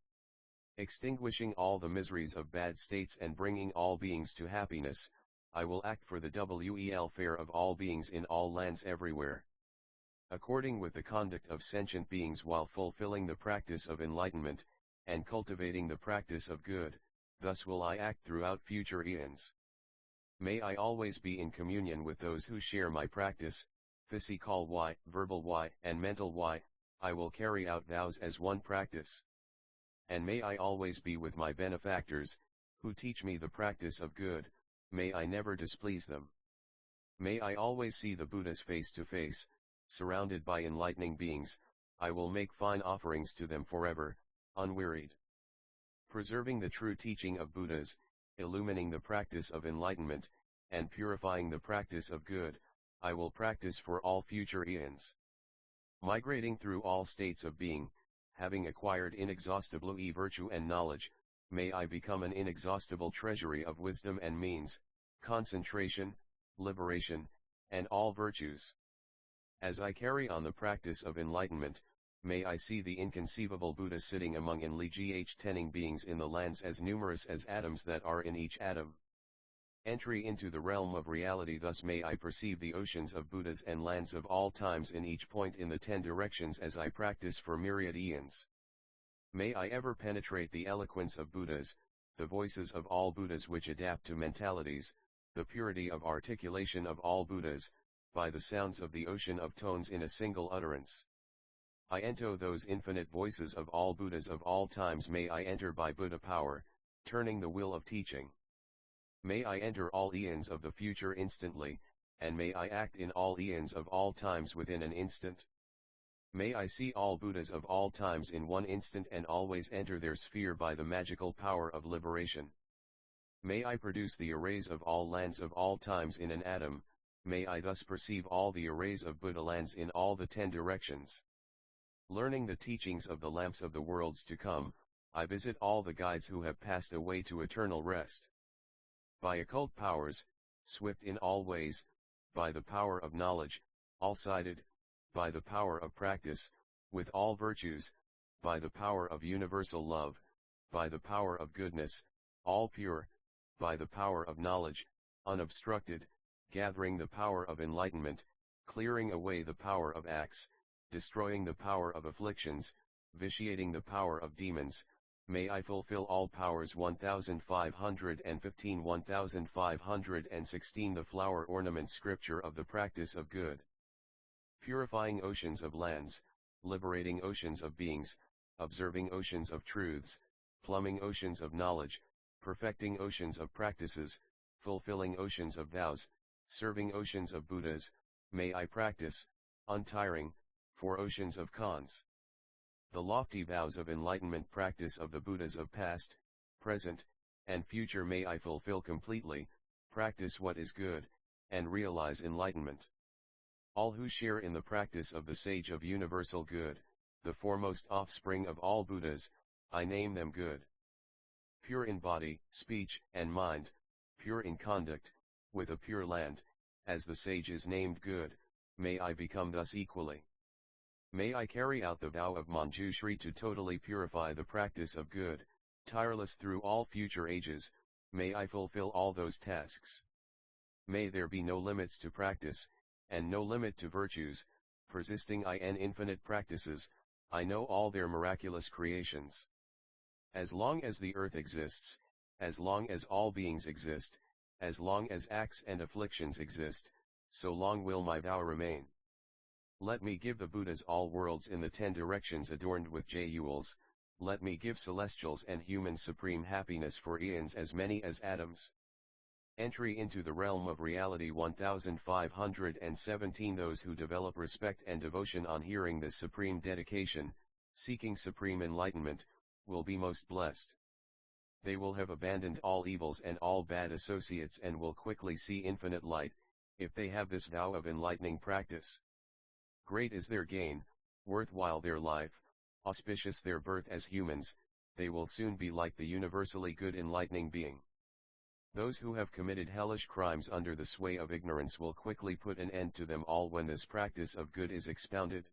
Extinguishing all the miseries of bad states and bringing all beings to happiness, I will act for the welfare of all beings in all lands everywhere. According with the conduct of sentient beings while fulfilling the practice of enlightenment, and cultivating the practice of good, thus will I act throughout future eons. May I always be in communion with those who share my practice, physical verbal and mental I will carry out vows as one practice. And may I always be with my benefactors, who teach me the practice of good, may I never displease them. May I always see the Buddhas face to face, surrounded by enlightening beings, I will make fine offerings to them forever, unwearied. Preserving the true teaching of Buddhas, illumining the practice of enlightenment, and purifying the practice of good, I will practice for all future eons. Migrating through all states of being, having acquired inexhaustible virtue and knowledge, may I become an inexhaustible treasury of wisdom and means, concentration, liberation, and all virtues. As I carry on the practice of enlightenment, may I see the inconceivable Buddha sitting among enlightened beings in the lands as numerous as atoms that are in each atom. Entry into the realm of reality. Thus may I perceive the oceans of Buddhas and lands of all times in each point in the 10 directions as I practice for myriad eons. May I ever penetrate the eloquence of Buddhas, the voices of all Buddhas which adapt to mentalities, the purity of articulation of all Buddhas, by the sounds of the ocean of tones in a single utterance. I enter those infinite voices of all Buddhas of all times. May I enter by Buddha power, turning the wheel of teaching. May I enter all eons of the future instantly, and may I act in all eons of all times within an instant. May I see all Buddhas of all times in one instant and always enter their sphere by the magical power of liberation. May I produce the arrays of all lands of all times in an atom, may I thus perceive all the arrays of Buddha lands in all the 10 directions. Learning the teachings of the lamps of the worlds to come, I visit all the guides who have passed away to eternal rest. By occult powers, swift in all ways, by the power of knowledge, all-sided, by the power of practice, with all virtues, by the power of universal love, by the power of goodness, all pure, by the power of knowledge, unobstructed, gathering the power of enlightenment, clearing away the power of acts, destroying the power of afflictions, vitiating the power of demons, may I fulfill all powers. 1515 1516 The flower ornament scripture of the practice of good. Purifying oceans of lands, liberating oceans of beings, observing oceans of truths, plumbing oceans of knowledge, perfecting oceans of practices, fulfilling oceans of vows, serving oceans of Buddhas, may I practice, untiring, for oceans of Khans. The lofty vows of enlightenment practice of the Buddhas of past, present, and future may I fulfill completely, practice what is good, and realize enlightenment. All who share in the practice of the sage of universal good, the foremost offspring of all Buddhas, I name them good. Pure in body, speech, and mind, pure in conduct, with a pure land, as the sage is named good, may I become thus equally. May I carry out the vow of Manjushri to totally purify the practice of good, tireless through all future ages, may I fulfill all those tasks. May there be no limits to practice, and no limit to virtues, persisting in infinite practices, I know all their miraculous creations. As long as the earth exists, as long as all beings exist, as long as acts and afflictions exist, so long will my vow remain. Let me give the Buddhas all worlds in the 10 directions adorned with jewels, let me give celestials and humans supreme happiness for eons as many as atoms. Entry into the realm of reality. 1517 Those who develop respect and devotion on hearing this supreme dedication, seeking supreme enlightenment, will be most blessed. They will have abandoned all evils and all bad associates and will quickly see infinite light, if they have this vow of enlightening practice. Great is their gain, worthwhile their life, auspicious their birth as humans, they will soon be like the universally good enlightening being. Those who have committed hellish crimes under the sway of ignorance will quickly put an end to them all when this practice of good is expounded.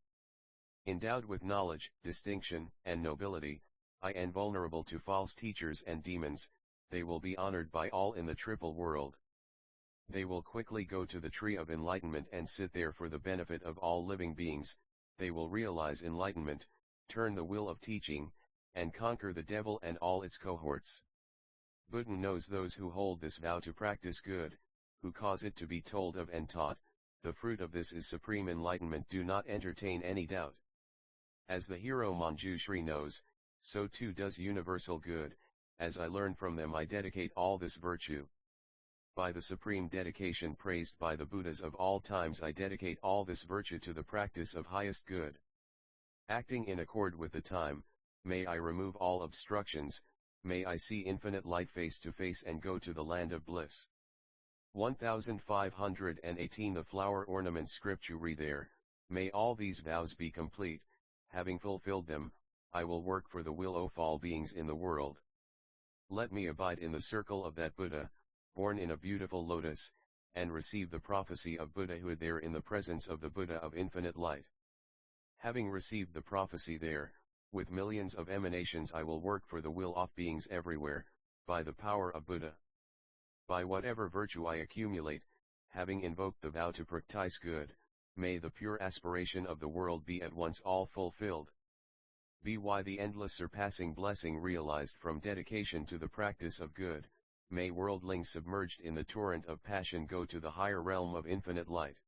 Endowed with knowledge, distinction, and nobility, invulnerable to false teachers and demons, they will be honored by all in the triple world. They will quickly go to the tree of enlightenment and sit there for the benefit of all living beings, they will realize enlightenment, turn the wheel of teaching, and conquer the devil and all its cohorts. Buddha knows those who hold this vow to practice good, who cause it to be told of and taught, the fruit of this is supreme enlightenment. Do not entertain any doubt. As the hero Manjushri knows, so too does universal good, as I learn from them I dedicate all this virtue. by the supreme dedication praised by the Buddhas of all times, I dedicate all this virtue to the practice of highest good. Acting in accord with the time, may I remove all obstructions, may I see infinite light face to face and go to the land of bliss. 1518 The flower ornament scripture there, may all these vows be complete, having fulfilled them, I will work for the will of all beings in the world. Let me abide in the circle of that Buddha, born in a beautiful lotus, and receive the prophecy of Buddhahood there in the presence of the Buddha of infinite light. Having received the prophecy there, with millions of emanations I will work for the will of beings everywhere, by the power of Buddha. By whatever virtue I accumulate, having invoked the vow to practice good, may the pure aspiration of the world be at once all fulfilled. By the endless surpassing blessing realized from dedication to the practice of good, may worldlings submerged in the torrent of passion go to the higher realm of infinite light.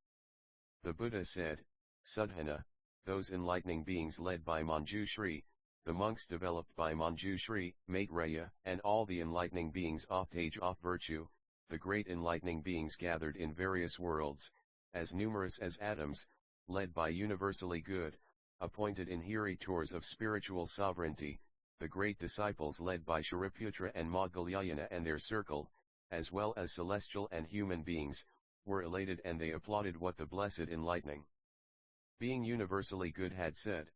The Buddha said, Sudhana, those enlightening beings led by Manjushri, the monks developed by Manjushri, Maitreya, and all the enlightening beings of age of virtue, the great enlightening beings gathered in various worlds, as numerous as atoms, led by universally good, appointed inheritors of spiritual sovereignty, the great disciples led by Shariputra and Moggallana and their circle, as well as celestial and human beings, were elated and they applauded what the blessed enlightening being universally good had said.